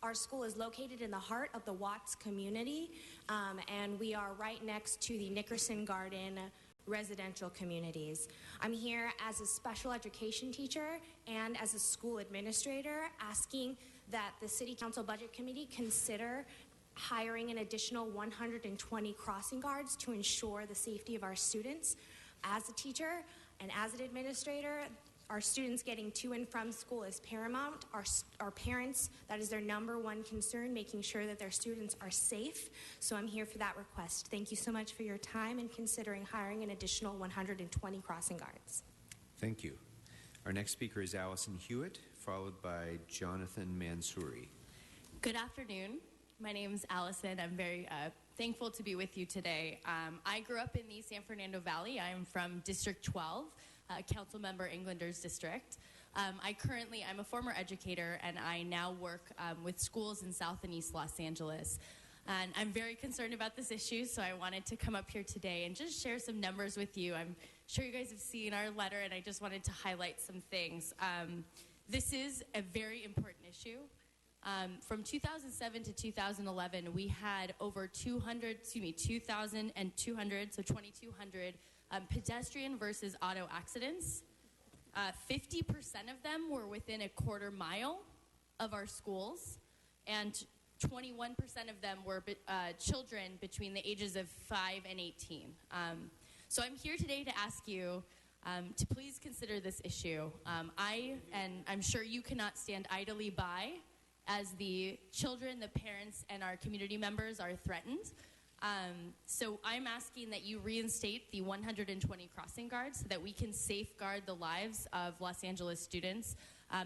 Our school is located in the heart of the Watts community, and we are right next to the Nickerson Garden residential communities. I'm here as a special education teacher and as a school administrator, asking that the City Council Budget Committee consider hiring an additional 120 crossing guards to ensure the safety of our students. As a teacher and as an administrator, our students getting to and from school is paramount. Our parents, that is their number one concern, making sure that their students are safe. So I'm here for that request. Thank you so much for your time and considering hiring an additional 120 crossing guards. Thank you. Our next speaker is Allison Hewitt, followed by Jonathan Mansouri. Good afternoon. My name is Allison. I'm very thankful to be with you today. I grew up in the San Fernando Valley. I'm from District 12. Council Member Englander's District. I'm a former educator, and I now work with schools in South and East Los Angeles. And I'm very concerned about this issue, so I wanted to come up here today and just share some numbers with you. I'm sure you guys have seen our letter, and I just wanted to highlight some things. This is a very important issue. From 2007 to 2011, we had over 2,200, so 2,200 pedestrian versus auto accidents. 50% of them were within a quarter mile of our schools, and 21% of them were children between the ages of 5 and 18. So I'm here today to ask you to please consider this issue. I'm sure you cannot stand idly by as the children, the parents, and our community members are threatened. So I'm asking that you reinstate the 120 crossing guards so that we can safeguard the lives of Los Angeles students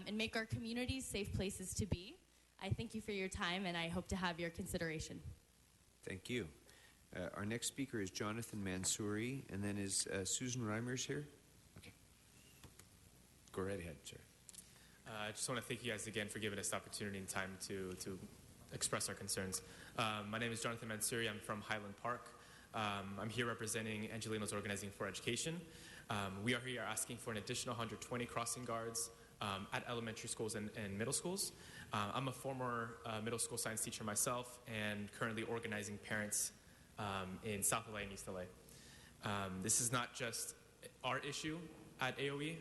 and make our communities safe places to be. I thank you for your time, and I hope to have your consideration. Thank you. Our next speaker is Jonathan Mansouri, and then is Susan Reimers here? Okay. Go right ahead, sir. I just want to thank you guys again for giving us the opportunity and time to express our concerns. My name is Jonathan Mansouri. I'm from Highland Park. I'm here representing Angelenos Organizing for Education. We are here asking for an additional 120 crossing guards at elementary schools and middle schools. I'm a former middle school science teacher myself and currently organizing parents in South LA and East LA. This is not just our issue at AOE,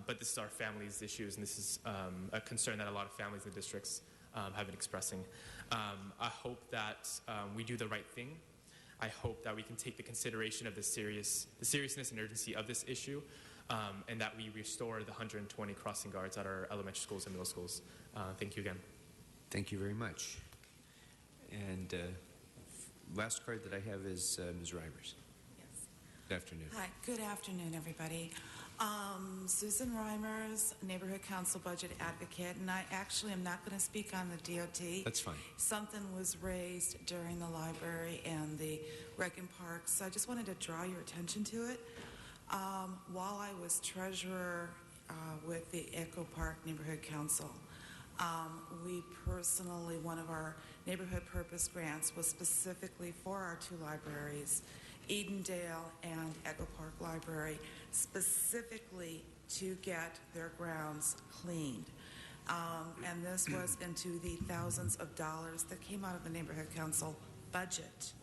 but this is our family's issues, and this is a concern that a lot of families in the districts have been expressing. I hope that we do the right thing. I hope that we can take the consideration of the seriousness and urgency of this issue, and that we restore the 120 crossing guards at our elementary schools and middle schools. Thank you again. Thank you very much. And last card that I have is Ms. Reimers. Yes. Good afternoon. Hi. Good afternoon, everybody. Susan Reimers, Neighborhood Council Budget Advocate, and I actually am not going to speak on the DOT. That's fine. Something was raised during the library and the rec and parks, so I just wanted to draw your attention to it. While I was treasurer with the Echo Park Neighborhood Council, we personally, one of our neighborhood purpose grants was specifically for our two libraries, Edendale and Echo Park Library, specifically to get their grounds cleaned. And this was into the thousands of dollars that came out of the Neighborhood Council budget,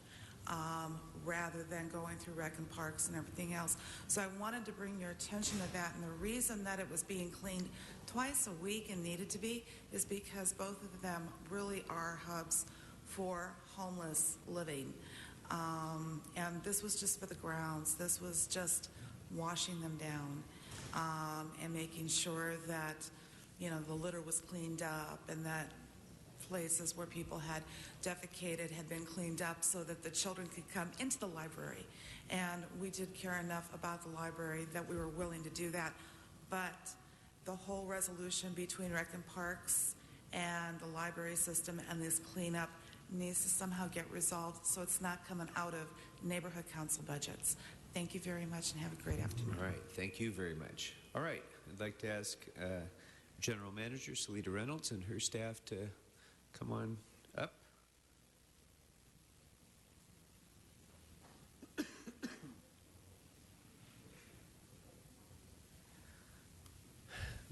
rather than going through rec and parks and everything else. So I wanted to bring your attention to that, and the reason that it was being cleaned twice a week and needed to be is because both of them really are hubs for homeless living. And this was just for the grounds. This was just washing them down and making sure that, you know, the litter was cleaned up and that places where people had defecated had been cleaned up so that the children could come into the library. And we did care enough about the library that we were willing to do that. But the whole resolution between rec and parks and the library system and this cleanup needs to somehow get resolved so it's not coming out of neighborhood council budgets. Thank you very much and have a great afternoon. All right. Thank you very much. All right. I'd like to ask General Manager Salita Reynolds and her staff to come on up.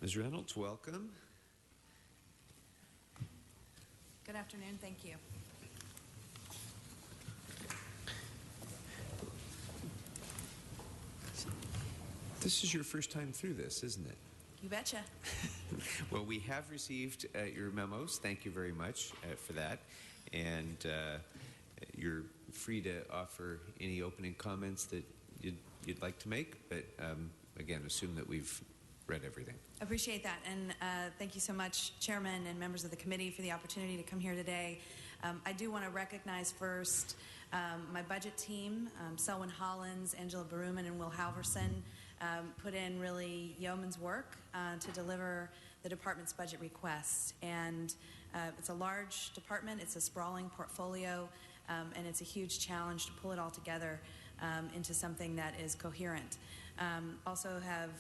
Ms. Reynolds, welcome. Good afternoon. Thank you. This is your first time through this, isn't it? You betcha. Well, we have received your memos. Thank you very much for that. And you're free to offer any opening comments that you'd like to make. But again, assume that we've read everything. Appreciate that. And thank you so much, Chairman and members of the committee, for the opportunity to come here today. I do want to recognize first my budget team, Selwyn Hollins, Angela Baruman, and Will Halverson, put in really yeoman's work to deliver the department's budget requests. And it's a large department, it's a sprawling portfolio, and it's a huge challenge to pull it all together into something that is coherent. Also have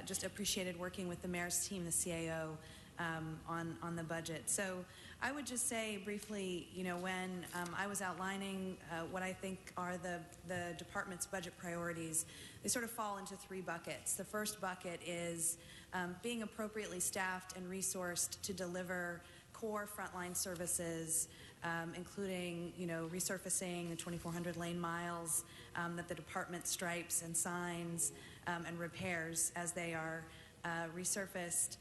just appreciated working with the mayor's team, the CAO, on the budget. So I would just say briefly, when I was outlining what I think are the department's budget priorities, they sort of fall into three buckets. The first bucket is being appropriately staffed and resourced to deliver core frontline services, including, resurfacing the 2,400 lane miles that the department stripes and signs and repairs as they are resurfaced,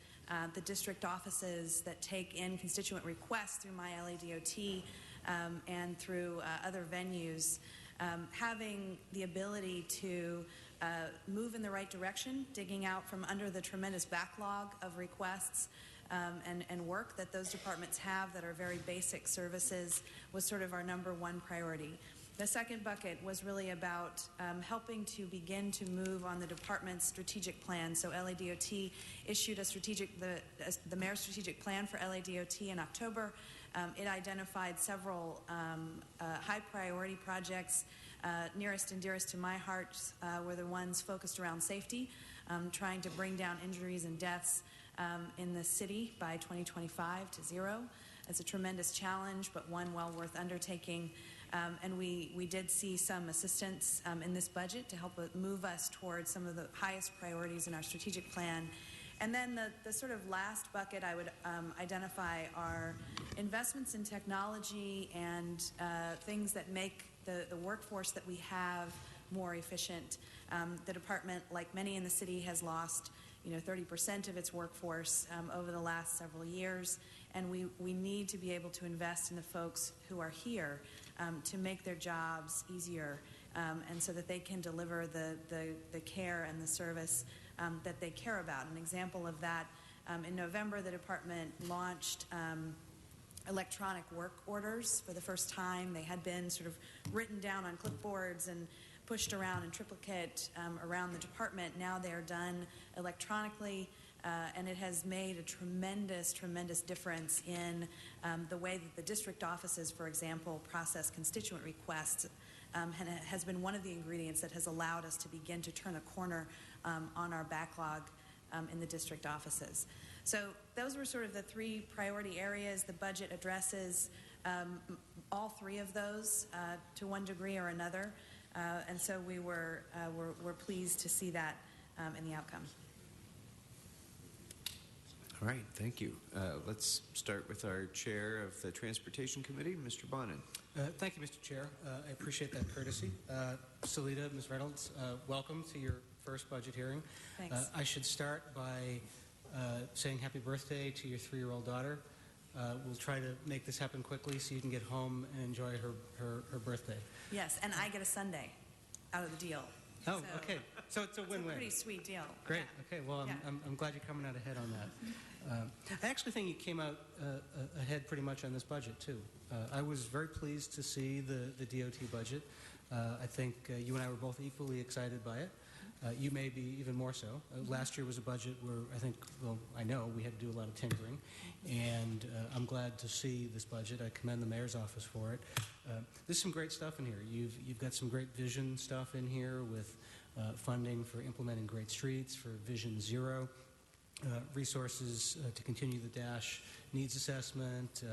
the district offices that take in constituent requests through my LADOT and through other venues, having the ability to move in the right direction, digging out from under the tremendous backlog of requests and work that those departments have that are very basic services was sort of our number one priority. The second bucket was really about helping to begin to move on the department's strategic plan. So LADOT issued the mayor's strategic plan for LADOT in October. It identified several high priority projects. Nearest and dearest to my heart were the ones focused around safety, trying to bring down injuries and deaths in the city by 2025 to zero. It's a tremendous challenge, but one well worth undertaking. And we did see some assistance in this budget to help move us towards some of the highest priorities in our strategic plan. And then the sort of last bucket I would identify are investments in technology and things that make the workforce that we have more efficient. The department, like many in the city, has lost 30% of its workforce over the last several years, and we need to be able to invest in the folks who are here to make their jobs easier and so that they can deliver the care and the service that they care about. An example of that, in November, the department launched electronic work orders for the first time. They had been sort of written down on clipboards and pushed around in triplicate around the department. Now they are done electronically, and it has made a tremendous, tremendous difference in the way that the district offices, for example, process constituent requests, and it has been one of the ingredients that has allowed us to begin to turn a corner on our backlog in the district offices. So those were sort of the three priority areas. The budget addresses all three of those to one degree or another. And so we're pleased to see that in the outcome. All right, thank you. Let's start with our chair of the Transportation Committee, Mr. Bonin. Thank you, Mr. Chair. I appreciate that courtesy. Salita, Ms. Reynolds, welcome to your first budget hearing. Thanks. I should start by saying happy birthday to your 3-year-old daughter. We'll try to make this happen quickly so you can get home and enjoy her birthday. Yes, and I get a sundae out of the deal. Oh, okay. So it's a win-win. It's a pretty sweet deal. Great. Yeah. Okay. Well, I'm glad you're coming out ahead on that. I actually think you came out ahead pretty much on this budget too. I was very pleased to see the DOT budget. I think you and I were both equally excited by it. You may be even more so. Last year was a budget where I know we had to do a lot of tinkering, and I'm glad to see this budget. I commend the mayor's office for it. There's some great stuff in here. You've got some great vision stuff in here with funding for implementing great streets, for Vision Zero, resources to continue the DASH needs assessment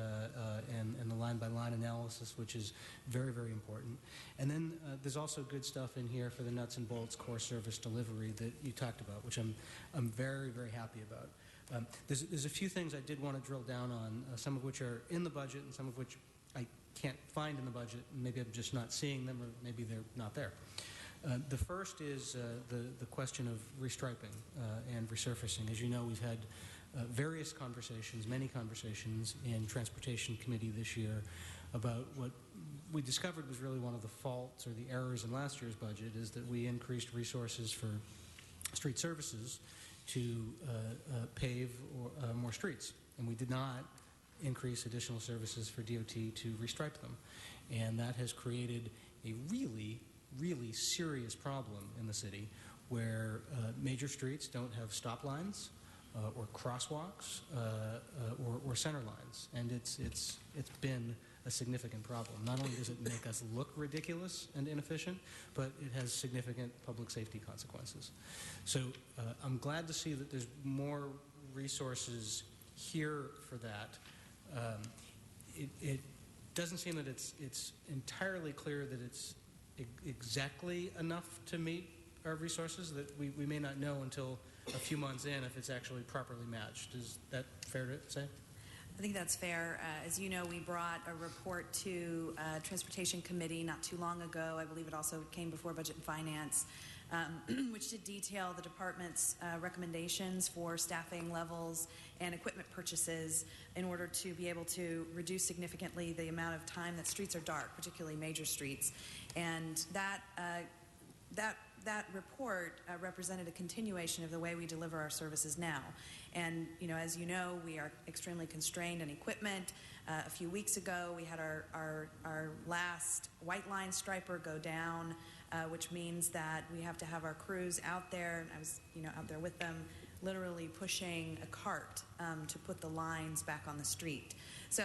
and the line-by-line analysis, which is very, very important. And then there's also good stuff in here for the nuts and bolts core service delivery that you talked about, which I'm very, very happy about. There's a few things I did want to drill down on, some of which are in the budget and some of which I can't find in the budget. Maybe I'm just not seeing them, or maybe they're not there. The first is the question of restriping and resurfacing. As you know, we've had various conversations, many conversations in Transportation Committee this year about what we discovered was really one of the faults or the errors in last year's budget, is that we increased resources for street services to pave more streets, and we did not increase additional services for DOT to restripe them. And that has created a really, really serious problem in the city where major streets don't have stop lines or crosswalks or center lines. And it's been a significant problem. Not only does it make us look ridiculous and inefficient, but it has significant public safety consequences. So I'm glad to see that there's more resources here for that. It doesn't seem that it's entirely clear that it's exactly enough to meet our resources, that we may not know until a few months in if it's actually properly matched. Is that fair to say? I think that's fair. As you know, we brought a report to Transportation Committee not too long ago. I believe it also came before Budget and Finance, which did detail the department's recommendations for staffing levels and equipment purchases in order to be able to reduce significantly the amount of time that streets are dark, particularly major streets. And that report represented a continuation of the way we deliver our services now. And, as you know, we are extremely constrained in equipment. A few weeks ago, we had our last white line striper go down, which means that we have to have our crews out there. I was, out there with them, literally pushing a cart to put the lines back on the street. So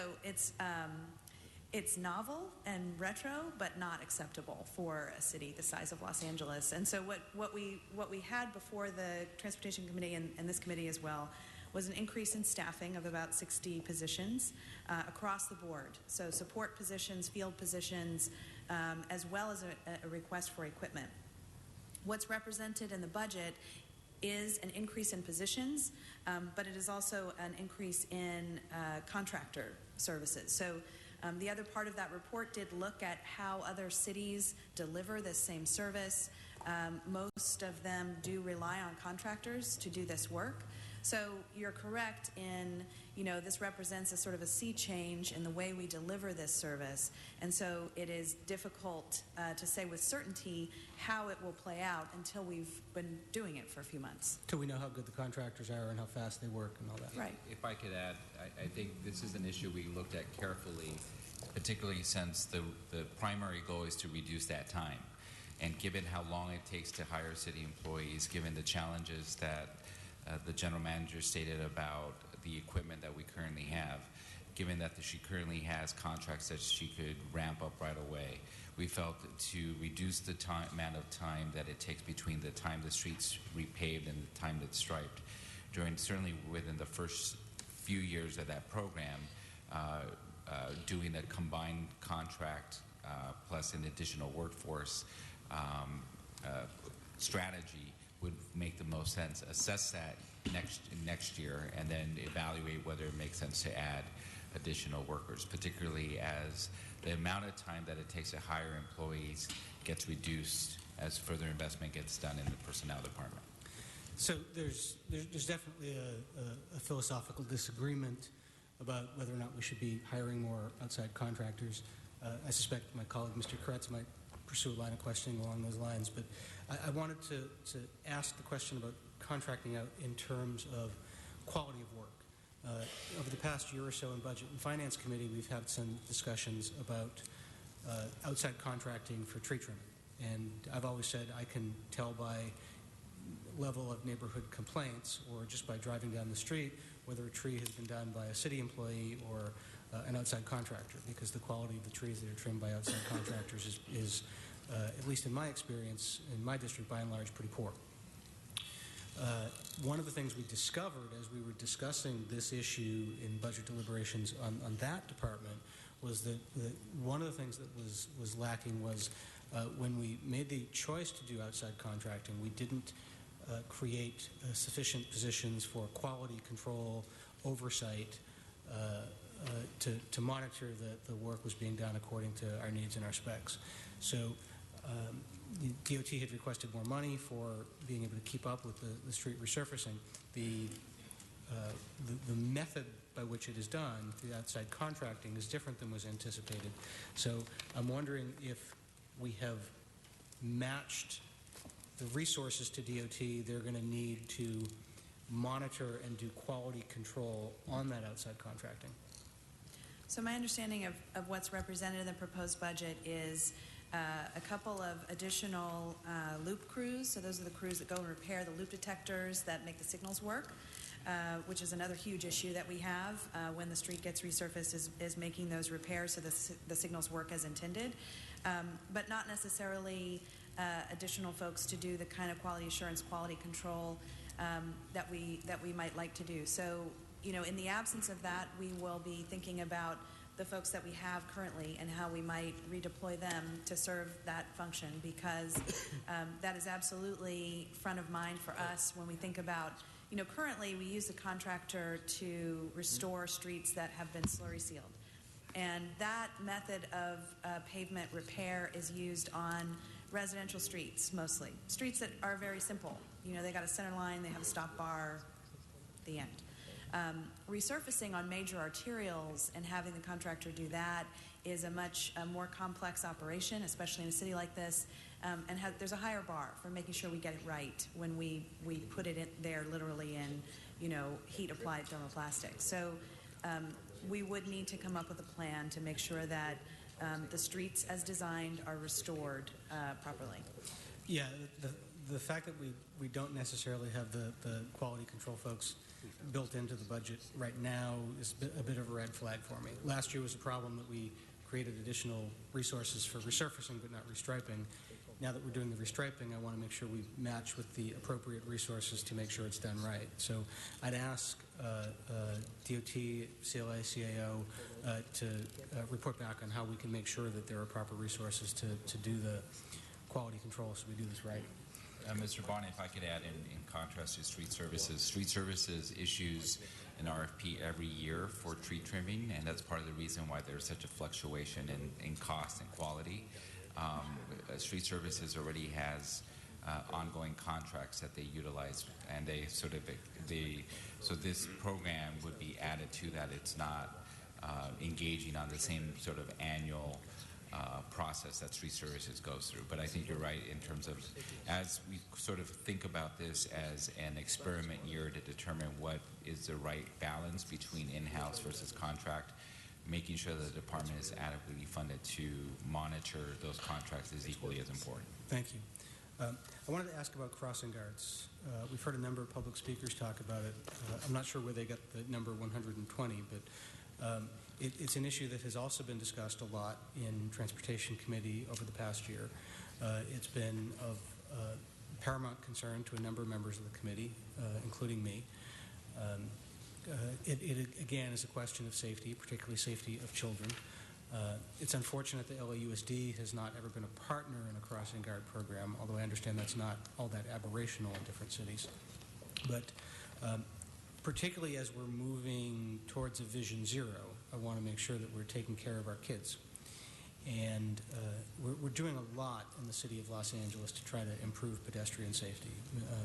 it's novel and retro, but not acceptable for a city the size of Los Angeles. And so what we had before the Transportation Committee and this committee as well was an increase in staffing of about 60 positions across the board. So support positions, field positions, as well as a request for equipment. What's represented in the budget is an increase in positions, but it is also an increase in contractor services. So the other part of that report did look at how other cities deliver this same service. Most of them do rely on contractors to do this work. So you're correct in, this represents a sort of a sea change in the way we deliver this service. And so it is difficult to say with certainty how it will play out until we've been doing it for a few months. Till we know how good the contractors are and how fast they work and all that. Right. If I could add, I think this is an issue we looked at carefully, particularly since the primary goal is to reduce that time. And given how long it takes to hire city employees, given the challenges that the general manager stated about the equipment that we currently have, given that she currently has contracts that she could ramp up right away, we felt to reduce the amount of time that it takes between the time the street's repaved and the time that's striped, certainly within the first few years of that program, doing a combined contract plus an additional workforce strategy would make the most sense. Assess that next year and then evaluate whether it makes sense to add additional workers, particularly as the amount of time that it takes to hire employees gets reduced as further investment gets done in the personnel department. So there's definitely a philosophical disagreement about whether or not we should be hiring more outside contractors. I suspect my colleague, Mr. Kretz, might pursue a line of questioning along those lines, but I wanted to ask the question about contracting out in terms of quality of work. Over the past year or so in Budget and Finance Committee, we've had some discussions about outside contracting for tree trimming. And I've always said I can tell by level of neighborhood complaints or just by driving down the street whether a tree has been done by a city employee or an outside contractor, because the quality of the trees that are trimmed by outside contractors is at least in my experience, in my district, by and large, pretty poor. One of the things we discovered as we were discussing this issue in budget deliberations on that department was that one of the things that was lacking was when we made the choice to do outside contracting, we didn't create sufficient positions for quality control, oversight, to monitor that the work was being done according to our needs and our specs. So the DOT had requested more money for being able to keep up with the street resurfacing. The method by which it is done, the outside contracting, is different than was anticipated. So I'm wondering if we have matched the resources to DOT they're going to need to monitor and do quality control on that outside contracting. So my understanding of what's represented in the proposed budget is a couple of additional loop crews. So those are the crews that go and repair the loop detectors that make the signals work, which is another huge issue that we have when the street gets resurfaced is making those repairs so the signals work as intended, but not necessarily additional folks to do the kind of quality assurance, quality control that we might like to do. So in the absence of that, we will be thinking about the folks that we have currently and how we might redeploy them to serve that function, because that is absolutely front of mind for us when we think about, currently we use a contractor to restore streets that have been slurry sealed. And that method of pavement repair is used on residential streets mostly. Streets that are very simple. They got a center line, they have a stop bar, the end. Resurfacing on major arterials and having the contractor do that is a much more complex operation, especially in a city like this, and there's a higher bar for making sure we get it right when we put it in there literally in heat-applied thermoplastic. So we would need to come up with a plan to make sure that the streets as designed are restored properly. Yeah, the fact that we don't necessarily have the quality control folks built into the budget right now is a bit of a red flag for me. Last year was a problem that we created additional resources for resurfacing but not restriping. Now that we're doing the restriping, I want to make sure we match with the appropriate resources to make sure it's done right. So I'd ask DOT, CLA, CAO to report back on how we can make sure that there are proper resources to do the quality control so we do this right. Mr. Bonney, if I could add in contrast to Street Services issues an RFP every year for tree trimming, and that's part of the reason why there's such a fluctuation in cost and quality. Street Services already has ongoing contracts that they utilize, and so this program would be added to that. It's not engaging on the same sort of annual process that Street Services goes through. But I think you're right in terms of, as we sort of think about this as an experiment year to determine what is the right balance between in-house versus contract, making sure that the department is adequately funded to monitor those contracts is equally as important. Thank you. I wanted to ask about crossing guards. We've heard a number of public speakers talk about it. I'm not sure where they got the number 120, but it's an issue that has also been discussed a lot in Transportation Committee over the past year. It's been of paramount concern to a number of members of the committee, including me. It again is a question of safety, particularly safety of children. It's unfortunate that LAUSD has not ever been a partner in a crossing guard program, although I understand that's not all that aberrational in different cities. But particularly as we're moving towards a Vision Zero, I want to make sure that we're taking care of our kids. And we're doing a lot in the city of Los Angeles to try to improve pedestrian safety.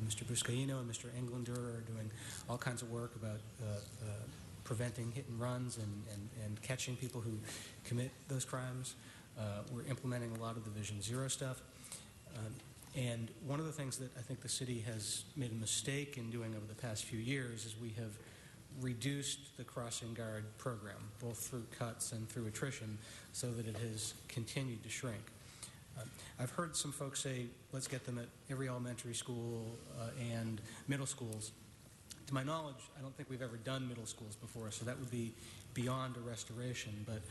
Mr. Buscaino and Mr. Englander are doing all kinds of work about preventing hit and runs and catching people who commit those crimes. We're implementing a lot of the Vision Zero stuff. And one of the things that I think the city has made a mistake in doing over the past few years is we have reduced the crossing guard program, both through cuts and through attrition, so that it has continued to shrink. I've heard some folks say, let's get them at every elementary school and middle schools. To my knowledge, I don't think we've ever done middle schools before, so that would be beyond a restoration. But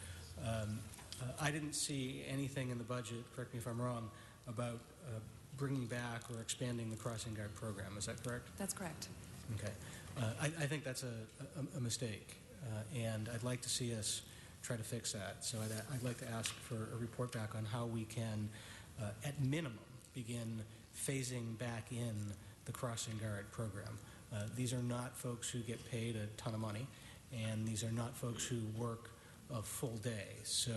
I didn't see anything in the budget, correct me if I'm wrong, about bringing back or expanding the crossing guard program. Is that correct? That's correct. Okay. I think that's a mistake, and I'd like to see us try to fix that. So I'd like to ask for a report back on how we can, at minimum, begin phasing back in the crossing guard program. These are not folks who get paid a ton of money, and these are not folks who work a full day. So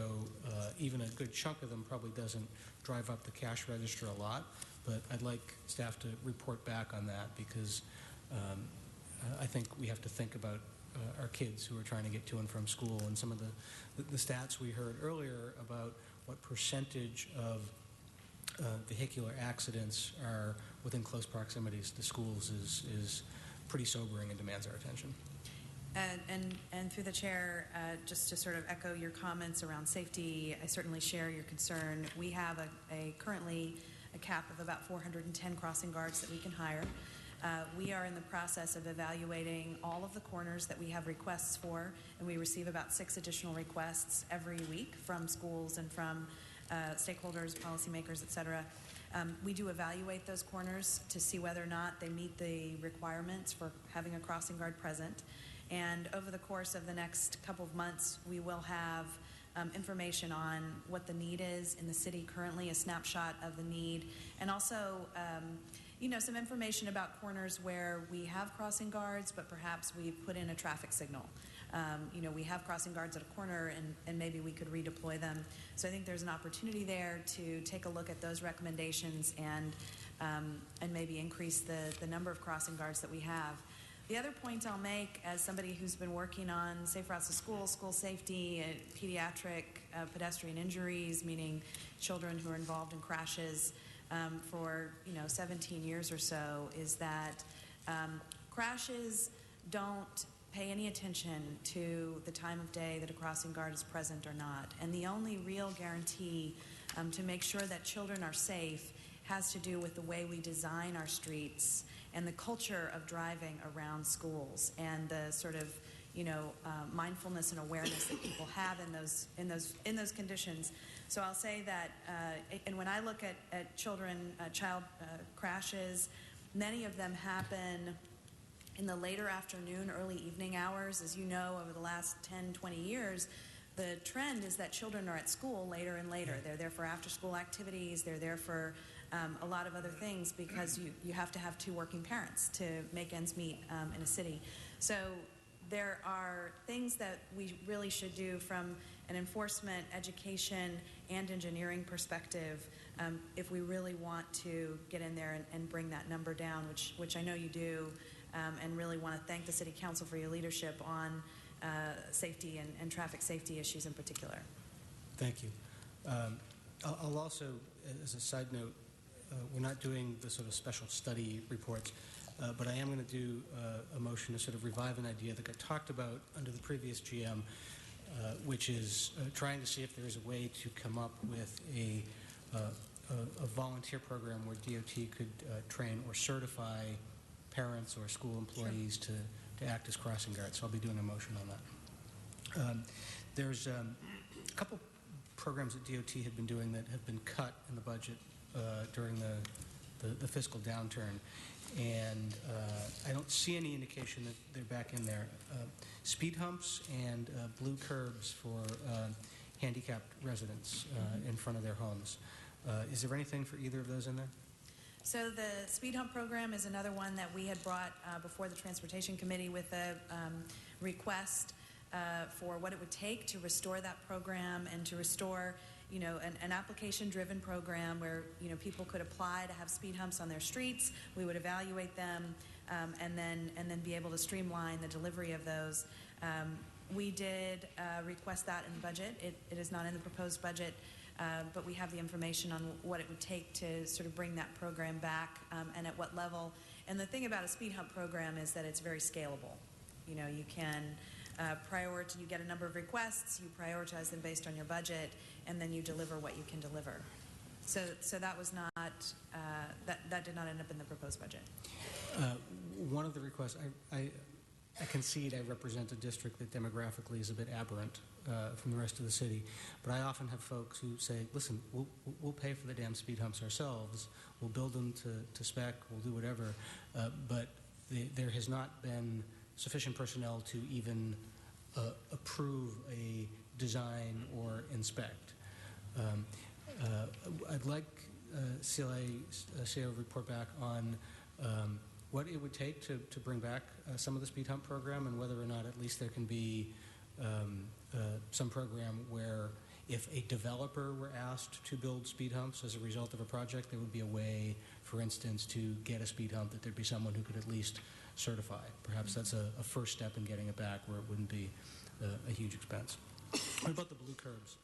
even a good chunk of them probably doesn't drive up the cash register a lot, but I'd like staff to report back on that because I think we have to think about our kids who are trying to get to and from school, and some of the stats we heard earlier about what percentage of vehicular accidents are within close proximities to schools is pretty sobering and demands our attention. And through the chair, just to sort of echo your comments around safety, I certainly share your concern. We have currently a cap of about 410 crossing guards that we can hire. We are in the process of evaluating all of the corners that we have requests for, and we receive about 6 additional requests every week from schools and from stakeholders, policymakers, et cetera. We do evaluate those corners to see whether or not they meet the requirements for having a crossing guard present. And over the course of the next couple of months, we will have information on what the need is in the city currently, a snapshot of the need, and also some information about corners where we have crossing guards, but perhaps we've put in a traffic signal. We have crossing guards at a corner, and maybe we could redeploy them. So I think there's an opportunity there to take a look at those recommendations and maybe increase the number of crossing guards that we have. The other point I'll make, as somebody who's been working on safe routes to school, school safety, pediatric pedestrian injuries, meaning children who are involved in crashes for 17 years or so, is that crashes don't pay any attention to the time of day that a crossing guard is present or not. And the only real guarantee to make sure that children are safe has to do with the way we design our streets and the culture of driving around schools and the sort of mindfulness and awareness that people have in those conditions. So I'll say that, and when I look at child crashes, many of them happen in the later afternoon, early evening hours. As you know, over the last 10, 20 years, the trend is that children are at school later and later. They're there for after-school activities. They're there for a lot of other things because you have to have two working parents to make ends meet in a city. So there are things that we really should do from an enforcement, education, and engineering perspective if we really want to get in there and bring that number down, which I know you do, and really want to thank the City Council for your leadership on safety and traffic safety issues in particular. Thank you. I'll also, as a side note, we're not doing the sort of special study reports, but I am going to do a motion to sort of revive an idea that got talked about under the previous GM, which is trying to see if there is a way to come up with a volunteer program where DOT could train or certify parents or school employees to act as crossing guards. So I'll be doing a motion on that. There's a couple programs that DOT had been doing that have been cut in the budget during the fiscal downturn, and I don't see any indication that they're back in there. Speed humps and blue curbs for handicapped residents in front of their homes. Is there anything for either of those in there? So the speed hump program is another one that we had brought before the Transportation Committee with a request for what it would take to restore that program and to restore an application-driven program where people could apply to have speed humps on their streets. We would evaluate them and then be able to streamline the delivery of those. We did request that in the budget. It is not in the proposed budget, but we have the information on what it would take to sort of bring that program back and at what level. And the thing about a speed hump program is that it's very scalable. You can you get a number of requests, you prioritize them based on your budget, and then you deliver what you can deliver. So that was not that did not end up in the proposed budget. One of the requests, I concede I represent a district that demographically is a bit aberrant from the rest of the city, but I often have folks who say, listen, we'll pay for the damn speed humps ourselves, we'll build them to spec, we'll do whatever, but there has not been sufficient personnel to even approve a design or inspect. I'd like CLA report back on what it would take to bring back some of the speed hump program, and whether or not at least there can be some program where if a developer were asked to build speed humps as a result of a project, there would be a way, for instance, to get a speed hump that there'd be someone who could at least certify. Perhaps that's a first step in getting it back where it wouldn't be a huge expense. What about the blue curbs?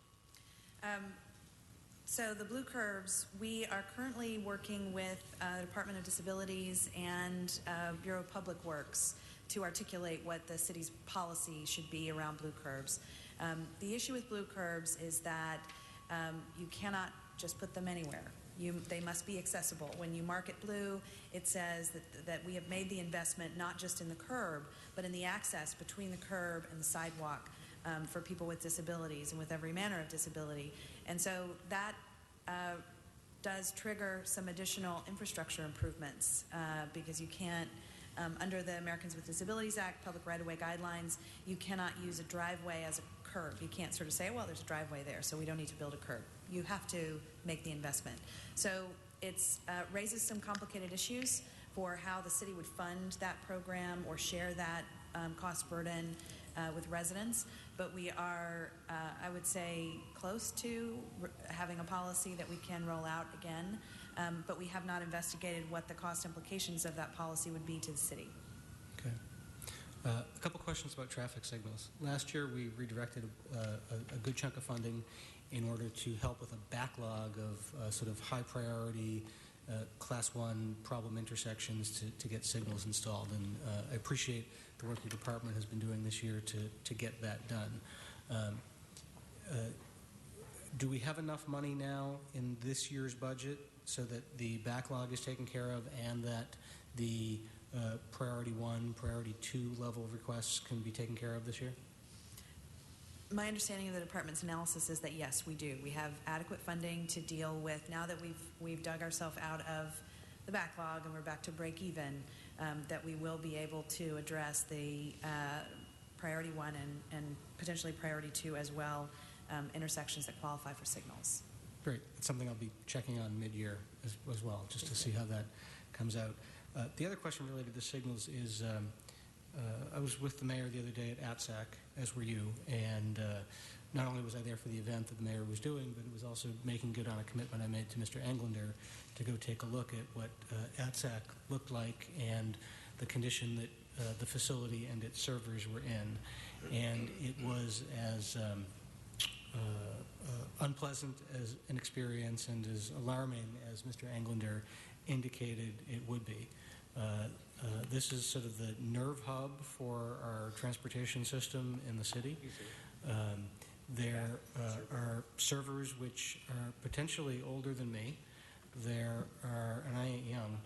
So the blue curbs, we are currently working with the Department of Disabilities and Bureau of Public Works to articulate what the city's policy should be around blue curbs. The issue with blue curbs is that you cannot just put them anywhere. They must be accessible. When you mark it blue, it says that we have made the investment not just in the curb, but in the access between the curb and the sidewalk for people with disabilities and with every manner of disability. And so that does trigger some additional infrastructure improvements because you can't Under the Americans with Disabilities Act, Public Right-of-Way Guidelines, you cannot use a driveway as a curb. You can't sort of say, well, there's a driveway there, so we don't need to build a curb. You have to make the investment. So it raises some complicated issues for how the city would fund that program or share that cost burden with residents. But we are, I would say, close to having a policy that we can roll out again. But we have not investigated what the cost implications of that policy would be to the city. Okay. A couple questions about traffic signals. Last year, we redirected a good chunk of funding in order to help with a backlog of sort of high priority Class 1 problem intersections to get signals installed. And I appreciate the work the department has been doing this year to get that done. Do we have enough money now in this year's budget so that the backlog is taken care of and that the priority 1, priority 2 level of requests can be taken care of this year? My understanding of the department's analysis is that yes, we do. We have adequate funding to deal with, now that we've dug ourselves out of the backlog and we're back to break even, that we will be able to address the priority 1 and potentially priority 2 as well, intersections that qualify for signals. Great. It's something I'll be checking on mid-year as well, just to see how that comes out. The other question related to signals is I was with the mayor the other day at ATSAC, as were you, and not only was I there for the event that the mayor was doing, but it was also making good on a commitment I made to Mr. Englander to go take a look at what ATSAC looked like and the condition that the facility and its servers were in. And it was as unpleasant as an experience and as alarming as Mr. Englander indicated it would be. This is sort of the nerve hub for our transportation system in the city. There are servers which are potentially older than me. There are, and I ain't young,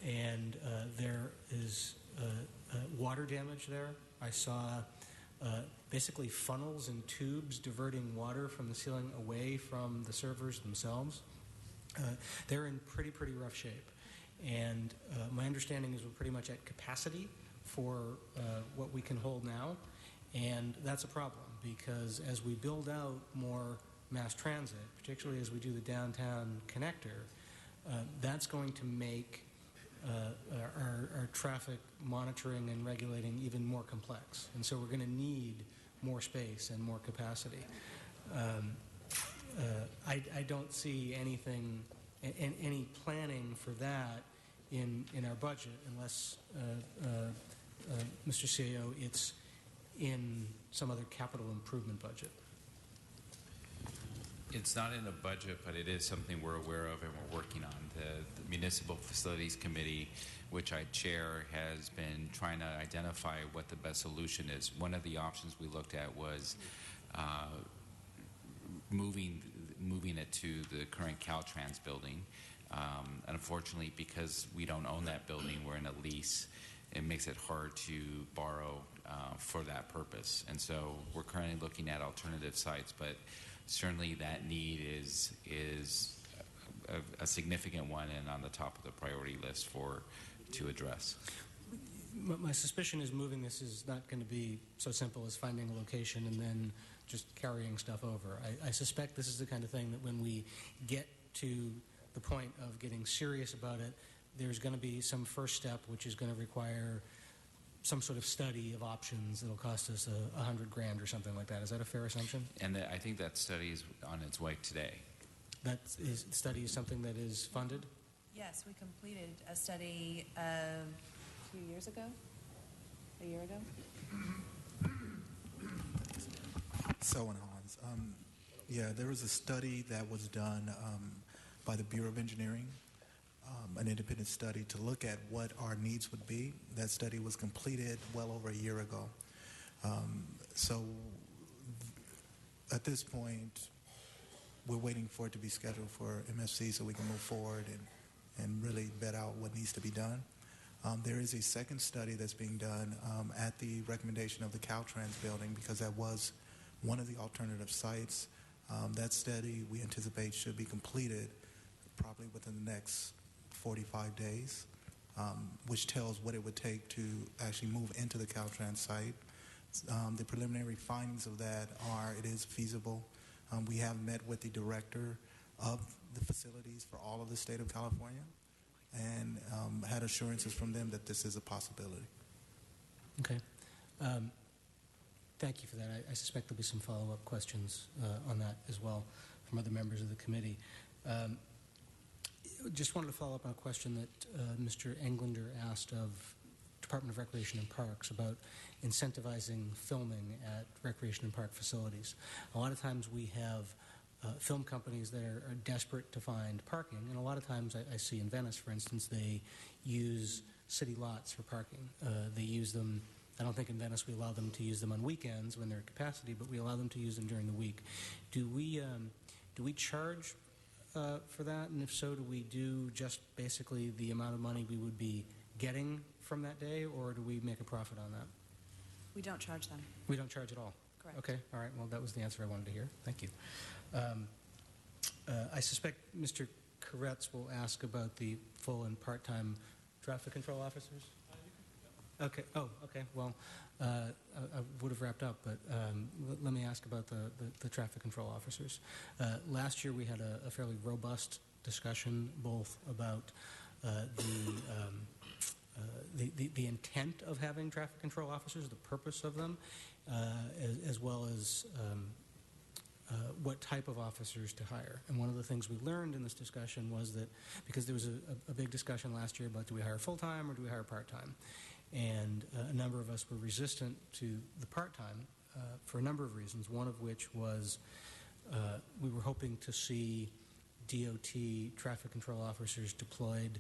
and there is water damage there. I saw basically funnels and tubes diverting water from the ceiling away from the servers themselves. They're in pretty rough shape. And my understanding is we're pretty much at capacity for what we can hold now. And that's a problem because as we build out more mass transit, particularly as we do the downtown connector, that's going to make our traffic monitoring and regulating even more complex. And so we're going to need more space and more capacity. I don't see anything, any planning for that in our budget unless, Mr. CAO, it's in some other capital improvement budget. It's not in a budget, but it is something we're aware of and we're working on. The Municipal Facilities Committee, which I chair, has been trying to identify what the best solution is. One of the options we looked at was moving it to the current Caltrans building. Unfortunately, because we don't own that building, we're in a lease. It makes it hard to borrow for that purpose. And so we're currently looking at alternative sites, but certainly that need is a significant one and on the top of the priority list to address. My suspicion is moving this is not going to be so simple as finding a location and then just carrying stuff over. I suspect this is the kind of thing that when we get to the point of getting serious about it, there's going to be some first step which is going to require some sort of study of options that'll cost us $100,000 or something like that. Is that a fair assumption? And I think that study is on its way today. That study is something that is funded? Yes, we completed a study a year ago. Selwyn Hans. Yeah, there was a study that was done by the Bureau of Engineering, an independent study to look at what our needs would be. That study was completed well over a year ago. So at this point, we're waiting for it to be scheduled for MFC so we can move forward and really vet out what needs to be done. There is a second study that's being done at the recommendation of the Caltrans building because that was one of the alternative sites. That study we anticipate should be completed probably within the next 45 days. which tells what it would take to actually move into the Caltrans site. The preliminary findings of that are it is feasible. We have met with the director of the facilities for all of the state of California and had assurances from them that this is a possibility. Okay. Thank you for that. I suspect there'll be some follow-up questions on that as well from other members of the committee. Just wanted to follow up on a question that Mr. Englander asked of Department of Recreation and Parks about incentivizing filming at recreation and park facilities. A lot of times we have film companies that are desperate to find parking, and a lot of times I see in Venice, for instance, they use city lots for parking. They use them. I don't think in Venice we allow them to use them on weekends when they're at capacity, but we allow them to use them during the week. Do we charge for that? And if so, do we do just basically the amount of money we would be getting from that day, or do we make a profit on that? We don't charge them. We don't charge at all? Correct. Okay, all right. Well, that was the answer I wanted to hear. Thank you. I suspect Mr. Koretz will ask about the full and part-time traffic control officers. Okay. Oh, okay. Well, I would have wrapped up, but let me ask about the traffic control officers. Last year we had a fairly robust discussion both about the intent of having traffic control officers, the purpose of them, as well as what type of officers to hire. And one of the things we learned in this discussion was that because there was a big discussion last year about do we hire full-time or do we hire part-time, and a number of us were resistant to the part-time for a number of reasons, one of which was we were hoping to see DOT traffic control officers deployed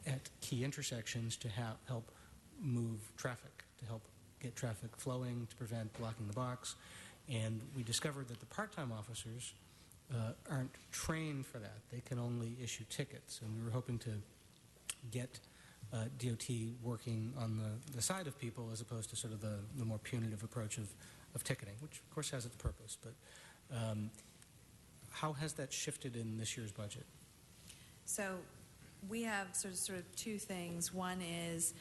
at key intersections to help move traffic, to help get traffic flowing, to prevent blocking the box. And we discovered that the part-time officers aren't trained for that. They can only issue tickets. And we were hoping to get DOT working on the side of people as opposed to sort of the more punitive approach of ticketing, which of course has its purpose. But how has that shifted in this year's budget? So we have sort of two things. One is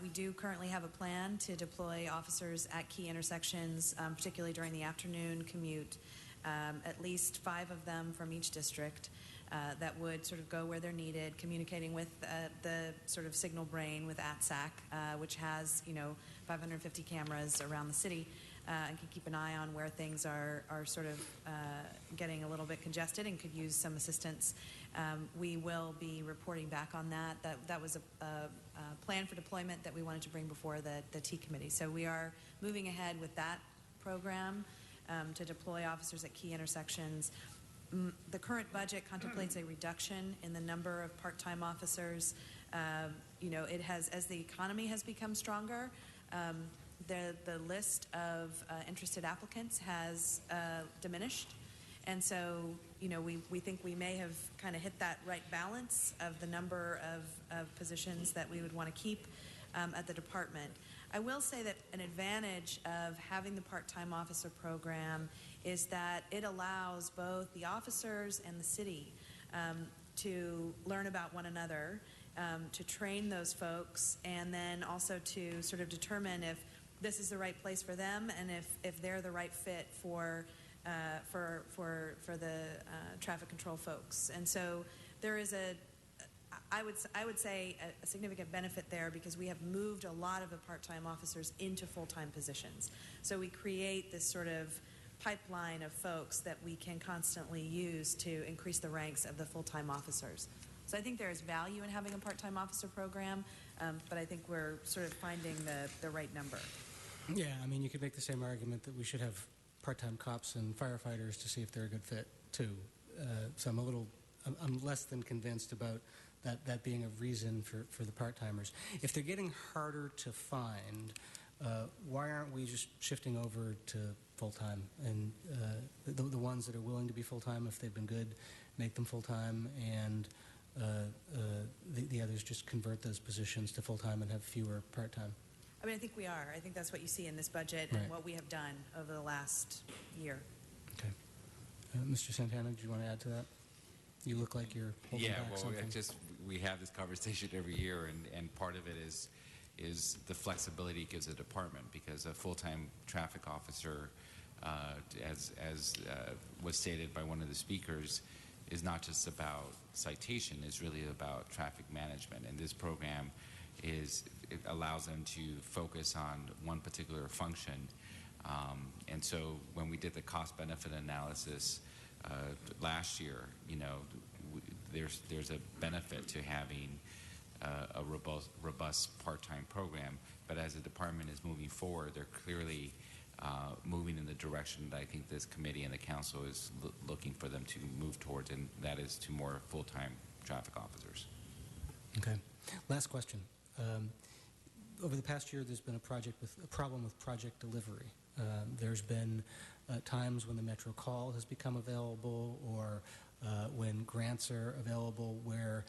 we do currently have a plan to deploy officers at key intersections, particularly during the afternoon commute, at least 5 of them from each district that would sort of go where they're needed, communicating with the sort of signal brain with ATSAC, which has 550 cameras around the city and can keep an eye on where things are sort of getting a little bit congested and could use some assistance. We will be reporting back on that. That was a plan for deployment that we wanted to bring before the T committee. So we are moving ahead with that program to deploy officers at key intersections. The current budget contemplates a reduction in the number of part-time officers. It has, as the economy has become stronger, the list of interested applicants has diminished. And so, we think we may have kind of hit that right balance of the number of positions that we would want to keep at the department. I will say that an advantage of having the part-time officer program is that it allows both the officers and the city to learn about one another, to train those folks, and then also to sort of determine if this is the right place for them and if they're the right fit for the traffic control folks. And so there is I would say a significant benefit there because we have moved a lot of the part-time officers into full-time positions. So we create this sort of pipeline of folks that we can constantly use to increase the ranks of the full-time officers. So I think there is value in having a part-time officer program, but I think we're sort of finding the right number. Yeah, I mean, you could make the same argument that we should have part-time cops and firefighters to see if they're a good fit, too. So I'm less than convinced about that being a reason for the part-timers. If they're getting harder to find, why aren't we just shifting over to full-time? And the ones that are willing to be full-time, if they've been good, make them full-time, and the others just convert those positions to full-time and have fewer part-time? I mean, I think we are. I think that's what you see in this budget and what we have done over the last year. Okay. Mr. Santana, do you want to add to that? You look like you're holding Yeah, back well, something. we have this conversation every year, and part of it is the flexibility it gives a department, because a full-time traffic officer, as was stated by one of the speakers, is not just about citation, it's really about traffic management. And this program it allows them to focus on one particular function. And so when we did the cost-benefit analysis last year, there's a benefit to having a robust part-time program. But as the department is moving forward, they're clearly moving in the direction that I think this committee and the council is looking for them to move towards, and that is to more full-time traffic officers. Okay. Last question. Over the past year, there's been a problem with project delivery. There's been times when the Metro Call has become available, or when grants are available, where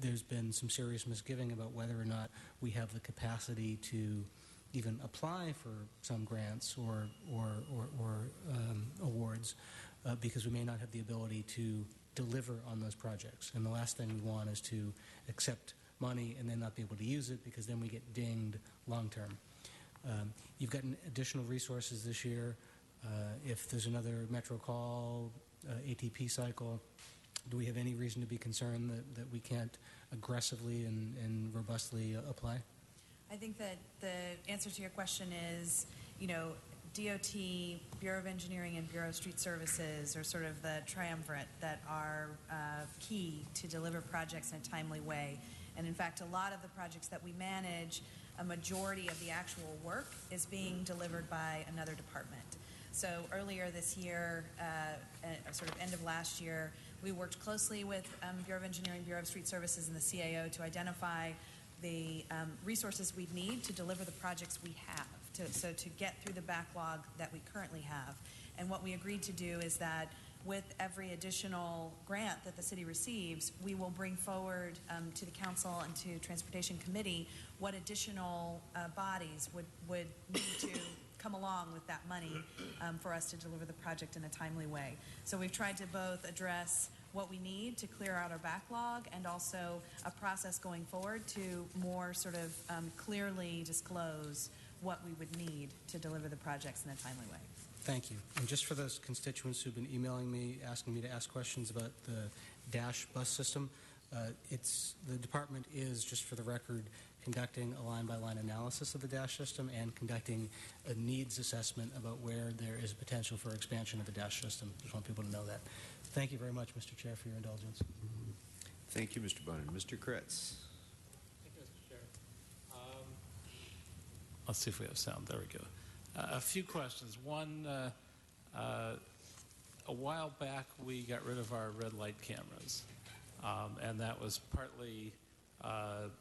there's been some serious misgiving about whether or not we have the capacity to even apply for some grants or awards, because we may not have the ability to deliver on those projects. And the last thing we want is to accept money and then not be able to use it, because then we get dinged long term. You've gotten additional resources this year. If there's another Metro Call, ATP cycle, do we have any reason to be concerned that we can't aggressively and robustly apply? I think that the answer to your question is, DOT, Bureau of Engineering, and Bureau of Street Services are sort of the triumvirate that are key to deliver projects in a timely way. And in fact, a lot of the projects that we manage, a majority of the actual work is being delivered by another department. So earlier this year, sort of end of last year, we worked closely with Bureau of Engineering, Bureau of Street Services, and the CAO to identify the resources we need to deliver the projects we have, to get through the backlog that we currently have. And what we agreed to do is that with every additional grant that the city receives, we will bring forward to the council and to Transportation Committee what additional bodies would need to come along with that money for us to deliver the project in a timely way. So we've tried to both address what we need to clear out our backlog, and also a process going forward to more sort of clearly disclose what we would need to deliver the projects in a timely way. Thank you. And just for those constituents who've been emailing me, asking me to ask questions about the Dash bus system, the department is, just for the record, conducting a line-by-line analysis of the Dash system and conducting a needs assessment about where there is potential for expansion of the Dash system. Just want people to know that. Thank you very much, Mr. Chair, for your indulgence. Thank you, Mr. Bonin. Mr. Kretz. Thank you, Mr. Chair. Let's see if we have sound. There we go. A few questions. One, a while back we got rid of our red light cameras, and that was partly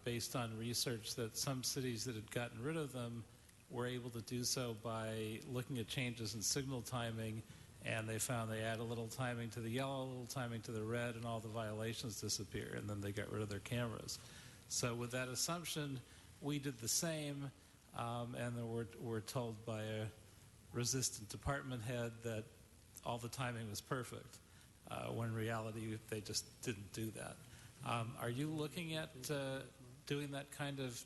based on research that some cities that had gotten rid of them were able to do so by looking at changes in signal timing, and they found they add a little timing to the yellow, a little timing to the red, and all the violations disappear, and then they got rid of their cameras. So with that assumption, we did the same, and then we're told by a resistant department head that all the timing was perfect, when in reality they just didn't do that. Are you looking at doing that kind of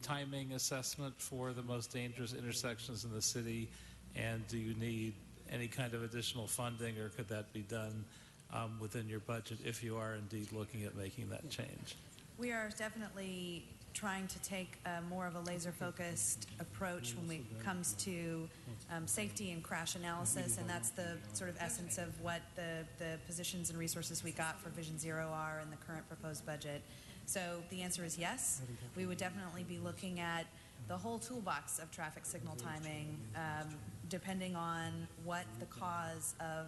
timing assessment for the most dangerous intersections in the city, and do you need any kind of additional funding, or could that be done within your budget if you are indeed looking at making that change? We are definitely trying to take more of a laser-focused approach when it comes to safety and crash analysis, and that's the sort of essence of what the positions and resources we got for Vision Zero are in the current proposed budget. So the answer is yes. We would definitely be looking at the whole toolbox of traffic signal timing, depending on what the cause of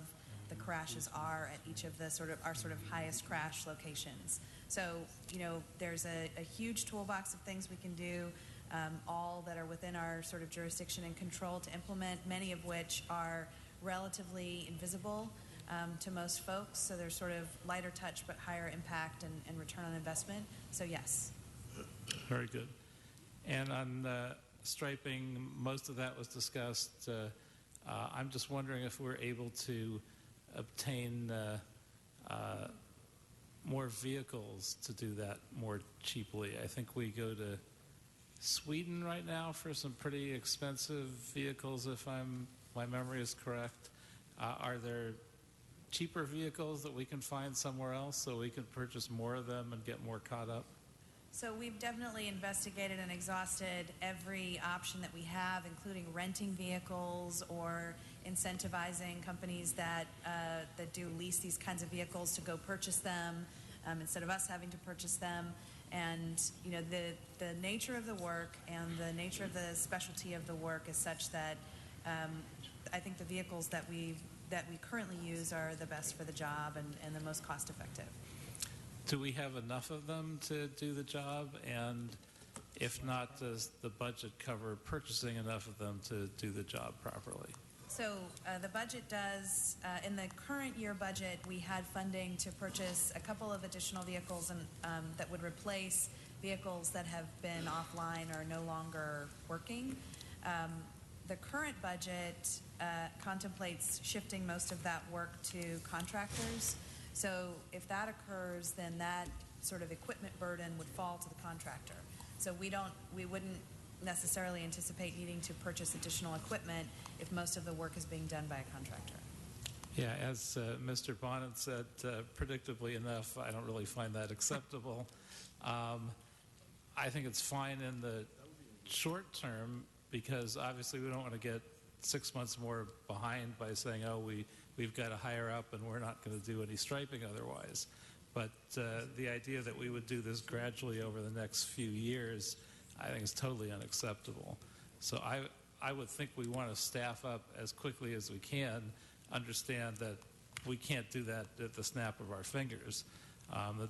the crashes are at each of the our highest crash locations. So, there's a huge toolbox of things we can do, all that are within our sort of jurisdiction and control to implement, many of which are relatively invisible to most folks. So they're sort of lighter touch but higher impact and return on investment. So yes. Very good. And on striping, most of that was discussed. I'm just wondering if we're able to obtain more vehicles to do that more cheaply. I think we go to Sweden right now for some pretty expensive vehicles, if my memory is correct. Are there cheaper vehicles that we can find somewhere else so we can purchase more of them and get more caught up? So we've definitely investigated and exhausted every option that we have, including renting vehicles or incentivizing companies that do lease these kinds of vehicles to go purchase them instead of us having to purchase them. And the nature of the work and the nature of the specialty of the work is such that I think the vehicles that we currently use are the best for the job and the most cost effective. Do we have enough of them to do the job? And if not, does the budget cover purchasing enough of them to do the job properly? So the budget does, in the current year budget, we had funding to purchase a couple of additional vehicles and that would replace vehicles that have been offline or no longer working. The current budget contemplates shifting most of that work to contractors. So if that occurs, then that sort of equipment burden would fall to the contractor. So we wouldn't necessarily anticipate needing to purchase additional equipment if most of the work is being done by a contractor. Yeah, as Mr. Bonnet said, predictably enough, I don't really find that acceptable. I think it's fine in the short term because obviously we don't want to get 6 months more behind by saying, oh, we've got to hire up and we're not going to do any striping otherwise. But the idea that we would do this gradually over the next few years, I think is totally unacceptable. So I would think we want to staff up as quickly as we can, understand that we can't do that at the snap of our fingers,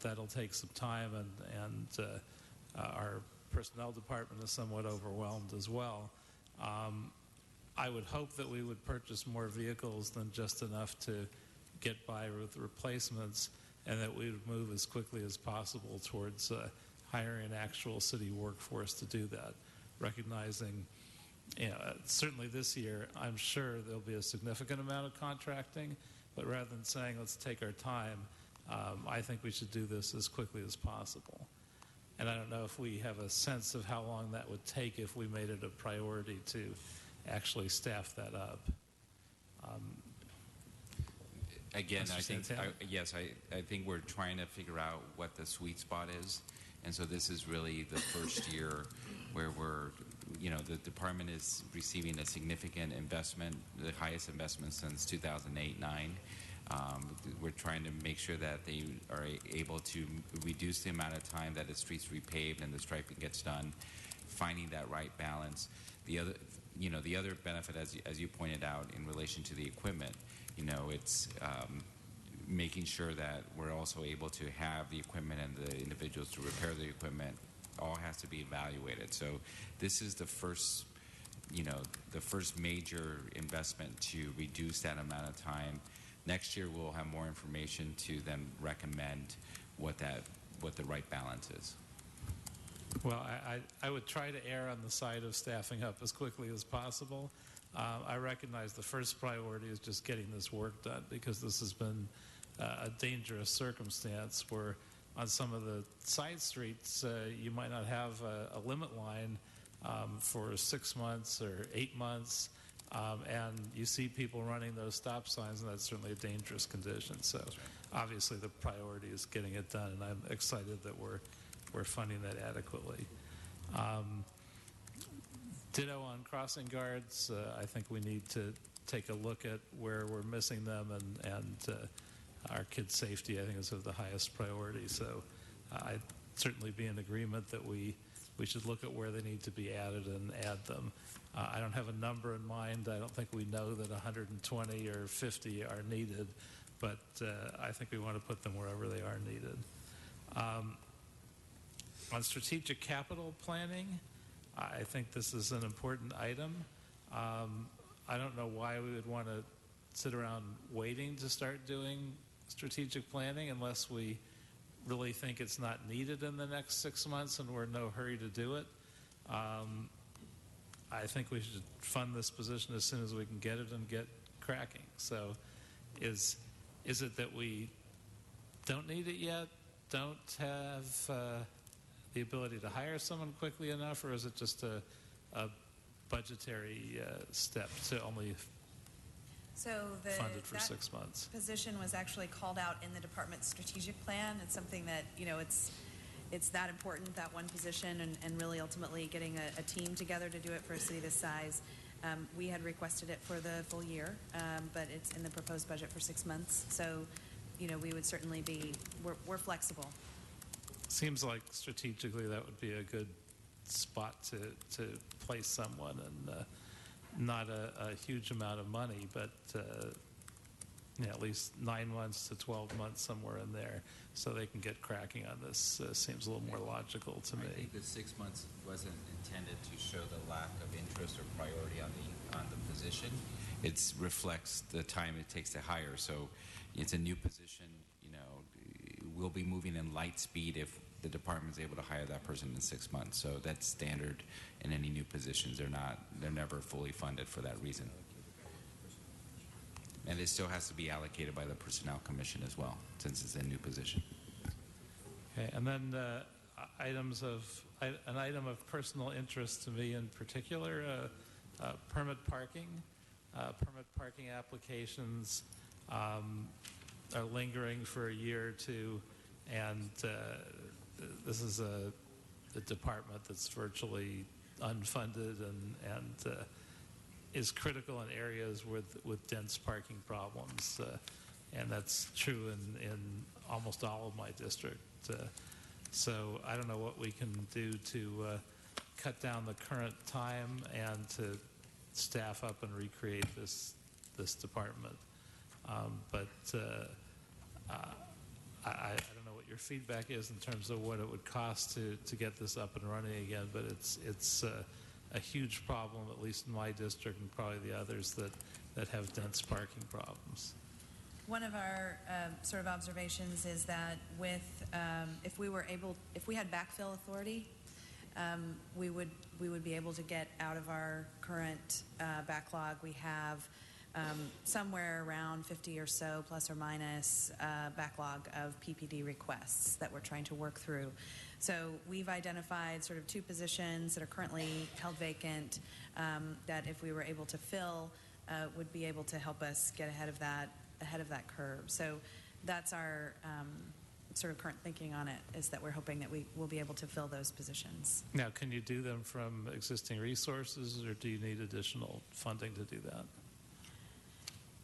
that'll take some time, and our personnel department is somewhat overwhelmed as well. I would hope that we would purchase more vehicles than just enough to get by with replacements, and that we would move as quickly as possible towards hiring an actual city workforce to do that, recognizing, certainly this year, I'm sure there'll be a significant amount of contracting, but rather than saying, let's take our time, I think we should do this as quickly as possible. And I don't know if we have a sense of how long that would take if we made it a priority to actually staff that up. Again, I think, Santana? I think we're trying to figure out what the sweet spot is. And so this is really the first year where the department is receiving a significant investment, the highest investment since 2008-9. We're trying to make sure that they are able to reduce the amount of time that the streets repaved and the striping gets done, finding that right balance. The other benefit, as you pointed out, in relation to the equipment, it's making sure that we're also able to have the equipment and the individuals to repair the equipment. All has to be evaluated. So this is the first major investment to reduce that amount of time. Next year we'll have more information to then recommend what the right balance is. Well, I would try to err on the side of staffing up as quickly as possible. I recognize the first priority is just getting this work done, because this has been a dangerous circumstance where on some of the side streets you might not have a limit line for 6 months or 8 months, and you see people running those stop signs, and that's certainly a dangerous condition. So obviously the priority is getting it done, and I'm excited that we're funding that adequately. Ditto on crossing guards. I think we need to take a look at where we're missing them, and our kids' safety, I think, is of the highest priority. So I'd certainly be in agreement that we should look at where they need to be added and add them. I don't have a number in mind. I don't think we know that 120 or 50 are needed, but I think we want to put them wherever they are needed. On strategic capital planning, I think this is an important item. I don't know why we would want to sit around waiting to start doing strategic planning unless we really think it's not needed in the next 6 months and we're in no hurry to do it. I think we should fund this position as soon as we can get it and get cracking. So is it that we don't need it yet, don't have the ability to hire someone quickly enough, or is it just a budgetary step to only So fund it for that 6 months? position was actually called out in the department's strategic plan. It's something that, it's that important, that one position, and really ultimately getting a team together to do it for a city this size. We had requested it for the full year, but it's in the proposed budget for 6 months. So, we would certainly we're flexible. Seems like strategically that would be a good spot to place someone, and not a huge amount of money, but at least 9 months to 12 months, somewhere in there, so they can get cracking on this. Seems a little more logical to me. I think the 6 months wasn't intended to show the lack of interest or priority on the position. It reflects the time it takes to hire. So it's a new position. We'll be moving in light speed if the department's able to hire that person in 6 months. So that's standard in any new positions. They're never fully funded for that reason. And it still has to be allocated by the Personnel Commission as well, since it's a new position. Okay, and then an item of personal interest to me in particular, permit parking. Permit parking applications are lingering for a year or two, and this is a department that's virtually unfunded and is critical in areas with dense parking problems, and that's true in almost all of my district. So I don't know what we can do to cut down the current time and to staff up and recreate this department. But I don't know what your feedback is in terms of what it would cost to get this up and running again, but it's a huge problem, at least in my district and probably the others that have dense parking problems. One of our sort of observations is that if we had backfill authority, we would be able to get out of our current backlog. We have somewhere around 50 or so, plus or minus, backlog of PPD requests that we're trying to work through. So we've identified sort of 2 positions that are currently held vacant that if we were able to fill would be able to help us get ahead of that curve. So that's our sort of current thinking on it, is that we're hoping that we will be able to fill those positions. Now, can you do them from existing resources, or do you need additional funding to do that?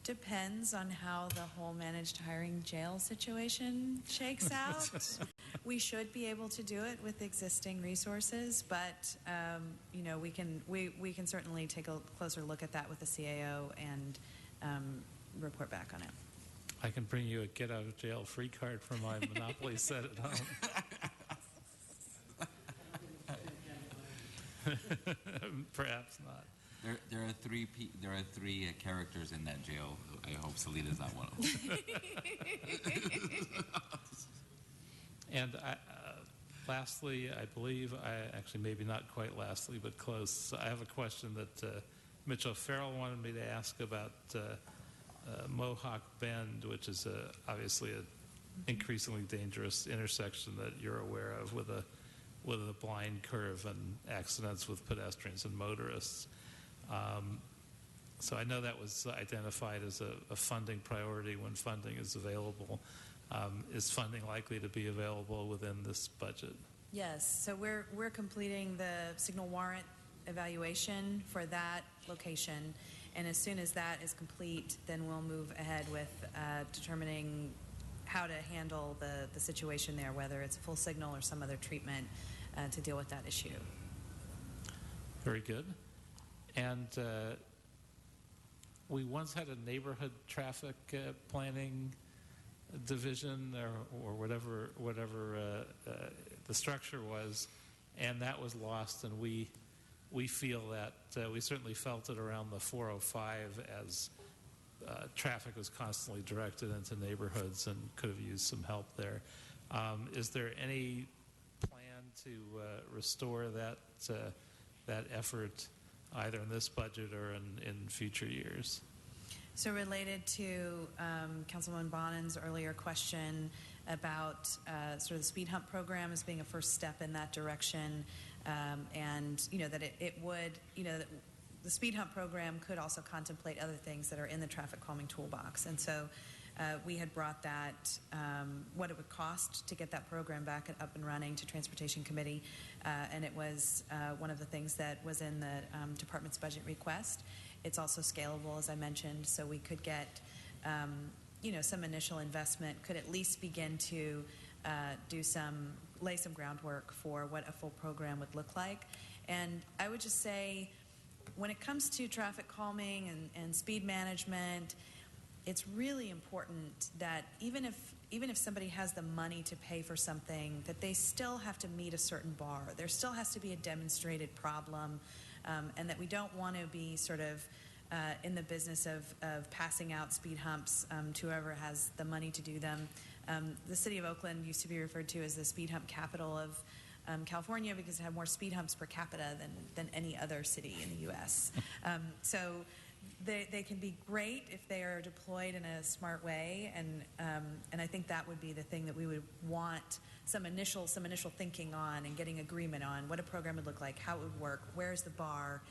Depends on how the whole managed hiring jail situation shakes out. We should be able to do it with existing resources, but we can certainly take a closer look at that with the CAO and report back on it. I can bring you a get out of jail free card for my Monopoly set at home. Perhaps not. There are three characters in that jail. I hope Selena's not one of them. And lastly, I believe, actually maybe not quite lastly, but close, I have a question that Mitchell Farrell wanted me to ask about Mohawk Bend, which is obviously an increasingly dangerous intersection that you're aware of with a blind curve and accidents with pedestrians and motorists. So I know that was identified as a funding priority when funding is available. Is funding likely to be available within this budget? Yes. So we're completing the signal warrant evaluation for that location, and as soon as that is complete, then we'll move ahead with determining how to handle the situation there, whether it's full signal or some other treatment to deal with that issue. Very good. And we once had a neighborhood traffic planning division or whatever the structure was, and that was lost, and we feel that we certainly felt it around the 405 as traffic was constantly directed into neighborhoods and could have used some help there. Is there any plan to restore that effort either in this budget or in future years? So related to Councilwoman Bonin's earlier question, about sort of the speed hump program as being a first step in that direction, and that it would, that the speed hump program could also contemplate other things that are in the traffic calming toolbox. And so we had brought that, what it would cost to get that program back up and running to Transportation Committee, and it was one of the things that was in the department's budget request. It's also scalable, as I mentioned, so we could get some initial investment, could at least begin to lay some groundwork for what a full program would look like. And I would just say, when it comes to traffic calming and speed management, it's really important that even if somebody has the money to pay for something, that they still have to meet a certain bar. There still has to be a demonstrated problem, and that we don't want to be sort of in the business of passing out speed humps to whoever has the money to do them. The city of Oakland used to be referred to as the speed hump capital of California because it had more speed humps per capita than any other city in the U.S. So they can be great if they are deployed in a smart way, and I think that would be the thing that we would want some initial thinking on and getting agreement on what a program would look like, how it would work, where's the bar,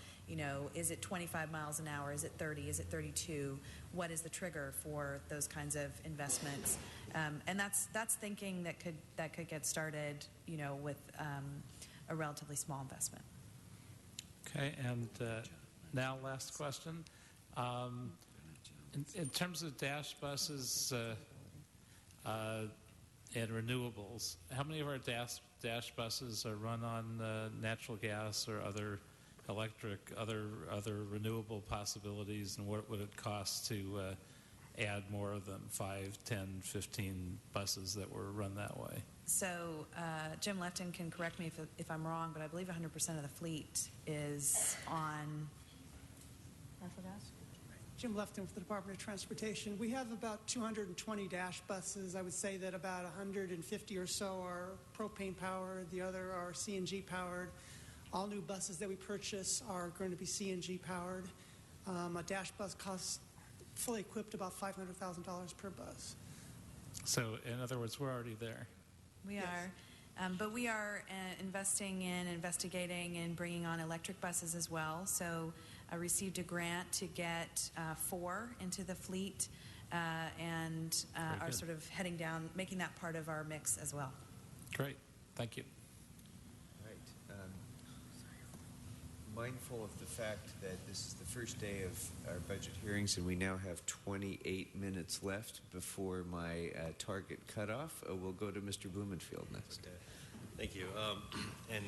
is it 25 miles an hour, is it 30, is it 32, what is the trigger for those kinds of investments, and that's thinking that could get started, with a relatively small investment. Okay, and now last question. In terms of dash buses and renewables, how many of our dash buses are run on natural gas or other electric, other renewable possibilities, and what would it cost to add more than 5, 10, 15 buses that were run that way? So Jim Lefton can correct me if I'm wrong, but I believe 100% of the fleet is on natural gas. Jim Lefton with the Department of Transportation. We have about 220 dash buses. I would say that about 150 or so are propane powered. The other are CNG powered. All new buses that we purchase are going to be CNG powered. A dash bus costs, fully equipped, about $500,000 per bus. So, in other words, we're already there. We are. But we are investigating and bringing on electric buses as well. So I received a grant to get 4 into the fleet, and are sort of heading down, making that part of our mix as well. Great. Thank you. Right. Mindful of the fact that this is the first day of our budget hearings and we now have 28 minutes left before my target cutoff, we'll go to Mr. Blumenfield next. Okay. Thank you. And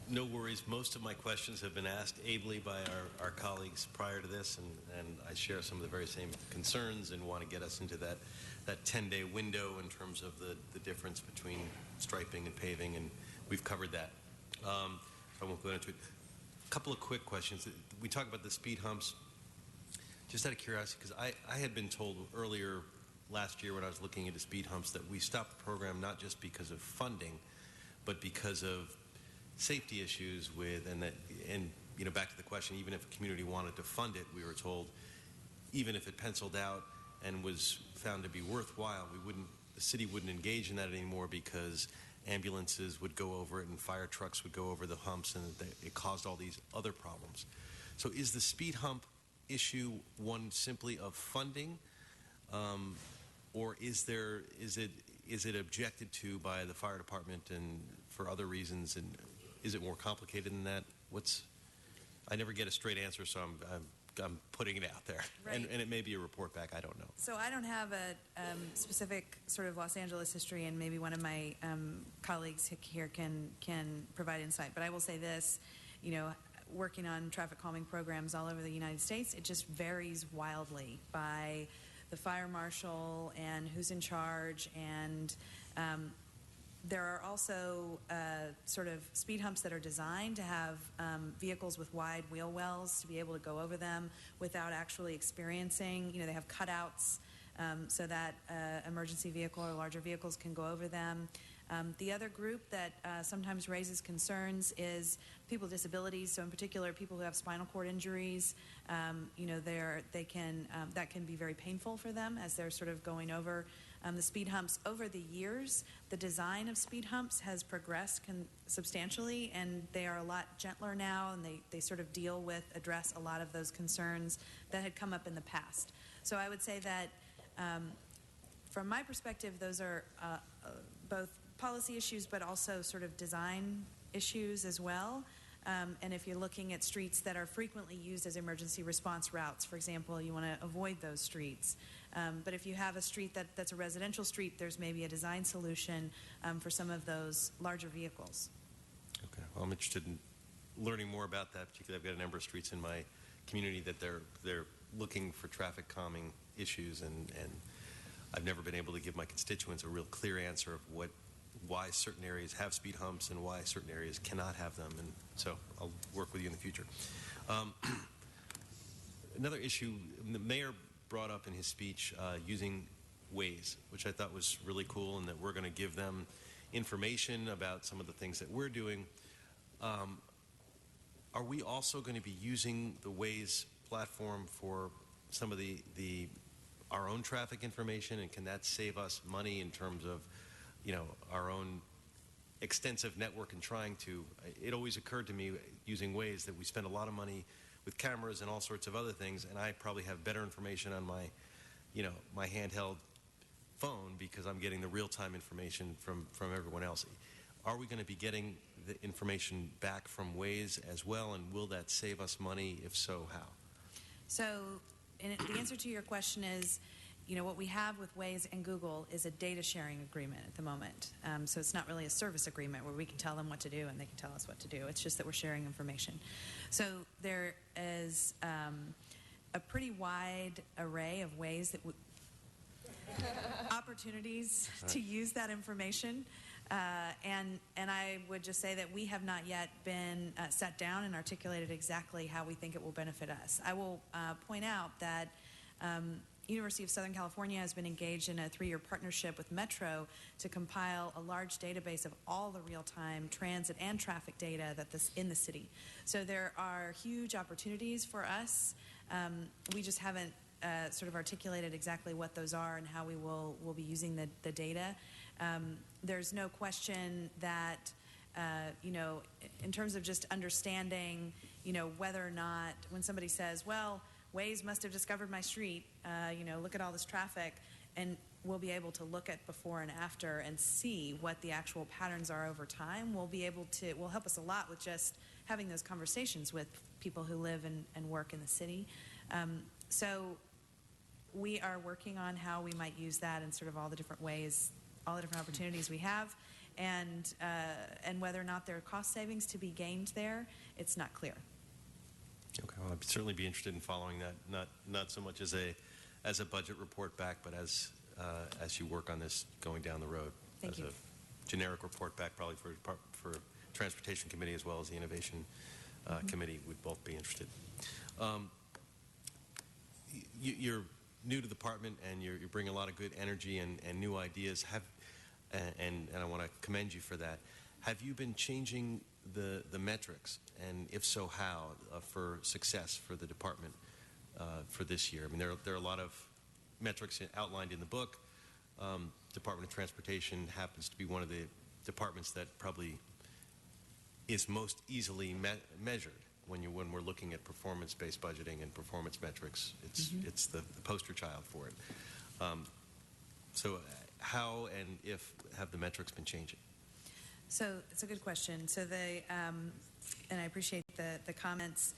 no worries, most of my questions have been asked ably by our colleagues prior to this, and I share some of the very same concerns and want to get us into that 10-day window in terms of the difference between striping and paving, and we've covered that. So I won't go into it. A couple of quick questions. We talk about the speed humps. Just out of curiosity, because I had been told earlier last year when I was looking into speed humps that we stopped the program not just because of funding, but because of safety issues and back to the question, even if a community wanted to fund it, we were told, even if it penciled out and was found to be worthwhile, the city wouldn't engage in that anymore because ambulances would go over it and fire trucks would go over the humps, and it caused all these other problems. So is the speed hump issue one simply of funding, or is it objected to by the fire department and for other reasons, and is it more complicated than that? I never get a straight answer, so I'm putting it out there. Right. And it may be a report back, I don't know. So I don't have a specific sort of Los Angeles history, and maybe one of my colleagues here can provide insight. But I will say this, working on traffic calming programs all over the United States, it just varies wildly by the fire marshal and who's in charge, and there are also sort of speed humps that are designed to have vehicles with wide wheel wells to be able to go over them without actually experiencing, they have cutouts so that emergency vehicle or larger vehicles can go over them. The other group that sometimes raises concerns is people with disabilities. So in particular, people who have spinal cord injuries, that can be very painful for them as they're sort of going over The speed humps, over the years, the design of speed humps has progressed substantially, and they are a lot gentler now, and they sort of address a lot of those concerns that had come up in the past. So I would say that from my perspective, those are both policy issues but also sort of design issues as well. And if you're looking at streets that are frequently used as emergency response routes, for example, you want to avoid those streets. But if you have a street that's a residential street, there's maybe a design solution for some of those larger vehicles. Okay. Well, I'm interested in learning more about that. Particularly, I've got a number of streets in my community that they're looking for traffic calming issues, and I've never been able to give my constituents a real clear answer of why certain areas have speed humps and why certain areas cannot have them, and so I'll work with you in the future. Another issue the mayor brought up in his speech, using Waze, which I thought was really cool, and that we're going to give them information about some of the things that we're doing. Are we also going to be using the Waze platform for some of our own traffic information, and can that save us money in terms of our own extensive network and trying to, it always occurred to me using Waze that we spend a lot of money with cameras and all sorts of other things, and I probably have better information on my handheld phone because I'm getting the real-time information from everyone else. Are we going to be getting the information back from Waze as well, and will that save us money? If so, how? So the answer to your question is, what we have with Waze and Google is a data sharing agreement at the moment. So it's not really a service agreement where we can tell them what to do and they can tell us what to do. It's just that we're sharing information. So there is a pretty wide array of ways that opportunities to use that information. And I would just say that we have not yet been sat down and articulated exactly how we think it will benefit us. I will point out that University of Southern California has been engaged in a 3-year partnership with Metro to compile a large database of all the real-time transit and traffic data in the city. So there are huge opportunities for us. We just haven't sort of articulated exactly what those are and how we'll be using the data. There's no question that, in terms of just understanding, whether or not when somebody says, well, Waze must have discovered my street, look at all this traffic, and we'll be able to look at before and after and see what the actual patterns are over time. Will help us a lot with just having those conversations with people who live and work in the city. So we are working on how we might use that in sort of all the different ways, all the different opportunities we have, and whether or not there are cost savings to be gained there, it's not clear. Okay, well, I'd certainly be interested in following that, not so much as a budget report back, but as you work on this going down the road. Thank you. A generic report back, probably for Transportation Committee as well as the Innovation Committee. We'd both be interested. You're new to the department, and you bring a lot of good energy and new ideas. And I want to commend you for that. Have you been changing the metrics, and if so, how, for success for the department for this year? I mean, there are a lot of metrics outlined in the book. Department of Transportation happens to be one of the departments that probably is most easily measured when we're looking at performance-based budgeting and performance metrics. It's the poster child for it. So how and if have the metrics been changing? So it's a good question. So and I appreciate the comments.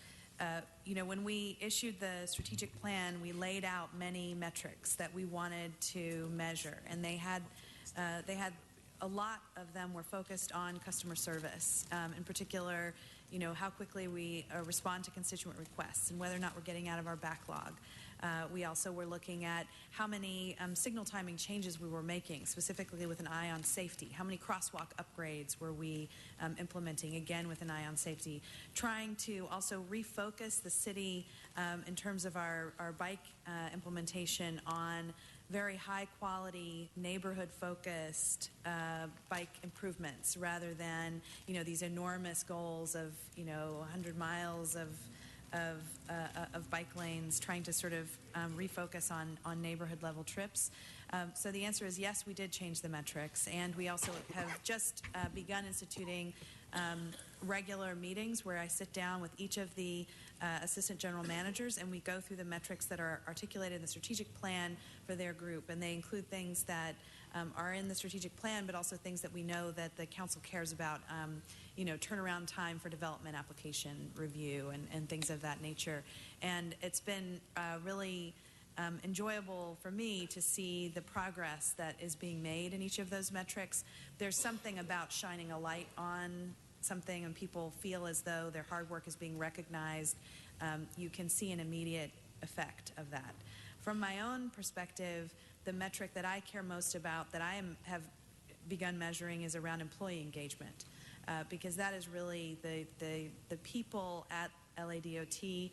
When we issued the strategic plan, we laid out many metrics that we wanted to measure, and they had a lot of them were focused on customer service, in particular, how quickly we respond to constituent requests and whether or not we're getting out of our backlog. We also were looking at how many signal timing changes we were making, specifically with an eye on safety. How many crosswalk upgrades were we implementing, again with an eye on safety. Trying to also refocus the city in terms of our bike implementation on very high quality, neighborhood focused bike improvements rather than, these enormous goals of, 100 miles of of bike lanes, trying to sort of refocus on neighborhood level trips. So the answer is yes, we did change the metrics, and we also have just begun instituting regular meetings where I sit down with each of the assistant general managers and we go through the metrics that are articulated in the strategic plan for their group, and they include things that are in the strategic plan, but also things that we know that the council cares about, turnaround time for development application review and things of that nature. And it's been really enjoyable for me to see the progress that is being made in each of those metrics. There's something about shining a light on something and people feel as though their hard work is being recognized. You can see an immediate effect of that. From my own perspective, the metric that I care most about, that I have begun measuring, is around employee engagement, because that is really the people at LADOT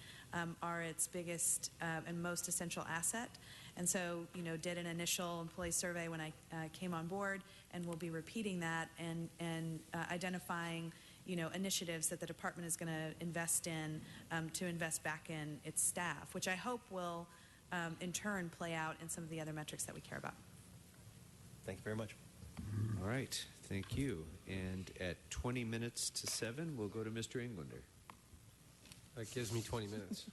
are its biggest and most essential asset. And so, did an initial employee survey when I came on board, and we'll be repeating that and identifying, initiatives that the department is going to invest in to invest back in its staff, which I hope will, in turn, play out in some of the other metrics that we care about. Thank you very much. All right, thank you. And at 20 minutes to 7, we'll go to Mr. Englander. That gives me 20 minutes.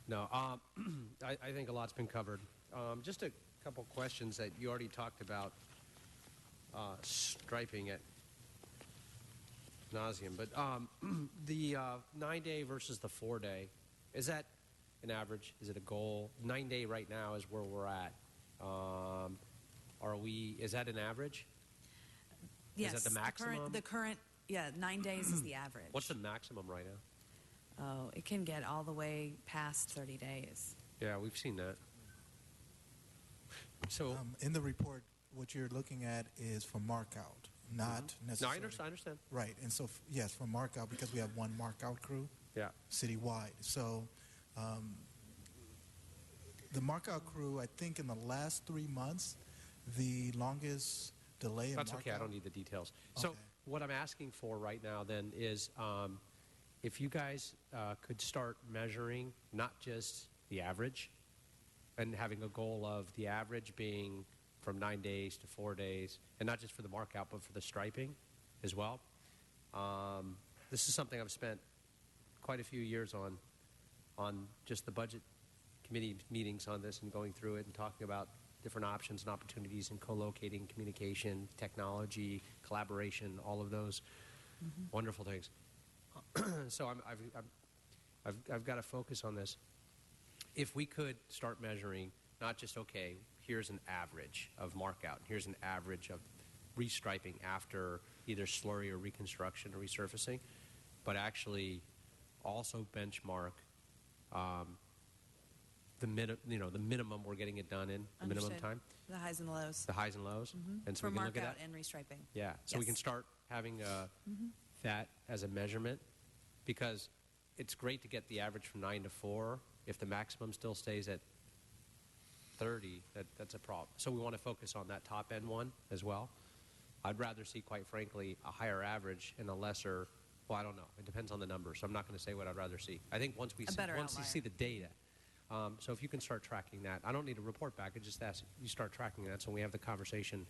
No, I think a lot's been covered. Just a couple questions that you already talked about, striping at nauseum. But the 9-day versus the 4-day, is that an average? Is it a goal? 9-day right now is where we're at. Is that an average? Yes. Is that the maximum? The current 9 days is the average. What's the maximum right now? Oh, it can get all the way past 30 days. Yeah, we've seen that. So in the report, what you're looking at is for markout, not necessarily. No, I understand. Right, and so yes, for markout, because we have one markout crew. Yeah. Citywide. So the markout crew, I think in the last 3 months, the longest delay in That's markout. okay. I don't need the details. Okay. So what I'm asking for right now then is if you guys could start measuring not just the average and having a goal of the average being from 9 days to 4 days, and not just for the markout, but for the striping as well. This is something I've spent quite a few years on just the budget committee meetings on this and going through it and talking about different options and opportunities and co-locating, communication, technology, collaboration, all of those wonderful things. So I've got to focus on this. If we could start measuring, not just, okay, here's an average of markout, here's an average of restriping after either slurry or reconstruction or resurfacing, but actually also benchmark the minimum we're getting it done in, the minimum time. The highs and lows. The highs and lows. And so for we can look at markout that. and restriping. Yeah, so we can start having that as a measurement, because it's great to get the average from 9 to 4. If the maximum still stays at 30, that's a problem. So we want to focus on that top end one as well. I'd rather see, quite frankly, a higher average and a lesser. Well, I don't know. It depends on the number. So I'm not going to say what I'd rather see. I think once we see the data. So if you can start tracking that, I don't need a report back. I just ask you start tracking that, so we have the conversation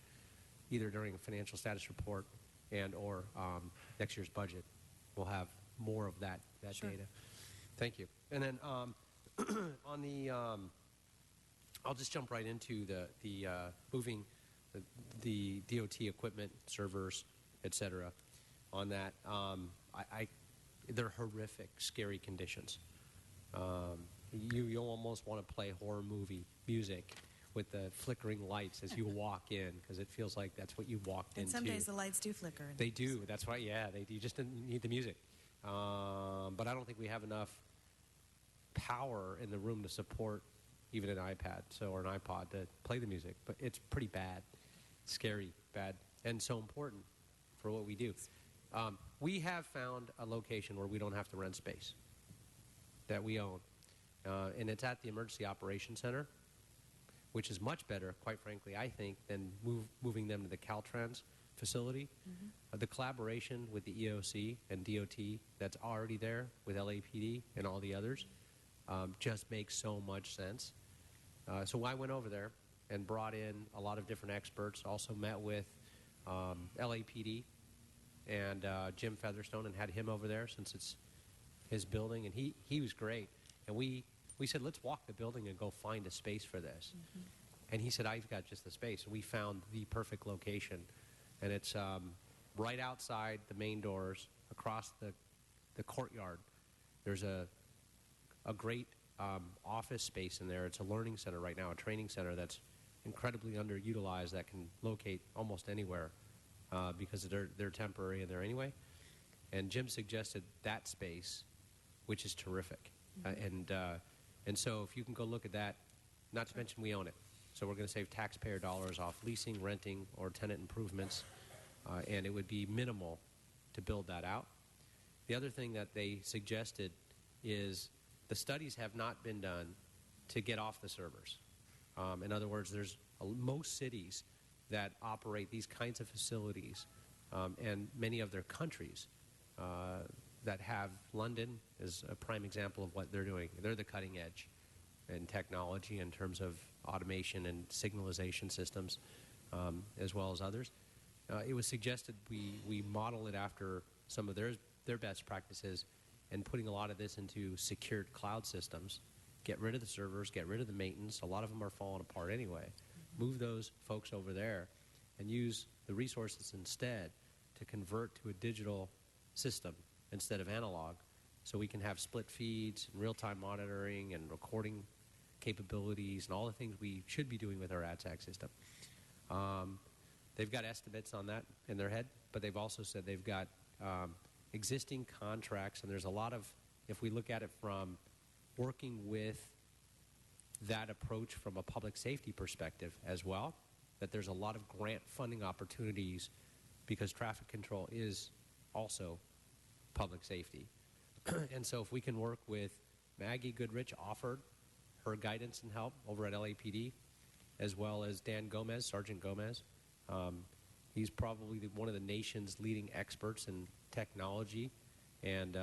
either during a financial status report and or next year's budget. We'll have more of that data. Thank you. And then on the, I'll just jump right into the moving the DOT equipment, servers, etc. On that, they're horrific, scary conditions. You almost want to play horror movie music with the flickering lights as you walk in, because it feels like that's what you walked And into. some days the lights do flicker. They do. That's why, you just need the music. But I don't think we have enough power in the room to support even an iPad or an iPod to play the music. But it's pretty bad, scary, bad, and so important for what we do. We have found a location where we don't have to rent space that we own. And it's at the Emergency Operations Center, which is much better, quite frankly, I think, than moving them to the Caltrans facility. The collaboration with the EOC and DOT that's already there with LAPD and all the others just makes so much sense. So I went over there and brought in a lot of different experts, also met with LAPD and Jim Featherstone and had him over there since it's his building, and he was great. And we said, let's walk the building and go find a space for this. And he said, I've got just the space. And we found the perfect location. And it's right outside the main doors, across the courtyard. There's a great office space in there. It's a learning center right now, a training center that's incredibly underutilized that can locate almost anywhere because they're temporary and there anyway. And Jim suggested that space, which is terrific. And so if you can go look at that, not to mention we own it. So we're going to save taxpayer dollars off leasing, renting, or tenant improvements, and it would be minimal to build that out. The other thing that they suggested is the studies have not been done to get off the servers. In other words, there's most cities that operate these kinds of facilities, and many of their countries that have. London is a prime example of what they're doing. They're the cutting edge in technology in terms of automation and signalization systems, as well as others. It was suggested we model it after some of their best practices and putting a lot of this into secured cloud systems, get rid of the servers, get rid of the maintenance. A lot of them are falling apart anyway. Move those folks over there and use the resources instead to convert to a digital system instead of analog, so we can have split feeds, and real-time monitoring and recording capabilities and all the things we should be doing with our AdSAC system. They've got estimates on that in their head, but they've also said they've got existing contracts, and there's a lot of, if we look at it from working with that approach from a public safety perspective as well, that there's a lot of grant funding opportunities because traffic control is also public safety. And so if we can work with Maggie Goodrich, offered her guidance and help over at LAPD, as well as Dan Gomez, Sergeant Gomez. He's probably one of the nation's leading experts in technology, and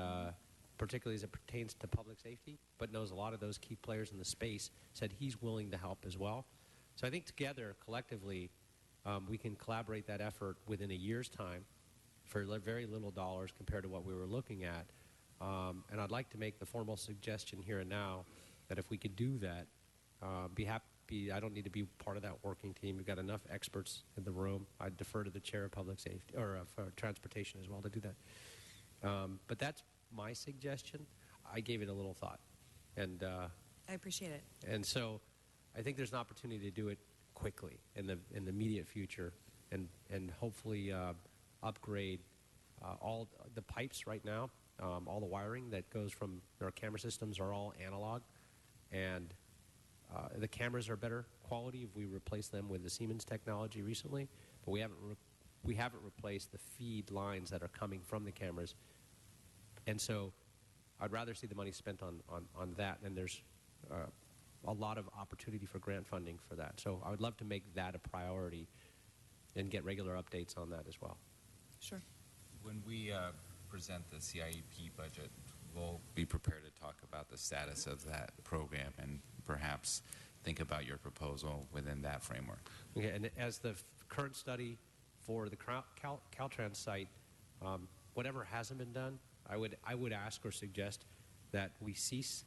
particularly as it pertains to public safety, but knows a lot of those key players in the space, said he's willing to help as well. So I think together, collectively, we can collaborate that effort within a year's time for very little dollars compared to what we were looking at. And I'd like to make the formal suggestion here and now that if we could do that, be happy. I don't need to be part of that working team. We've got enough experts in the room. I'd defer to the chair of public safety or of transportation as well to do that. But that's my suggestion. I gave it a little thought, and I appreciate it. And so, I think there's an opportunity to do it quickly in the immediate future, and hopefully upgrade all the pipes right now. All the wiring that goes from our camera systems are all analog, and the cameras are better quality if we replace them with the Siemens technology recently, but we haven't replaced the feed lines that are coming from the cameras. And so I'd rather see the money spent on that, and there's a lot of opportunity for grant funding for that. So I would love to make that a priority and get regular updates on that as well. Sure. When we present the CIEP budget, we'll be prepared to talk about the status of that program and perhaps think about your proposal within that framework. Okay, and as the current study for the Caltrans site, whatever hasn't been done, I would ask or suggest that we cease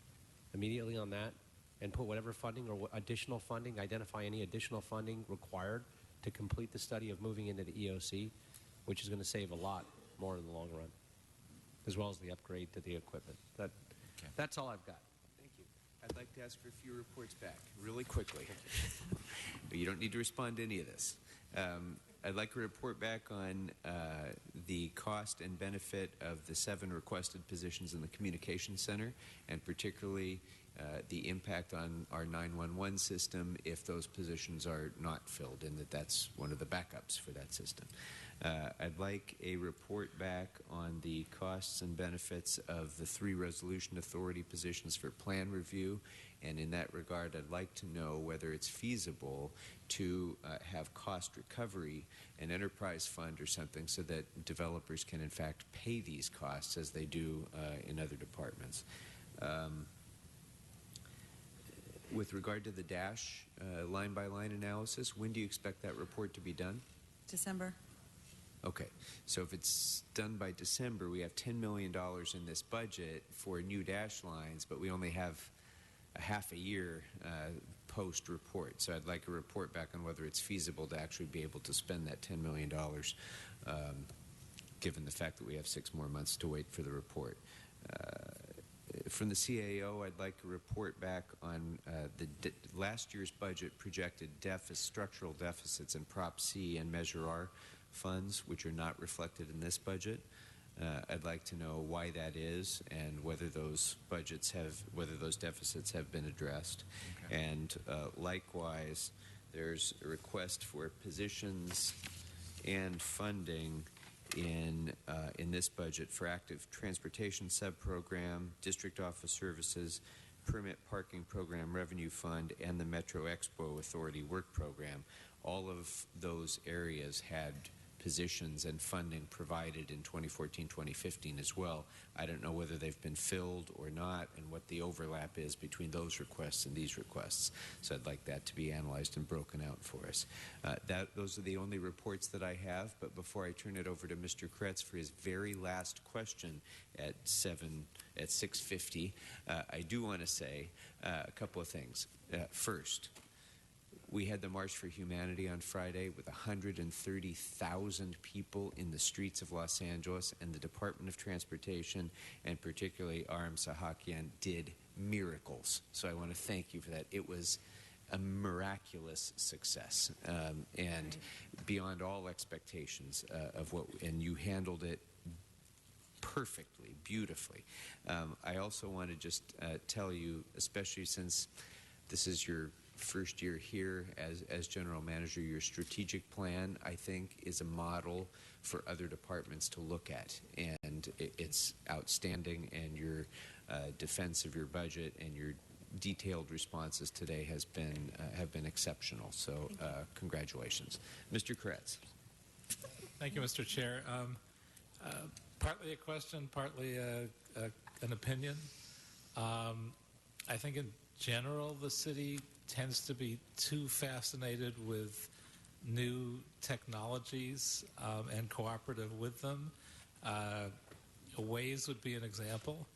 immediately on that and put whatever funding or additional funding, identify any additional funding required to complete the study of moving into the EOC, which is going to save a lot more in the long run, as well as the upgrade to the equipment. That's all I've got. Thank you. I'd like to ask for a few reports back really quickly. You don't need to respond to any of this. I'd like a report back on the cost and benefit of the 7 requested positions in the Communications Center, and particularly the impact on our 911 system if those positions are not filled, and that's one of the backups for that system. I'd like a report back on the costs and benefits of the 3 resolution authority positions for plan review, and in that regard, I'd like to know whether it's feasible to have cost recovery, an enterprise fund or something, so that developers can in fact pay these costs as they do in other departments. With regard to the DASH line-by-line analysis, when do you expect that report to be done? December. Okay, so if it's done by December, we have $10 million in this budget for new DASH lines, but we only have a half a year post-report. So I'd like a report back on whether it's feasible to actually be able to spend that $10 million, given the fact that we have 6 more months to wait for the report. From the CAO, I'd like a report back on last year's budget projected structural deficits in Prop C and Measure R funds, which are not reflected in this budget. I'd like to know why that is and whether those deficits have been addressed. Okay. And likewise, there's a request for positions and funding in this budget for active transportation subprogram, district office services, permit parking program revenue fund, and the Metro Expo Authority work program. All of those areas had positions and funding provided in 2014-2015 as well. I don't know whether they've been filled or not and what the overlap is between those requests and these requests. So I'd like that to be analyzed and broken out for us. Those are the only reports that I have, but before I turn it over to Mr. Kretz for his very last question at 6:50, I do want to say a couple of things. First, we had the March for Humanity on Friday with 130,000 people in the streets of Los Angeles, and the Department of Transportation, and particularly Aram Sahakian, did miracles. So I want to thank you for that. It was a miraculous success and beyond all expectations and you handled it perfectly, beautifully. I also want to just tell you, especially since this is your first year here as general manager, your strategic plan, I think, is a model for other departments to look at, and it's outstanding, and your defense of your budget and your detailed responses today have been exceptional. So congratulations. Mr. Kretz. Thank you, Mr. Chair. Partly a question, partly an opinion. I think in general the city tends to be too fascinated with new technologies and cooperative with them. Waze would be an example.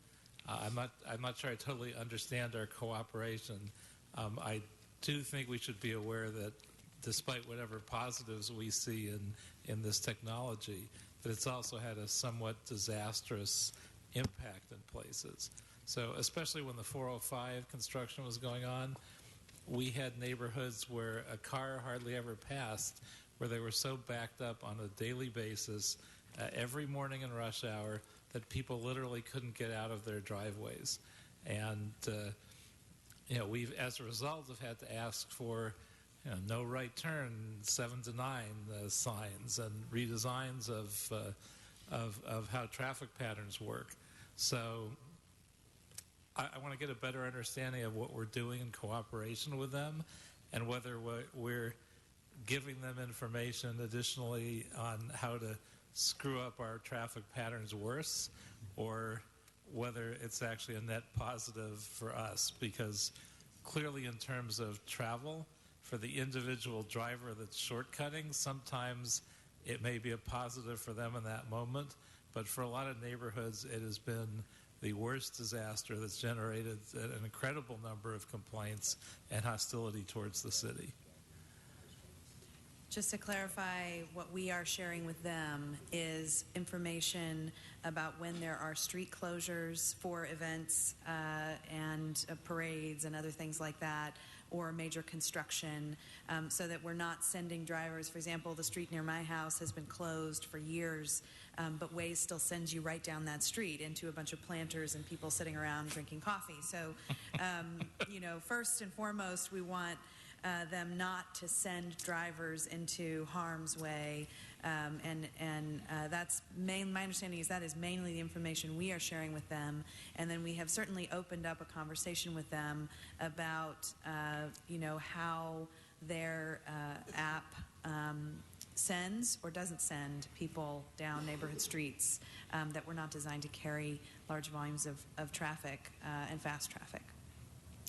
I'm not sure I totally understand our cooperation. I do think we should be aware that despite whatever positives we see in this technology, that it's also had a somewhat disastrous impact in places. So especially when the 405 construction was going on, we had neighborhoods where a car hardly ever passed, where they were so backed up on a daily basis every morning in rush hour that people literally couldn't get out of their driveways. And we've, as a result, have had to ask for no right turn, 7 to 9 signs, and redesigns of how traffic patterns work. So I want to get a better understanding of what we're doing in cooperation with them, and whether we're giving them information additionally on how to screw up our traffic patterns worse, or whether it's actually a net positive for us. Because clearly in terms of travel, for the individual driver that's shortcutting, sometimes it may be a positive for them in that moment, but for a lot of neighborhoods it has been the worst disaster that's generated an incredible number of complaints and hostility towards the city. Just to clarify, what we are sharing with them is information about when there are street closures for events and parades and other things like that, or major construction, so that we're not sending drivers. For example, the street near my house has been closed for years, but Waze still sends you right down that street into a bunch of planters and people sitting around drinking coffee. So, first and foremost, we want them not to send drivers into harm's way, and that's my understanding is that is mainly the information we are sharing with them. And then we have certainly opened up a conversation with them about how their app sends or doesn't send people down neighborhood streets that were not designed to carry large volumes of traffic and fast traffic.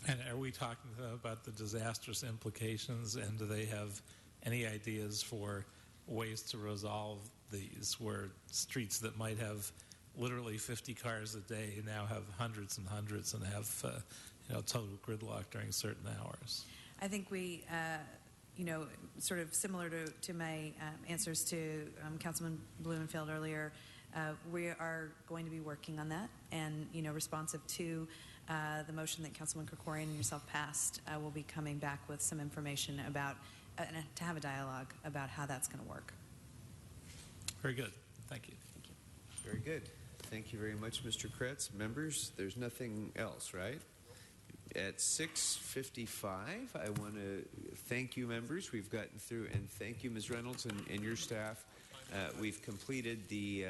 And are we talking to them about the disastrous implications, and do they have any ideas for ways to resolve these, where streets that might have literally 50 cars a day now have hundreds and hundreds and have total gridlock during certain hours? I think we, sort of similar to my answers to Councilman Blumenfeld earlier, we are going to be working on that, and responsive to the motion that Councilman Krikorian and yourself passed, we'll be coming back with some information about, to have a dialogue about how that's going to work. Very good. Thank you. Thank you. Very good. Thank you very much, Mr. Kretz. Members, there's nothing else, right? At 6:55, I want to thank you, members. We've gotten through, and thank you, Ms. Reynolds, and your staff. We've completed the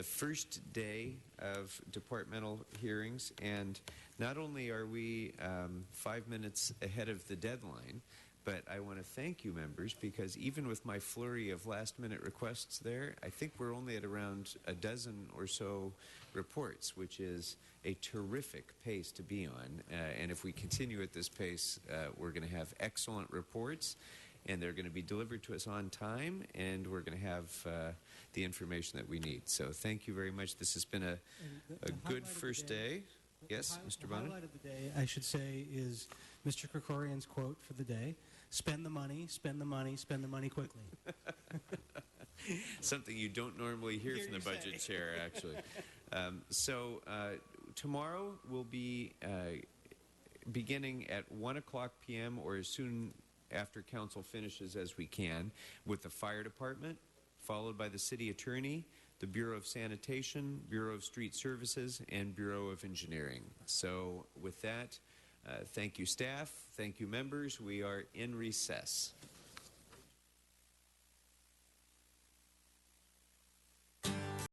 first day of departmental hearings, and not only are we 5 minutes ahead of the deadline, but I want to thank you, members, because even with my flurry of last-minute requests there, I think we're only at around a dozen or so reports, which is a terrific pace to be on. And if we continue at this pace, we're going to have excellent reports, and they're going to be delivered to us on time, and we're going to have the information that we need. So thank you very much. This has been a good first day. Yes, Mr. Bonin? The highlight of the day, I should say, is Mr. Krikorian's quote for the day: spend the money, spend the money, spend the money quickly. Something you don't normally hear from the budget chair, actually. Tomorrow we'll be beginning at 1 o'clock p.m. or as soon after council finishes as we can with the fire department, followed by the city attorney, the Bureau of Sanitation, Bureau of Street Services, and Bureau of Engineering. So with that, thank you, staff. Thank you, members. We are in recess.